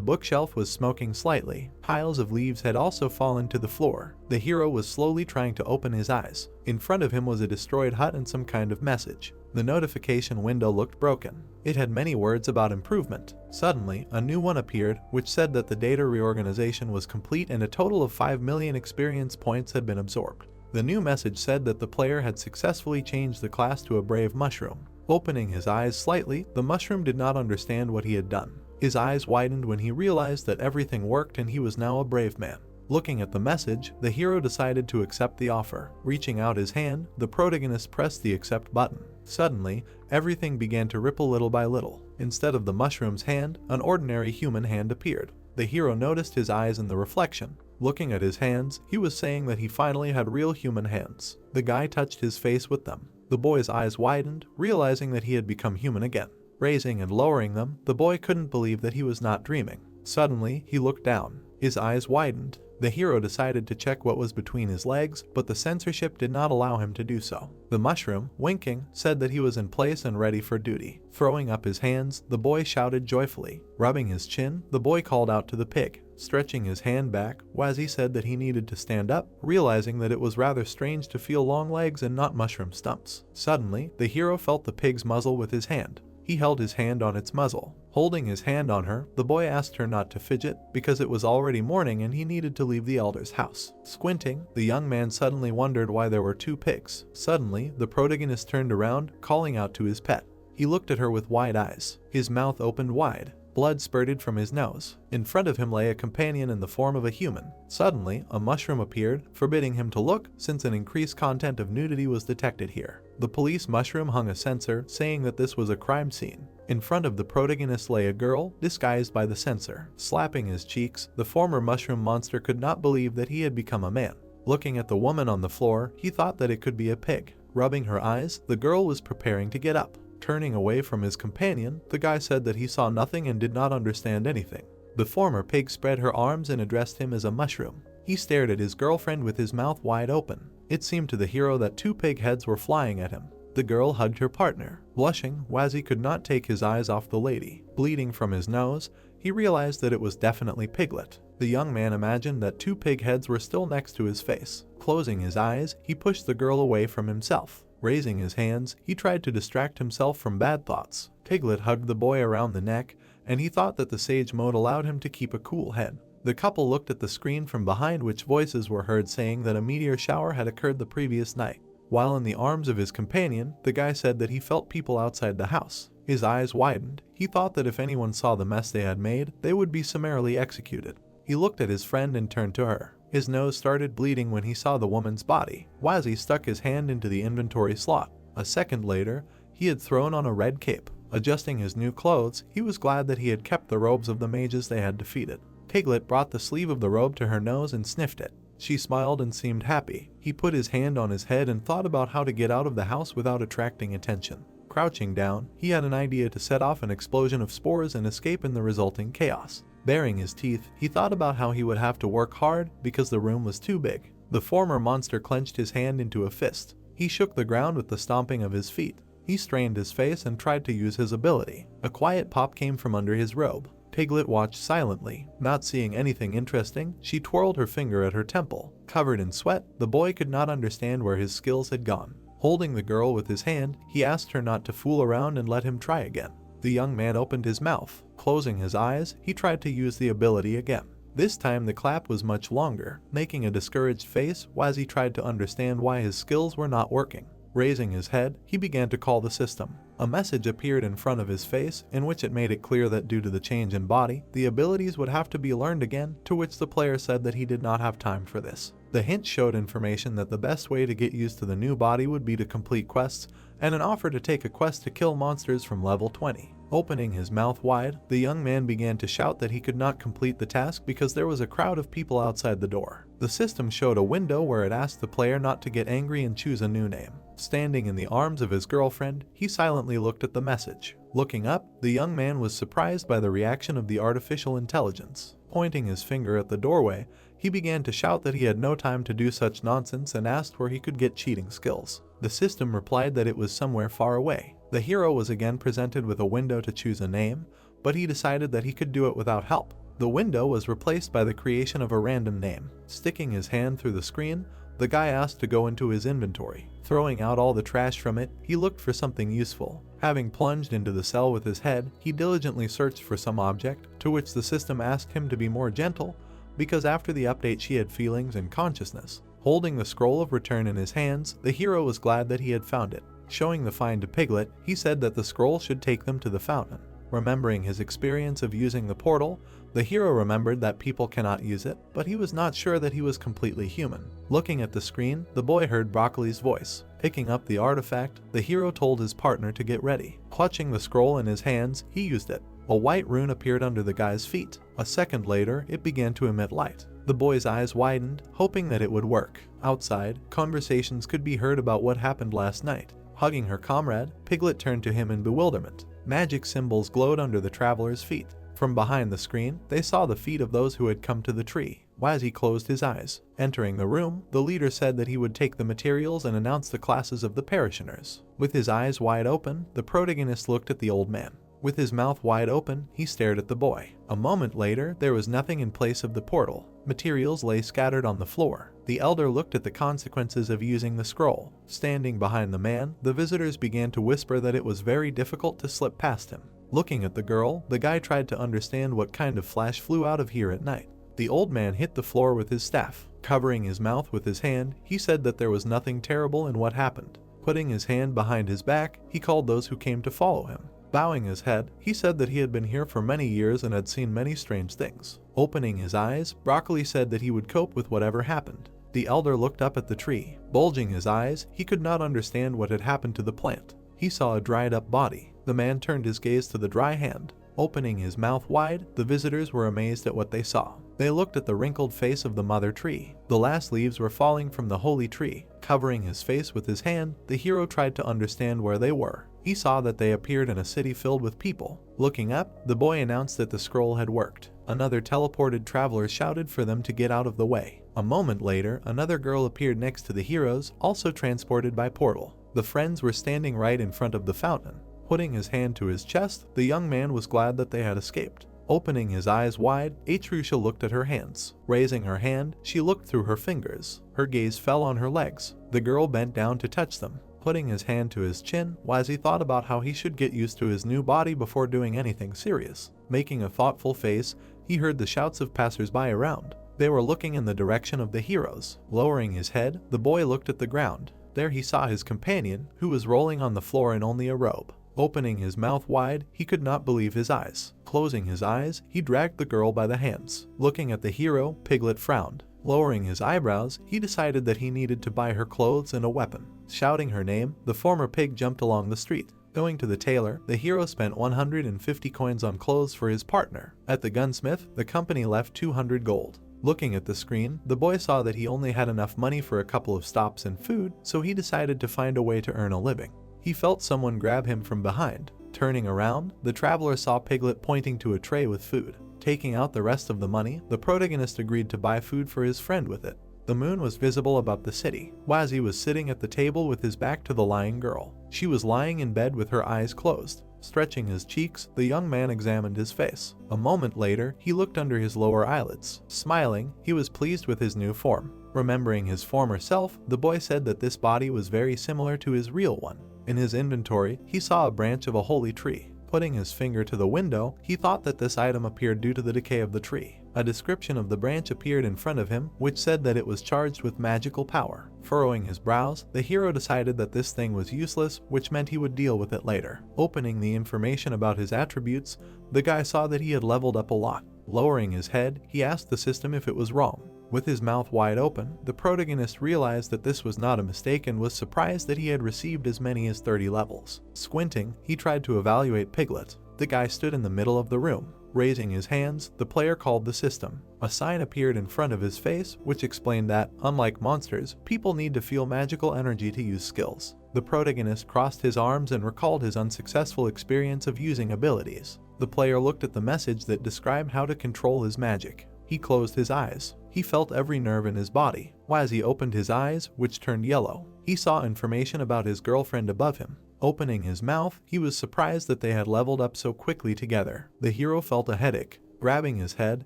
bookshelf was smoking slightly. Piles of leaves had also fallen to the floor. The hero was slowly trying to open his eyes. In front of him was a destroyed hut and some kind of message. The notification window looked broken. It had many words about improvement. Suddenly, a new one appeared, which said that the data reorganization was complete and a total of 5 million experience points had been absorbed. The new message said that the player had successfully changed the class to a brave mushroom. Opening his eyes slightly, the mushroom did not understand what he had done. His eyes widened when he realized that everything worked and he was now a brave man. Looking at the message, the hero decided to accept the offer. Reaching out his hand, the protagonist pressed the accept button. Suddenly, everything began to ripple little by little. Instead of the mushroom's hand, an ordinary human hand appeared. The hero noticed his eyes in the reflection. Looking at his hands, he was saying that he finally had real human hands. The guy touched his face with them. The boy's eyes widened, realizing that he had become human again. Raising and lowering them, the boy couldn't believe that he was not dreaming. Suddenly, he looked down. His eyes widened. The hero decided to check what was between his legs, but the censorship did not allow him to do so. The mushroom, winking, said that he was in place and ready for duty. Throwing up his hands, the boy shouted joyfully. Rubbing his chin, the boy called out to the pig. Stretching his hand back, Wazzy said that he needed to stand up, realizing that it was rather strange to feel long legs and not mushroom stumps. Suddenly, the hero felt the pig's muzzle with his hand. He held his hand on its muzzle. Holding his hand on her, the boy asked her not to fidget, because it was already morning and he needed to leave the elder's house. Squinting, the young man suddenly wondered why there were two pigs. Suddenly, the protagonist turned around, calling out to his pet. He looked at her with wide eyes. His mouth opened wide. Blood spurted from his nose. In front of him lay a companion in the form of a human. Suddenly, a mushroom appeared, forbidding him to look, since an increased content of nudity was detected here. The police mushroom hung a censor, saying that this was a crime scene. In front of the protagonist lay a girl, disguised by the censor. Slapping his cheeks, the former mushroom monster could not believe that he had become a man. Looking at the woman on the floor, he thought that it could be a pig. Rubbing her eyes, the girl was preparing to get up. Turning away from his companion, the guy said that he saw nothing and did not understand anything. The former pig spread her arms and addressed him as a mushroom. He stared at his girlfriend with his mouth wide open. It seemed to the hero that two pig heads were flying at him. The girl hugged her partner. Blushing, Wazzy could not take his eyes off the lady. Bleeding from his nose, he realized that it was definitely Piglet. The young man imagined that 2 pig heads were still next to his face. Closing his eyes, he pushed the girl away from himself. Raising his hands, he tried to distract himself from bad thoughts. Piglet hugged the boy around the neck, and he thought that the sage mode allowed him to keep a cool head. The couple looked at the screen from behind which voices were heard saying that a meteor shower had occurred the previous night. While in the arms of his companion, the guy said that he felt people outside the house. His eyes widened. He thought that if anyone saw the mess they had made, they would be summarily executed. He looked at his friend and turned to her. His nose started bleeding when he saw the woman's body. Wazzy stuck his hand into the inventory slot. A second later, he had thrown on a red cape. Adjusting his new clothes, he was glad that he had kept the robes of the mages they had defeated. Piglet brought the sleeve of the robe to her nose and sniffed it. She smiled and seemed happy. He put his hand on his head and thought about how to get out of the house without attracting attention. Crouching down, he had an idea to set off an explosion of spores and escape in the resulting chaos. Baring his teeth, he thought about how he would have to work hard because the room was too big. The former monster clenched his hand into a fist. He shook the ground with the stomping of his feet. He strained his face and tried to use his ability. A quiet pop came from under his robe. Piglet watched silently. Not seeing anything interesting, she twirled her finger at her temple. Covered in sweat, the boy could not understand where his skills had gone. Holding the girl with his hand, he asked her not to fool around and let him try again. The young man opened his mouth. Closing his eyes, he tried to use the ability again. This time the clap was much longer. Making a discouraged face, Wazzy tried to understand why his skills were not working. Raising his head, he began to call the system. A message appeared in front of his face, in which it made it clear that due to the change in body, the abilities would have to be learned again, to which the player said that he did not have time for this. The hint showed information that the best way to get used to the new body would be to complete quests, and an offer to take a quest to kill monsters from level 20. Opening his mouth wide, the young man began to shout that he could not complete the task because there was a crowd of people outside the door. The system showed a window where it asked the player not to get angry and choose a new name. Standing in the arms of his girlfriend, he silently looked at the message. Looking up, the young man was surprised by the reaction of the artificial intelligence. Pointing his finger at the doorway, he began to shout that he had no time to do such nonsense and asked where he could get cheating skills. The system replied that it was somewhere far away. The hero was again presented with a window to choose a name, but he decided that he could do it without help. The window was replaced by the creation of a random name. Sticking his hand through the screen, the guy asked to go into his inventory. Throwing out all the trash from it, he looked for something useful. Having plunged into the cell with his head, he diligently searched for some object, to which the system asked him to be more gentle, because after the update she had feelings and consciousness. Holding the scroll of return in his hands, the hero was glad that he had found it. Showing the find to Piglet, he said that the scroll should take them to the fountain. Remembering his experience of using the portal, the hero remembered that people cannot use it, but he was not sure that he was completely human. Looking at the screen, the boy heard Broccoli's voice. Picking up the artifact, the hero told his partner to get ready. Clutching the scroll in his hands, he used it. A white rune appeared under the guy's feet. A second later, it began to emit light. The boy's eyes widened, hoping that it would work. Outside, conversations could be heard about what happened last night. Hugging her comrade, Piglet turned to him in bewilderment. Magic symbols glowed under the traveler's feet. From behind the screen, they saw the feet of those who had come to the tree. Wazzy closed his eyes. Entering the room, the leader said that he would take the materials and announce the classes of the parishioners. With his eyes wide open, the protagonist looked at the old man. With his mouth wide open, he stared at the boy. A moment later, there was nothing in place of the portal. Materials lay scattered on the floor. The elder looked at the consequences of using the scroll. Standing behind the man, the visitors began to whisper that it was very difficult to slip past him. Looking at the girl, the guy tried to understand what kind of flash flew out of here at night. The old man hit the floor with his staff. Covering his mouth with his hand, he said that there was nothing terrible in what happened. Putting his hand behind his back, he called those who came to follow him. Bowing his head, he said that he had been here for many years and had seen many strange things. Opening his eyes, Broccoli said that he would cope with whatever happened. The elder looked up at the tree. Bulging his eyes, he could not understand what had happened to the plant. He saw a dried up body. The man turned his gaze to the dry hand. Opening his mouth wide, the visitors were amazed at what they saw. They looked at the wrinkled face of the mother tree. The last leaves were falling from the holy tree. Covering his face with his hand, the hero tried to understand where they were. He saw that they appeared in a city filled with people. Looking up, the boy announced that the scroll had worked. Another teleported traveler shouted for them to get out of the way. A moment later, another girl appeared next to the heroes, also transported by portal. The friends were standing right in front of the fountain. Putting his hand to his chest, the young man was glad that they had escaped. Opening his eyes wide, Atrusha looked at her hands. Raising her hand, she looked through her fingers. Her gaze fell on her legs. The girl bent down to touch them. Putting his hand to his chin, Wazi thought about how he should get used to his new body before doing anything serious. Making a thoughtful face, he heard the shouts of passers-by around. They were looking in the direction of the heroes. Lowering his head, the boy looked at the ground. There he saw his companion, who was rolling on the floor in only a robe. Opening his mouth wide, he could not believe his eyes. Closing his eyes, he dragged the girl by the hands. Looking at the hero, Piglet frowned. Lowering his eyebrows, he decided that he needed to buy her clothes and a weapon. Shouting her name, the former pig jumped along the street. Going to the tailor, the hero spent 150 coins on clothes for his partner. At the gunsmith, the company left 200 gold. Looking at the screen, the boy saw that he only had enough money for a couple of stops and food, so he decided to find a way to earn a living. He felt someone grab him from behind. Turning around, the traveler saw Piglet pointing to a tray with food. Taking out the rest of the money, the protagonist agreed to buy food for his friend with it. The moon was visible above the city. Wazi was sitting at the table with his back to the lying girl. She was lying in bed with her eyes closed. Stretching his cheeks, the young man examined his face. A moment later, he looked under his lower eyelids. Smiling, he was pleased with his new form. Remembering his former self, the boy said that this body was very similar to his real one. In his inventory, he saw a branch of a holy tree. Putting his finger to the window, he thought that this item appeared due to the decay of the tree. A description of the branch appeared in front of him, which said that it was charged with magical power. Furrowing his brows, the hero decided that this thing was useless, which meant he would deal with it later. Opening the information about his attributes, the guy saw that he had leveled up a lot. Lowering his head, he asked the system if it was wrong. With his mouth wide open, the protagonist realized that this was not a mistake and was surprised that he had received as many as 30 levels. Squinting, he tried to evaluate Piglet. The guy stood in the middle of the room. Raising his hands, the player called the system. A sign appeared in front of his face, which explained that, unlike monsters, people need to feel magical energy to use skills. The protagonist crossed his arms and recalled his unsuccessful experience of using abilities. The player looked at the message that described how to control his magic. He closed his eyes. He felt every nerve in his body. As he opened his eyes, which turned yellow, he saw information about his girlfriend above him. Opening his mouth, he was surprised that they had leveled up so quickly together. The hero felt a headache. Grabbing his head,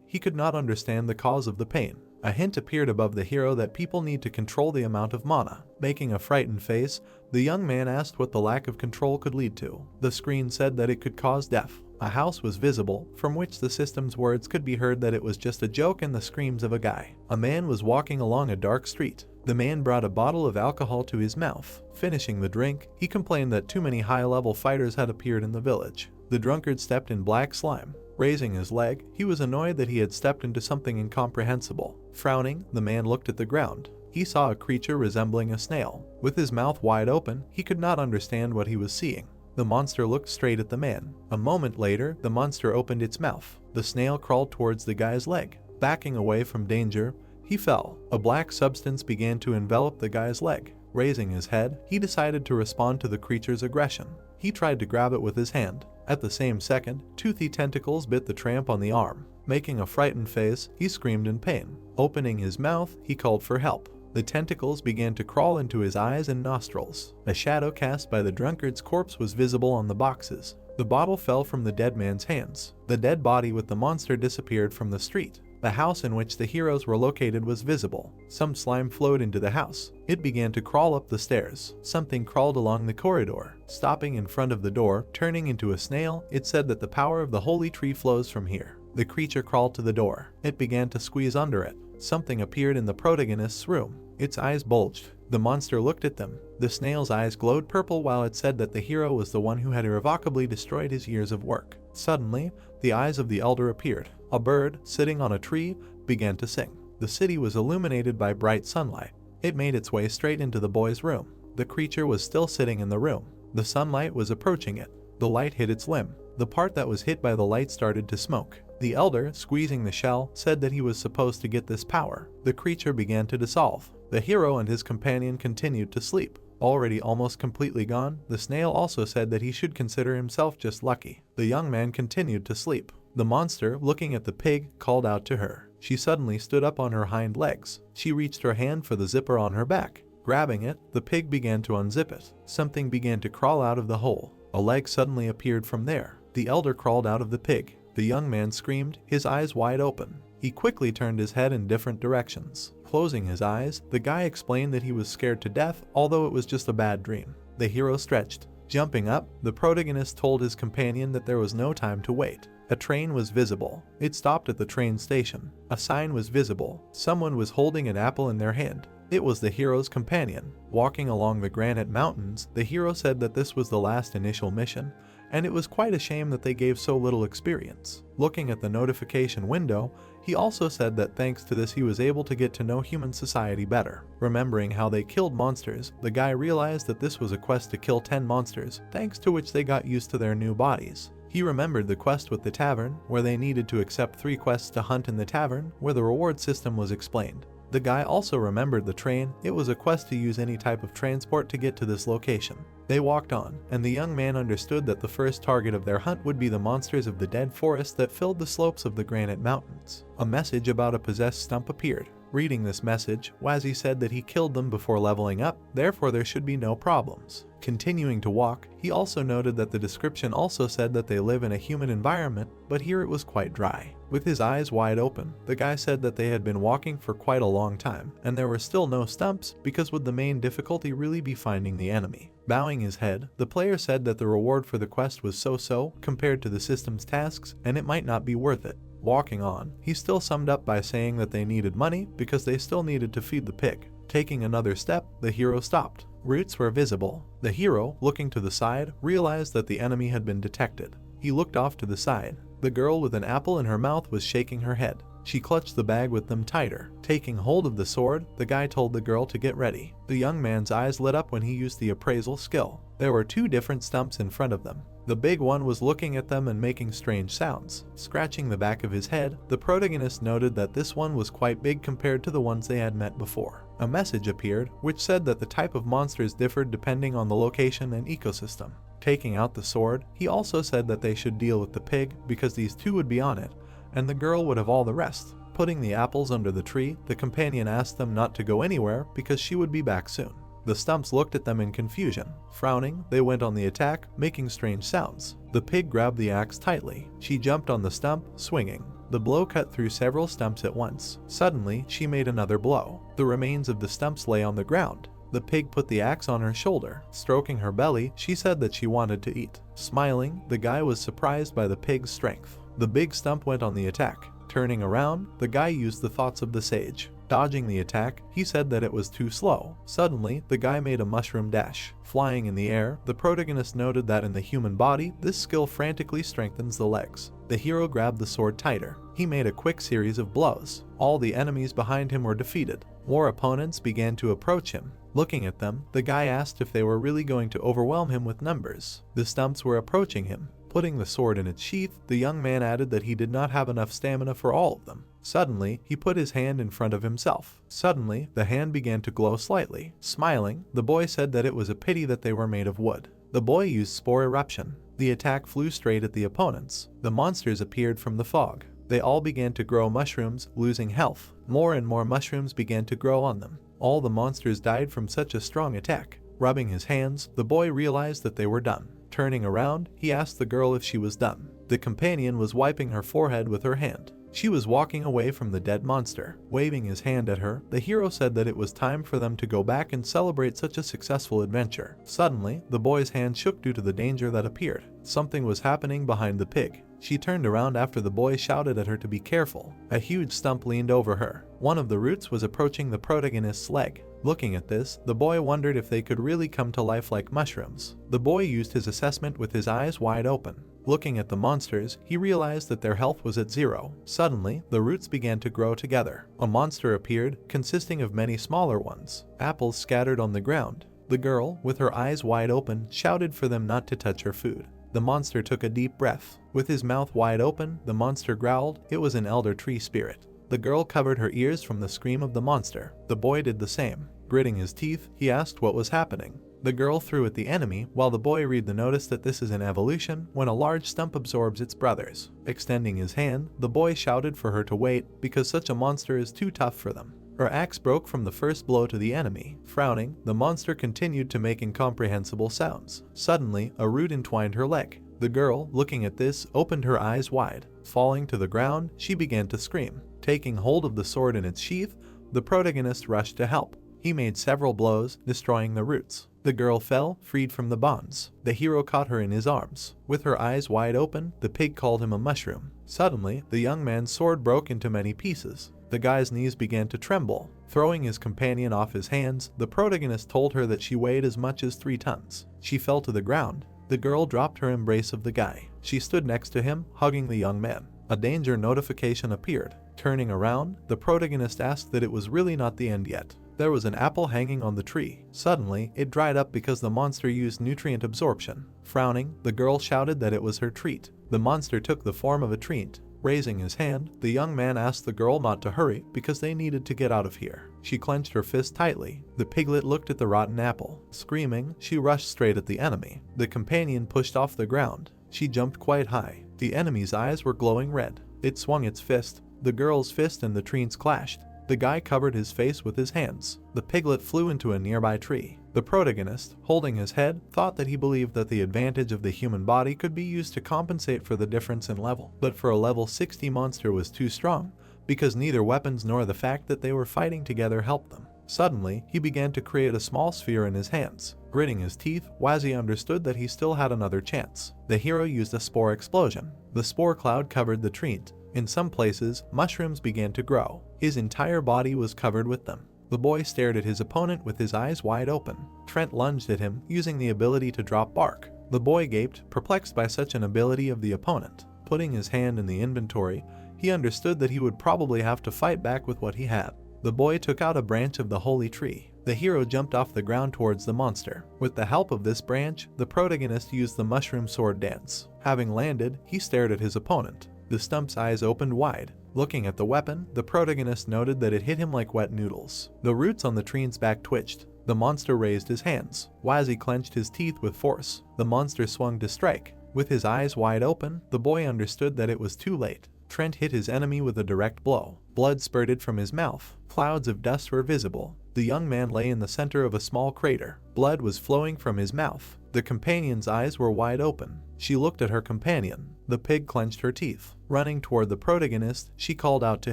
he could not understand the cause of the pain. A hint appeared above the hero that people need to control the amount of mana. Making a frightened face, the young man asked what the lack of control could lead to. The screen said that it could cause death. A house was visible, from which the system's words could be heard that it was just a joke and the screams of a guy. A man was walking along a dark street. The man brought a bottle of alcohol to his mouth. Finishing the drink, he complained that too many high-level fighters had appeared in the village. The drunkard stepped in black slime. Raising his leg, he was annoyed that he had stepped into something incomprehensible. Frowning, the man looked at the ground. He saw a creature resembling a snail. With his mouth wide open, he could not understand what he was seeing. The monster looked straight at the man. A moment later, the monster opened its mouth. The snail crawled towards the guy's leg. Backing away from danger, he fell. A black substance began to envelop the guy's leg. Raising his head, he decided to respond to the creature's aggression. He tried to grab it with his hand. At the same second, toothy tentacles bit the tramp on the arm. Making a frightened face, he screamed in pain. Opening his mouth, he called for help. The tentacles began to crawl into his eyes and nostrils. A shadow cast by the drunkard's corpse was visible on the boxes. The bottle fell from the dead man's hands. The dead body with the monster disappeared from the street. The house in which the heroes were located was visible. Some slime flowed into the house. It began to crawl up the stairs. Something crawled along the corridor. Stopping in front of the door, turning into a snail, it said that the power of the holy tree flows from here. The creature crawled to the door. It began to squeeze under it. Something appeared in the protagonist's room. Its eyes bulged. The monster looked at them. The snail's eyes glowed purple while it said that the hero was the one who had irrevocably destroyed his years of work. Suddenly, the eyes of the elder appeared. A bird, sitting on a tree, began to sing. The city was illuminated by bright sunlight. It made its way straight into the boy's room. The creature was still sitting in the room. The sunlight was approaching it. The light hit its limb. The part that was hit by the light started to smoke. The elder, squeezing the shell, said that he was supposed to get this power. The creature began to dissolve. The hero and his companion continued to sleep. Already almost completely gone, the snail also said that he should consider himself just lucky. The young man continued to sleep. The monster, looking at the pig, called out to her. She suddenly stood up on her hind legs. She reached her hand for the zipper on her back. Grabbing it, the pig began to unzip it. Something began to crawl out of the hole. A leg suddenly appeared from there. The elder crawled out of the pig. The young man screamed, his eyes wide open. He quickly turned his head in different directions. Closing his eyes, the guy explained that he was scared to death, although it was just a bad dream. The hero stretched. Jumping up, the protagonist told his companion that there was no time to wait. A train was visible. It stopped at the train station. A sign was visible. Someone was holding an apple in their hand. It was the hero's companion. Walking along the granite mountains, the hero said that this was the last initial mission, and it was quite a shame that they gave so little experience. Looking at the notification window, he also said that thanks to this he was able to get to know human society better. Remembering how they killed monsters, the guy realized that this was a quest to kill 10 monsters, thanks to which they got used to their new bodies. He remembered the quest with the tavern, where they needed to accept 3 quests to hunt in the tavern, where the reward system was explained. The guy also remembered the train. It was a quest to use any type of transport to get to this location. They walked on, and the young man understood that the first target of their hunt would be the monsters of the dead forest that filled the slopes of the granite mountains. A message about a possessed stump appeared. Reading this message, Wazzy said that he killed them before leveling up, therefore there should be no problems. Continuing to walk, he also noted that the description also said that they live in a humid environment, but here it was quite dry. With his eyes wide open, the guy said that they had been walking for quite a long time, and there were still no stumps because would the main difficulty really be finding the enemy. Bowing his head, the player said that the reward for the quest was so-so compared to the system's tasks, and it might not be worth it. Walking on, he still summed up by saying that they needed money because they still needed to feed the pig. Taking another step, the hero stopped. Roots were visible. The hero, looking to the side, realized that the enemy had been detected. He looked off to the side. The girl with an apple in her mouth was shaking her head. She clutched the bag with them tighter. Taking hold of the sword, the guy told the girl to get ready. The young man's eyes lit up when he used the appraisal skill. There were 2 different stumps in front of them. The big one was looking at them and making strange sounds. Scratching the back of his head, the protagonist noted that this one was quite big compared to the ones they had met before. A message appeared, which said that the type of monsters differed depending on the location and ecosystem. Taking out the sword, he also said that they should deal with the pig because these 2 would be on it, and the girl would have all the rest. Putting the apples under the tree, the companion asked them not to go anywhere because she would be back soon. The stumps looked at them in confusion. Frowning, they went on the attack, making strange sounds. The pig grabbed the axe tightly. She jumped on the stump, swinging. The blow cut through several stumps at once. Suddenly, she made another blow. The remains of the stumps lay on the ground. The pig put the axe on her shoulder. Stroking her belly, she said that she wanted to eat. Smiling, the guy was surprised by the pig's strength. The big stump went on the attack. Turning around, the guy used the thoughts of the sage. Dodging the attack, he said that it was too slow. Suddenly, the guy made a mushroom dash. Flying in the air, the protagonist noted that in the human body, this skill frantically strengthens the legs. The hero grabbed the sword tighter. He made a quick series of blows. All the enemies behind him were defeated. More opponents began to approach him. Looking at them, the guy asked if they were really going to overwhelm him with numbers. The stumps were approaching him. Putting the sword in its sheath, the young man added that he did not have enough stamina for all of them. Suddenly, he put his hand in front of himself. Suddenly, the hand began to glow slightly. Smiling, the boy said that it was a pity that they were made of wood. The boy used Spore Eruption. The attack flew straight at the opponents. The monsters appeared from the fog. They all began to grow mushrooms, losing health. More and more mushrooms began to grow on them. All the monsters died from such a strong attack. Rubbing his hands, the boy realized that they were done. Turning around, he asked the girl if she was done. The companion was wiping her forehead with her hand. She was walking away from the dead monster. Waving his hand at her, the hero said that it was time for them to go back and celebrate such a successful adventure. Suddenly, the boy's hand shook due to the danger that appeared. Something was happening behind the pig. She turned around after the boy shouted at her to be careful. A huge stump leaned over her. One of the roots was approaching the protagonist's leg. Looking at this, the boy wondered if they could really come to life like mushrooms. The boy used his assessment with his eyes wide open. Looking at the monsters, he realized that their health was at 0. Suddenly, the roots began to grow together. A monster appeared, consisting of many smaller ones. Apples scattered on the ground. The girl, with her eyes wide open, shouted for them not to touch her food. The monster took a deep breath. With his mouth wide open, the monster growled. It was an elder tree spirit. The girl covered her ears from the scream of the monster. The boy did the same. Gritting his teeth, he asked what was happening. The girl threw at the enemy, while the boy read the notice that this is an evolution when a large stump absorbs its brothers. Extending his hand, the boy shouted for her to wait because such a monster is too tough for them. Her axe broke from the first blow to the enemy. Frowning, the monster continued to make incomprehensible sounds. Suddenly, a root entwined her leg. The girl, looking at this, opened her eyes wide. Falling to the ground, she began to scream. Taking hold of the sword in its sheath, the protagonist rushed to help. He made several blows, destroying the roots. The girl fell, freed from the bonds. The hero caught her in his arms. With her eyes wide open, the pig called him a mushroom. Suddenly, the young man's sword broke into many pieces. The guy's knees began to tremble. Throwing his companion off his hands, the protagonist told her that she weighed as much as 3 tons. She fell to the ground. The girl dropped her embrace of the guy. She stood next to him, hugging the young man. A danger notification appeared. Turning around, the protagonist asked that it was really not the end yet. There was an apple hanging on the tree. Suddenly, it dried up because the monster used nutrient absorption. Frowning, the girl shouted that it was her treat. The monster took the form of a treant. Raising his hand, the young man asked the girl not to hurry because they needed to get out of here. She clenched her fist tightly. The piglet looked at the rotten apple. Screaming, she rushed straight at the enemy. The companion pushed off the ground. She jumped quite high. The enemy's eyes were glowing red. It swung its fist. The girl's fist and the treant's clashed. The guy covered his face with his hands. The piglet flew into a nearby tree. The protagonist, holding his head, thought that he believed that the advantage of the human body could be used to compensate for the difference in level. But for a level 60 monster was too strong, because neither weapons nor the fact that they were fighting together helped them. Suddenly, he began to create a small sphere in his hands. Gritting his teeth, Wazzy understood that he still had another chance. The hero used a spore explosion. The spore cloud covered the treant. In some places, mushrooms began to grow. His entire body was covered with them. The boy stared at his opponent with his eyes wide open. Trent lunged at him, using the ability to drop bark. The boy gaped, perplexed by such an ability of the opponent. Putting his hand in the inventory, he understood that he would probably have to fight back with what he had. The boy took out a branch of the holy tree. The hero jumped off the ground towards the monster. With the help of this branch, the protagonist used the mushroom sword dance. Having landed, he stared at his opponent. The stump's eyes opened wide. Looking at the weapon, the protagonist noted that it hit him like wet noodles. The roots on the treant's back twitched. The monster raised his hands. Wazzy clenched his teeth with force. The monster swung to strike. With his eyes wide open, the boy understood that it was too late. Trent hit his enemy with a direct blow. Blood spurted from his mouth. Clouds of dust were visible. The young man lay in the center of a small crater. Blood was flowing from his mouth. The companion's eyes were wide open. She looked at her companion. The pig clenched her teeth. Running toward the protagonist, she called out to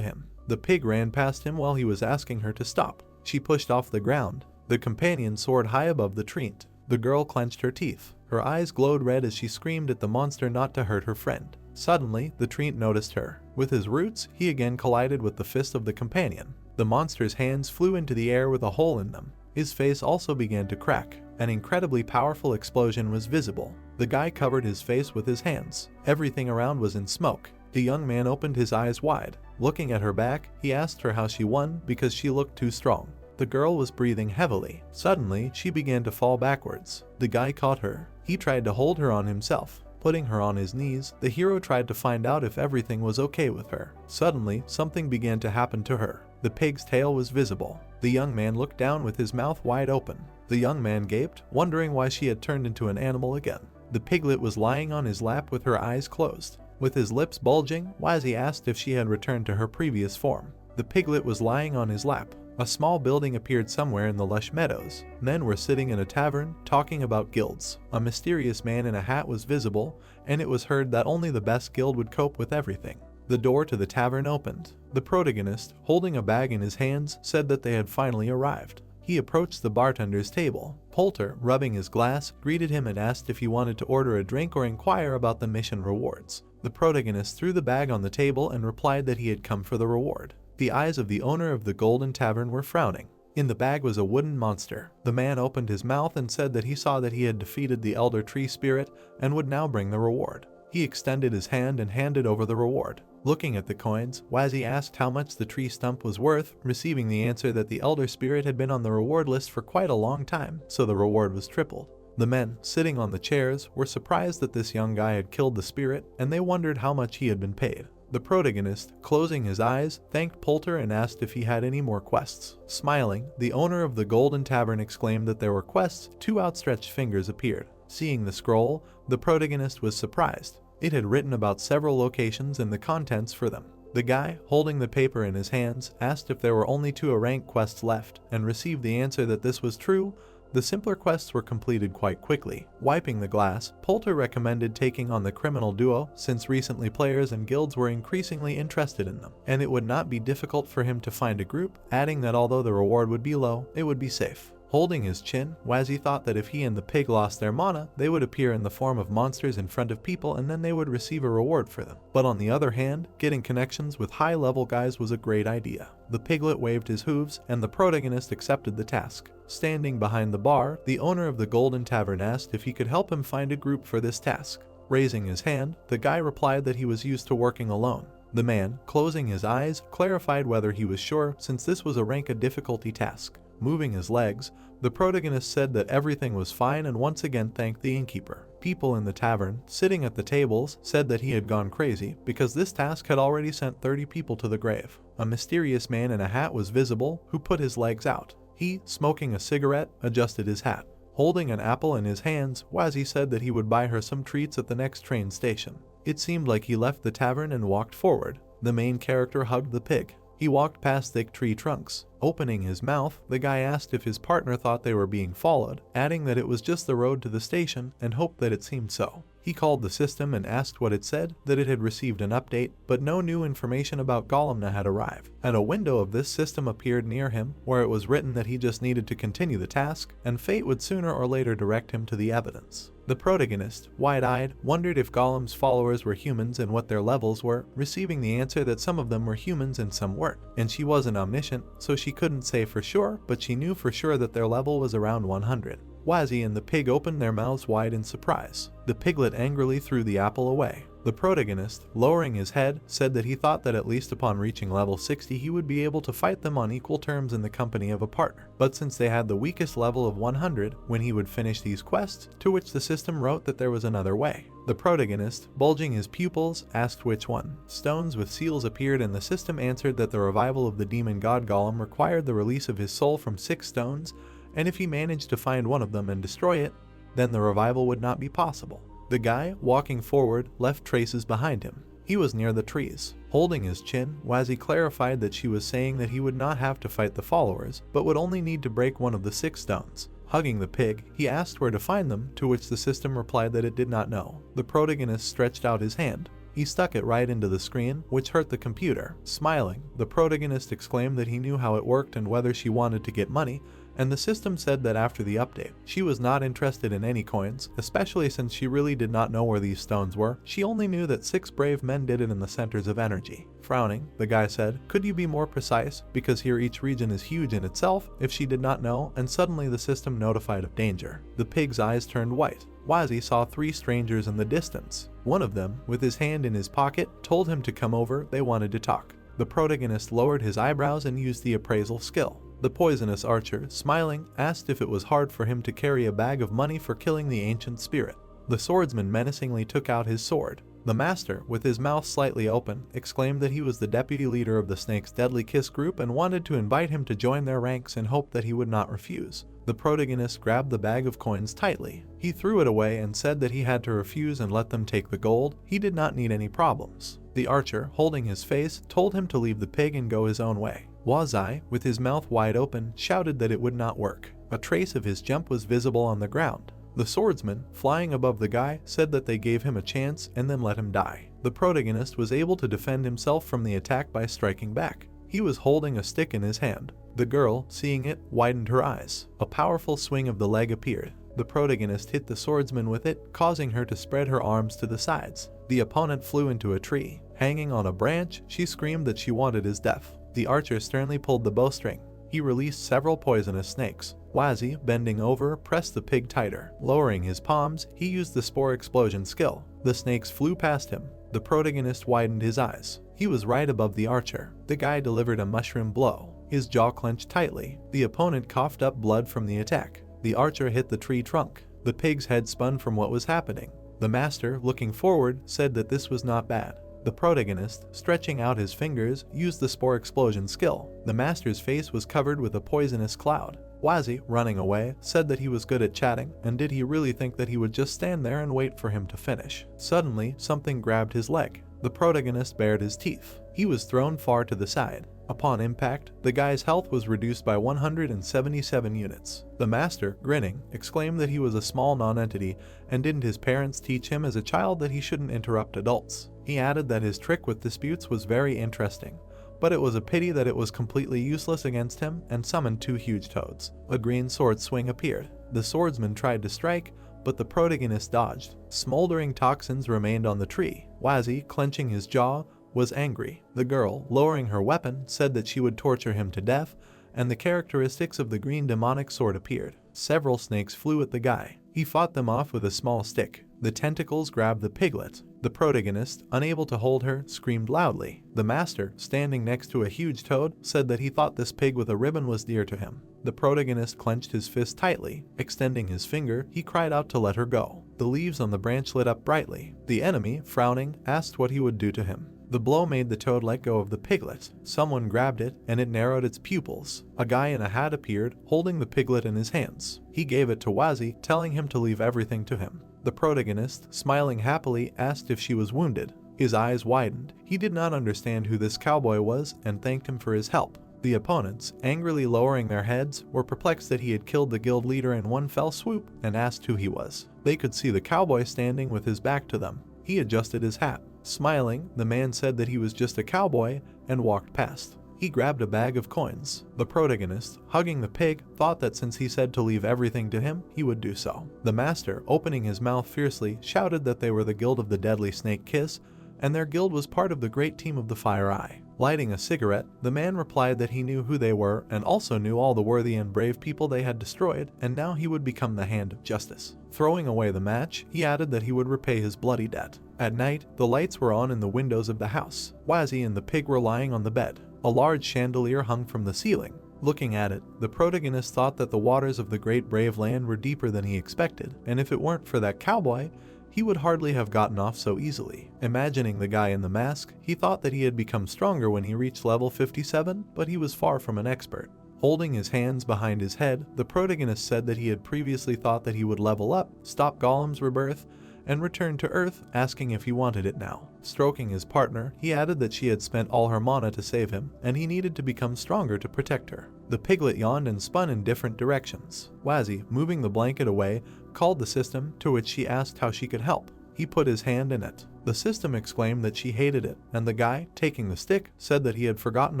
him. The pig ran past him while he was asking her to stop. She pushed off the ground. The companion soared high above the treant. The girl clenched her teeth. Her eyes glowed red as she screamed at the monster not to hurt her friend. Suddenly, the treant noticed her. With his roots, he again collided with the fist of the companion. The monster's hands flew into the air with a hole in them. His face also began to crack. An incredibly powerful explosion was visible. The guy covered his face with his hands. Everything around was in smoke. The young man opened his eyes wide. Looking at her back, he asked her how she won because she looked too strong. The girl was breathing heavily. Suddenly, she began to fall backwards. The guy caught her. He tried to hold her on himself. Putting her on his knees, the hero tried to find out if everything was okay with her. Suddenly, something began to happen to her. The pig's tail was visible. The young man looked down with his mouth wide open. The young man gaped, wondering why she had turned into an animal again. The piglet was lying on his lap with her eyes closed. With his lips bulging, Wazzy asked if she had returned to her previous form. The piglet was lying on his lap. A small building appeared somewhere in the lush meadows. Men were sitting in a tavern, talking about guilds. A mysterious man in a hat was visible, and it was heard that only the best guild would cope with everything. The door to the tavern opened. The protagonist, holding a bag in his hands, said that they had finally arrived. He approached the bartender's table. Poulter, rubbing his glass, greeted him and asked if he wanted to order a drink or inquire about the mission rewards. The protagonist threw the bag on the table and replied that he had come for the reward. The eyes of the owner of the Golden Tavern were frowning. In the bag was a wooden monster. The man opened his mouth and said that he saw that he had defeated the Elder Tree Spirit and would now bring the reward. He extended his hand and handed over the reward. Looking at the coins, Wazzy asked how much the tree stump was worth, receiving the answer that the Elder Spirit had been on the reward list for quite a long time, so the reward was tripled. The men, sitting on the chairs, were surprised that this young guy had killed the spirit, and they wondered how much he had been paid. The protagonist, closing his eyes, thanked Poulter and asked if he had any more quests. Smiling, the owner of the Golden Tavern exclaimed that there were quests. 2 outstretched fingers appeared. Seeing the scroll, the protagonist was surprised. It had written about several locations and the contents for them. The guy, holding the paper in his hands, asked if there were only 2 rank quests left, and received the answer that this was true. The simpler quests were completed quite quickly. Wiping the glass, Poulter recommended taking on the criminal duo since recently players and guilds were increasingly interested in them, and it would not be difficult for him to find a group, adding that although the reward would be low, it would be safe. Holding his chin, Wazzy thought that if he and the pig lost their mana, they would appear in the form of monsters in front of people and then they would receive a reward for them. But on the other hand, getting connections with high-level guys was a great idea. The piglet waved his hooves, and the protagonist accepted the task. Standing behind the bar, the owner of the Golden Tavern asked if he could help him find a group for this task. Raising his hand, the guy replied that he was used to working alone. The man, closing his eyes, clarified whether he was sure since this was a rank of difficulty task. Moving his legs, the protagonist said that everything was fine and once again thanked the innkeeper. People in the tavern, sitting at the tables, said that he had gone crazy because this task had already sent 30 people to the grave. A mysterious man in a hat was visible who put his legs out. He, smoking a cigarette, adjusted his hat. Holding an apple in his hands, Wazzy said that he would buy her some treats at the next train station. It seemed like he left the tavern and walked forward. The main character hugged the pig. He walked past thick tree trunks. Opening his mouth, the guy asked if his partner thought they were being followed, adding that it was just the road to the station and hoped that it seemed so. He called the system and asked what it said, that it had received an update, but no new information about Golemna had arrived. And a window of this system appeared near him, where it was written that he just needed to continue the task, and fate would sooner or later direct him to the evidence. The protagonist, wide-eyed, wondered if Golem's followers were humans and what their levels were, receiving the answer that some of them were humans and some weren't. And she wasn't omniscient, so she couldn't say for sure, but she knew for sure that their level was around 100. Wazzy and the pig opened their mouths wide in surprise. The piglet angrily threw the apple away. The protagonist, lowering his head, said that he thought that at least upon reaching level 60 he would be able to fight them on equal terms in the company of a partner. But since they had the weakest level of 100, when he would finish these quests, to which the system wrote that there was another way. The protagonist, bulging his pupils, asked which one. Stones with seals appeared and the system answered that the revival of the demon god Golem required the release of his soul from 6 stones, and if he managed to find one of them and destroy it, then the revival would not be possible. The guy, walking forward, left traces behind him. He was near the trees. Holding his chin, Wazzy clarified that she was saying that he would not have to fight the followers, but would only need to break one of the 6 stones. Hugging the pig, he asked where to find them, to which the system replied that it did not know. The protagonist stretched out his hand. He stuck it right into the screen, which hurt the computer. Smiling, the protagonist exclaimed that he knew how it worked and whether she wanted to get money, and the system said that after the update, she was not interested in any coins, especially since she really did not know where these stones were. She only knew that 6 brave men did it in the centers of energy. Frowning, the guy said, "Could you be more precise, because here each region is huge in itself," if she did not know, and suddenly the system notified of danger. The pig's eyes turned white. Wazzy saw 3 strangers in the distance. One of them, with his hand in his pocket, told him to come over, they wanted to talk. The protagonist lowered his eyebrows and used the appraisal skill. The poisonous archer, smiling, asked if it was hard for him to carry a bag of money for killing the ancient spirit. The swordsman menacingly took out his sword. The master, with his mouth slightly open, exclaimed that he was the deputy leader of the Snake's Deadly Kiss group and wanted to invite him to join their ranks and hoped that he would not refuse. The protagonist grabbed the bag of coins tightly. He threw it away and said that he had to refuse and let them take the gold. He did not need any problems. The archer, holding his face, told him to leave the pig and go his own way. Wazai, with his mouth wide open, shouted that it would not work. A trace of his jump was visible on the ground. The swordsman, flying above the guy, said that they gave him a chance and then let him die. The protagonist was able to defend himself from the attack by striking back. He was holding a stick in his hand. The girl, seeing it, widened her eyes. A powerful swing of the leg appeared. The protagonist hit the swordsman with it, causing her to spread her arms to the sides. The opponent flew into a tree. Hanging on a branch, she screamed that she wanted his death. The archer sternly pulled the bowstring. He released several poisonous snakes. Wazzy, bending over, pressed the pig tighter. Lowering his palms, he used the spore explosion skill. The snakes flew past him. The protagonist widened his eyes. He was right above the archer. The guy delivered a mushroom blow. His jaw clenched tightly. The opponent coughed up blood from the attack. The archer hit the tree trunk. The pig's head spun from what was happening. The master, looking forward, said that this was not bad. The protagonist, stretching out his fingers, used the spore explosion skill. The master's face was covered with a poisonous cloud. Wazzy, running away, said that he was good at chatting, and did he really think that he would just stand there and wait for him to finish? Suddenly, something grabbed his leg. The protagonist bared his teeth. He was thrown far to the side. Upon impact, the guy's health was reduced by 177 units. The master, grinning, exclaimed that he was a small non-entity and didn't his parents teach him as a child that he shouldn't interrupt adults. He added that his trick with disputes was very interesting, but it was a pity that it was completely useless against him, and summoned 2 huge toads. A green sword swing appeared. The swordsman tried to strike, but the protagonist dodged. Smoldering toxins remained on the tree. Wazi, clenching his jaw, was angry. The girl, lowering her weapon, said that she would torture him to death, and the characteristics of the green demonic sword appeared. Several snakes flew at the guy. He fought them off with a small stick. The tentacles grabbed the piglet. The protagonist, unable to hold her, screamed loudly. The master, standing next to a huge toad, said that he thought this pig with a ribbon was dear to him. The protagonist clenched his fist tightly. Extending his finger, he cried out to let her go. The leaves on the branch lit up brightly. The enemy, frowning, asked what he would do to him. The blow made the toad let go of the piglet. Someone grabbed it, and it narrowed its pupils. A guy in a hat appeared, holding the piglet in his hands. He gave it to Wazi, telling him to leave everything to him. The protagonist, smiling happily, asked if she was wounded. His eyes widened. He did not understand who this cowboy was and thanked him for his help. The opponents, angrily lowering their heads, were perplexed that he had killed the guild leader in one fell swoop and asked who he was. They could see the cowboy standing with his back to them. He adjusted his hat. Smiling, the man said that he was just a cowboy and walked past. He grabbed a bag of coins. The protagonist, hugging the pig, thought that since he said to leave everything to him, he would do so. The master, opening his mouth fiercely, shouted that they were the guild of the Deadly Snake Kiss, and their guild was part of the great team of the Fire Eye. Lighting a cigarette, the man replied that he knew who they were and also knew all the worthy and brave people they had destroyed, and now he would become the hand of justice. Throwing away the match, he added that he would repay his bloody debt. At night, the lights were on in the windows of the house. Wazi and the pig were lying on the bed. A large chandelier hung from the ceiling. Looking at it, the protagonist thought that the waters of the great brave land were deeper than he expected, and if it weren't for that cowboy, he would hardly have gotten off so easily. Imagining the guy in the mask, he thought that he had become stronger when he reached level 57, but he was far from an expert. Holding his hands behind his head, the protagonist said that he had previously thought that he would level up, stop Golem's rebirth, and return to Earth, asking if he wanted it now. Stroking his partner, he added that she had spent all her mana to save him, and he needed to become stronger to protect her. The piglet yawned and spun in different directions. Wazi, moving the blanket away, called the system, to which she asked how she could help. He put his hand in it. The system exclaimed that she hated it, and the guy, taking the stick, said that he had forgotten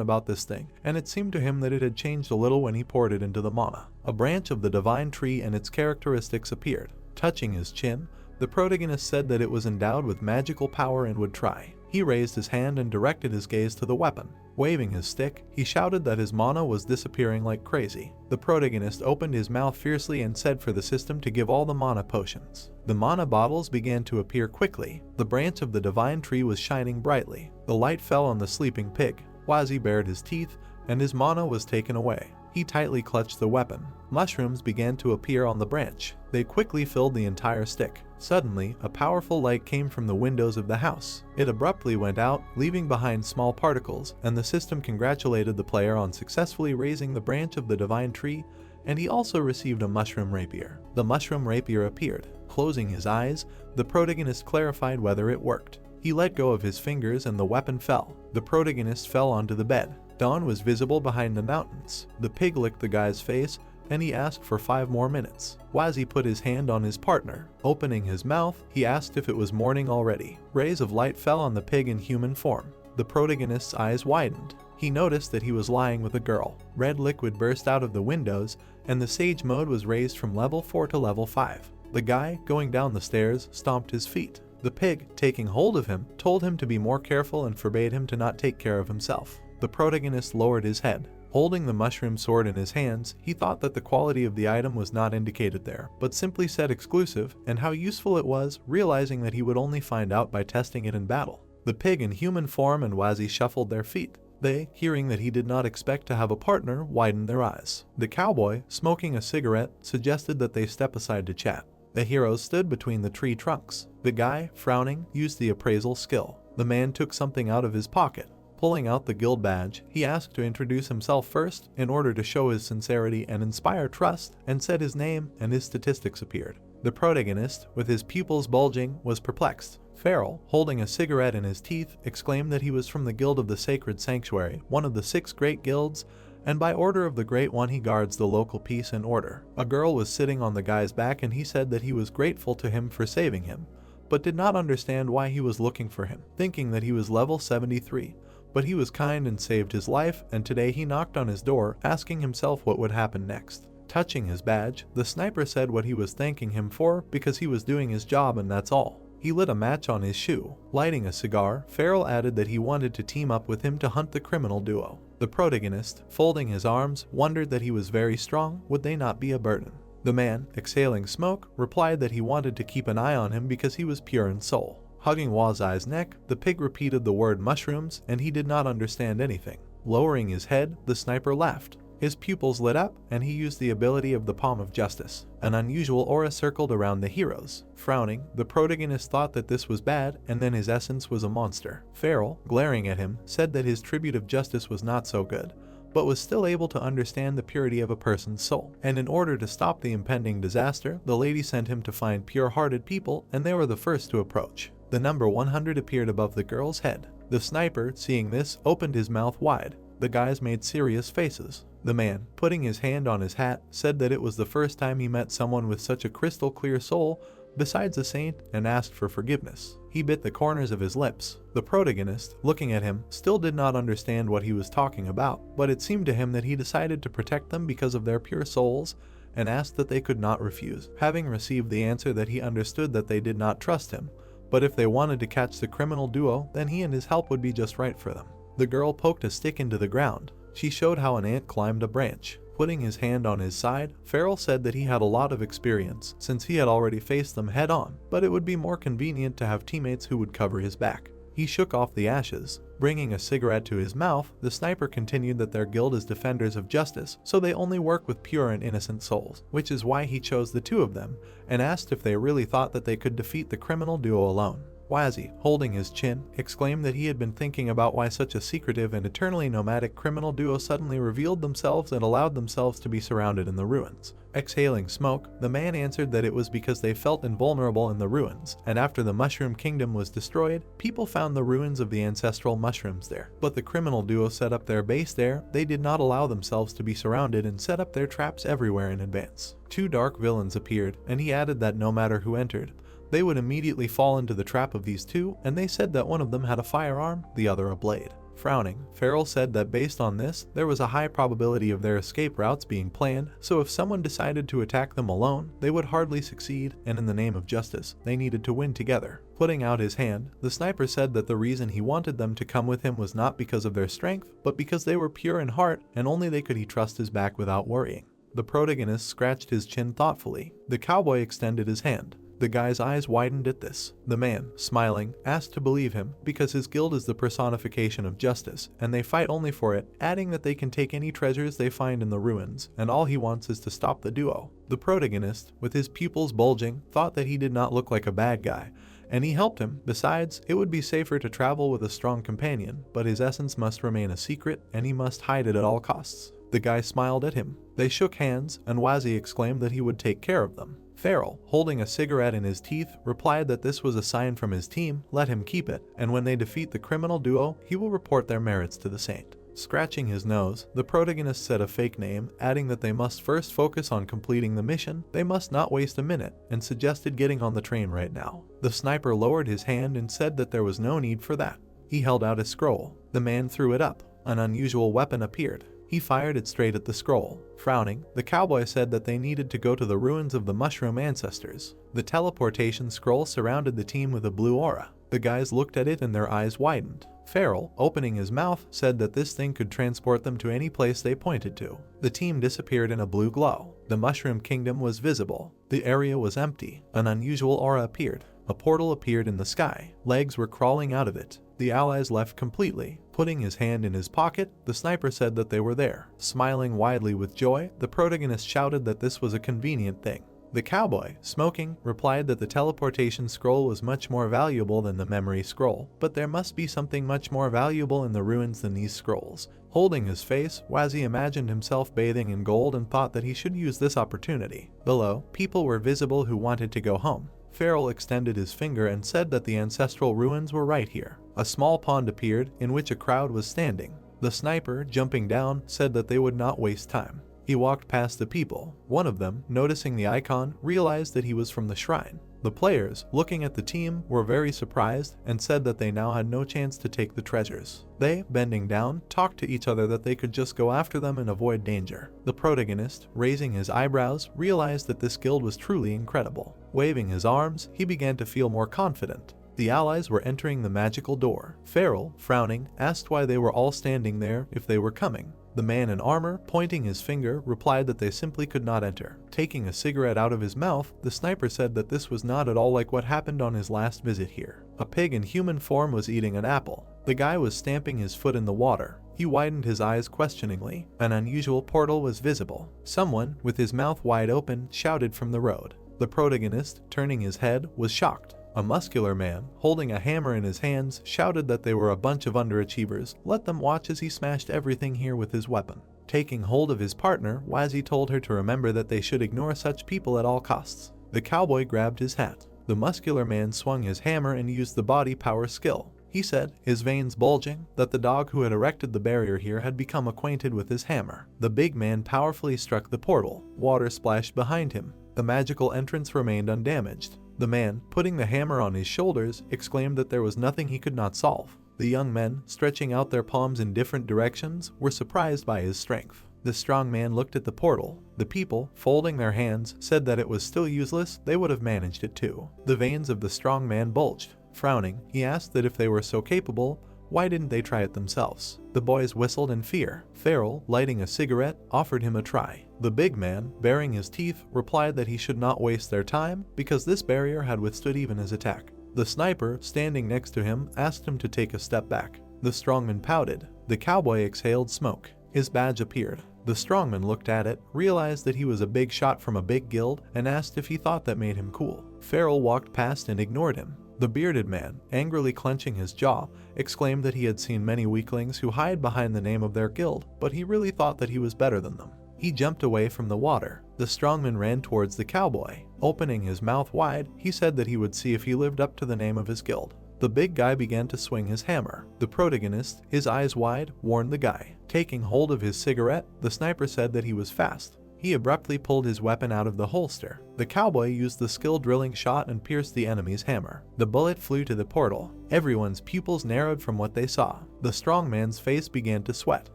about this thing, and it seemed to him that it had changed a little when he poured it into the mana. A branch of the divine tree and its characteristics appeared. Touching his chin, the protagonist said that it was endowed with magical power and would try. He raised his hand and directed his gaze to the weapon. Waving his stick, he shouted that his mana was disappearing like crazy. The protagonist opened his mouth fiercely and said for the system to give all the mana potions. The mana bottles began to appear quickly. The branch of the divine tree was shining brightly. The light fell on the sleeping pig. Wazi bared his teeth, and his mana was taken away. He tightly clutched the weapon. Mushrooms began to appear on the branch. They quickly filled the entire stick. Suddenly, a powerful light came from the windows of the house. It abruptly went out, leaving behind small particles, and the system congratulated the player on successfully raising the branch of the divine tree, and he also received a mushroom rapier. The mushroom rapier appeared. Closing his eyes, the protagonist clarified whether it worked. He let go of his fingers and the weapon fell. The protagonist fell onto the bed. Dawn was visible behind the mountains. The pig licked the guy's face, and he asked for 5 more minutes. Wazi put his hand on his partner. Opening his mouth, he asked if it was morning already. Rays of light fell on the pig in human form. The protagonist's eyes widened. He noticed that he was lying with a girl. Red liquid burst out of the windows, and the sage mode was raised from level 4 to level 5. The guy, going down the stairs, stomped his feet. The pig, taking hold of him, told him to be more careful and forbade him to not take care of himself. The protagonist lowered his head. Holding the mushroom sword in his hands, he thought that the quality of the item was not indicated there, but simply said exclusive, and how useful it was, realizing that he would only find out by testing it in battle. The pig in human form and Wazi shuffled their feet. They, hearing that he did not expect to have a partner, widened their eyes. The cowboy, smoking a cigarette, suggested that they step aside to chat. The heroes stood between the tree trunks. The guy, frowning, used the appraisal skill. The man took something out of his pocket. Pulling out the guild badge, he asked to introduce himself first in order to show his sincerity and inspire trust, and said his name, and his statistics appeared. The protagonist, with his pupils bulging, was perplexed. Farrell, holding a cigarette in his teeth, exclaimed that he was from the Guild of the Sacred Sanctuary, one of the 6 great guilds, and by order of the Great One he guards the local peace and order. A girl was sitting on the guy's back and he said that he was grateful to him for saving him, but did not understand why he was looking for him, thinking that he was level 73. But he was kind and saved his life, and today he knocked on his door, asking himself what would happen next. Touching his badge, the sniper said what he was thanking him for because he was doing his job and that's all. He lit a match on his shoe. Lighting a cigar, Farrell added that he wanted to team up with him to hunt the criminal duo. The protagonist, folding his arms, wondered that he was very strong, would they not be a burden? The man, exhaling smoke, replied that he wanted to keep an eye on him because he was pure in soul. Hugging Wazai's neck, the pig repeated the word mushrooms and he did not understand anything. Lowering his head, the sniper laughed. His pupils lit up, and he used the ability of the Palm of Justice. An unusual aura circled around the heroes. Frowning, the protagonist thought that this was bad, and then his essence was a monster. Farrell, glaring at him, said that his tribute of justice was not so good, but was still able to understand the purity of a person's soul. And in order to stop the impending disaster, the lady sent him to find pure-hearted people, and they were the first to approach. The number 100 appeared above the girl's head. The sniper, seeing this, opened his mouth wide. The guys made serious faces. The man, putting his hand on his hat, said that it was the first time he met someone with such a crystal clear soul, besides a saint, and asked for forgiveness. He bit the corners of his lips. The protagonist, looking at him, still did not understand what he was talking about, but it seemed to him that he decided to protect them because of their pure souls, and asked that they could not refuse. Having received the answer that he understood that they did not trust him, but if they wanted to catch the criminal duo, then he and his help would be just right for them. The girl poked a stick into the ground. She showed how an ant climbed a branch. Putting his hand on his side, Farrell said that he had a lot of experience since he had already faced them head on, but it would be more convenient to have teammates who would cover his back. He shook off the ashes. Bringing a cigarette to his mouth, the sniper continued that their guild is defenders of justice, so they only work with pure and innocent souls, which is why he chose the 2 of them, and asked if they really thought that they could defeat the criminal duo alone. Wazzy, holding his chin, exclaimed that he had been thinking about why such a secretive and eternally nomadic criminal duo suddenly revealed themselves and allowed themselves to be surrounded in the ruins. Exhaling smoke, the man answered that it was because they felt invulnerable in the ruins, and after the Mushroom Kingdom was destroyed, people found the ruins of the ancestral mushrooms there. But the criminal duo set up their base there. They did not allow themselves to be surrounded and set up their traps everywhere in advance. 2 dark villains appeared, and he added that no matter who entered, they would immediately fall into the trap of these 2, and they said that one of them had a firearm, the other a blade. Frowning, Farrell said that based on this, there was a high probability of their escape routes being planned, so if someone decided to attack them alone, they would hardly succeed, and in the name of justice, they needed to win together. Putting out his hand, the sniper said that the reason he wanted them to come with him was not because of their strength, but because they were pure in heart, and only they could he trust his back without worrying. The protagonist scratched his chin thoughtfully. The cowboy extended his hand. The guy's eyes widened at this. The man, smiling, asked to believe him because his guild is the personification of justice, and they fight only for it, adding that they can take any treasures they find in the ruins, and all he wants is to stop the duo. The protagonist, with his pupils bulging, thought that he did not look like a bad guy, and he helped him. Besides, it would be safer to travel with a strong companion, but his essence must remain a secret, and he must hide it at all costs. The guy smiled at him. They shook hands, and Wazzy exclaimed that he would take care of them. Farrell, holding a cigarette in his teeth, replied that this was a sign from his team, let him keep it, and when they defeat the criminal duo, he will report their merits to the saint. Scratching his nose, the protagonist said a fake name, adding that they must first focus on completing the mission, they must not waste a minute, and suggested getting on the train right now. The sniper lowered his hand and said that there was no need for that. He held out a scroll. The man threw it up. An unusual weapon appeared. He fired it straight at the scroll. Frowning, the cowboy said that they needed to go to the ruins of the mushroom ancestors. The teleportation scroll surrounded the team with a blue aura. The guys looked at it and their eyes widened. Farrell, opening his mouth, said that this thing could transport them to any place they pointed to. The team disappeared in a blue glow. The Mushroom Kingdom was visible. The area was empty. An unusual aura appeared. A portal appeared in the sky. Legs were crawling out of it. The allies left completely. Putting his hand in his pocket, the sniper said that they were there. Smiling widely with joy, the protagonist shouted that this was a convenient thing. The cowboy, smoking, replied that the teleportation scroll was much more valuable than the memory scroll, but there must be something much more valuable in the ruins than these scrolls. Holding his face, Wazzy imagined himself bathing in gold and thought that he should use this opportunity. Below, people were visible who wanted to go home. Farrell extended his finger and said that the ancestral ruins were right here. A small pond appeared in which a crowd was standing. The sniper, jumping down, said that they would not waste time. He walked past the people. One of them, noticing the icon, realized that he was from the shrine. The players, looking at the team, were very surprised and said that they now had no chance to take the treasures. They, bending down, talked to each other that they could just go after them and avoid danger. The protagonist, raising his eyebrows, realized that this guild was truly incredible. Waving his arms, he began to feel more confident. The allies were entering the magical door. Farrell, frowning, asked why they were all standing there if they were coming. The man in armor, pointing his finger, replied that they simply could not enter. Taking a cigarette out of his mouth, the sniper said that this was not at all like what happened on his last visit here. A pig in human form was eating an apple. The guy was stamping his foot in the water. He widened his eyes questioningly. An unusual portal was visible. Someone, with his mouth wide open, shouted from the road. The protagonist, turning his head, was shocked. A muscular man, holding a hammer in his hands, shouted that they were a bunch of underachievers. Let them watch as he smashed everything here with his weapon. Taking hold of his partner, Wazzy told her to remember that they should ignore such people at all costs. The cowboy grabbed his hat. The muscular man swung his hammer and used the body power skill. He said, his veins bulging, that the dog who had erected the barrier here had become acquainted with his hammer. The big man powerfully struck the portal. Water splashed behind him. The magical entrance remained undamaged. The man, putting the hammer on his shoulders, exclaimed that there was nothing he could not solve. The young men, stretching out their palms in different directions, were surprised by his strength. The strong man looked at the portal. The people, folding their hands, said that it was still useless, they would have managed it too. The veins of the strong man bulged. Frowning, he asked that if they were so capable, why didn't they try it themselves? The boys whistled in fear. Farrell, lighting a cigarette, offered him a try. The big man, baring his teeth, replied that he should not waste their time because this barrier had withstood even his attack. The sniper, standing next to him, asked him to take a step back. The strongman pouted. The cowboy exhaled smoke. His badge appeared. The strongman looked at it, realized that he was a big shot from a big guild, and asked if he thought that made him cool. Farrell walked past and ignored him. The bearded man, angrily clenching his jaw, exclaimed that he had seen many weaklings who hide behind the name of their guild, but he really thought that he was better than them. He jumped away from the water. The strongman ran towards the cowboy. Opening his mouth wide, he said that he would see if he lived up to the name of his guild. The big guy began to swing his hammer. The protagonist, his eyes wide, warned the guy. Taking hold of his cigarette, the sniper said that he was fast. He abruptly pulled his weapon out of the holster. The cowboy used the skill drilling shot and pierced the enemy's hammer. The bullet flew to the portal. Everyone's pupils narrowed from what they saw. The strong man's face began to sweat.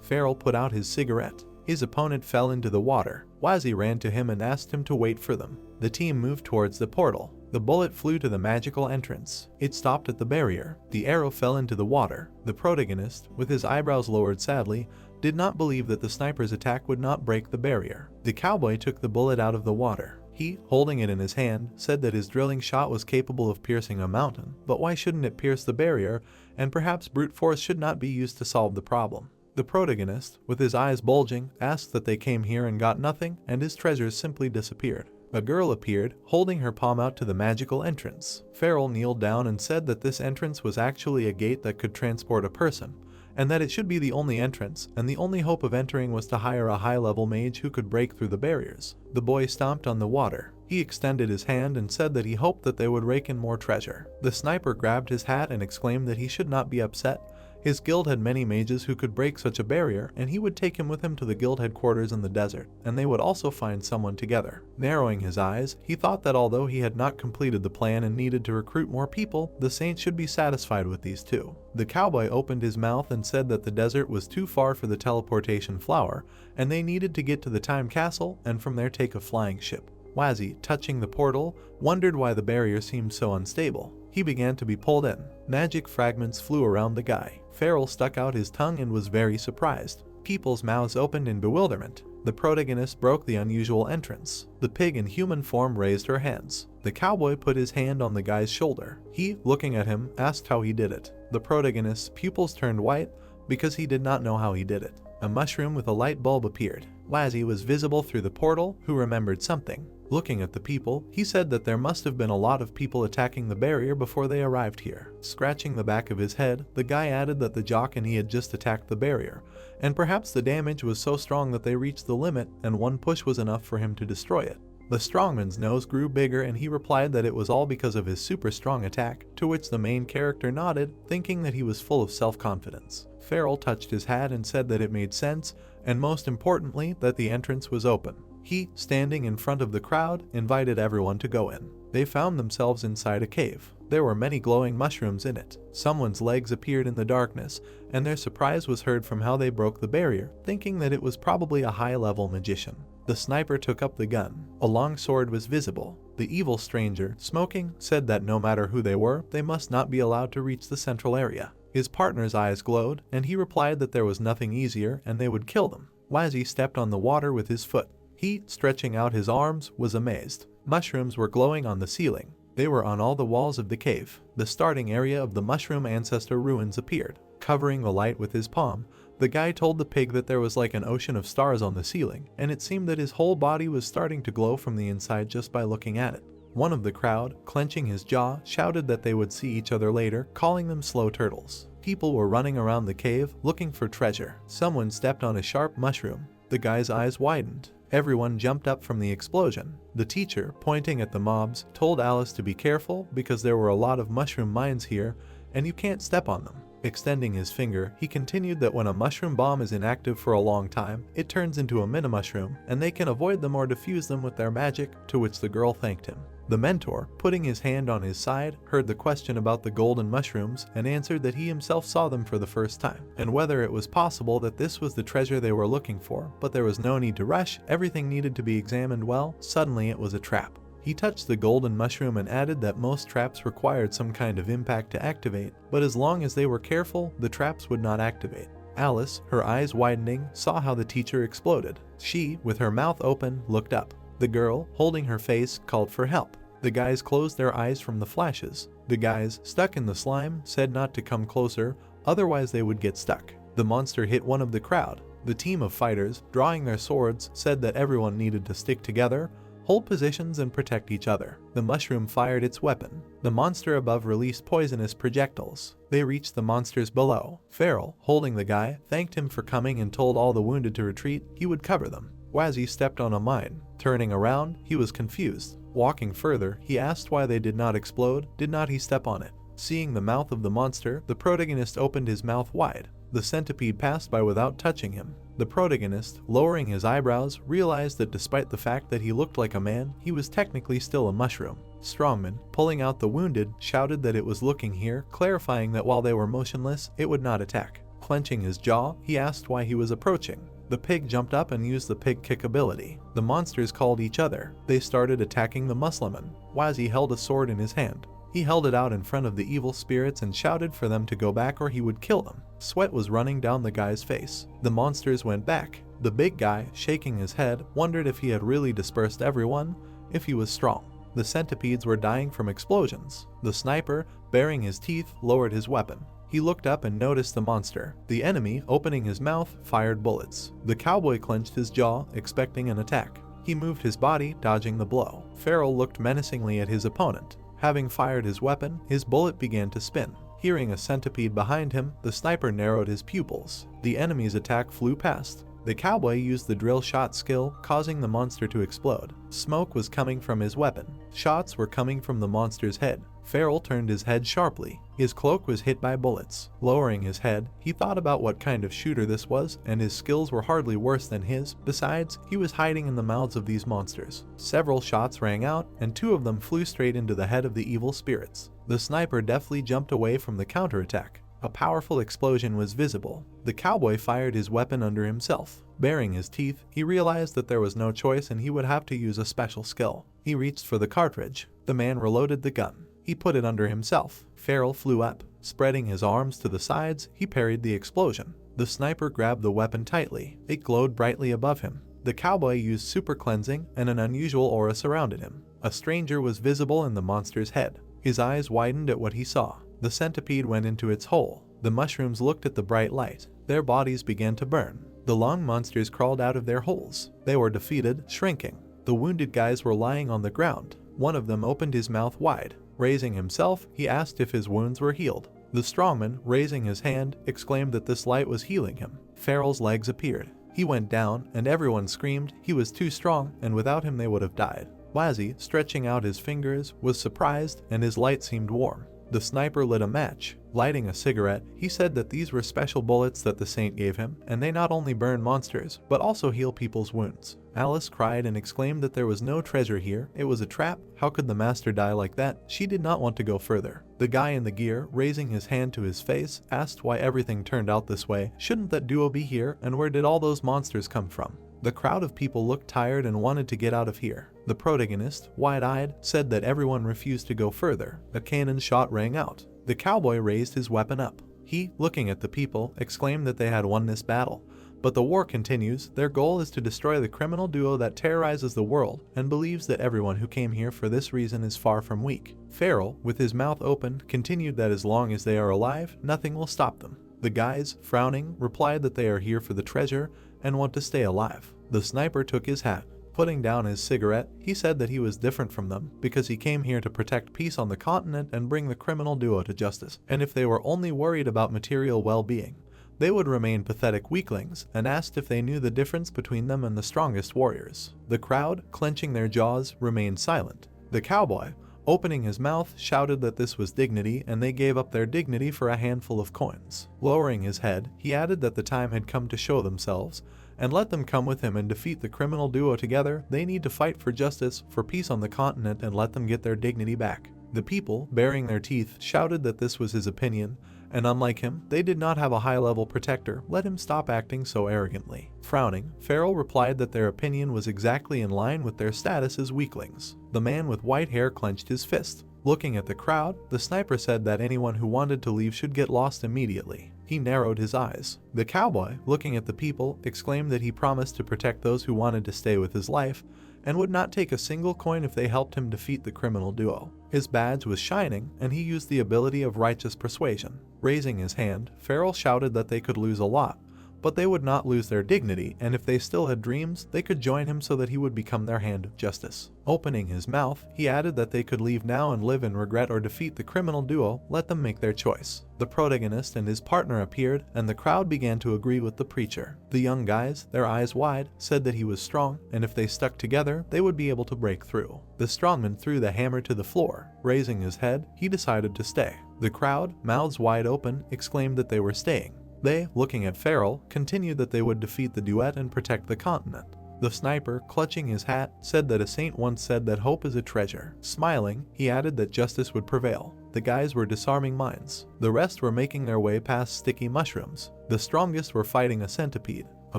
Farrell put out his cigarette. His opponent fell into the water. Wazzy ran to him and asked him to wait for them. The team moved towards the portal. The bullet flew to the magical entrance. It stopped at the barrier. The arrow fell into the water. The protagonist, with his eyebrows lowered sadly, did not believe that the sniper's attack would not break the barrier. The cowboy took the bullet out of the water. He, holding it in his hand, said that his drilling shot was capable of piercing a mountain, but why shouldn't it pierce the barrier, and perhaps brute force should not be used to solve the problem. The protagonist, with his eyes bulging, asked that they came here and got nothing, and his treasures simply disappeared. A girl appeared, holding her palm out to the magical entrance. Farrell kneeled down and said that this entrance was actually a gate that could transport a person, and that it should be the only entrance, and the only hope of entering was to hire a high-level mage who could break through the barriers. The boy stomped on the water. He extended his hand and said that he hoped that they would rake in more treasure. The sniper grabbed his hat and exclaimed that he should not be upset. His guild had many mages who could break such a barrier, and he would take him with him to the guild headquarters in the desert, and they would also find someone together. Narrowing his eyes, he thought that although he had not completed the plan and needed to recruit more people, the saints should be satisfied with these two. The cowboy opened his mouth and said that the desert was too far for the teleportation flower, and they needed to get to the time castle and from there take a flying ship. Wazzy, touching the portal, wondered why the barrier seemed so unstable. He began to be pulled in. Magic fragments flew around the guy. Farrell stuck out his tongue and was very surprised. People's mouths opened in bewilderment. The protagonist broke the unusual entrance. The pig in human form raised her hands. The cowboy put his hand on the guy's shoulder. He, looking at him, asked how he did it. The protagonist's pupils turned white because he did not know how he did it. A mushroom with a light bulb appeared. Wazzy was visible through the portal, who remembered something. Looking at the people, he said that there must have been a lot of people attacking the barrier before they arrived here. Scratching the back of his head, the guy added that the jock and he had just attacked the barrier, and perhaps the damage was so strong that they reached the limit and one push was enough for him to destroy it. The strongman's nose grew bigger and he replied that it was all because of his super strong attack, to which the main character nodded, thinking that he was full of self-confidence. Farrell touched his hat and said that it made sense, and most importantly, that the entrance was open. He, standing in front of the crowd, invited everyone to go in. They found themselves inside a cave. There were many glowing mushrooms in it. Someone's legs appeared in the darkness, and their surprise was heard from how they broke the barrier, thinking that it was probably a high-level magician. The sniper took up the gun. A long sword was visible. The evil stranger, smoking, said that no matter who they were, they must not be allowed to reach the central area. His partner's eyes glowed, and he replied that there was nothing easier and they would kill them. Wazzy stepped on the water with his foot. He, stretching out his arms, was amazed. Mushrooms were glowing on the ceiling. They were on all the walls of the cave. The starting area of the mushroom ancestor ruins appeared. Covering the light with his palm, the guy told the pig that there was like an ocean of stars on the ceiling, and it seemed that his whole body was starting to glow from the inside just by looking at it. One of the crowd, clenching his jaw, shouted that they would see each other later, calling them slow turtles. People were running around the cave, looking for treasure. Someone stepped on a sharp mushroom. The guy's eyes widened. Everyone jumped up from the explosion. The teacher, pointing at the mobs, told Alice to be careful because there were a lot of mushroom mines here and you can't step on them. Extending his finger, he continued that when a mushroom bomb is inactive for a long time, it turns into a mini-mushroom and they can avoid them or defuse them with their magic, to which the girl thanked him. The mentor, putting his hand on his side, heard the question about the golden mushrooms and answered that he himself saw them for the first time, and whether it was possible that this was the treasure they were looking for, but there was no need to rush, everything needed to be examined well. Suddenly it was a trap. He touched the golden mushroom and added that most traps required some kind of impact to activate, but as long as they were careful, the traps would not activate. Alice, her eyes widening, saw how the teacher exploded. She, with her mouth open, looked up. The girl, holding her face, called for help. The guys closed their eyes from the flashes. The guys, stuck in the slime, said not to come closer, otherwise they would get stuck. The monster hit one of the crowd. The team of fighters, drawing their swords, said that everyone needed to stick together, hold positions and protect each other. The mushroom fired its weapon. The monster above released poisonous projectiles. They reached the monsters below. Farrell, holding the guy, thanked him for coming and told all the wounded to retreat. He would cover them. Wazzy stepped on a mine. Turning around, he was confused. Walking further, he asked why they did not explode. Did not he step on it? Seeing the mouth of the monster, the protagonist opened his mouth wide. The centipede passed by without touching him. The protagonist, lowering his eyebrows, realized that despite the fact that he looked like a man, he was technically still a mushroom. Strongman, pulling out the wounded, shouted that it was looking here, clarifying that while they were motionless, it would not attack. Clenching his jaw, he asked why he was approaching. The pig jumped up and used the pig kick ability. The monsters called each other. They started attacking the Musliman. Wazzy held a sword in his hand. He held it out in front of the evil spirits and shouted for them to go back or he would kill them. Sweat was running down the guy's face. The monsters went back. The big guy, shaking his head, wondered if he had really dispersed everyone, if he was strong. The centipedes were dying from explosions. The sniper, baring his teeth, lowered his weapon. He looked up and noticed the monster. The enemy, opening his mouth, fired bullets. The cowboy clenched his jaw, expecting an attack. He moved his body, dodging the blow. Farrell looked menacingly at his opponent. Having fired his weapon, his bullet began to spin. Hearing a centipede behind him, the sniper narrowed his pupils. The enemy's attack flew past. The cowboy used the drill shot skill, causing the monster to explode. Smoke was coming from his weapon. Shots were coming from the monster's head. Farrell turned his head sharply. His cloak was hit by bullets. Lowering his head, he thought about what kind of shooter this was, and his skills were hardly worse than his. Besides, he was hiding in the mouths of these monsters. Several shots rang out, and 2 of them flew straight into the head of the evil spirits. The sniper deftly jumped away from the counterattack. A powerful explosion was visible. The cowboy fired his weapon under himself. Baring his teeth, he realized that there was no choice and he would have to use a special skill. He reached for the cartridge. The man reloaded the gun. He put it under himself. Farrell flew up. Spreading his arms to the sides, he parried the explosion. The sniper grabbed the weapon tightly. It glowed brightly above him. The cowboy used super cleansing and an unusual aura surrounded him. A stranger was visible in the monster's head. His eyes widened at what he saw. The centipede went into its hole. The mushrooms looked at the bright light. Their bodies began to burn. The long monsters crawled out of their holes. They were defeated, shrinking. The wounded guys were lying on the ground. One of them opened his mouth wide. Raising himself, he asked if his wounds were healed. The strongman, raising his hand, exclaimed that this light was healing him. Farrell's legs appeared. He went down, and everyone screamed he was too strong, and without him they would have died. Wazzy, stretching out his fingers, was surprised and his light seemed warm. The sniper lit a match. Lighting a cigarette, he said that these were special bullets that the saint gave him, and they not only burn monsters, but also heal people's wounds. Alice cried and exclaimed that there was no treasure here, it was a trap, how could the master die like that? She did not want to go further. The guy in the gear, raising his hand to his face, asked why everything turned out this way. Shouldn't that duo be here, and where did all those monsters come from? The crowd of people looked tired and wanted to get out of here. The protagonist, wide-eyed, said that everyone refused to go further. A cannon shot rang out. The cowboy raised his weapon up. He, looking at the people, exclaimed that they had won this battle. But the war continues. Their goal is to destroy the criminal duo that terrorizes the world and believes that everyone who came here for this reason is far from weak. Farrell, with his mouth open, continued that as long as they are alive, nothing will stop them. The guys, frowning, replied that they are here for the treasure and want to stay alive. The sniper took his hat. Putting down his cigarette, he said that he was different from them because he came here to protect peace on the continent and bring the criminal duo to justice. And if they were only worried about material well-being, they would remain pathetic weaklings, and asked if they knew the difference between them and the strongest warriors. The crowd, clenching their jaws, remained silent. The cowboy, opening his mouth, shouted that this was dignity and they gave up their dignity for a handful of coins. Lowering his head, he added that the time had come to show themselves and let them come with him and defeat the criminal duo together. They need to fight for justice, for peace on the continent, and let them get their dignity back. The people, baring their teeth, shouted that this was his opinion, and unlike him, they did not have a high-level protector. Let him stop acting so arrogantly. Frowning, Farrell replied that their opinion was exactly in line with their status as weaklings. The man with white hair clenched his fist. Looking at the crowd, the sniper said that anyone who wanted to leave should get lost immediately. He narrowed his eyes. The cowboy, looking at the people, exclaimed that he promised to protect those who wanted to stay with his life, and would not take a single coin if they helped him defeat the criminal duo. His badge was shining, and he used the ability of righteous persuasion. Raising his hand, Farrell shouted that they could lose a lot, but they would not lose their dignity, and if they still had dreams, they could join him so that he would become their hand of justice. Opening his mouth, he added that they could leave now and live in regret or defeat the criminal duo. Let them make their choice. The protagonist and his partner appeared, and the crowd began to agree with the preacher. The young guys, their eyes wide, said that he was strong, and if they stuck together, they would be able to break through. The strongman threw the hammer to the floor. Raising his head, he decided to stay. The crowd, mouths wide open, exclaimed that they were staying. They, looking at Farrell, continued that they would defeat the duet and protect the continent. The sniper, clutching his hat, said that a saint once said that hope is a treasure. Smiling, he added that justice would prevail. The guys were disarming mines. The rest were making their way past sticky mushrooms. The strongest were fighting a centipede. A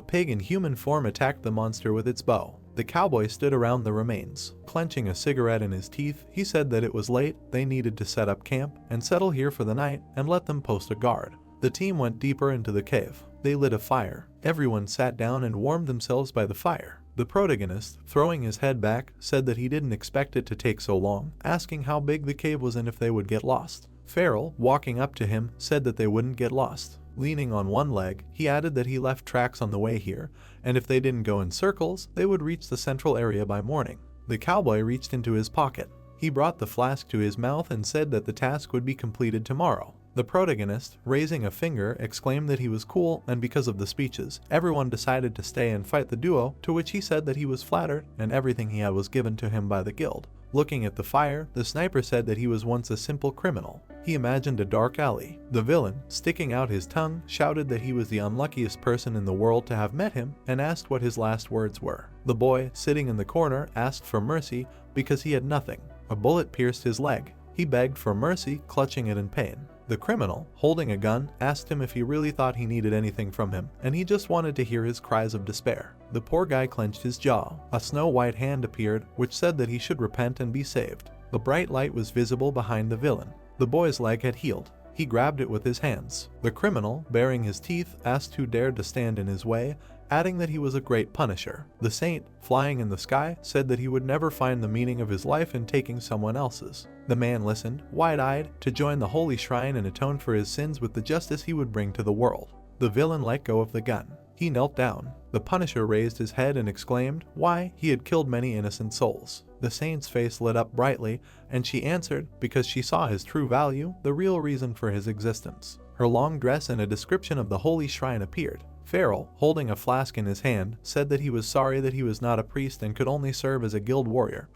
pig in human form attacked the monster with its bow. The cowboy stood around the remains. Clenching a cigarette in his teeth, he said that it was late, they needed to set up camp and settle here for the night and let them post a guard. The team went deeper into the cave. They lit a fire. Everyone sat down and warmed themselves by the fire. The protagonist, throwing his head back, said that he didn't expect it to take so long, asking how big the cave was and if they would get lost. Farrell, walking up to him, said that they wouldn't get lost. Leaning on one leg, he added that he left tracks on the way here, and if they didn't go in circles, they would reach the central area by morning. The cowboy reached into his pocket. He brought the flask to his mouth and said that the task would be completed tomorrow. The protagonist, raising a finger, exclaimed that he was cool, and because of the speeches, everyone decided to stay and fight the duo, to which he said that he was flattered, and everything he had was given to him by the guild. Looking at the fire, the sniper said that he was once a simple criminal. He imagined a dark alley. The villain, sticking out his tongue, shouted that he was the unluckiest person in the world to have met him, and asked what his last words were. The boy, sitting in the corner, asked for mercy because he had nothing. A bullet pierced his leg. He begged for mercy, clutching it in pain. The criminal, holding a gun, asked him if he really thought he needed anything from him, and he just wanted to hear his cries of despair. The poor guy clenched his jaw. A snow-white hand appeared, which said that he should repent and be saved. The bright light was visible behind the villain. The boy's leg had healed. He grabbed it with his hands. The criminal, baring his teeth, asked who dared to stand in his way, adding that he was a great punisher. The saint, flying in the sky, said that he would never find the meaning of his life in taking someone else's. The man listened, wide-eyed, to join the holy shrine and atone for his sins with the justice he would bring to the world. The villain let go of the gun. He knelt down. The punisher raised his head and exclaimed why he had killed many innocent souls. The saint's face lit up brightly, and she answered because she saw his true value, the real reason for his existence. Her long dress and a description of the holy shrine appeared. Farrell, holding a flask in his hand, said that he was sorry that he was not a priest and could only serve as a guild warrior,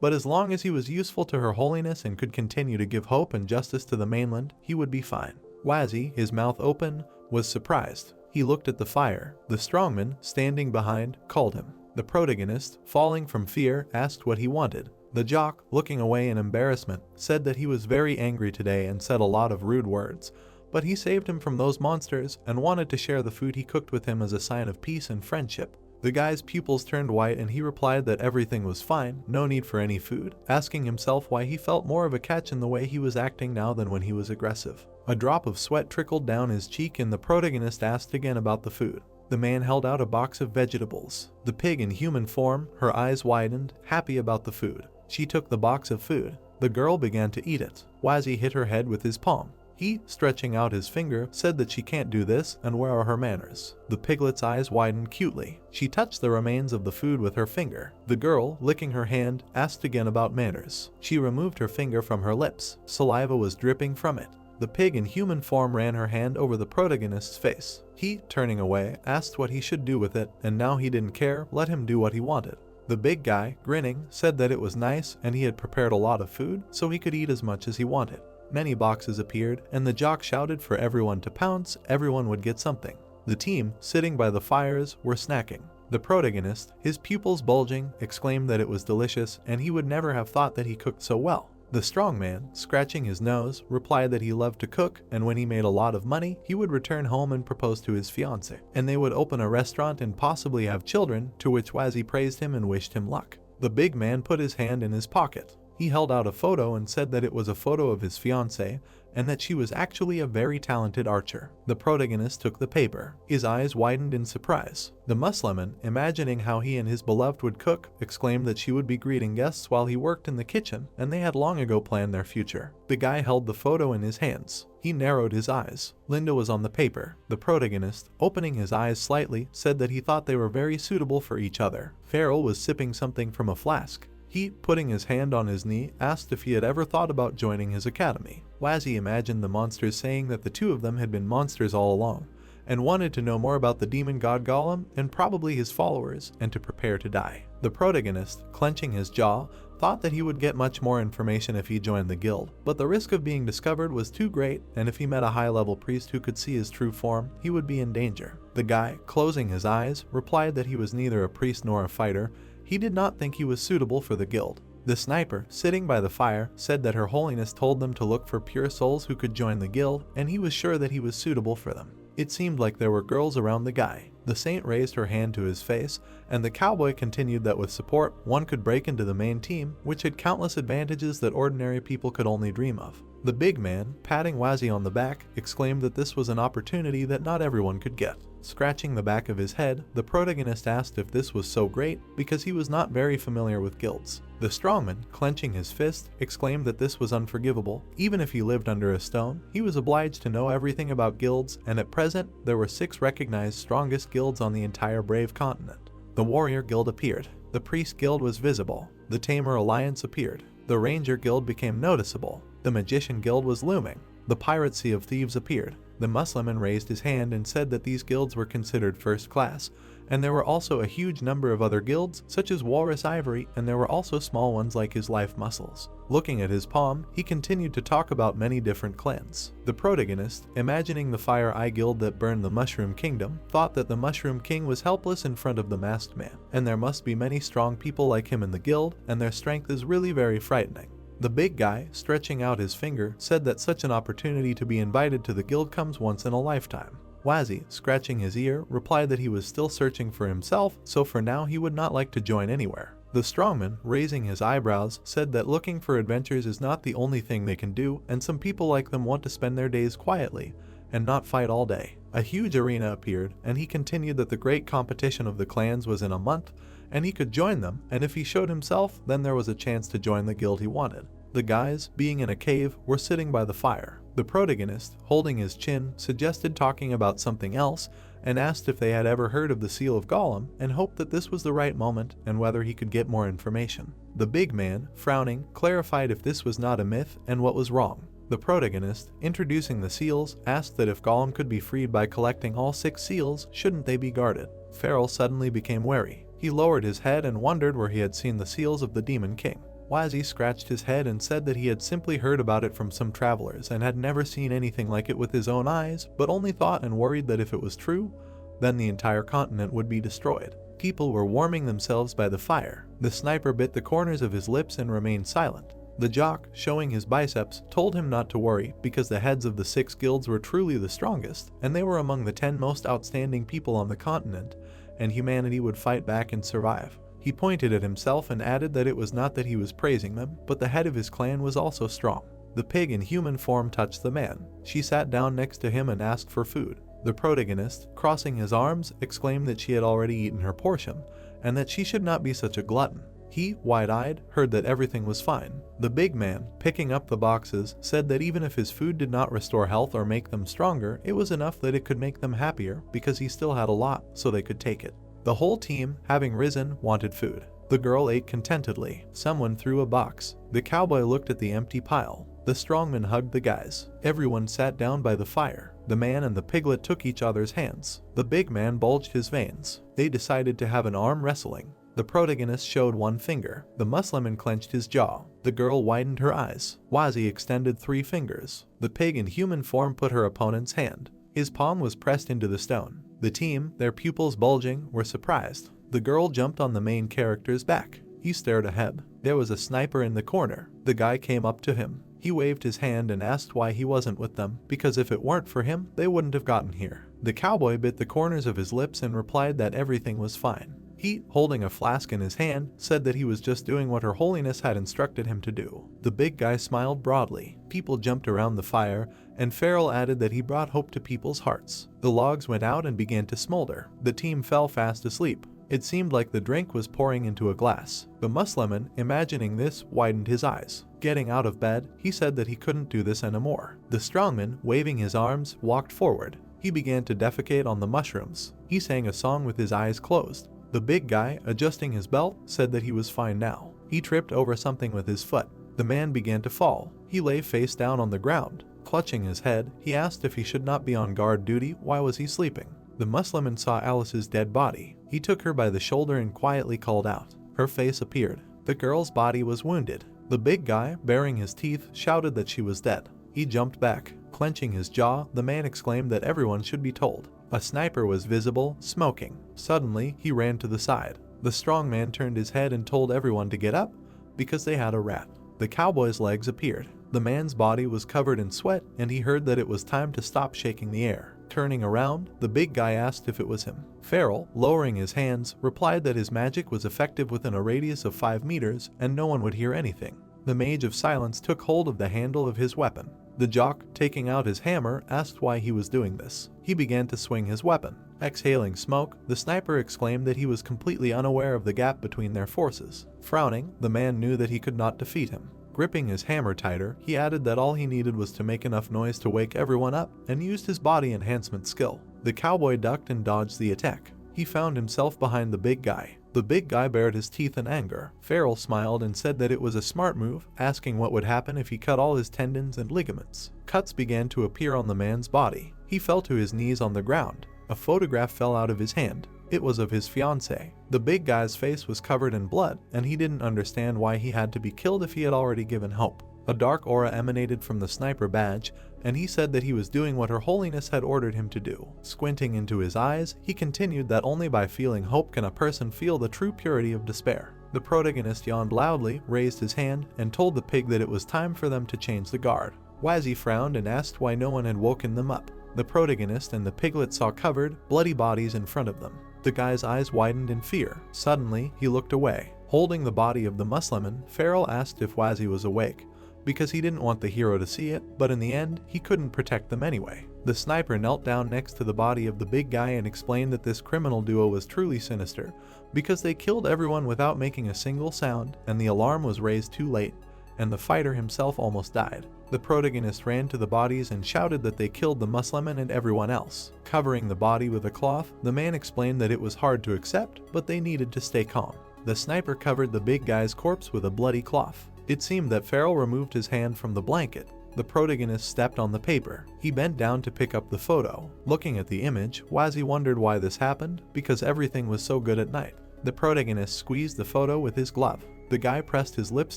but as long as he was useful to Her Holiness and could continue to give hope and justice to the mainland, he would be fine. Wazzy, his mouth open, was surprised. He looked at the fire. The strongman, standing behind, called him. The protagonist, falling from fear, asked what he wanted. The jock, looking away in embarrassment, said that he was very angry today and said a lot of rude words, but he saved him from those monsters and wanted to share the food he cooked with him as a sign of peace and friendship. The guy's pupils turned white and he replied that everything was fine, no need for any food, asking himself why he felt more of a catch in the way he was acting now than when he was aggressive. A drop of sweat trickled down his cheek and the protagonist asked again about the food. The man held out a box of vegetables. The pig in human form, her eyes widened, happy about the food. She took the box of food. The girl began to eat it. Wazzy hit her head with his palm. He, stretching out his finger, said that she can't do this and where are her manners. The piglet's eyes widened cutely. She touched the remains of the food with her finger. The girl, licking her hand, asked again about manners. She removed her finger from her lips. Saliva was dripping from it. The pig in human form ran her hand over the protagonist's face. He, turning away, asked what he should do with it, and now he didn't care, let him do what he wanted. The big guy, grinning, said that it was nice and he had prepared a lot of food so he could eat as much as he wanted. Many boxes appeared and the jock shouted for everyone to pounce, everyone would get something. The team, sitting by the fires, were snacking. The protagonist, his pupils bulging, exclaimed that it was delicious and he would never have thought that he cooked so well. The strong man, scratching his nose, replied that he loved to cook and when he made a lot of money, he would return home and propose to his fiancée, and they would open a restaurant and possibly have children, to which Wazzy praised him and wished him luck. The big man put his hand in his pocket. He held out a photo and said that it was a photo of his fiancée and that she was actually a very talented archer. The protagonist took the paper. His eyes widened in surprise. The Musliman, imagining how he and his beloved would cook, exclaimed that she would be greeting guests while he worked in the kitchen and they had long ago planned their future. The guy held the photo in his hands. He narrowed his eyes. Linda was on the paper. The protagonist, opening his eyes slightly, said that he thought they were very suitable for each other. Farrell was sipping something from a flask. He, putting his hand on his knee, asked if he had ever thought about joining his academy. Wazzy imagined the monsters saying that the two of them had been monsters all along, and wanted to know more about the demon god Golem and probably his followers, and to prepare to die. The protagonist, clenching his jaw, thought that he would get much more information if he joined the guild, but the risk of being discovered was too great, and if he met a high-level priest who could see his true form, he would be in danger. The guy, closing his eyes, replied that he was neither a priest nor a fighter. He did not think he was suitable for the guild. The sniper, sitting by the fire, said that Her Holiness told them to look for pure souls who could join the guild, and he was sure that he was suitable for them. It seemed like there were girls around the guy. The saint raised her hand to his face, and the cowboy continued that with support, one could break into the main team, which had countless advantages that ordinary people could only dream of. The big man, patting Wazzy on the back, exclaimed that this was an opportunity that not everyone could get. Scratching the back of his head, the protagonist asked if this was so great because he was not very familiar with guilds. The strongman, clenching his fist, exclaimed that this was unforgivable. Even if he lived under a stone, he was obliged to know everything about guilds, and at present, there were 6 recognized strongest guilds on the entire brave continent. The warrior guild appeared. The priest guild was visible. The tamer alliance appeared. The ranger guild became noticeable. The magician guild was looming. The pirate sea of thieves appeared. The Musliman raised his hand and said that these guilds were considered first class, and there were also a huge number of other guilds, such as Walrus Ivory, and there were also small ones like his life muscles. Looking at his palm, he continued to talk about many different clans. The protagonist, imagining the Fire Eye Guild that burned the Mushroom Kingdom, thought that the Mushroom King was helpless in front of the masked man, and there must be many strong people like him in the guild, and their strength is really very frightening. The big guy, stretching out his finger, said that such an opportunity to be invited to the guild comes once in a lifetime. Wazzy, scratching his ear, replied that he was still searching for himself, so for now he would not like to join anywhere. The strongman, raising his eyebrows, said that looking for adventures is not the only thing they can do, and some people like them want to spend their days quietly and not fight all day. A huge arena appeared, and he continued that the great competition of the clans was in a month, and he could join them, and if he showed himself, then there was a chance to join the guild he wanted. The guys, being in a cave, were sitting by the fire. The protagonist, holding his chin, suggested talking about something else, and asked if they had ever heard of the Seal of Golem, and hoped that this was the right moment, and whether he could get more information. The big man, frowning, clarified if this was not a myth, and what was wrong. The protagonist, introducing the seals, asked that if Golem could be freed by collecting all 6 seals, shouldn't they be guarded? Farrell suddenly became wary. He lowered his head and wondered where he had seen the seals of the Demon King. Wazzy scratched his head and said that he had simply heard about it from some travelers and had never seen anything like it with his own eyes, but only thought and worried that if it was true, then the entire continent would be destroyed. People were warming themselves by the fire. The sniper bit the corners of his lips and remained silent. The jock, showing his biceps, told him not to worry because the heads of the 6 guilds were truly the strongest, and they were among the 10 most outstanding people on the continent, and humanity would fight back and survive. He pointed at himself and added that it was not that he was praising them, but the head of his clan was also strong. The pig in human form touched the man. She sat down next to him and asked for food. The protagonist, crossing his arms, exclaimed that she had already eaten her portion, and that she should not be such a glutton. He, wide-eyed, heard that everything was fine. The big man, picking up the boxes, said that even if his food did not restore health or make them stronger, it was enough that it could make them happier because he still had a lot, so they could take it. The whole team, having risen, wanted food. The girl ate contentedly. Someone threw a box. The cowboy looked at the empty pile. The strongman hugged the guys. Everyone sat down by the fire. The man and the piglet took each other's hands. The big man bulged his veins. They decided to have an arm wrestling. The protagonist showed one finger. The Musliman clenched his jaw. The girl widened her eyes. Wazzy extended 3 fingers. The pig in human form put her opponent's hand. His palm was pressed into the stone. The team, their pupils bulging, were surprised. The girl jumped on the main character's back. He stared ahead. There was a sniper in the corner. The guy came up to him. He waved his hand and asked why he wasn't with them, because if it weren't for him, they wouldn't have gotten here. The cowboy bit the corners of his lips and replied that everything was fine. He, holding a flask in his hand, said that he was just doing what Her Holiness had instructed him to do. The big guy smiled broadly. People jumped around the fire, and Farrell added that he brought hope to people's hearts. The logs went out and began to smolder. The team fell fast asleep. It seemed like the drink was pouring into a glass. The Musliman, imagining this, widened his eyes. Getting out of bed, he said that he couldn't do this anymore. The strongman, waving his arms, walked forward. He began to defecate on the mushrooms. He sang a song with his eyes closed. The big guy, adjusting his belt, said that he was fine now. He tripped over something with his foot. The man began to fall. He lay face down on the ground. Clutching his head, he asked if he should not be on guard duty. Why was he sleeping? The Musliman saw Alice's dead body. He took her by the shoulder and quietly called out. Her face appeared. The girl's body was wounded. The big guy, baring his teeth, shouted that she was dead. He jumped back. Clenching his jaw, the man exclaimed that everyone should be told. A sniper was visible, smoking. Suddenly, he ran to the side. The strong man turned his head and told everyone to get up because they had a rat. The cowboy's legs appeared. The man's body was covered in sweat, and he heard that it was time to stop shaking the air. Turning around, the big guy asked if it was him. Farrell, lowering his hands, replied that his magic was effective within a radius of 5 meters and no one would hear anything. The Mage of Silence took hold of the handle of his weapon. The jock, taking out his hammer, asked why he was doing this. He began to swing his weapon. Exhaling smoke, the sniper exclaimed that he was completely unaware of the gap between their forces. Frowning, the man knew that he could not defeat him. Gripping his hammer tighter, he added that all he needed was to make enough noise to wake everyone up, and used his body enhancement skill. The cowboy ducked and dodged the attack. He found himself behind the big guy. The big guy bared his teeth in anger. Farrell smiled and said that it was a smart move, asking what would happen if he cut all his tendons and ligaments. Cuts began to appear on the man's body. He fell to his knees on the ground. A photograph fell out of his hand. It was of his fiancée. The big guy's face was covered in blood, and he didn't understand why he had to be killed if he had already given hope. A dark aura emanated from the sniper badge, and he said that he was doing what Her Holiness had ordered him to do. Squinting into his eyes, he continued that only by feeling hope can a person feel the true purity of despair. The protagonist yawned loudly, raised his hand, and told the pig that it was time for them to change the guard. Wazzy frowned and asked why no one had woken them up. The protagonist and the piglet saw covered, bloody bodies in front of them. The guy's eyes widened in fear. Suddenly, he looked away. Holding the body of the Musliman, Farrell asked if Wazzy was awake, because he didn't want the hero to see it, but in the end, he couldn't protect them anyway. The sniper knelt down next to the body of the big guy and explained that this criminal duo was truly sinister, because they killed everyone without making a single sound, and the alarm was raised too late, and the fighter himself almost died. The protagonist ran to the bodies and shouted that they killed the Musliman and everyone else. Covering the body with a cloth, the man explained that it was hard to accept, but they needed to stay calm. The sniper covered the big guy's corpse with a bloody cloth. It seemed that Farrell removed his hand from the blanket. The protagonist stepped on the paper. He bent down to pick up the photo. Looking at the image, Wazzy wondered why this happened, because everything was so good at night. The protagonist squeezed the photo with his glove. The guy pressed his lips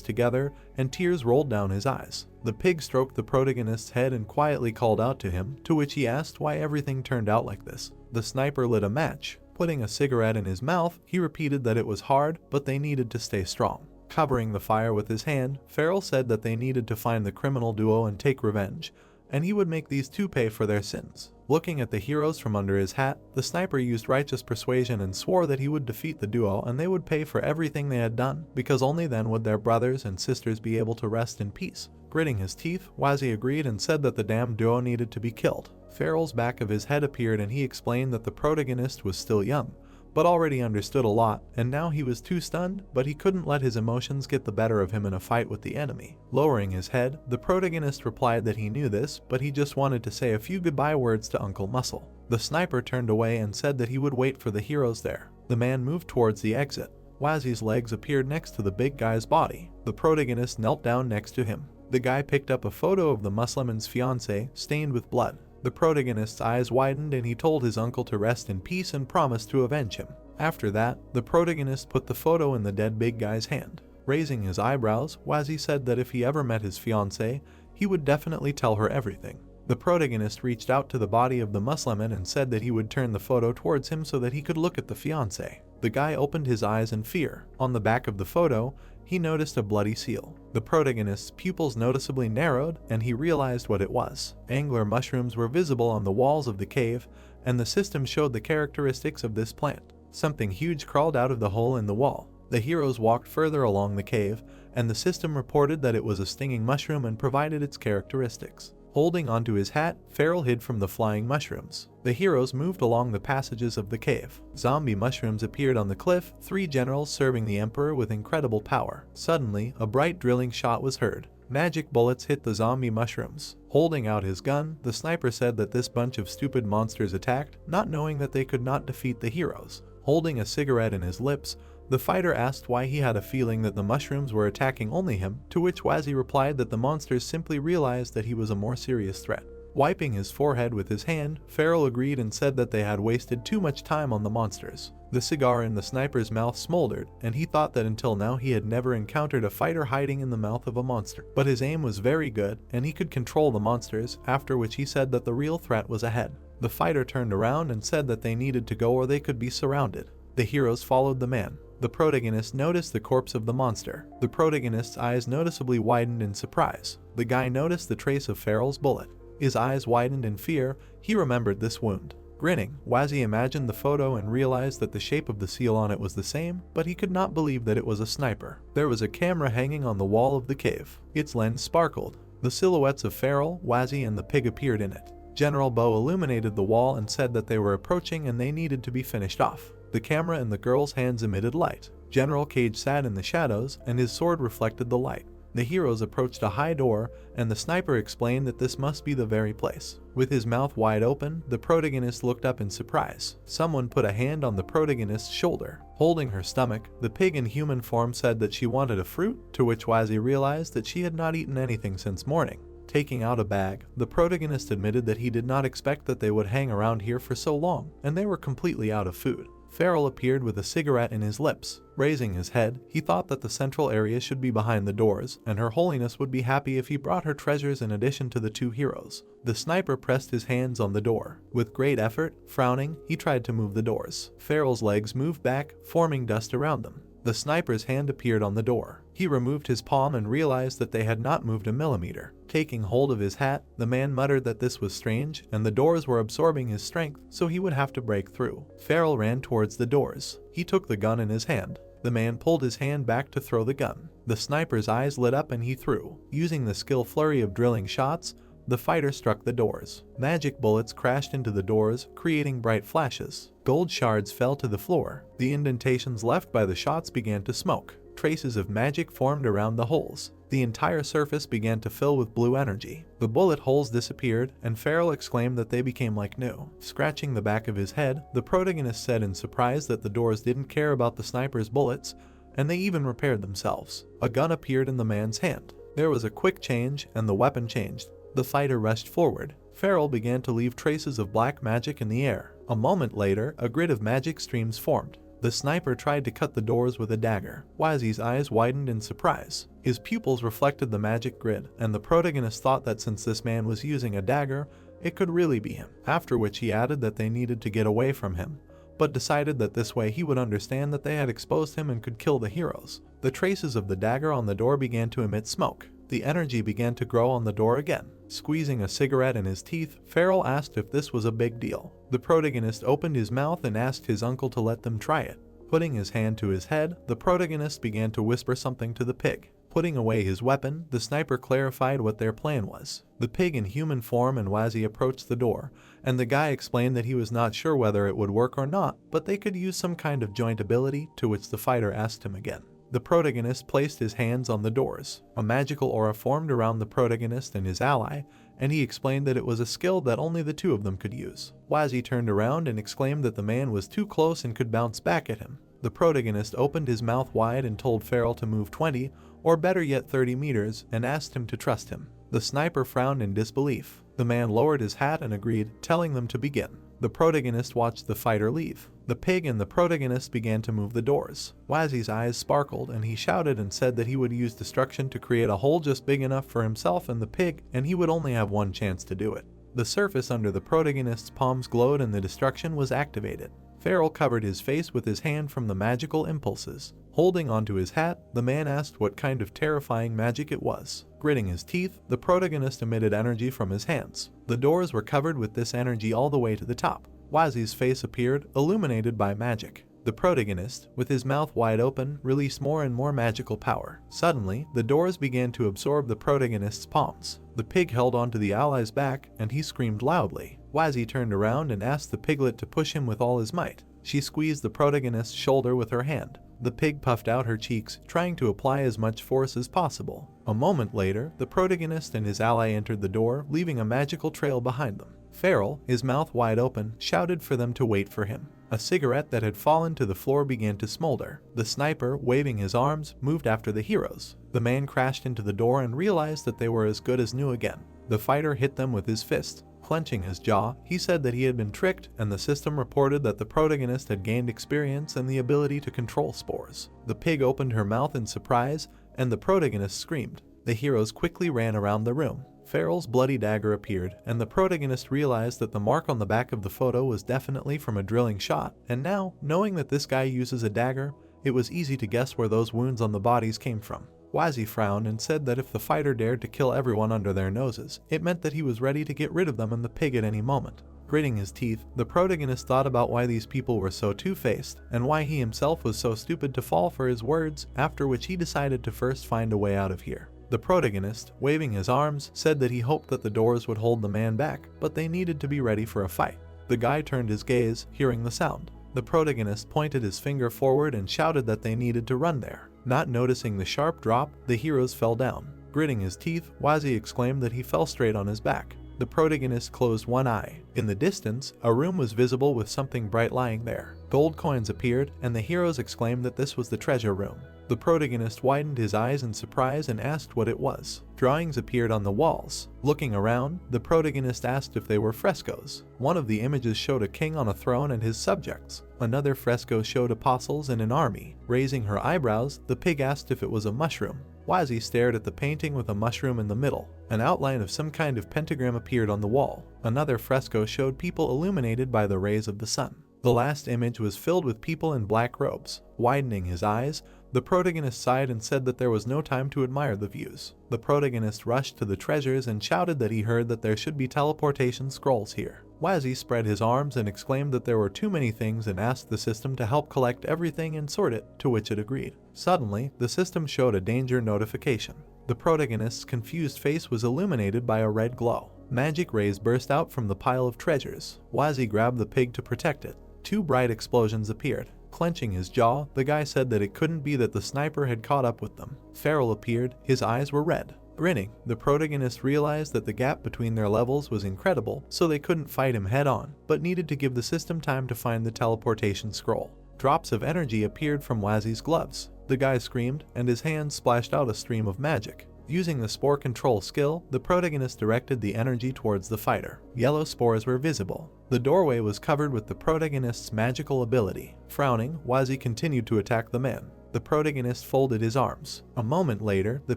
together and tears rolled down his eyes. The pig stroked the protagonist's head and quietly called out to him, to which he asked why everything turned out like this. The sniper lit a match. Putting a cigarette in his mouth, he repeated that it was hard, but they needed to stay strong. Covering the fire with his hand, Farrell said that they needed to find the criminal duo and take revenge, and he would make these two pay for their sins. Looking at the heroes from under his hat, the sniper used righteous persuasion and swore that he would defeat the duo and they would pay for everything they had done, because only then would their brothers and sisters be able to rest in peace. Gritting his teeth, Wazzy agreed and said that the damn duo needed to be killed. Farrell's back of his head appeared and he explained that the protagonist was still young, but already understood a lot, and now he was too stunned, but he couldn't let his emotions get the better of him in a fight with the enemy. Lowering his head, the protagonist replied that he knew this, but he just wanted to say a few goodbye words to Uncle Muscle. The sniper turned away and said that he would wait for the heroes there. The man moved towards the exit. Wazzy's legs appeared next to the big guy's body. The protagonist knelt down next to him. The guy picked up a photo of the Muslim's fiancée, stained with blood. The protagonist's eyes widened and he told his uncle to rest in peace and promised to avenge him. After that, the protagonist put the photo in the dead big guy's hand. Raising his eyebrows, Wazzy said that if he ever met his fiancée, he would definitely tell her everything. The protagonist reached out to the body of the Muslim and said that he would turn the photo towards him so that he could look at the fiancée. The guy opened his eyes in fear. On the back of the photo, he noticed a bloody seal. The protagonist's pupils noticeably narrowed and he realized what it was. Angler mushrooms were visible on the walls of the cave, and the system showed the characteristics of this plant. Something huge crawled out of the hole in the wall. The heroes walked further along the cave, and the system reported that it was a stinging mushroom and provided its characteristics. Holding onto his hat, Farrell hid from the flying mushrooms. The heroes moved along the passages of the cave. Zombie mushrooms appeared on the cliff, 3 generals serving the Emperor with incredible power. Suddenly, a bright drilling shot was heard. Magic bullets hit the zombie mushrooms. Holding out his gun, the sniper said that this bunch of stupid monsters attacked, not knowing that they could not defeat the heroes. Holding a cigarette in his lips, the fighter asked why he had a feeling that the mushrooms were attacking only him, to which Wazzy replied that the monsters simply realized that he was a more serious threat. Wiping his forehead with his hand, Farrell agreed and said that they had wasted too much time on the monsters. The cigar in the sniper's mouth smoldered, and he thought that until now he had never encountered a fighter hiding in the mouth of a monster. But his aim was very good, and he could control the monsters, after which he said that the real threat was ahead. The fighter turned around and said that they needed to go or they could be surrounded. The heroes followed the man. The protagonist noticed the corpse of the monster. The protagonist's eyes noticeably widened in surprise. The guy noticed the trace of Farrell's bullet. His eyes widened in fear. He remembered this wound. Grinning, Wazzy imagined the photo and realized that the shape of the seal on it was the same, but he could not believe that it was a sniper. There was a camera hanging on the wall of the cave. Its lens sparkled. The silhouettes of Farrell, Wazzy, and the pig appeared in it. General Bo illuminated the wall and said that they were approaching and they needed to be finished off. The camera in the girl's hands emitted light. General Cage sat in the shadows, and his sword reflected the light. The heroes approached a high door, and the sniper explained that this must be the very place. With his mouth wide open, the protagonist looked up in surprise. Someone put a hand on the protagonist's shoulder. Holding her stomach, the pig in human form said that she wanted a fruit, to which Wazzy realized that she had not eaten anything since morning. Taking out a bag, the protagonist admitted that he did not expect that they would hang around here for so long, and they were completely out of food. Farrell appeared with a cigarette in his lips. Raising his head, he thought that the central area should be behind the doors, and Her Holiness would be happy if he brought her treasures in addition to the 2 heroes. The sniper pressed his hands on the door. With great effort, frowning, he tried to move the doors. Farrell's legs moved back, forming dust around them. The sniper's hand appeared on the door. He removed his palm and realized that they had not moved a millimeter. Taking hold of his hat, the man muttered that this was strange, and the doors were absorbing his strength, so he would have to break through. Farrell ran towards the doors. He took the gun in his hand. The man pulled his hand back to throw the gun. The sniper's eyes lit up and he threw. Using the skill flurry of drilling shots, the fighter struck the doors. Magic bullets crashed into the doors, creating bright flashes. Gold shards fell to the floor. The indentations left by the shots began to smoke. Traces of magic formed around the holes. The entire surface began to fill with blue energy. The bullet holes disappeared, and Farrell exclaimed that they became like new. Scratching the back of his head, the protagonist said in surprise that the doors didn't care about the sniper's bullets, and they even repaired themselves. A gun appeared in the man's hand. There was a quick change, and the weapon changed. The fighter rushed forward. Farrell began to leave traces of black magic in the air. A moment later, a grid of magic streams formed. The sniper tried to cut the doors with a dagger. Wazi's eyes widened in surprise. His pupils reflected the magic grid, and the protagonist thought that since this man was using a dagger, it could really be him. After which he added that they needed to get away from him, but decided that this way he would understand that they had exposed him and could kill the heroes. The traces of the dagger on the door began to emit smoke. The energy began to grow on the door again. Squeezing a cigarette in his teeth, Farrell asked if this was a big deal. The protagonist opened his mouth and asked his uncle to let them try it. Putting his hand to his head, the protagonist began to whisper something to the pig. Putting away his weapon, the sniper clarified what their plan was. The pig in human form and Wazi approached the door, and the guy explained that he was not sure whether it would work or not, but they could use some kind of joint ability, to which the fighter asked him again. The protagonist placed his hands on the doors. A magical aura formed around the protagonist and his ally, and he explained that it was a skill that only the two of them could use. Wazi turned around and exclaimed that the man was too close and could bounce back at him. The protagonist opened his mouth wide and told Farrell to move 20, or better yet 30 meters, and asked him to trust him. The sniper frowned in disbelief. The man lowered his hat and agreed, telling them to begin. The protagonist watched the fighter leave. The pig and the protagonist began to move the doors. Wazi's eyes sparkled, and he shouted and said that he would use destruction to create a hole just big enough for himself and the pig, and he would only have one chance to do it. The surface under the protagonist's palms glowed and the destruction was activated. Farrell covered his face with his hand from the magical impulses. Holding onto his hat, the man asked what kind of terrifying magic it was. Gritting his teeth, the protagonist emitted energy from his hands. The doors were covered with this energy all the way to the top. Wazi's face appeared, illuminated by magic. The protagonist, with his mouth wide open, released more and more magical power. Suddenly, the doors began to absorb the protagonist's palms. The pig held onto the ally's back, and he screamed loudly. Wazi turned around and asked the piglet to push him with all his might. She squeezed the protagonist's shoulder with her hand. The pig puffed out her cheeks, trying to apply as much force as possible. A moment later, the protagonist and his ally entered the door, leaving a magical trail behind them. Farrell, his mouth wide open, shouted for them to wait for him. A cigarette that had fallen to the floor began to smolder. The sniper, waving his arms, moved after the heroes. The man crashed into the door and realized that they were as good as new again. The fighter hit them with his fist. Clenching his jaw, he said that he had been tricked, and the system reported that the protagonist had gained experience and the ability to control spores. The pig opened her mouth in surprise, and the protagonist screamed. The heroes quickly ran around the room. Farrell's bloody dagger appeared, and the protagonist realized that the mark on the back of the photo was definitely from a drilling shot, and now, knowing that this guy uses a dagger, it was easy to guess where those wounds on the bodies came from. Wazi frowned and said that if the fighter dared to kill everyone under their noses, it meant that he was ready to get rid of them and the pig at any moment. Gritting his teeth, the protagonist thought about why these people were so two-faced, and why he himself was so stupid to fall for his words, after which he decided to first find a way out of here. The protagonist, waving his arms, said that he hoped that the doors would hold the man back, but they needed to be ready for a fight. The guy turned his gaze, hearing the sound. The protagonist pointed his finger forward and shouted that they needed to run there. Not noticing the sharp drop, the heroes fell down. Gritting his teeth, Wazi exclaimed that he fell straight on his back. The protagonist closed one eye. In the distance, a room was visible with something bright lying there. Gold coins appeared, and the heroes exclaimed that this was the treasure room. The protagonist widened his eyes in surprise and asked what it was. Drawings appeared on the walls. Looking around, the protagonist asked if they were frescoes. One of the images showed a king on a throne and his subjects. Another fresco showed apostles and an army. Raising her eyebrows, the pig asked if it was a mushroom. Wazi stared at the painting with a mushroom in the middle. An outline of some kind of pentagram appeared on the wall. Another fresco showed people illuminated by the rays of the sun. The last image was filled with people in black robes. Widening his eyes, the protagonist sighed and said that there was no time to admire the views. The protagonist rushed to the treasures and shouted that he heard that there should be teleportation scrolls here. Wazi spread his arms and exclaimed that there were too many things and asked the system to help collect everything and sort it, to which it agreed. Suddenly, the system showed a danger notification. The protagonist's confused face was illuminated by a red glow. Magic rays burst out from the pile of treasures. Wazi grabbed the pig to protect it. Two bright explosions appeared. Clenching his jaw, the guy said that it couldn't be that the sniper had caught up with them. Farrell appeared, his eyes were red. Grinning, the protagonist realized that the gap between their levels was incredible, so they couldn't fight him head-on, but needed to give the system time to find the teleportation scroll. Drops of energy appeared from Wazi's gloves. The guy screamed, and his hands splashed out a stream of magic. Using the spore control skill, the protagonist directed the energy towards the fighter. Yellow spores were visible. The doorway was covered with the protagonist's magical ability. Frowning, Wazi continued to attack the man. The protagonist folded his arms. A moment later, the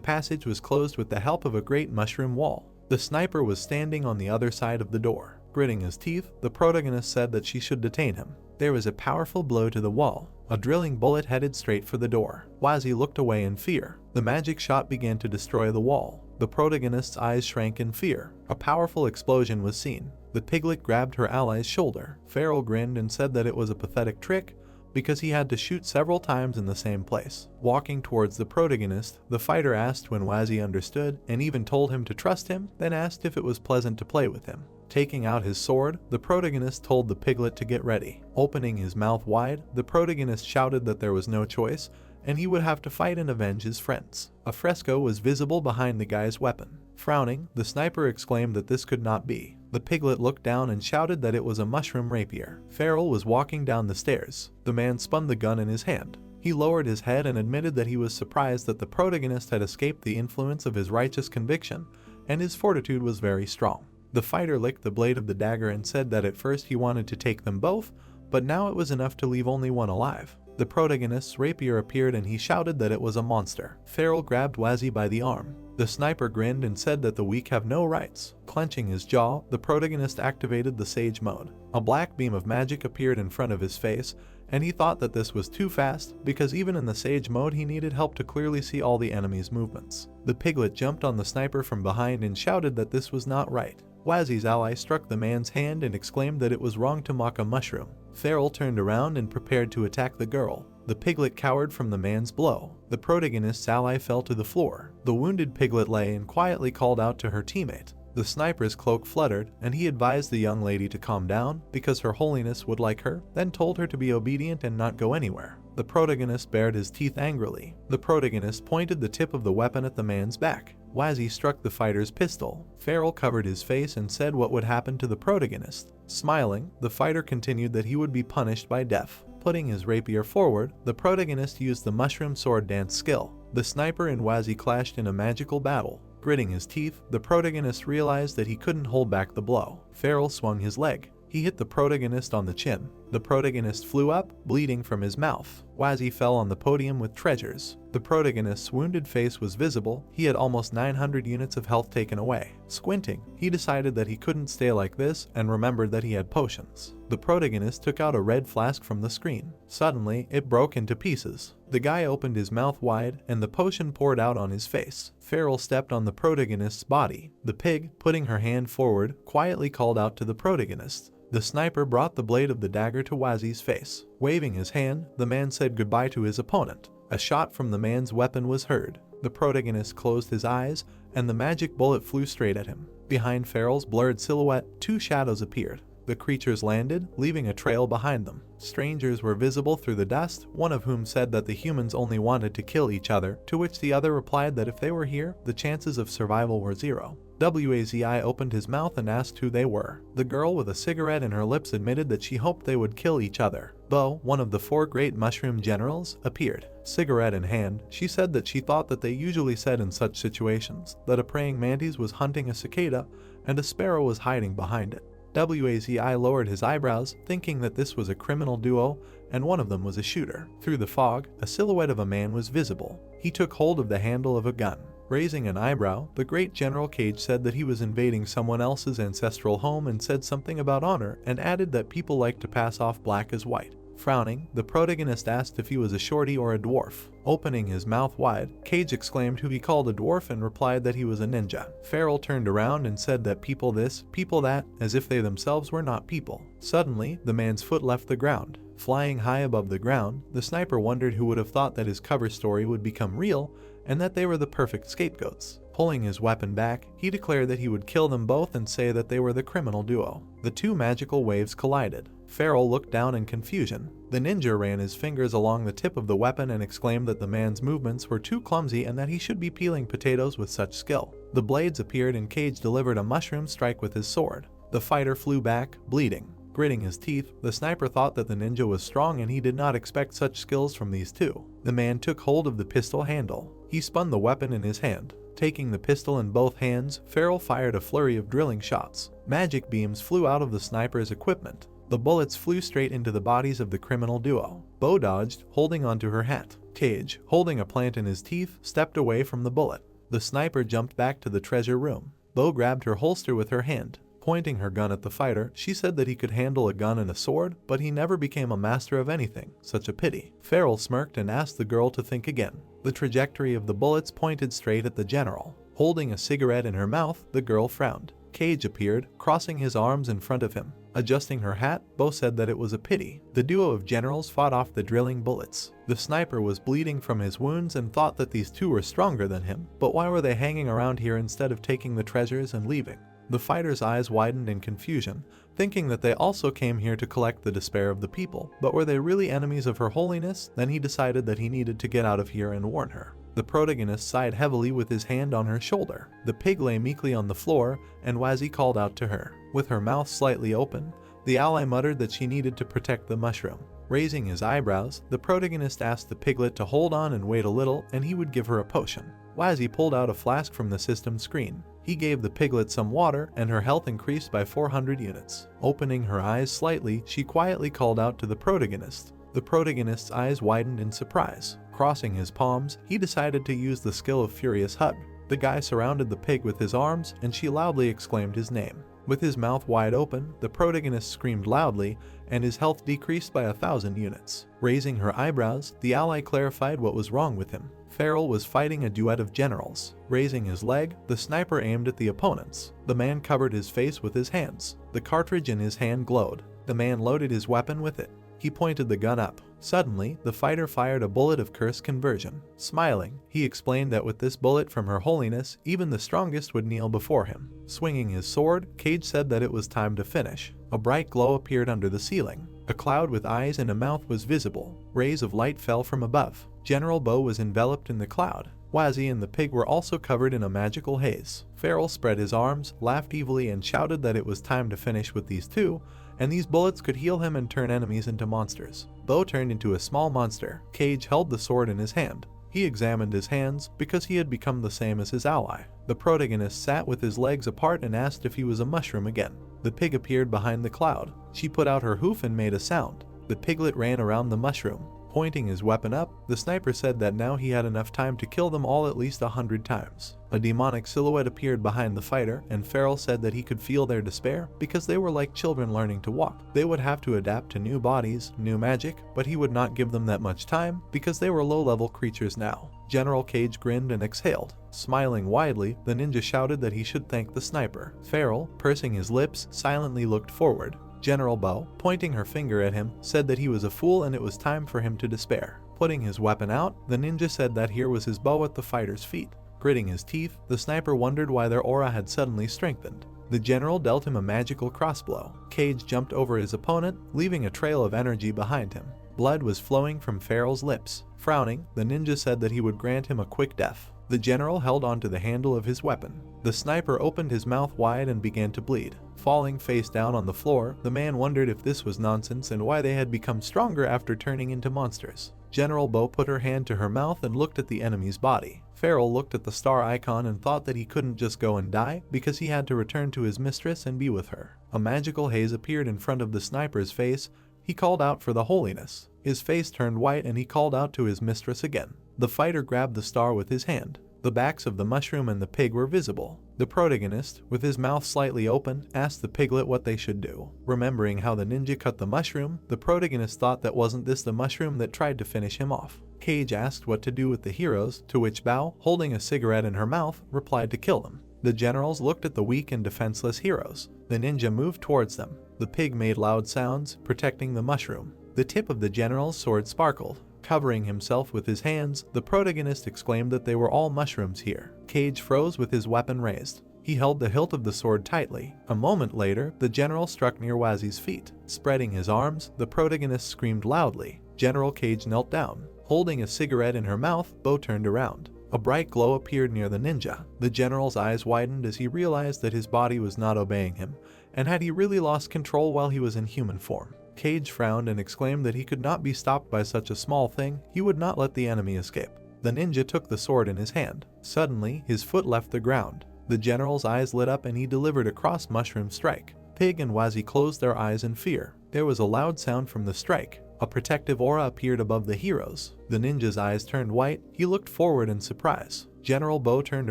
passage was closed with the help of a great mushroom wall. The sniper was standing on the other side of the door. Gritting his teeth, the protagonist said that she should detain him. There was a powerful blow to the wall. A drilling bullet headed straight for the door. Wazi looked away in fear. The magic shot began to destroy the wall. The protagonist's eyes shrank in fear. A powerful explosion was seen. The piglet grabbed her ally's shoulder. Feral grinned and said that it was a pathetic trick because he had to shoot several times in the same place. Walking towards the protagonist, the fighter asked when Wazi understood and even told him to trust him, then asked if it was pleasant to play with him. Taking out his sword, the protagonist told the piglet to get ready. Opening his mouth wide, the protagonist shouted that there was no choice and he would have to fight and avenge his friends. A fresco was visible behind the guy's weapon. Frowning, the sniper exclaimed that this could not be. The piglet looked down and shouted that it was a mushroom rapier. Feral was walking down the stairs. The man spun the gun in his hand. He lowered his head and admitted that he was surprised that the protagonist had escaped the influence of his righteous conviction, and his fortitude was very strong. The fighter licked the blade of the dagger and said that at first he wanted to take them both, but now it was enough to leave only one alive. The protagonist's rapier appeared and he shouted that it was a monster. Feral grabbed Wazi by the arm. The sniper grinned and said that the weak have no rights. Clenching his jaw, the protagonist activated the Sage mode. A black beam of magic appeared in front of his face, and he thought that this was too fast because even in the Sage mode he needed help to clearly see all the enemy's movements. The piglet jumped on the sniper from behind and shouted that this was not right. Wazi's ally struck the man's hand and exclaimed that it was wrong to mock a mushroom. Feral turned around and prepared to attack the girl. The piglet cowered from the man's blow. The protagonist's ally fell to the floor. The wounded piglet lay and quietly called out to her teammate. The sniper's cloak fluttered, and he advised the young lady to calm down because Her Holiness would like her, then told her to be obedient and not go anywhere. The protagonist bared his teeth angrily. The protagonist pointed the tip of the weapon at the man's back. Wazi struck the fighter's pistol. Feral covered his face and said what would happen to the protagonist. Smiling, the fighter continued that he would be punished by death. Putting his rapier forward, the protagonist used the mushroom sword dance skill. The sniper and Wazi clashed in a magical battle. Gritting his teeth, the protagonist realized that he couldn't hold back the blow. Feral swung his leg. He hit the protagonist on the chin. The protagonist flew up, bleeding from his mouth. Wazi fell on the podium with treasures. The protagonist's wounded face was visible. He had almost 900 units of health taken away. Squinting, he decided that he couldn't stay like this and remembered that he had potions. The protagonist took out a red flask from the screen. Suddenly, it broke into pieces. The guy opened his mouth wide and the potion poured out on his face. Feral stepped on the protagonist's body. The pig, putting her hand forward, quietly called out to the protagonist. The sniper brought the blade of the dagger to Wazi's face. Waving his hand, the man said goodbye to his opponent. A shot from the man's weapon was heard. The protagonist closed his eyes, and the magic bullet flew straight at him. Behind Feral's blurred silhouette, two shadows appeared. The creatures landed, leaving a trail behind them. Strangers were visible through the dust, one of whom said that the humans only wanted to kill each other, to which the other replied that if they were here, the chances of survival were zero. Wazi opened his mouth and asked who they were. The girl with a cigarette in her lips admitted that she hoped they would kill each other. Bo, one of the 4 great mushroom generals, appeared. Cigarette in hand, she said that she thought that they usually said in such situations that a praying mantis was hunting a cicada and a sparrow was hiding behind it. Wazi lowered his eyebrows, thinking that this was a criminal duo and one of them was a shooter. Through the fog, a silhouette of a man was visible. He took hold of the handle of a gun. Raising an eyebrow, the great General Cage said that he was invading someone else's ancestral home and said something about honor and added that people like to pass off black as white. Frowning, the protagonist asked if he was a shorty or a dwarf. Opening his mouth wide, Cage exclaimed who he called a dwarf and replied that he was a ninja. Feral turned around and said that people this, people that, as if they themselves were not people. Suddenly, the man's foot left the ground. Flying high above the ground, the sniper wondered who would have thought that his cover story would become real and that they were the perfect scapegoats. Pulling his weapon back, he declared that he would kill them both and say that they were the criminal duo. The two magical waves collided. Feral looked down in confusion. The ninja ran his fingers along the tip of the weapon and exclaimed that the man's movements were too clumsy and that he should be peeling potatoes with such skill. The blades appeared and Cage delivered a mushroom strike with his sword. The fighter flew back, bleeding. Gritting his teeth, the sniper thought that the ninja was strong and he did not expect such skills from these two. The man took hold of the pistol handle. He spun the weapon in his hand. Taking the pistol in both hands, Farrell fired a flurry of drilling shots. Magic beams flew out of the sniper's equipment. The bullets flew straight into the bodies of the criminal duo. Bo dodged, holding onto her hat. Cage, holding a plant in his teeth, stepped away from the bullet. The sniper jumped back to the treasure room. Bo grabbed her holster with her hand. Pointing her gun at the fighter, she said that he could handle a gun and a sword, but he never became a master of anything. Such a pity. Farrell smirked and asked the girl to think again. The trajectory of the bullets pointed straight at the general. Holding a cigarette in her mouth, the girl frowned. Cage appeared, crossing his arms in front of him. Adjusting her hat, Bo said that it was a pity. The duo of generals fought off the drilling bullets. The sniper was bleeding from his wounds and thought that these two were stronger than him. But why were they hanging around here instead of taking the treasures and leaving? The fighter's eyes widened in confusion, thinking that they also came here to collect the despair of the people. But were they really enemies of Her Holiness? Then he decided that he needed to get out of here and warn her. The protagonist sighed heavily with his hand on her shoulder. The pig lay meekly on the floor, and Wazzy called out to her. With her mouth slightly open, the ally muttered that she needed to protect the mushroom. Raising his eyebrows, the protagonist asked the piglet to hold on and wait a little, and he would give her a potion. Wazzy pulled out a flask from the system screen. He gave the piglet some water, and her health increased by 400 units. Opening her eyes slightly, she quietly called out to the protagonist. The protagonist's eyes widened in surprise. Crossing his palms, he decided to use the skill of Furious Hug. The guy surrounded the pig with his arms, and she loudly exclaimed his name. With his mouth wide open, the protagonist screamed loudly, and his health decreased by 1,000 units. Raising her eyebrows, the ally clarified what was wrong with him. Farrell was fighting a duet of generals. Raising his leg, the sniper aimed at the opponents. The man covered his face with his hands. The cartridge in his hand glowed. The man loaded his weapon with it. He pointed the gun up. Suddenly, the fighter fired a bullet of curse conversion. Smiling, he explained that with this bullet from Her Holiness, even the strongest would kneel before him. Swinging his sword, Cage said that it was time to finish. A bright glow appeared under the ceiling. A cloud with eyes and a mouth was visible. Rays of light fell from above. General Bo was enveloped in the cloud. Wazzy and the pig were also covered in a magical haze. Farrell spread his arms, laughed evilly, and shouted that it was time to finish with these two, and these bullets could heal him and turn enemies into monsters. Bo turned into a small monster. Cage held the sword in his hand. He examined his hands because he had become the same as his ally. The protagonist sat with his legs apart and asked if he was a mushroom again. The pig appeared behind the cloud. She put out her hoof and made a sound. The piglet ran around the mushroom. Pointing his weapon up, the sniper said that now he had enough time to kill them all at least 100 times. A demonic silhouette appeared behind the fighter, and Farrell said that he could feel their despair because they were like children learning to walk. They would have to adapt to new bodies, new magic, but he would not give them that much time because they were low-level creatures now. General Cage grinned and exhaled. Smiling widely, the ninja shouted that he should thank the sniper. Farrell, pursing his lips, silently looked forward. General Bo, pointing her finger at him, said that he was a fool and it was time for him to despair. Putting his weapon out, the ninja said that here was his bow at the fighter's feet. Gritting his teeth, the sniper wondered why their aura had suddenly strengthened. The general dealt him a magical crossblow. Cage jumped over his opponent, leaving a trail of energy behind him. Blood was flowing from Farrell's lips. Frowning, the ninja said that he would grant him a quick death. The general held onto the handle of his weapon. The sniper opened his mouth wide and began to bleed. Falling face down on the floor, the man wondered if this was nonsense and why they had become stronger after turning into monsters. General Bo put her hand to her mouth and looked at the enemy's body. Farrell looked at the star icon and thought that he couldn't just go and die because he had to return to his mistress and be with her. A magical haze appeared in front of the sniper's face. He called out for the holiness. His face turned white and he called out to his mistress again. The fighter grabbed the star with his hand. The backs of the mushroom and the pig were visible. The protagonist, with his mouth slightly open, asked the piglet what they should do. Remembering how the ninja cut the mushroom, the protagonist thought that wasn't this the mushroom that tried to finish him off. Cage asked what to do with the heroes, to which Bao, holding a cigarette in her mouth, replied to kill them. The generals looked at the weak and defenseless heroes. The ninja moved towards them. The pig made loud sounds, protecting the mushroom. The tip of the general's sword sparkled. Covering himself with his hands, the protagonist exclaimed that they were all mushrooms here. Cage froze with his weapon raised. He held the hilt of the sword tightly. A moment later, the general struck near Wazzy's feet. Spreading his arms, the protagonist screamed loudly. General Cage knelt down. Holding a cigarette in her mouth, Bo turned around. A bright glow appeared near the ninja. The general's eyes widened as he realized that his body was not obeying him, And had he really lost control while he was in human form? Cage frowned and exclaimed that he could not be stopped by such a small thing. He would not let the enemy escape. The ninja took the sword in his hand. Suddenly, his foot left the ground. The general's eyes lit up and he delivered a cross mushroom strike. Pig and Wazi closed their eyes in fear. There was a loud sound from the strike. A protective aura appeared above the heroes. The ninja's eyes turned white. He looked forward in surprise. General Bo turned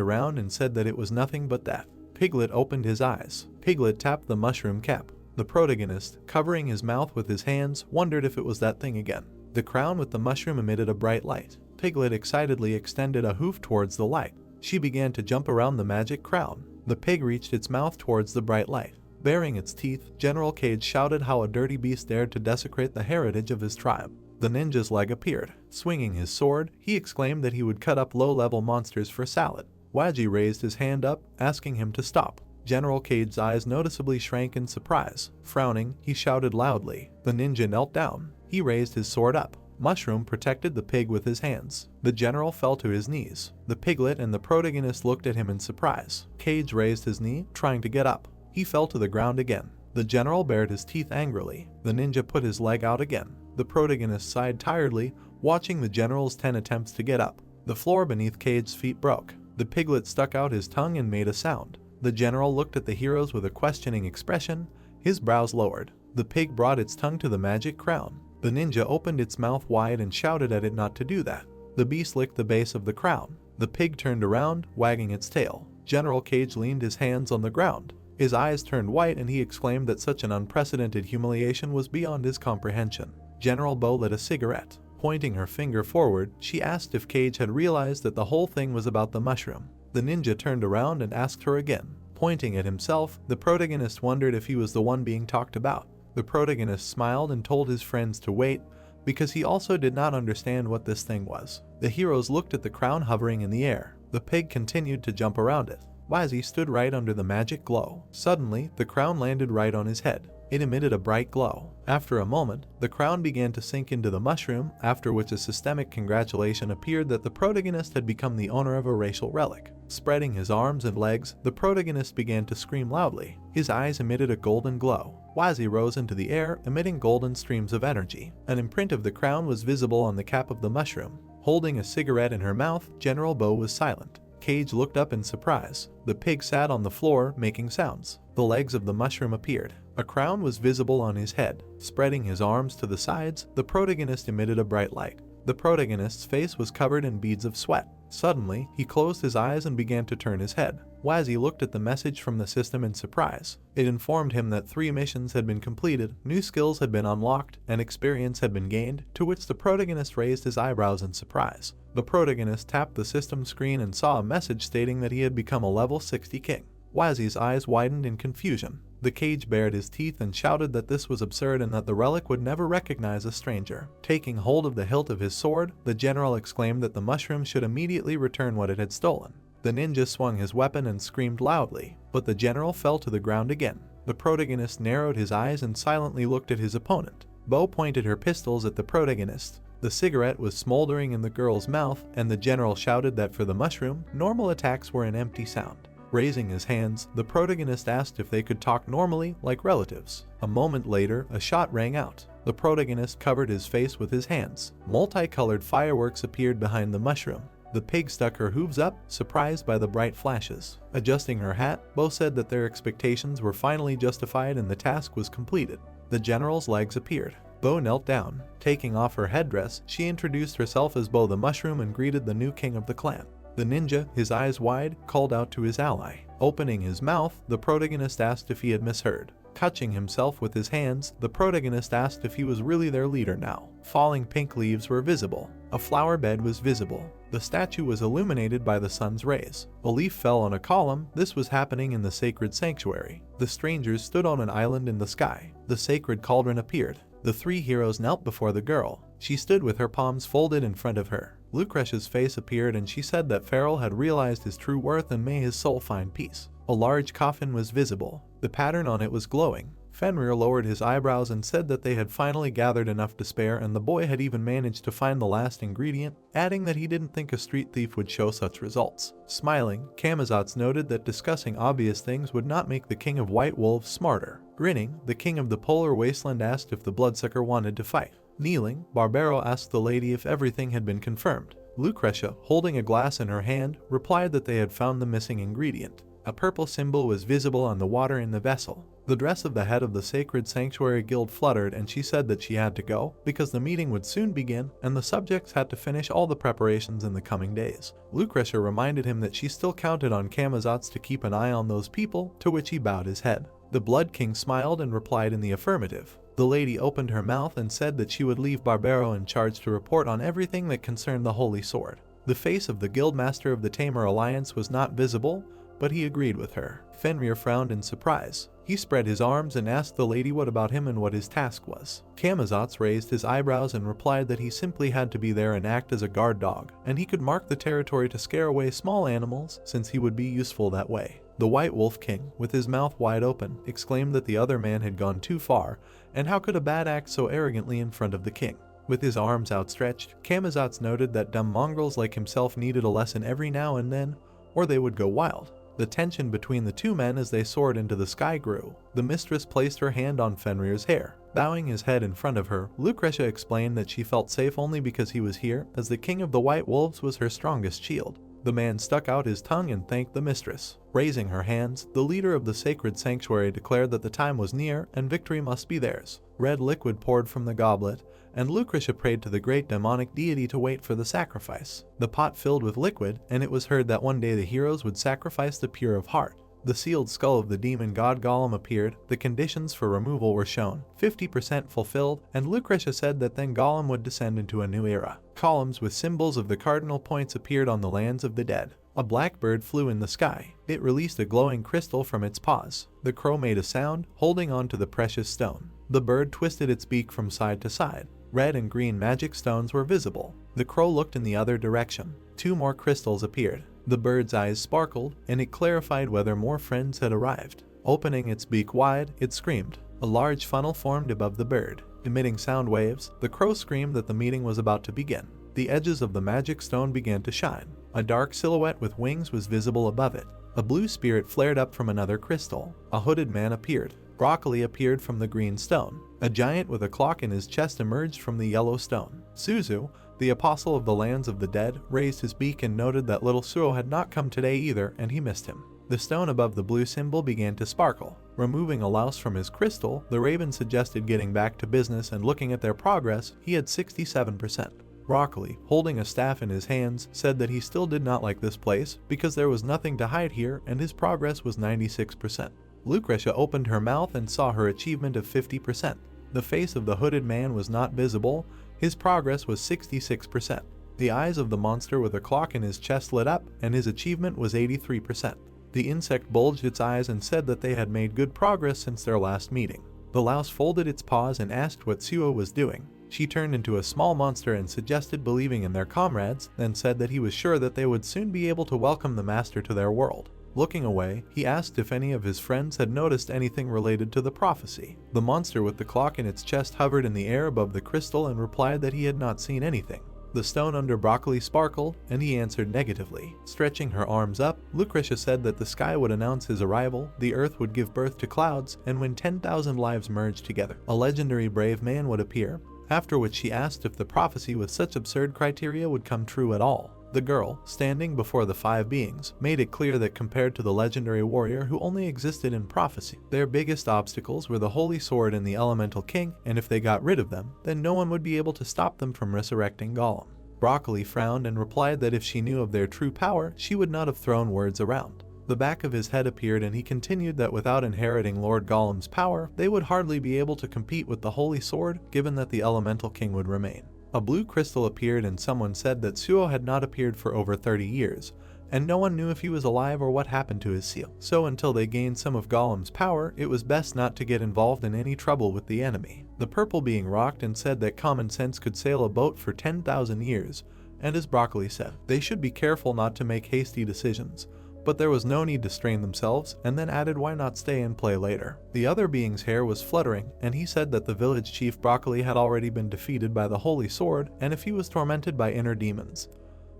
around and said that it was nothing but death. Piglet opened his eyes. Piglet tapped the mushroom cap. The protagonist, covering his mouth with his hands, wondered if it was that thing again. The crown with the mushroom emitted a bright light. Piglet excitedly extended a hoof towards the light. She began to jump around the magic crown. The pig reached its mouth towards the bright light. Baring its teeth, General Cage shouted how a dirty beast dared to desecrate the heritage of his tribe. The ninja's leg appeared. Swinging his sword, he exclaimed that he would cut up low-level monsters for salad. Waji raised his hand up, asking him to stop. General Cage's eyes noticeably shrank in surprise. Frowning, he shouted loudly. The ninja knelt down. He raised his sword up. Mushroom protected the pig with his hands. The general fell to his knees. The piglet and the protagonist looked at him in surprise. Cage raised his knee, trying to get up. He fell to the ground again. The general bared his teeth angrily. The ninja put his leg out again. The protagonist sighed tiredly, watching the general's 10 attempts to get up. The floor beneath Cage's feet broke. The piglet stuck out his tongue and made a sound. The general looked at the heroes with a questioning expression. His brows lowered. The pig brought its tongue to the magic crown. The ninja opened its mouth wide and shouted at it not to do that. The beast licked the base of the crown. The pig turned around, wagging its tail. General Cage leaned his hands on the ground. His eyes turned white and he exclaimed that such an unprecedented humiliation was beyond his comprehension. General Bo lit a cigarette. Pointing her finger forward, she asked if Cage had realized that the whole thing was about the mushroom. The ninja turned around and asked her again. Pointing at himself, the protagonist wondered if he was the one being talked about. The protagonist smiled and told his friends to wait, because he also did not understand what this thing was. The heroes looked at the crown hovering in the air. The pig continued to jump around it. Wazi stood right under the magic glow. Suddenly, the crown landed right on his head. It emitted a bright glow. After a moment, the crown began to sink into the mushroom, after which a systemic congratulation appeared that the protagonist had become the owner of a racial relic. Spreading his arms and legs, the protagonist began to scream loudly. His eyes emitted a golden glow. Wazi rose into the air, emitting golden streams of energy. An imprint of the crown was visible on the cap of the mushroom. Holding a cigarette in her mouth, General Bo was silent. Cage looked up in surprise. The pig sat on the floor, making sounds. The legs of the mushroom appeared. A crown was visible on his head. Spreading his arms to the sides, the protagonist emitted a bright light. The protagonist's face was covered in beads of sweat. Suddenly, he closed his eyes and began to turn his head. Wazi looked at the message from the system in surprise. It informed him that 3 missions had been completed, new skills had been unlocked, and experience had been gained, to which the protagonist raised his eyebrows in surprise. The protagonist tapped the system screen and saw a message stating that he had become a level 60 king. Wazi's eyes widened in confusion. The cage bared his teeth and shouted that this was absurd and that the relic would never recognize a stranger. Taking hold of the hilt of his sword, the general exclaimed that the mushroom should immediately return what it had stolen. The ninja swung his weapon and screamed loudly, but the general fell to the ground again. The protagonist narrowed his eyes and silently looked at his opponent. Bo pointed her pistols at the protagonist. The cigarette was smoldering in the girl's mouth, and the general shouted that for the mushroom, normal attacks were an empty sound. Raising his hands, the protagonist asked if they could talk normally, like relatives. A moment later, a shot rang out. The protagonist covered his face with his hands. Multicolored fireworks appeared behind the mushroom. The pig stuck her hooves up, surprised by the bright flashes. Adjusting her hat, Bo said that their expectations were finally justified and the task was completed. The general's legs appeared. Bo knelt down. Taking off her headdress, she introduced herself as Bo the Mushroom and greeted the new king of the clan. The ninja, his eyes wide, called out to his ally. Opening his mouth, the protagonist asked if he had misheard. Touching himself with his hands, the protagonist asked if he was really their leader now. Falling pink leaves were visible. A flower bed was visible. The statue was illuminated by the sun's rays. A leaf fell on a column. This was happening in the sacred sanctuary. The strangers stood on an island in the sky. The sacred cauldron appeared. The 3 heroes knelt before the girl. She stood with her palms folded in front of her. Lucretia's face appeared and she said that Farrell had realized his true worth and may his soul find peace. A large coffin was visible. The pattern on it was glowing. Fenrir lowered his eyebrows and said that they had finally gathered enough to spare, and the boy had even managed to find the last ingredient, adding that he didn't think a street thief would show such results. Smiling, Camazotz noted that discussing obvious things would not make the king of white wolves smarter. Grinning, the king of the polar wasteland asked if the bloodsucker wanted to fight. Kneeling, Barbaro asked the lady if everything had been confirmed. Lucretia, holding a glass in her hand, replied that they had found the missing ingredient. A purple symbol was visible on the water in the vessel. The dress of the head of the Sacred Sanctuary Guild fluttered, and she said that she had to go because the meeting would soon begin and the subjects had to finish all the preparations in the coming days. Lucretia reminded him that she still counted on Camazotz to keep an eye on those people, to which he bowed his head. The Blood King smiled and replied in the affirmative. The lady opened her mouth and said that she would leave Barbaro in charge to report on everything that concerned the Holy Sword. The face of the Guildmaster of the Tamer Alliance was not visible, but he agreed with her. Fenrir frowned in surprise. He spread his arms and asked the lady what about him and what his task was. Camazotz raised his eyebrows and replied that he simply had to be there and act as a guard dog, and he could mark the territory to scare away small animals since he would be useful that way. The White Wolf King, with his mouth wide open, exclaimed that the other man had gone too far, and how could a bat act so arrogantly in front of the king? With his arms outstretched, Camazotz noted that dumb mongrels like himself needed a lesson every now and then, or they would go wild. The tension between the two men as they soared into the sky grew. The mistress placed her hand on Fenrir's hair. Bowing his head in front of her, Lucretia explained that she felt safe only because he was here, as the king of the White Wolves was her strongest shield. The man stuck out his tongue and thanked the mistress. Raising her hands, the leader of the sacred sanctuary declared that the time was near and victory must be theirs. Red liquid poured from the goblet, and Lucretia prayed to the great demonic deity to wait for the sacrifice. The pot filled with liquid, and it was heard that one day the heroes would sacrifice the pure of heart. The sealed skull of the demon god Gollum appeared, the conditions for removal were shown, 50% fulfilled, and Lucretia said that then Gollum would descend into a new era. Columns with symbols of the cardinal points appeared on the lands of the dead. A blackbird flew in the sky. It released a glowing crystal from its paws. The crow made a sound, holding on to the precious stone. The bird twisted its beak from side to side. Red and green magic stones were visible. The crow looked in the other direction. 2 more crystals appeared. The bird's eyes sparkled, and it clarified whether more friends had arrived. Opening its beak wide, it screamed. A large funnel formed above the bird. Emitting sound waves, the crow screamed that the meeting was about to begin. The edges of the magic stone began to shine. A dark silhouette with wings was visible above it. A blue spirit flared up from another crystal. A hooded man appeared. Broccoli appeared from the green stone. A giant with a clock in his chest emerged from the yellow stone. Suzu, the apostle of the lands of the dead, raised his beak and noted that little Suo had not come today either, and he missed him. The stone above the blue symbol began to sparkle. Removing a louse from his crystal, the raven suggested getting back to business, and looking at their progress, he had 67%. Broccoli, holding a staff in his hands, said that he still did not like this place because there was nothing to hide here and his progress was 96%. Lucretia opened her mouth and saw her achievement of 50%. The face of the hooded man was not visible. His progress was 66%. The eyes of the monster with a clock in his chest lit up, and his achievement was 83%. The insect bulged its eyes and said that they had made good progress since their last meeting. The louse folded its paws and asked what Suo was doing. She turned into a small monster and suggested believing in their comrades, then said that he was sure that they would soon be able to welcome the master to their world. Looking away, he asked if any of his friends had noticed anything related to the prophecy. The monster with the clock in its chest hovered in the air above the crystal and replied that he had not seen anything. The stone under Broccoli sparkled, and he answered negatively. Stretching her arms up, Lucretia said that the sky would announce his arrival, the earth would give birth to clouds, and when 10,000 lives merged together, a legendary brave man would appear, after which she asked if the prophecy with such absurd criteria would come true at all. The girl, standing before the 5 beings, made it clear that compared to the legendary warrior who only existed in prophecy, their biggest obstacles were the Holy Sword and the Elemental King, and if they got rid of them, then no one would be able to stop them from resurrecting Gollum. Broccoli frowned and replied that if she knew of their true power, she would not have thrown words around. The back of his head appeared, and he continued that without inheriting Lord Gollum's power, they would hardly be able to compete with the Holy Sword, given that the Elemental King would remain. A blue crystal appeared, and someone said that Suo had not appeared for over 30 years, and no one knew if he was alive or what happened to his seal. So until they gained some of Gollum's power, it was best not to get involved in any trouble with the enemy. The purple being rocked and said that common sense could sail a boat for 10,000 years, and as Broccoli said, they should be careful not to make hasty decisions. but there was no need to strain themselves, and then added why not stay and play later. The other being's hair was fluttering, and he said that the village chief Broccoli had already been defeated by the holy sword, and if he was tormented by inner demons,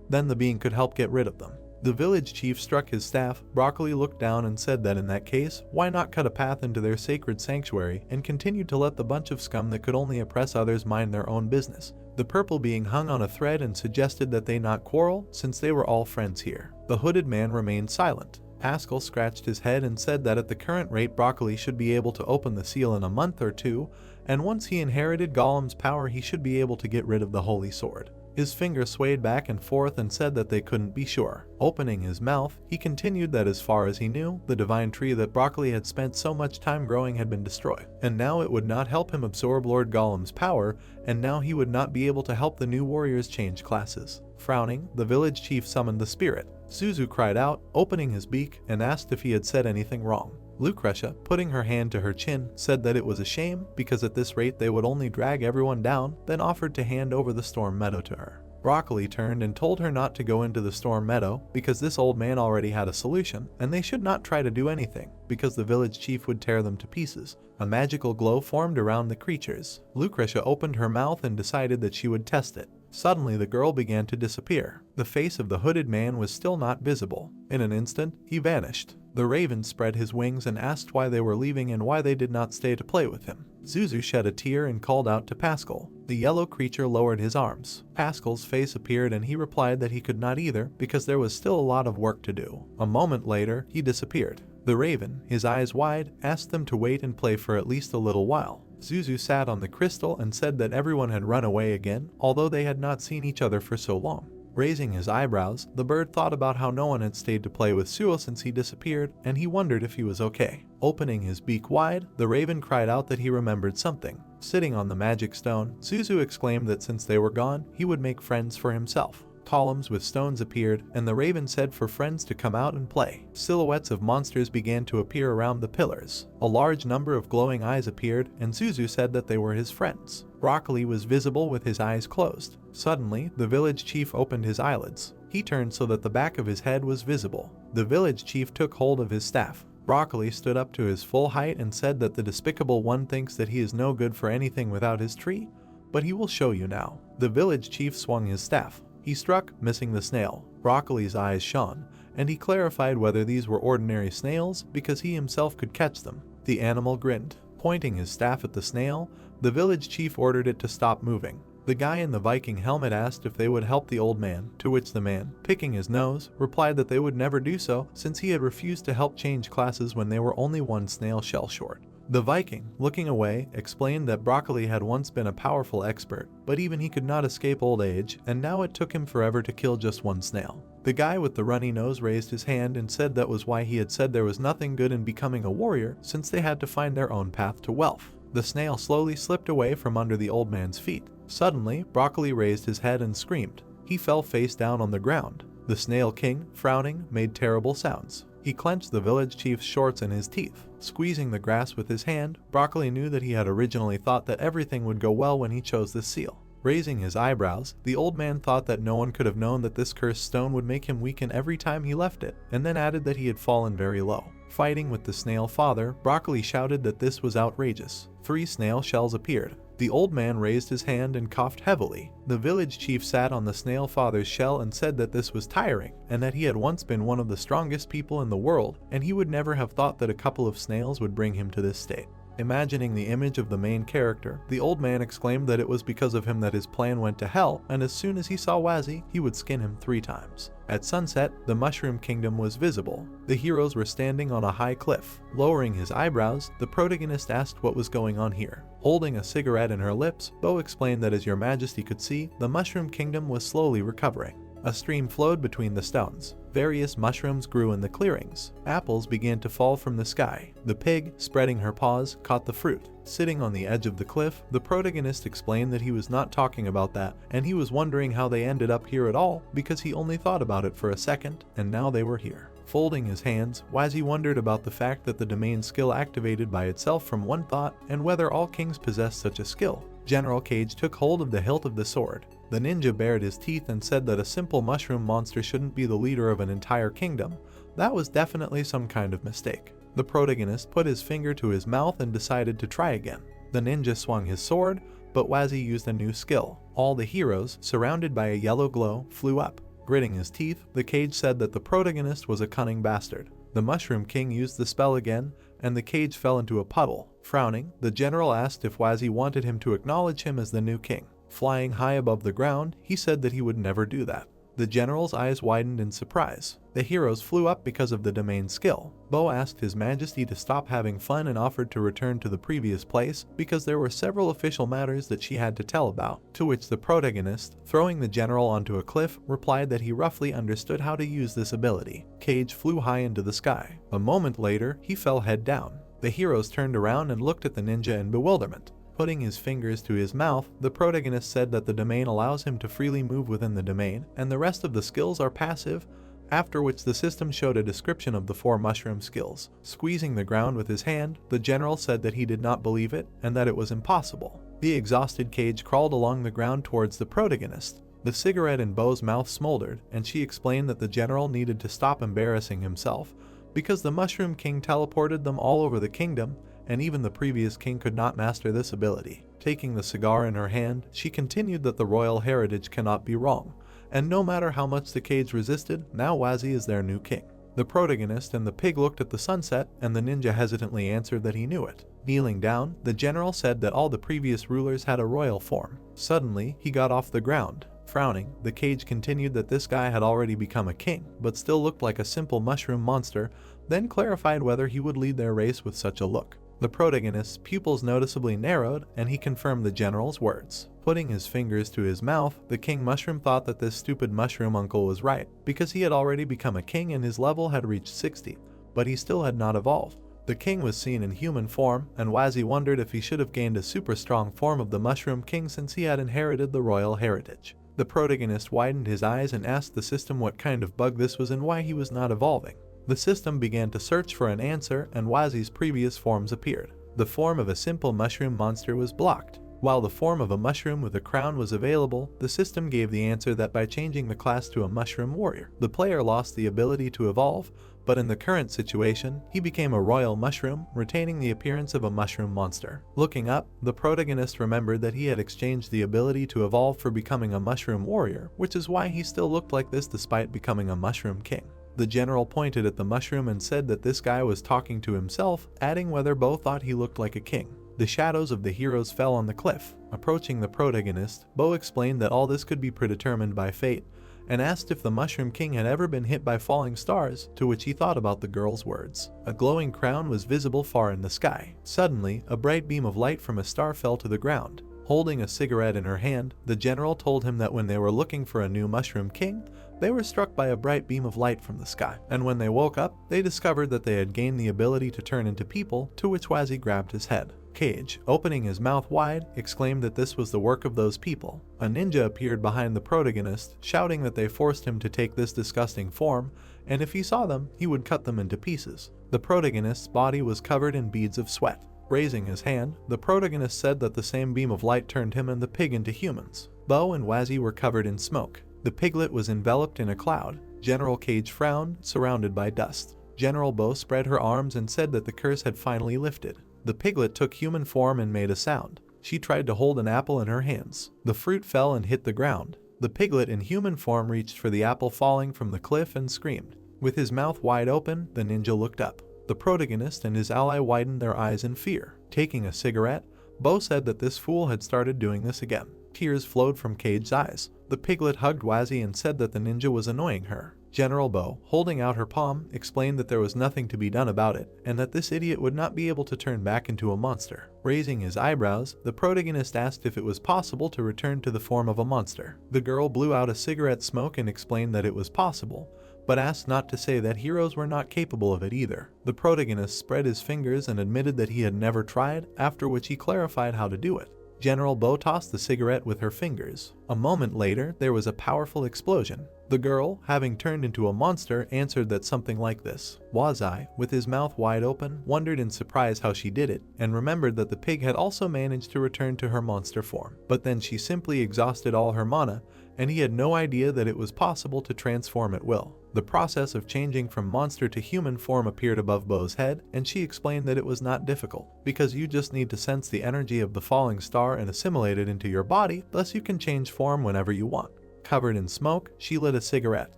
then the being could help get rid of them. The village chief struck his staff. Broccoli looked down and said that in that case, why not cut a path into their sacred sanctuary, and continued to let the bunch of scum that could only oppress others mind their own business. The purple being hung on a thread and suggested that they not quarrel, since they were all friends here. The hooded man remained silent. Haskell scratched his head and said that at the current rate Broccoli should be able to open the seal in a month or two, and once he inherited Gollum's power he should be able to get rid of the holy sword. His finger swayed back and forth and said that they couldn't be sure. Opening his mouth, he continued that as far as he knew, the divine tree that Broccoli had spent so much time growing had been destroyed, and now it would not help him absorb Lord Gollum's power, and now he would not be able to help the new warriors change classes. Frowning, the village chief summoned the spirit. Zuzu cried out, opening his beak, and asked if he had said anything wrong. Lucretia, putting her hand to her chin, said that it was a shame because at this rate they would only drag everyone down, then offered to hand over the storm meadow to her. Broccoli turned and told her not to go into the storm meadow because this old man already had a solution, and they should not try to do anything because the village chief would tear them to pieces. A magical glow formed around the creatures. Lucretia opened her mouth and decided that she would test it. Suddenly the girl began to disappear. The face of the hooded man was still not visible. In an instant, he vanished. The raven spread his wings and asked why they were leaving and why they did not stay to play with him. Zuzu shed a tear and called out to Pascal. The yellow creature lowered his arms. Pascal's face appeared and he replied that he could not either because there was still a lot of work to do. A moment later, he disappeared. The raven, his eyes wide, asked them to wait and play for at least a little while. Zuzu sat on the crystal and said that everyone had run away again, although they had not seen each other for so long. Raising his eyebrows, the bird thought about how no one had stayed to play with Suo since he disappeared, and he wondered if he was okay. Opening his beak wide, the raven cried out that he remembered something. Sitting on the magic stone, Zuzu exclaimed that since they were gone, he would make friends for himself. Columns with stones appeared, and the raven said for friends to come out and play. Silhouettes of monsters began to appear around the pillars. A large number of glowing eyes appeared, and Zuzu said that they were his friends. Broccoli was visible with his eyes closed. Suddenly, the village chief opened his eyelids. He turned so that the back of his head was visible. The village chief took hold of his staff. Broccoli stood up to his full height and said that the despicable one thinks that he is no good for anything without his tree, but he will show you now. The village chief swung his staff. He struck, missing the snail. Broccoli's eyes shone, and he clarified whether these were ordinary snails because he himself could catch them. The animal grinned. Pointing his staff at the snail, the village chief ordered it to stop moving. The guy in the Viking helmet asked if they would help the old man, to which the man, picking his nose, replied that they would never do so since he had refused to help change classes when they were only one snail shell short. The Viking, looking away, explained that Broccoli had once been a powerful expert, but even he could not escape old age, and now it took him forever to kill just one snail. The guy with the runny nose raised his hand and said that was why he had said there was nothing good in becoming a warrior, since they had to find their own path to wealth. The snail slowly slipped away from under the old man's feet. Suddenly, Broccoli raised his head and screamed. He fell face down on the ground. The Snail King, frowning, made terrible sounds. He clenched the village chief's shorts in his teeth. Squeezing the grass with his hand, Broccoli knew that he had originally thought that everything would go well when he chose this seal. Raising his eyebrows, the old man thought that no one could have known that this cursed stone would make him weaken every time he left it, and then added that he had fallen very low. Fighting with the snail father, Broccoli shouted that this was outrageous. 3 snail shells appeared. The old man raised his hand and coughed heavily. The village chief sat on the snail father's shell and said that this was tiring, and that he had once been one of the strongest people in the world, and he would never have thought that a couple of snails would bring him to this state. Imagining the image of the main character, the old man exclaimed that it was because of him that his plan went to hell, and as soon as he saw Wazzy, he would skin him 3 times. At sunset, the Mushroom Kingdom was visible. The heroes were standing on a high cliff. Lowering his eyebrows, the protagonist asked what was going on here. Holding a cigarette in her lips, Bo explained that as your majesty could see, the Mushroom Kingdom was slowly recovering. A stream flowed between the stones. Various mushrooms grew in the clearings. Apples began to fall from the sky. The pig, spreading her paws, caught the fruit. Sitting on the edge of the cliff, the protagonist explained that he was not talking about that, and he was wondering how they ended up here at all because he only thought about it for a second, and now they were here. Folding his hands, Wazzy wondered about the fact that the domain skill activated by itself from one thought, and whether all kings possessed such a skill. General Cage took hold of the hilt of the sword. The ninja bared his teeth and said that a simple mushroom monster shouldn't be the leader of an entire kingdom. That was definitely some kind of mistake. The protagonist put his finger to his mouth and decided to try again. The ninja swung his sword, but Wazi used a new skill. All the heroes, surrounded by a yellow glow, flew up. Gritting his teeth, the cage said that the protagonist was a cunning bastard. The Mushroom King used the spell again, and the cage fell into a puddle. Frowning, the general asked if Wazi wanted him to acknowledge him as the new king. Flying high above the ground, he said that he would never do that. The general's eyes widened in surprise. The heroes flew up because of the domain skill. Bo asked His Majesty to stop having fun and offered to return to the previous place because there were several official matters that she had to tell about, to which the protagonist, throwing the general onto a cliff, replied that he roughly understood how to use this ability. Cage flew high into the sky. A moment later, he fell head down. The heroes turned around and looked at the ninja in bewilderment. Putting his fingers to his mouth, the protagonist said that the domain allows him to freely move within the domain, and the rest of the skills are passive, after which the system showed a description of the 4 mushroom skills. Squeezing the ground with his hand, the general said that he did not believe it, and that it was impossible. The exhausted cage crawled along the ground towards the protagonist. The cigarette in Bo's mouth smoldered, and she explained that the general needed to stop embarrassing himself, because the Mushroom King teleported them all over the kingdom, and even the previous king could not master this ability. Taking the cigar in her hand, she continued that the royal heritage cannot be wrong, and no matter how much the cage resisted, now Wazi is their new king. The protagonist and the pig looked at the sunset, and the ninja hesitantly answered that he knew it. Kneeling down, the general said that all the previous rulers had a royal form. Suddenly, he got off the ground. Frowning, the cage continued that this guy had already become a king, but still looked like a simple mushroom monster, then clarified whether he would lead their race with such a look. The protagonist's pupils noticeably narrowed, and he confirmed the general's words. Putting his fingers to his mouth, the king mushroom thought that this stupid mushroom uncle was right, because he had already become a king and his level had reached 60, but he still had not evolved. The king was seen in human form, and Wazi wondered if he should have gained a super strong form of the Mushroom King since he had inherited the royal heritage. The protagonist widened his eyes and asked the system what kind of bug this was and why he was not evolving. The system began to search for an answer, and Wazi's previous forms appeared. The form of a simple mushroom monster was blocked. While the form of a mushroom with a crown was available, the system gave the answer that by changing the class to a mushroom warrior, the player lost the ability to evolve, but in the current situation, he became a royal mushroom, retaining the appearance of a mushroom monster. Looking up, the protagonist remembered that he had exchanged the ability to evolve for becoming a mushroom warrior, which is why he still looked like this despite becoming a mushroom king. The general pointed at the mushroom and said that this guy was talking to himself, adding whether Bo thought he looked like a king. The shadows of the heroes fell on the cliff. Approaching the protagonist, Bo explained that all this could be predetermined by fate, and asked if the Mushroom King had ever been hit by falling stars, to which he thought about the girl's words. A glowing crown was visible far in the sky. Suddenly, a bright beam of light from a star fell to the ground. Holding a cigarette in her hand, the general told him that when they were looking for a new Mushroom King, they were struck by a bright beam of light from the sky, and when they woke up, they discovered that they had gained the ability to turn into people, to which Wazi grabbed his head. Cage, opening his mouth wide, exclaimed that this was the work of those people. A ninja appeared behind the protagonist, shouting that they forced him to take this disgusting form, and if he saw them, he would cut them into pieces. The protagonist's body was covered in beads of sweat. Raising his hand, the protagonist said that the same beam of light turned him and the pig into humans. Bo and Wazi were covered in smoke. The piglet was enveloped in a cloud. General Cage frowned, surrounded by dust. General Bo spread her arms and said that the curse had finally lifted. The piglet took human form and made a sound. She tried to hold an apple in her hands. The fruit fell and hit the ground. The piglet in human form reached for the apple falling from the cliff and screamed. With his mouth wide open, the ninja looked up. The protagonist and his ally widened their eyes in fear. Taking a cigarette, Bo said that this fool had started doing this again. Tears flowed from Cage's eyes. The piglet hugged Wazi and said that the ninja was annoying her. General Bo, holding out her palm, explained that there was nothing to be done about it, and that this idiot would not be able to turn back into a monster. Raising his eyebrows, the protagonist asked if it was possible to return to the form of a monster. The girl blew out a cigarette smoke and explained that it was possible, but asked not to say that heroes were not capable of it either. The protagonist spread his fingers and admitted that he had never tried, after which he clarified how to do it. General Bo tossed the cigarette with her fingers. A moment later, there was a powerful explosion. The girl, having turned into a monster, answered that something like this. Wazai, with his mouth wide open, wondered in surprise how she did it, and remembered that the pig had also managed to return to her monster form. But then she simply exhausted all her mana, and he had no idea that it was possible to transform at will. The process of changing from monster to human form appeared above Bo's head, and she explained that it was not difficult, because you just need to sense the energy of the falling star and assimilate it into your body, thus you can change form whenever you want. Covered in smoke, she lit a cigarette.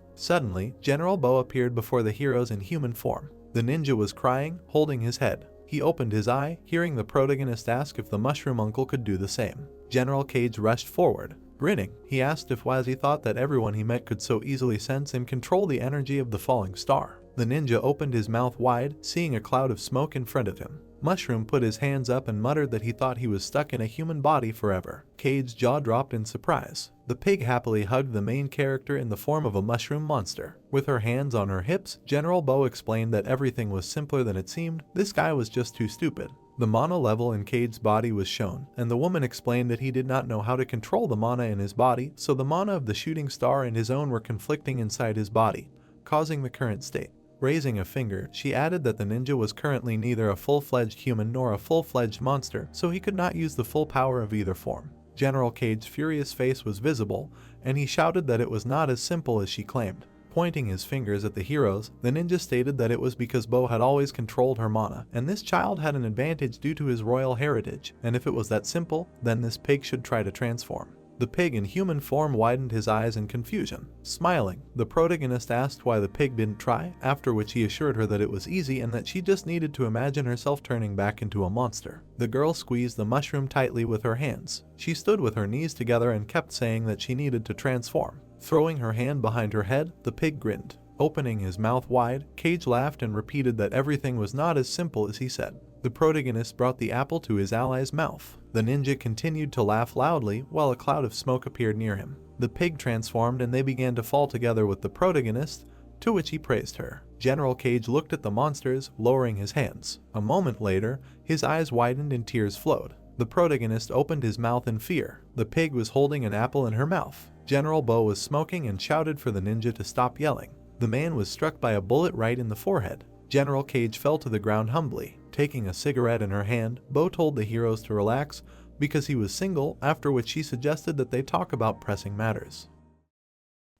Suddenly, General Bo appeared before the heroes in human form. The ninja was crying, holding his head. He opened his eye, hearing the protagonist ask if the mushroom uncle could do the same. General Cage rushed forward. Grinning, he asked if Wazi thought that everyone he met could so easily sense and control the energy of the falling star. The ninja opened his mouth wide, seeing a cloud of smoke in front of him. Mushroom put his hands up and muttered that he thought he was stuck in a human body forever. Cage's jaw dropped in surprise. The pig happily hugged the main character in the form of a mushroom monster. With her hands on her hips, General Bo explained that everything was simpler than it seemed. This guy was just too stupid. The mana level in Cage's body was shown, and the woman explained that he did not know how to control the mana in his body, so the mana of the shooting star and his own were conflicting inside his body, causing the current state. Raising a finger, she added that the ninja was currently neither a full-fledged human nor a full-fledged monster, so he could not use the full power of either form. General Cage's furious face was visible, and he shouted that it was not as simple as she claimed. Pointing his fingers at the heroes, the ninja stated that it was because Bo had always controlled her mana, and this child had an advantage due to his royal heritage, and if it was that simple, then this pig should try to transform. The pig in human form widened his eyes in confusion. Smiling, the protagonist asked why the pig didn't try, after which he assured her that it was easy and that she just needed to imagine herself turning back into a monster. The girl squeezed the mushroom tightly with her hands. She stood with her knees together and kept saying that she needed to transform. Throwing her hand behind her head, the pig grinned. Opening his mouth wide, Cage laughed and repeated that everything was not as simple as he said. The protagonist brought the apple to his ally's mouth. The ninja continued to laugh loudly while a cloud of smoke appeared near him. The pig transformed and they began to fall together with the protagonist, to which he praised her. General Cage looked at the monsters, lowering his hands. A moment later, his eyes widened and tears flowed. The protagonist opened his mouth in fear. The pig was holding an apple in her mouth. General Bo was smoking and shouted for the ninja to stop yelling. The man was struck by a bullet right in the forehead. General Cage fell to the ground humbly. Taking a cigarette in her hand, Bo told the heroes to relax because he was single, after which she suggested that they talk about pressing matters.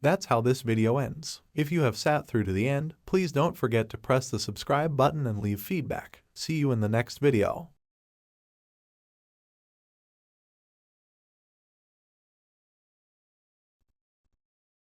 That's how this video ends. If you have sat through to the end, please don't forget to press the subscribe button and leave feedback. See you in the next video.